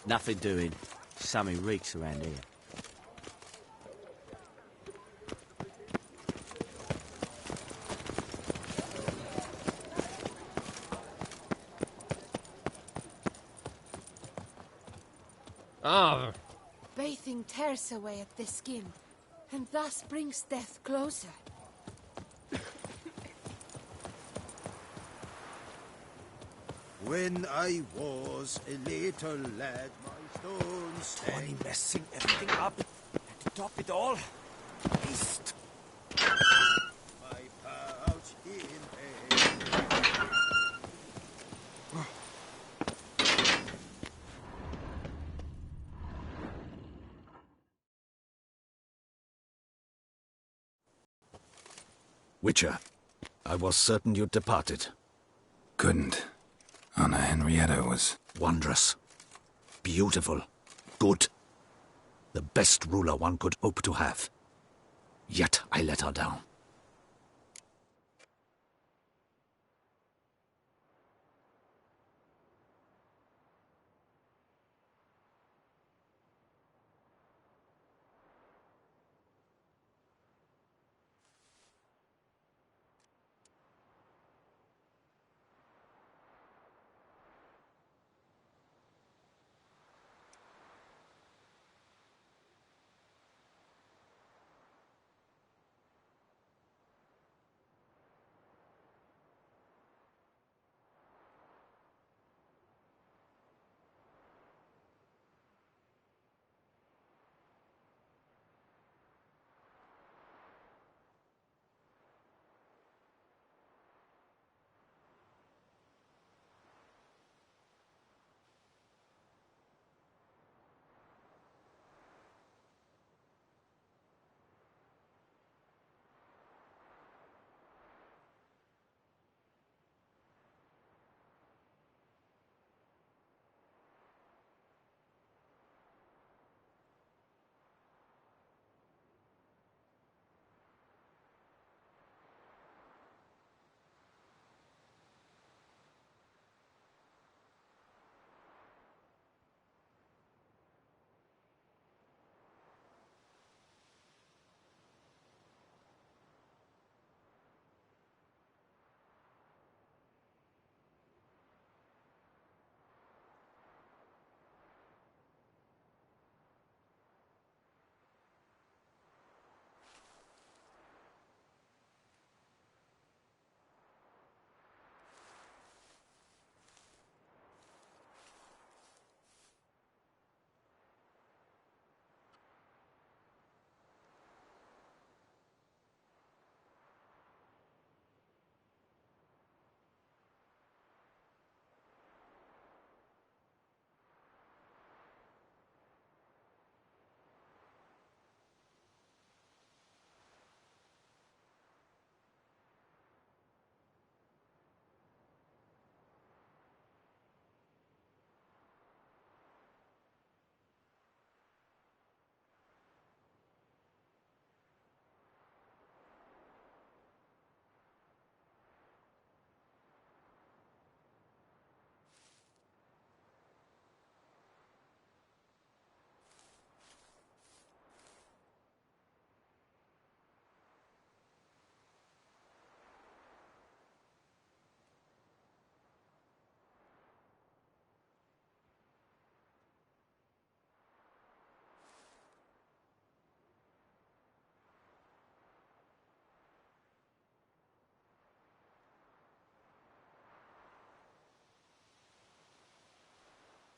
Nothing doing. Something reeks around here. Ah. Bathing tears away at the skin, and thus brings death closer. When I was a little lad, my stones Tony messing everything up. And to top it all, beast. My pouch in Witcher, I was certain you'd departed. Couldn't. Anna Henrietta was... wondrous. Beautiful. Good. The best ruler one could hope to have. Yet I let her down.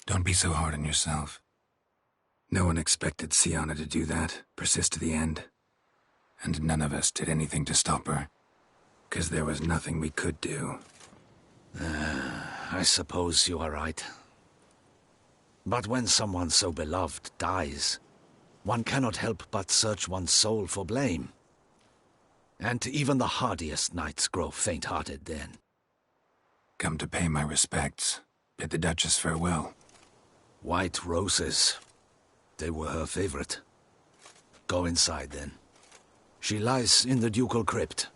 Don't be so hard on yourself. No one expected Sienna to do that, persist to the end. And none of us did anything to stop her. 'Cause there was nothing we could do. I suppose you are right. But when someone so beloved dies, one cannot help but search one's soul for blame. And even the hardiest knights grow faint-hearted then. Come to pay my respects. Bid the Duchess farewell. White roses. They were her favorite. Go inside then. She lies in the ducal crypt,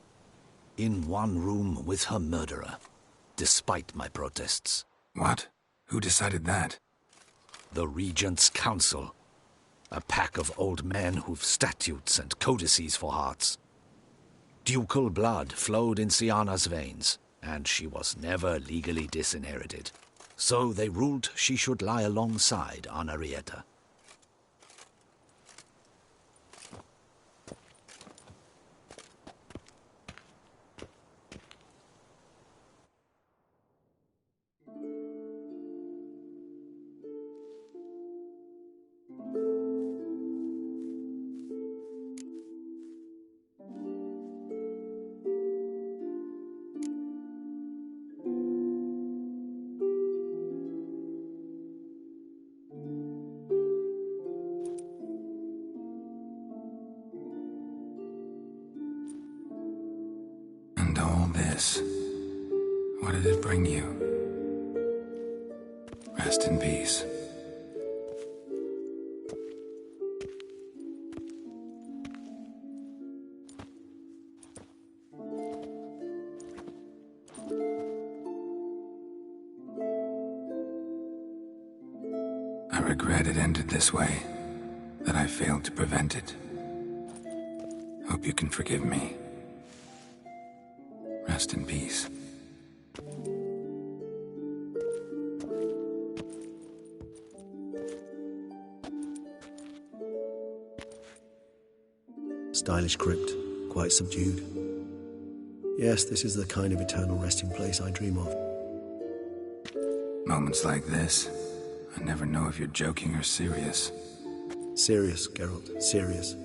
in one room with her murderer, despite my protests. What? Who decided that? The Regent's Council. A pack of old men who've statutes and codices for hearts. Ducal blood flowed in Sienna's veins, and she was never legally disinherited. So they ruled she should lie alongside Anarietta. What did it bring you? Rest in peace. I regret it ended this way, that I failed to prevent it. Hope you can forgive me. Rest in peace. Stylish crypt, quite subdued. Yes, this is the kind of eternal resting place I dream of. Moments like this, I never know if you're joking or serious. Serious, Geralt, serious.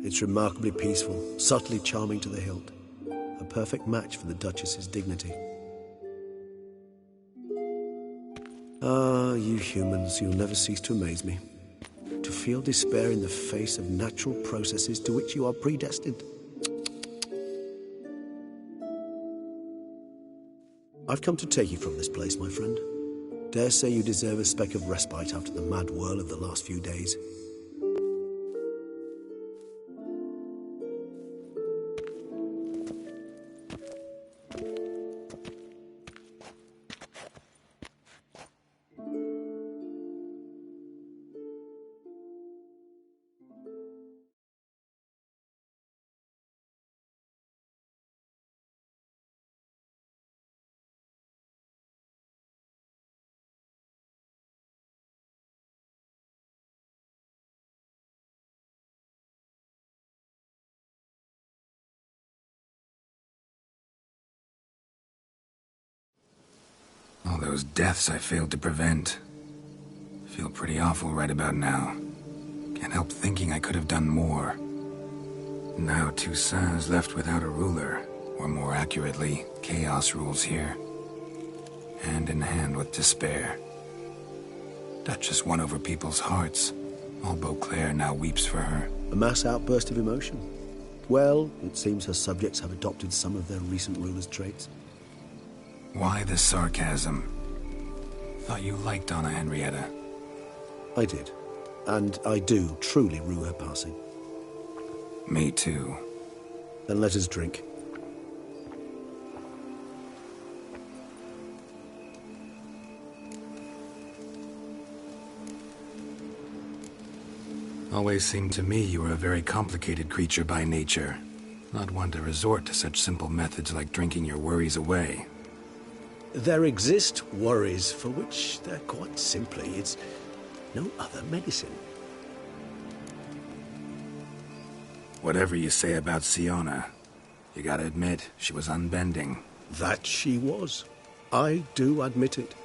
It's remarkably peaceful, subtly charming to the hilt. A perfect match for the Duchess's dignity. Ah, you humans, you'll never cease to amaze me. To feel despair in the face of natural processes to which you are predestined. I've come to take you from this place, my friend. Dare say you deserve a speck of respite after the mad whirl of the last few days. All those deaths I failed to prevent. Feel pretty awful right about now. Can't help thinking I could have done more. Now Toussaint's left without a ruler, or more accurately, chaos rules here. Hand in hand with despair. Duchess won over people's hearts. All Beauclair now weeps for her. A mass outburst of emotion. Well, it seems her subjects have adopted some of their recent ruler's traits. Why the sarcasm? Thought you liked Donna Henrietta. I did. And I do truly rue her passing. Me too. Then let us drink. Always seemed to me you were a very complicated creature by nature. Not one to resort to such simple methods like drinking your worries away. There exist worries for which they're quite simply, it's no other medicine. Whatever you say about Sienna, you gotta admit, she was unbending. That she was. I do admit it.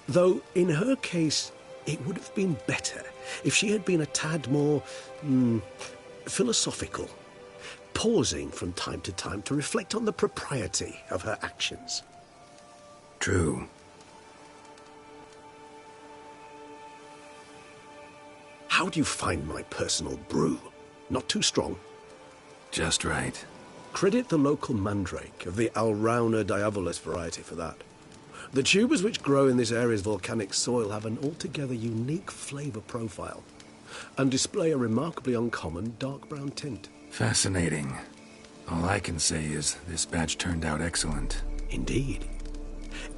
Though, in her case, it would have been better if she had been a tad more, philosophical, pausing from time to time to reflect on the propriety of her actions. True. How do you find my personal brew? Not too strong? Just right. Credit the local mandrake of the Alrauna diavolus variety for that. The tubers which grow in this area's volcanic soil have an altogether unique flavour profile and display a remarkably uncommon dark brown tint. Fascinating. All I can say is this batch turned out excellent. Indeed.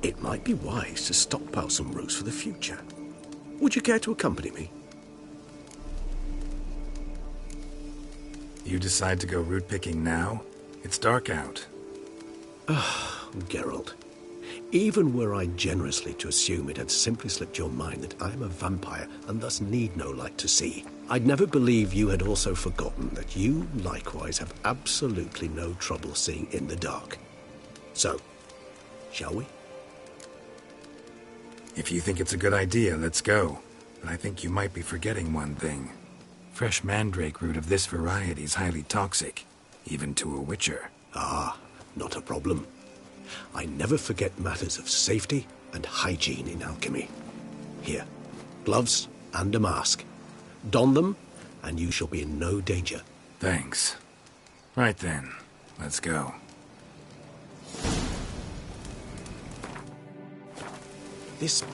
It might be wise to stockpile some roots for the future. Would you care to accompany me? You decide to go root picking now? It's dark out. Ah, Geralt. Even were I generously to assume it had simply slipped your mind that I am a vampire and thus need no light to see, I'd never believe you had also forgotten that you likewise have absolutely no trouble seeing in the dark. So, shall we? If you think it's a good idea, let's go. But I think you might be forgetting one thing. Fresh mandrake root of this variety is highly toxic, even to a witcher. Ah, not a problem. I never forget matters of safety and hygiene in alchemy. Here, gloves and a mask. Don them, and you shall be in no danger. Thanks. Right then, let's go. This...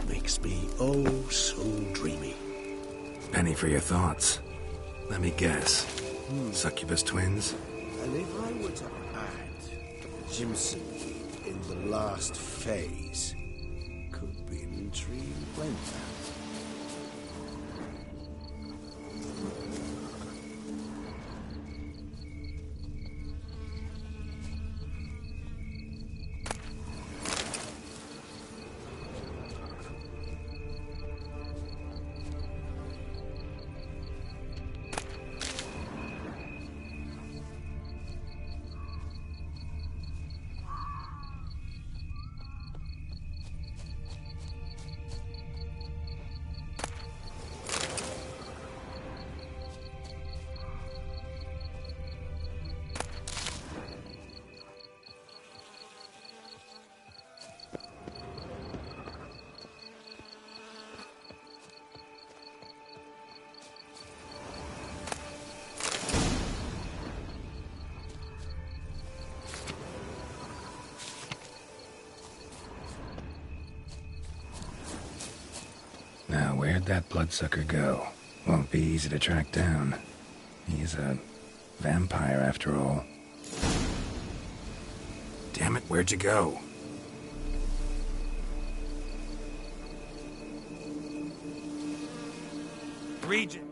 makes me oh so dreamy. Penny for your thoughts. Let me guess. Succubus twins? And if I were to add Jimson in the last phase, could be an intriguing blend. Now, where'd that bloodsucker go? Won't be easy to track down. He's a vampire, after all. Damn it, where'd you go? Regent.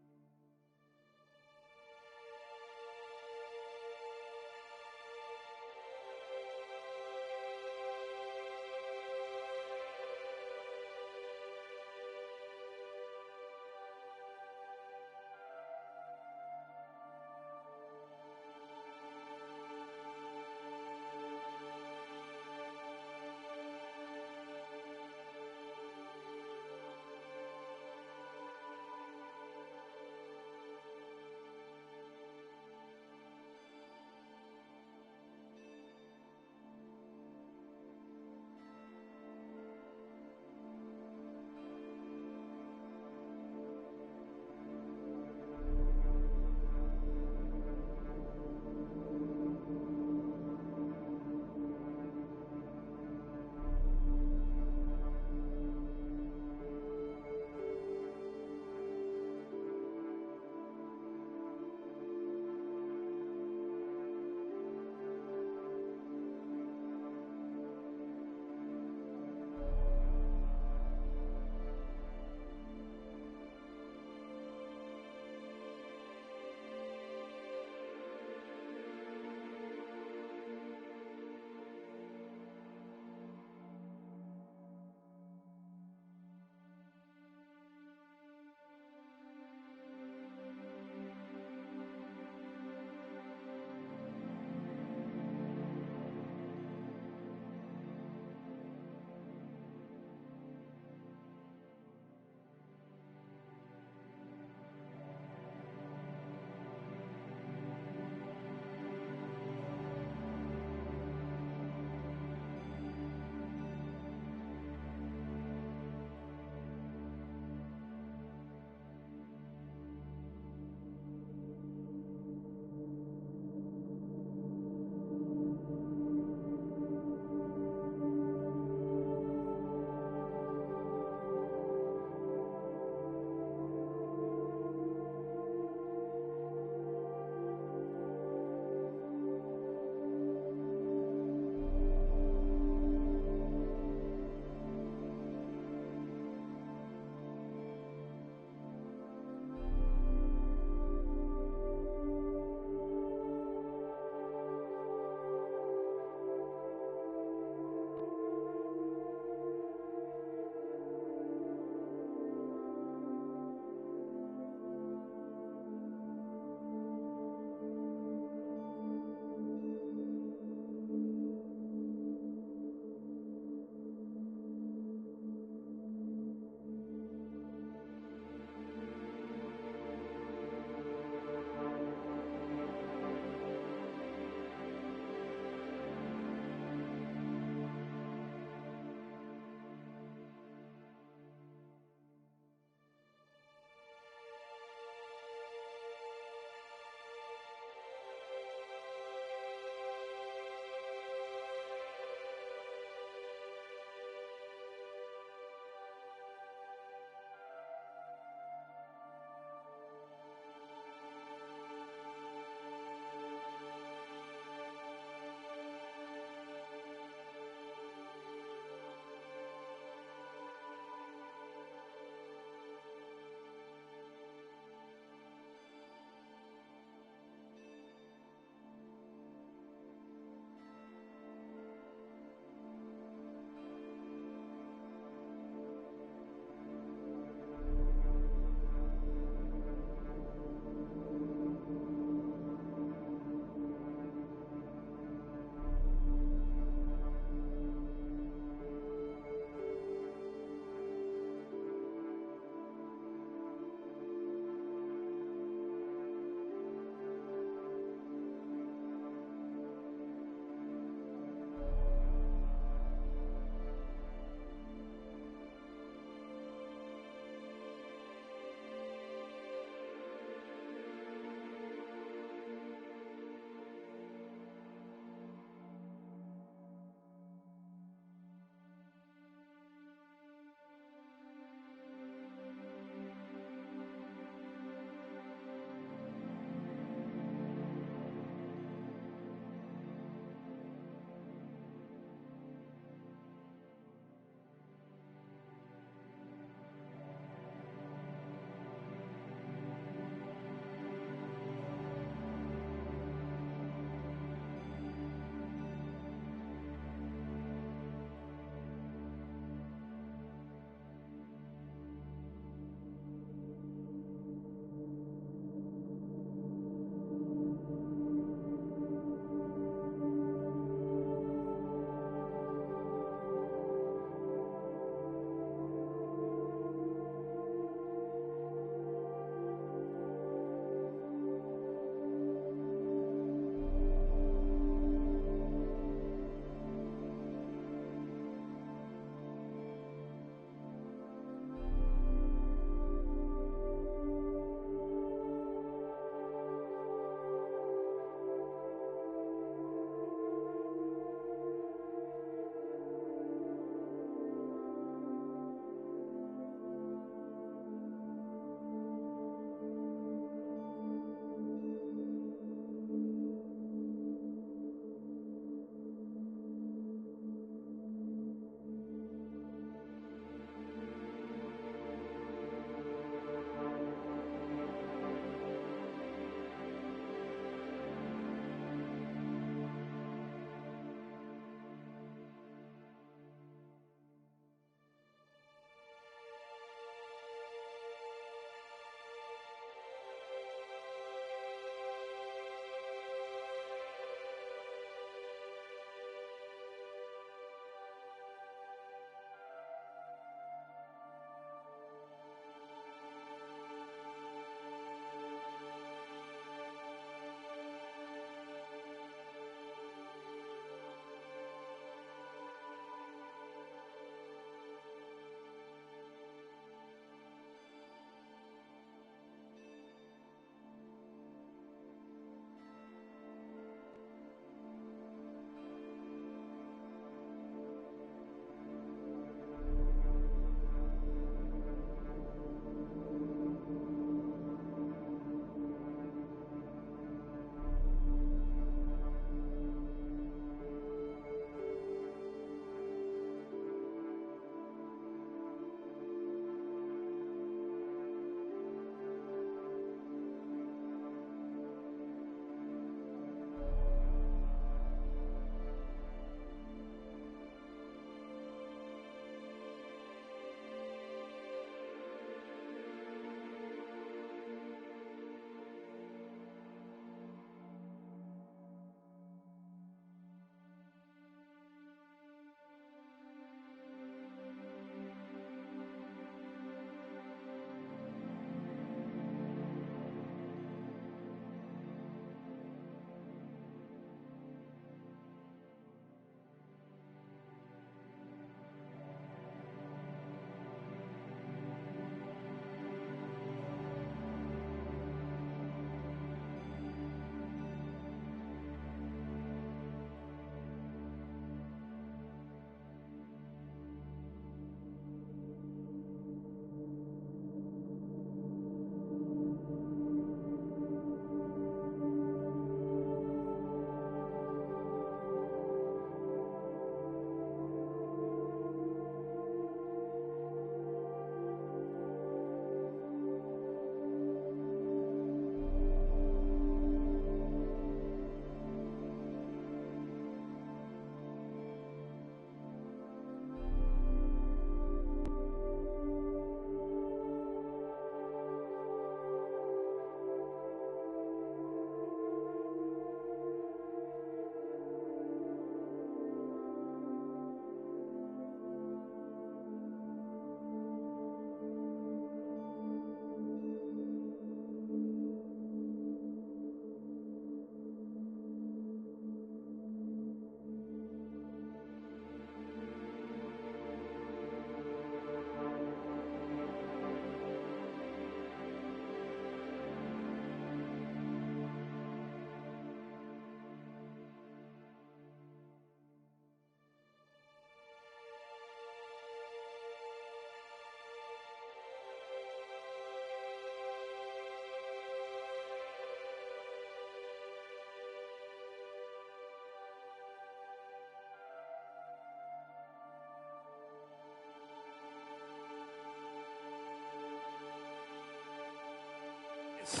this.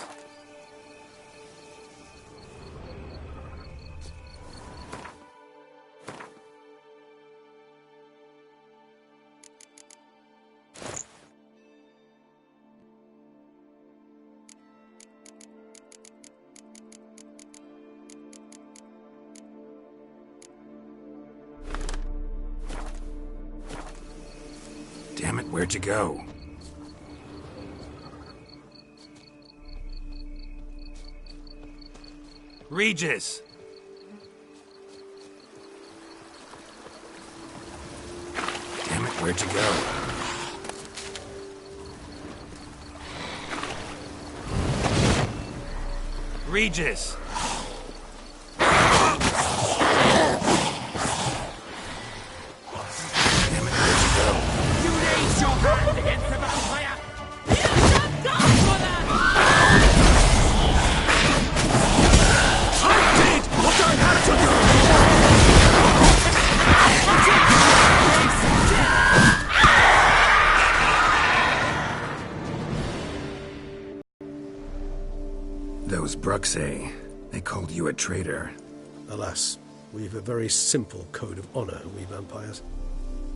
Damn it, where'd you go? Regis! Damn it, where'd you go? Regis! Those Bruxae, they called you a traitor. Alas, we've a very simple code of honor, we vampires.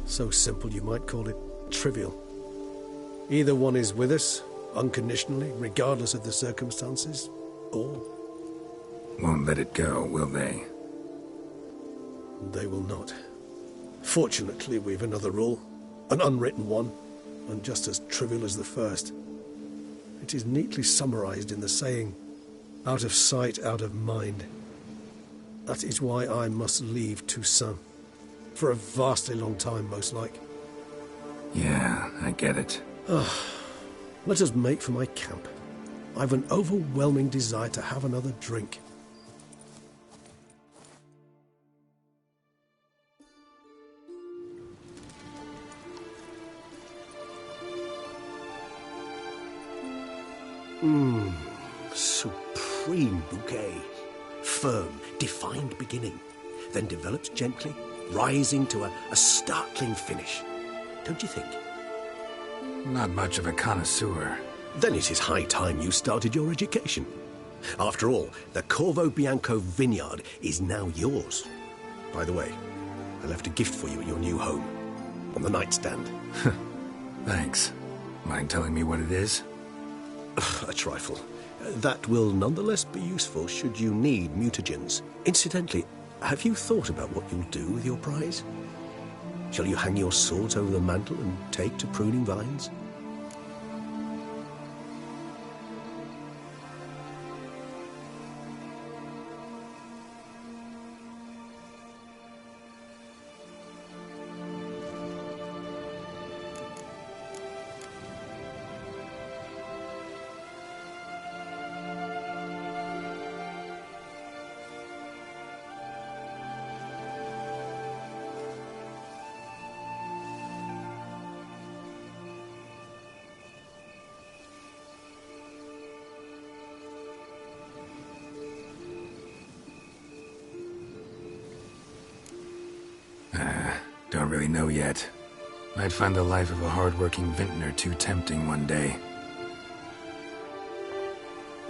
So simple you might call it trivial. Either one is with us, unconditionally, regardless of the circumstances, or... Won't let it go, will they? They will not. Fortunately, we've another rule, an unwritten one, and just as trivial as the first. It is neatly summarized in the saying, out of sight, out of mind. That is why I must leave Toussaint. For a vastly long time, most like. Yeah, I get it. Let us make for my camp. I've an overwhelming desire to have another drink. Supreme bouquet. Firm, defined beginning, then develops gently, rising to a startling finish. Don't you think? Not much of a connoisseur. Then it is high time you started your education. After all, the Corvo Bianco vineyard is now yours. By the way, I left a gift for you at your new home. On the nightstand. Thanks. Mind telling me what it is? A trifle. That will nonetheless be useful should you need mutagens. Incidentally, have you thought about what you'll do with your prize? Shall you hang your swords over the mantle and take to pruning vines? Don't really know yet. Might find the life of a hard-working vintner too tempting one day.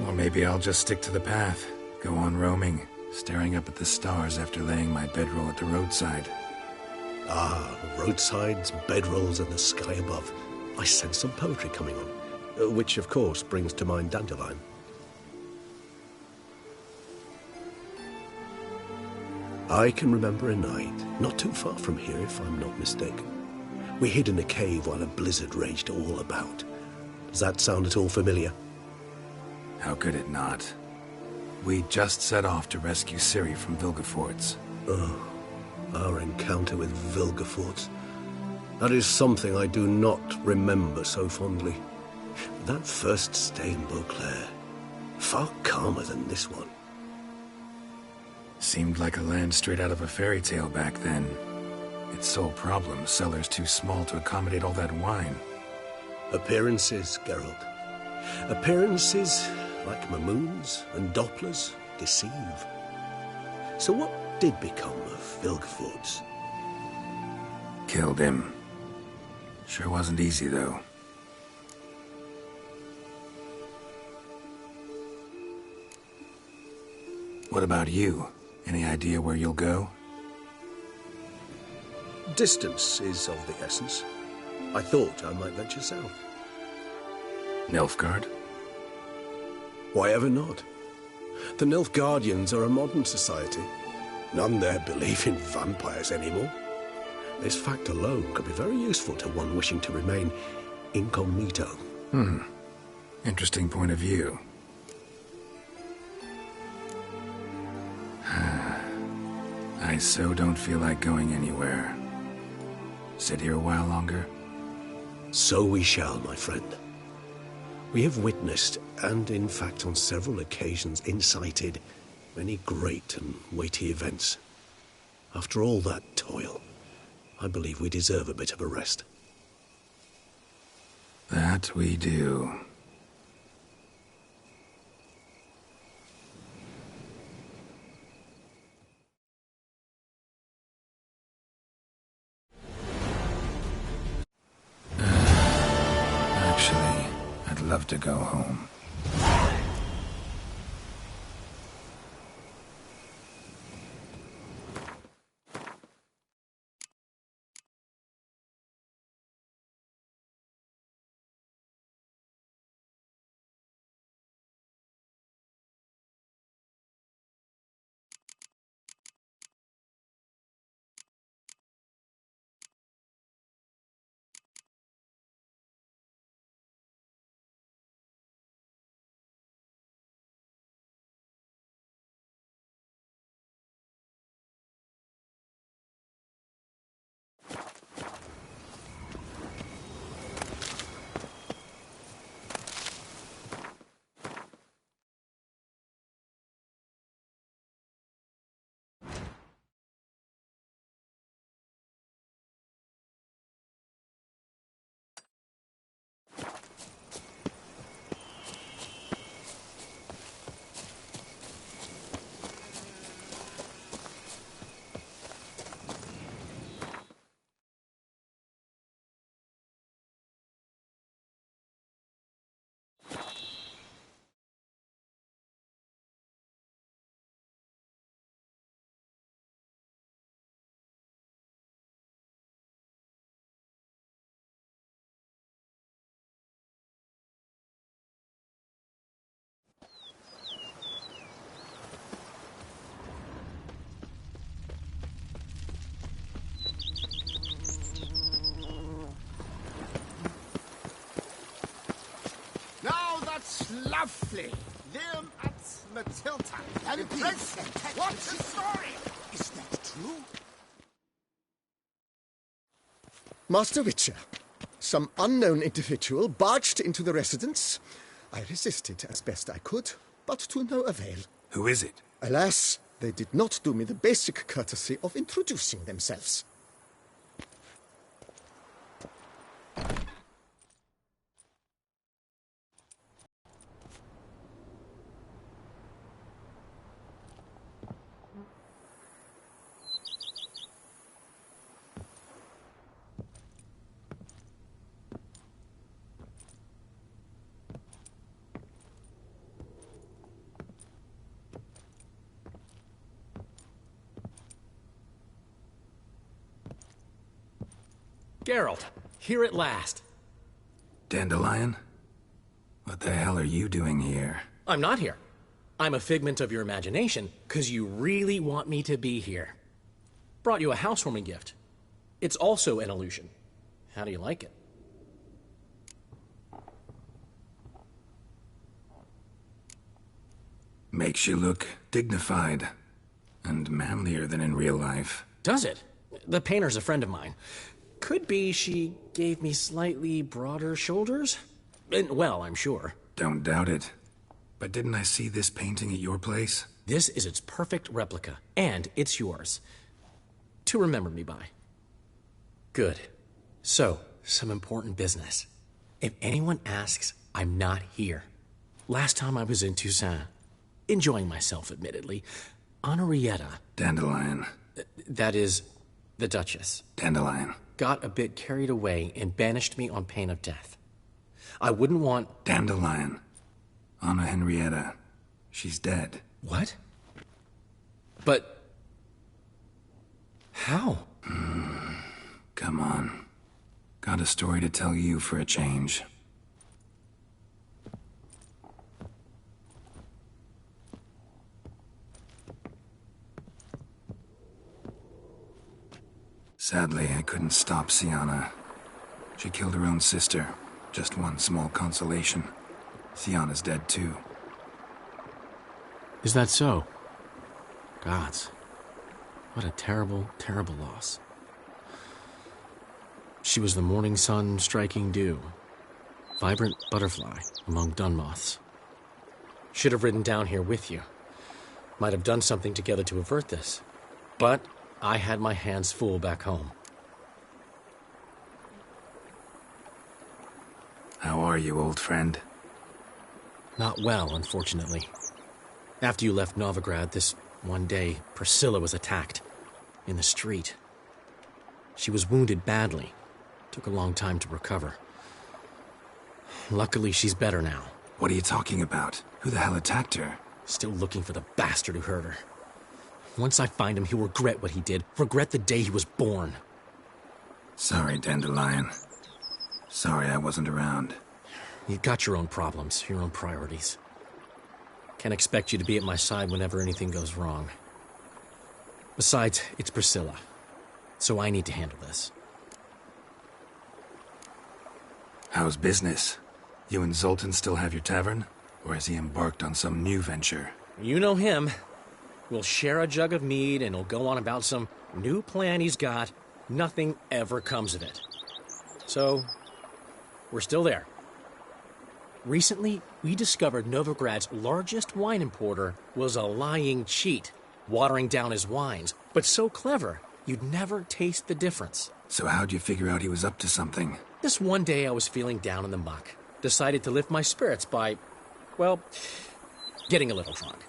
Or maybe I'll just stick to the path, go on roaming, staring up at the stars after laying my bedroll at the roadside. Ah, roadsides, bedrolls, and the sky above. I sense some poetry coming on, which of course brings to mind Dandelion. I can remember a night, not too far from here if I'm not mistaken. We hid in a cave while a blizzard raged all about. Does that sound at all familiar? How could it not? We just set off to rescue Ciri from Vilgefortz. Oh, our encounter with Vilgefortz. That is something I do not remember so fondly. That first stay in Beauclair, far calmer than this one. Seemed like a land straight out of a fairy tale back then. Its sole problem, cellars too small to accommodate all that wine. Appearances, Geralt. Appearances, like Mamoons and Dopplers, deceive. So what did become of Vilgefortz? Killed him. Sure wasn't easy, though. What about you? Any idea where you'll go? Distance is of the essence. I thought I might venture south. Nilfgaard? Why ever not? The Nilfgaardians are a modern society. None there believe in vampires anymore. This fact alone could be very useful to one wishing to remain incognito. Interesting point of view. I so don't feel like going anywhere. Sit here a while longer? So we shall, my friend. We have witnessed, and in fact on several occasions incited, many great and weighty events. After all that toil, I believe we deserve a bit of a rest. That we do. Actually, I'd love to go home. Lovely. Liam at Matilda. What's the story? Is that true? Master Witcher, some unknown individual barged into the residence. I resisted as best I could, but to no avail. Who is it? Alas, they did not do me the basic courtesy of introducing themselves. Geralt, here at last. Dandelion? What the hell are you doing here? I'm not here. I'm a figment of your imagination, because you really want me to be here. Brought you a housewarming gift. It's also an illusion. How do you like it? Makes you look dignified and manlier than in real life. Does it? The painter's a friend of mine. Could be she gave me slightly broader shoulders? Well, I'm sure. Don't doubt it. But didn't I see this painting at your place? This is its perfect replica, and it's yours. To remember me by. Good. So, some important business. If anyone asks, I'm not here. Last time I was in Toussaint, enjoying myself, admittedly, Henrietta... Dandelion. That is, the Duchess. Dandelion. Got a bit carried away and banished me on pain of death. I wouldn't want... Dandelion. Anna Henrietta. She's dead. What? But... how? Come on. Got a story to tell you for a change. Sadly, I couldn't stop Syanna. She killed her own sister. Just one small consolation. Syanna's dead too. Is that so? Gods. What a terrible, terrible loss. She was the morning sun striking dew. Vibrant butterfly among dun moths. Should have ridden down here with you. Might have done something together to avert this. But I had my hands full back home. How are you, old friend? Not well, unfortunately. After you left Novigrad, this one day, Priscilla was attacked. In the street. She was wounded badly. Took a long time to recover. Luckily, she's better now. What are you talking about? Who the hell attacked her? Still looking for the bastard who hurt her. Once I find him, he'll regret what he did. Regret the day he was born. Sorry, Dandelion. Sorry I wasn't around. You've got your own problems, your own priorities. Can't expect you to be at my side whenever anything goes wrong. Besides, it's Priscilla. So I need to handle this. How's business? You and Zoltan still have your tavern? Or has he embarked on some new venture? You know him. We'll share a jug of mead and he'll go on about some new plan he's got. Nothing ever comes of it. So, we're still there. Recently, we discovered Novigrad's largest wine importer was a lying cheat, watering down his wines, but so clever, you'd never taste the difference. So how'd you figure out he was up to something? This one day I was feeling down in the muck. Decided to lift my spirits by, well, getting a little drunk.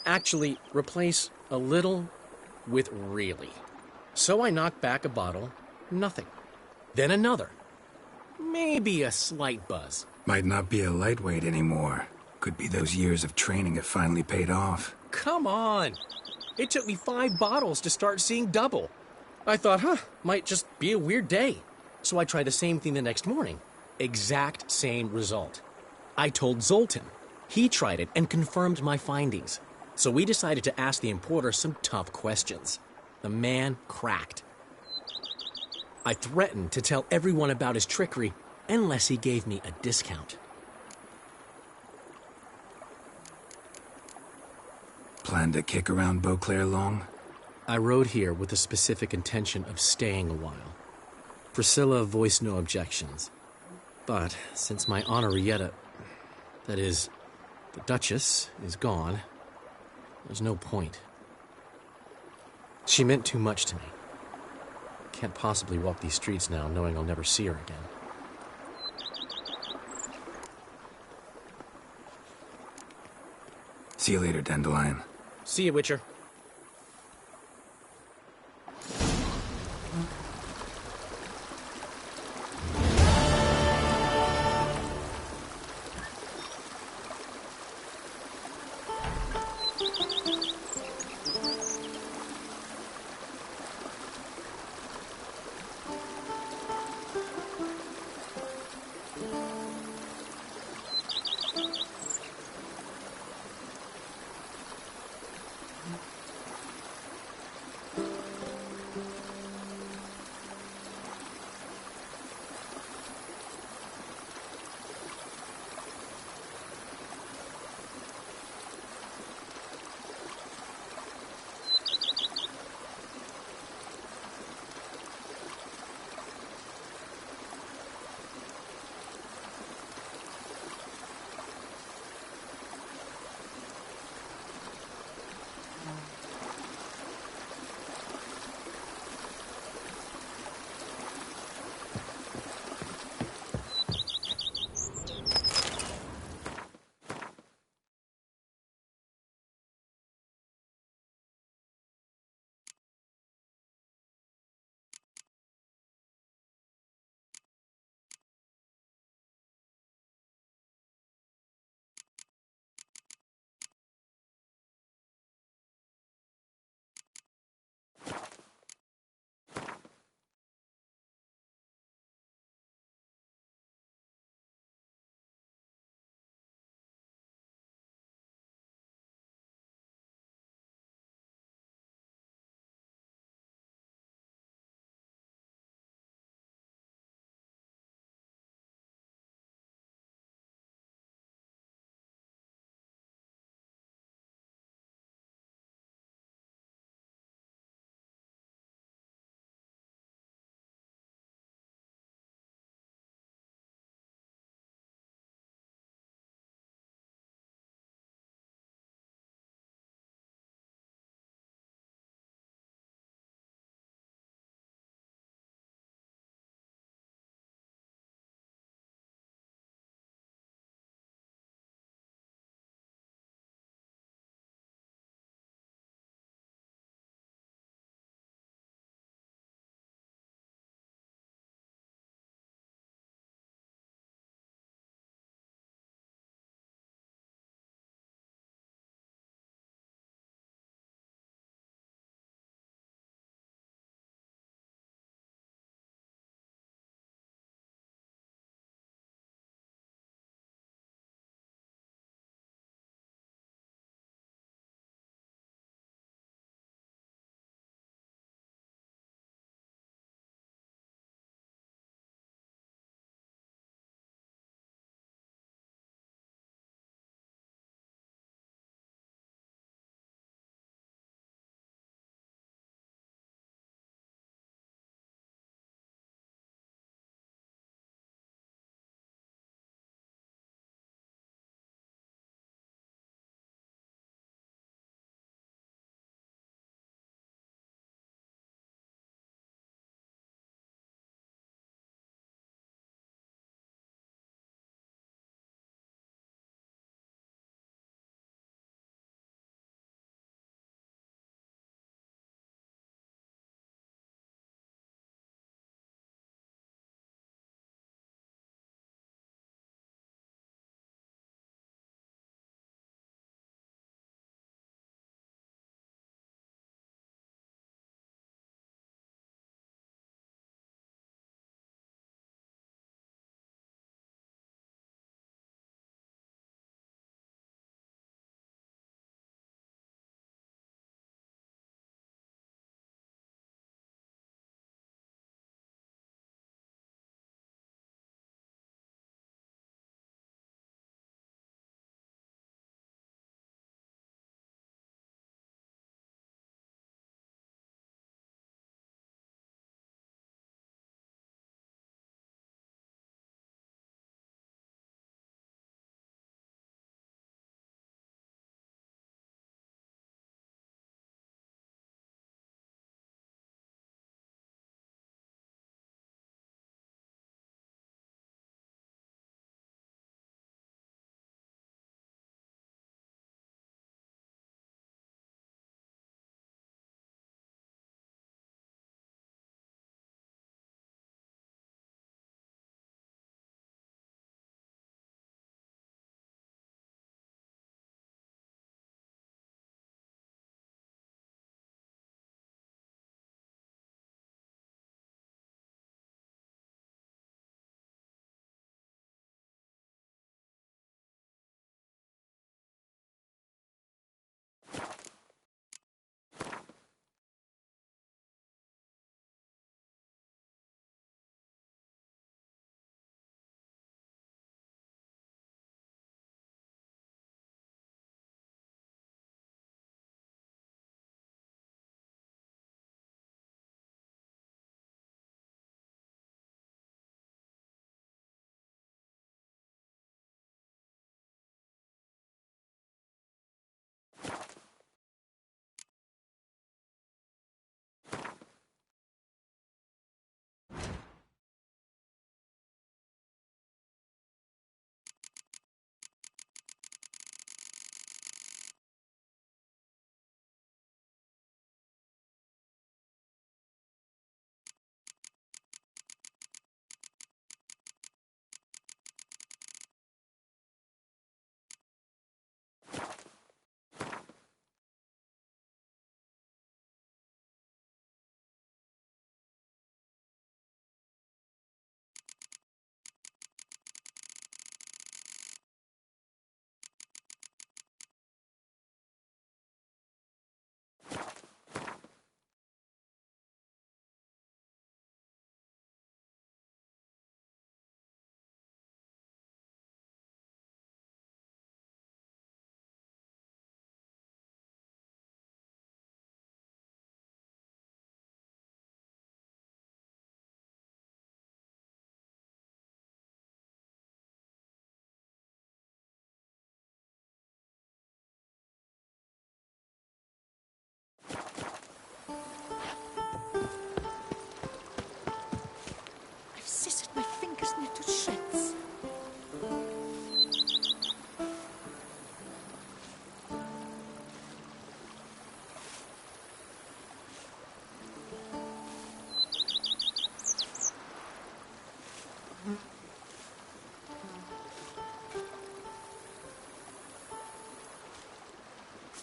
Actually, replace a little with really. So I knocked back a bottle, nothing. Then another. Maybe a slight buzz. Might not be a lightweight anymore. Could be those years of training have finally paid off. Come on! It took me 5 bottles to start seeing double. I thought, might just be a weird day. So I tried the same thing the next morning. Exact same result. I told Zoltan. He tried it and confirmed my findings. So we decided to ask the importer some tough questions. The man cracked. I threatened to tell everyone about his trickery unless he gave me a discount. Plan to kick around Beauclair long? I rode here with the specific intention of staying a while. Priscilla voiced no objections. But since my Honorrietta, that is, the Duchess, is gone, there's no point. She meant too much to me. Can't possibly walk these streets now knowing I'll never see her again. See you later, Dandelion. See you, Witcher.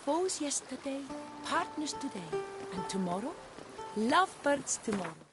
Foes yesterday, partners today, and tomorrow, lovebirds tomorrow.